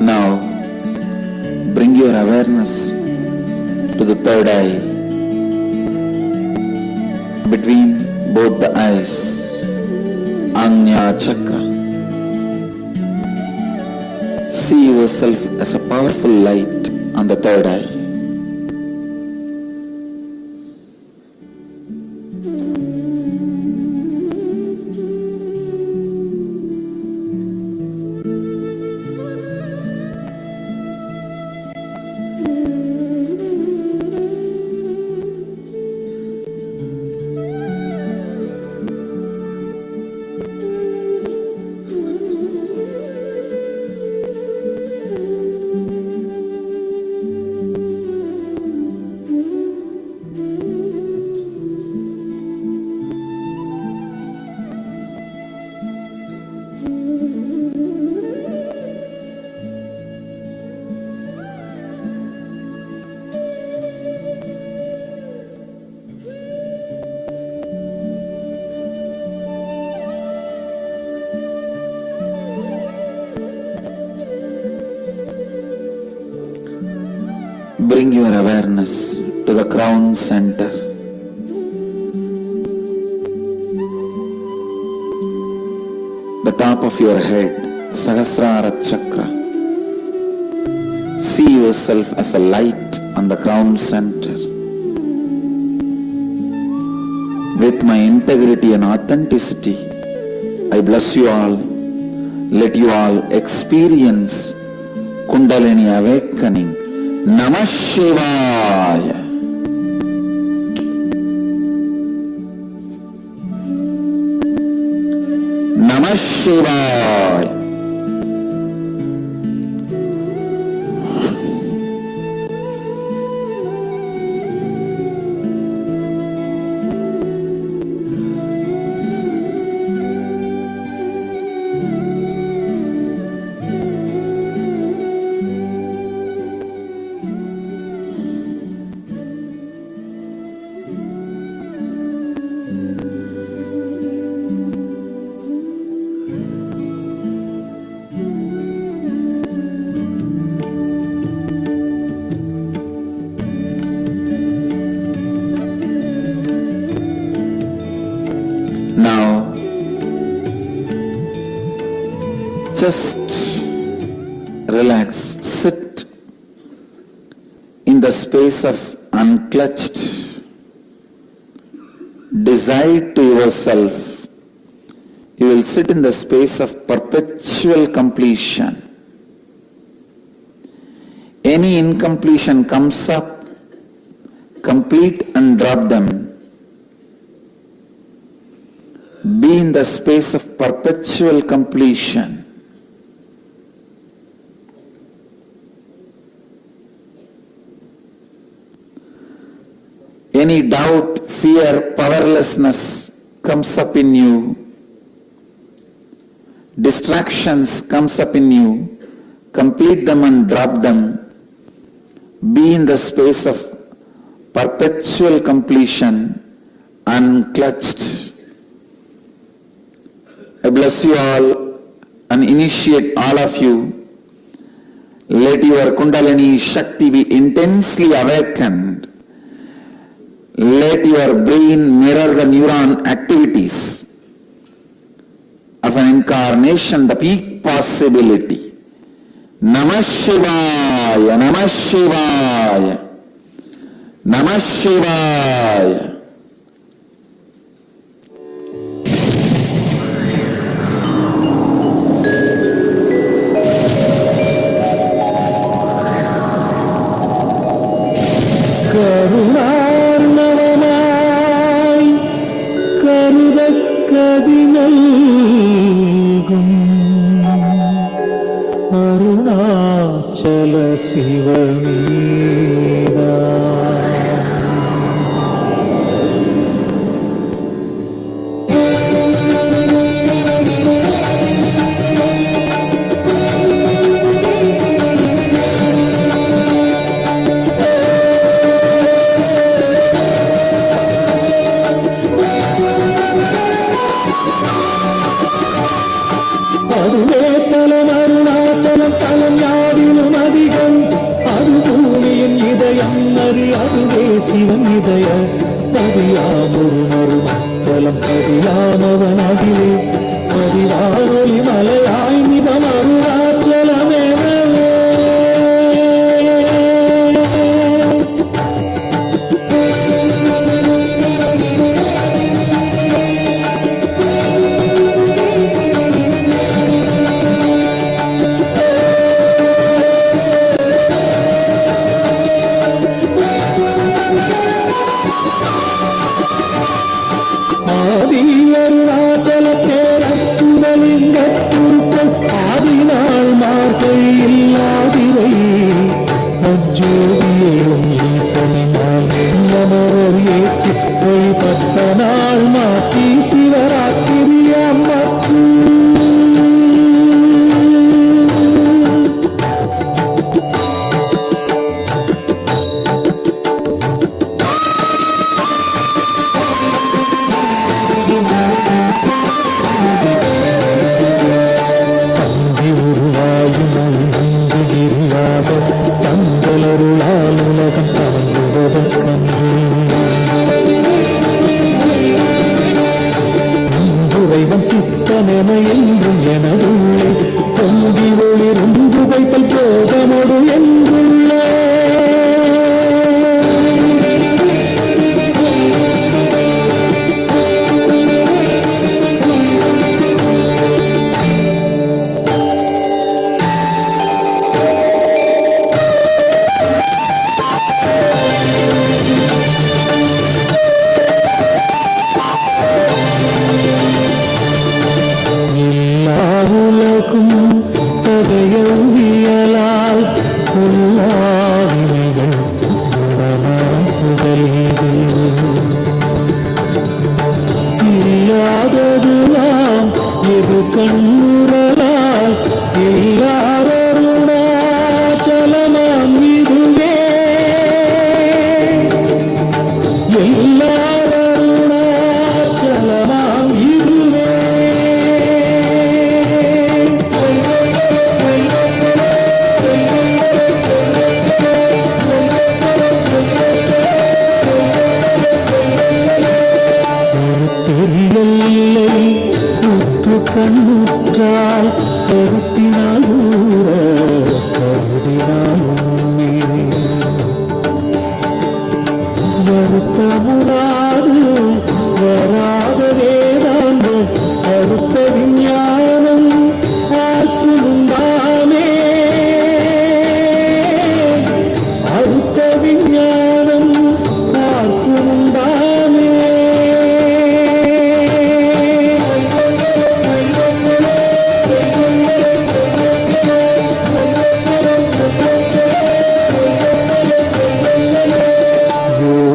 Now, bring your awareness to the third eye, between both the eyes, Ajna chakra. See yourself as a powerful light on the third eye. Bring your awareness to the crown center. The top of your head, Sahasrara chakra. See yourself as a light on the crown center. With my integrity and authenticity, I bless you all. Let you all experience Kundalini awakening. Namah Shivaya. Namah Shivaya. just relax. Sit in the space of unclutched. Decide to yourself. You will sit in the space of perpetual completion. Any incompletion comes up, complete and drop them. Be in the space of perpetual completion. Any doubt, fear, powerlessness comes up in you. Distractions comes up in you. Complete them and drop them. Be in the space of perpetual completion, unclutched. I bless you all and initiate all of you. Let your Kundalini Shakti be intensely awakened. Let your brain mirror the neuron activities of an incarnation, the peak possibility. Namah Shivaya, Namah Shivaya, Namah Shivaya.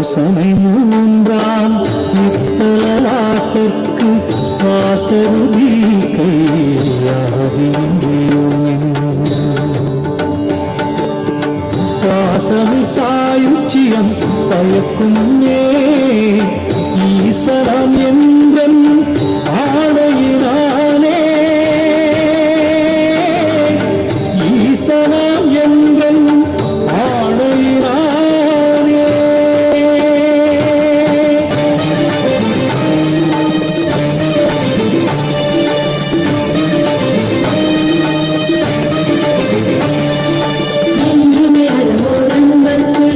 யோசனை மூன்றாம் நித்தலாசற்கு வாசருதி வாசமில் சாயுச்சியம் பயக்குமே ஈசரம் என்றன் ஆணையினானே ஈசனம் என்றன் ஆணையினானே என்றுமே அலமோரன்பர்க்கு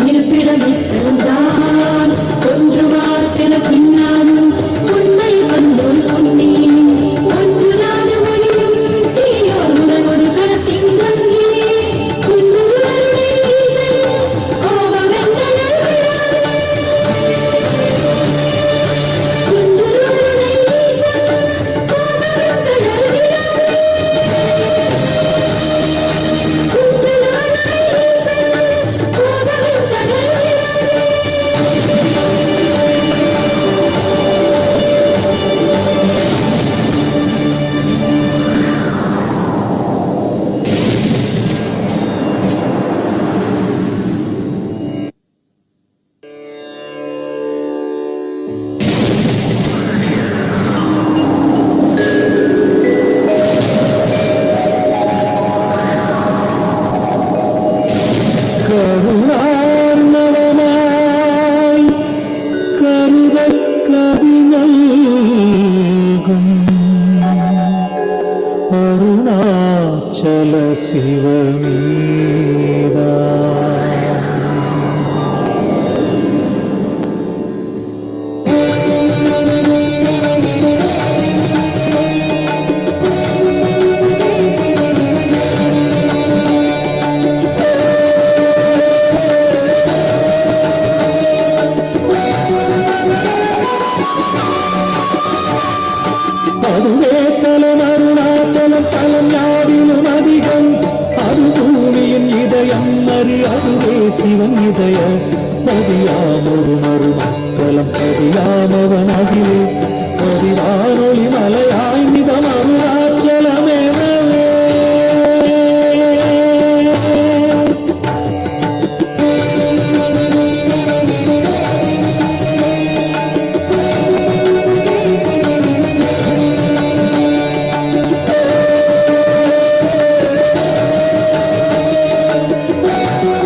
இருப்பிடமித்திருந்தான் ஒன்று மாத்திர பின்னாலும் உண்மை வந்தோல் கொண்டேன் ஒன்றுராத மொழியும் தீயோர் உடன் ஒரு கடத்தின் தங்கியே குன்றுவருடைய ஈசன் கோபமெந்த குன்றுவருடைய ஈசன் கருணார்ணவமாய் கருதக் கதிநல்கும் அருணாச்சல சிவமீதா அதுவே தலம் அருணாச்சலம் தலம் யாவிலும் அதிகம் அது பூமியின் இதயம் அறி அதுவே சிவன் இதய பதியாமொரு மறுமத்தலம் பதியாமவன் அதிலே பதிவானொளி மலை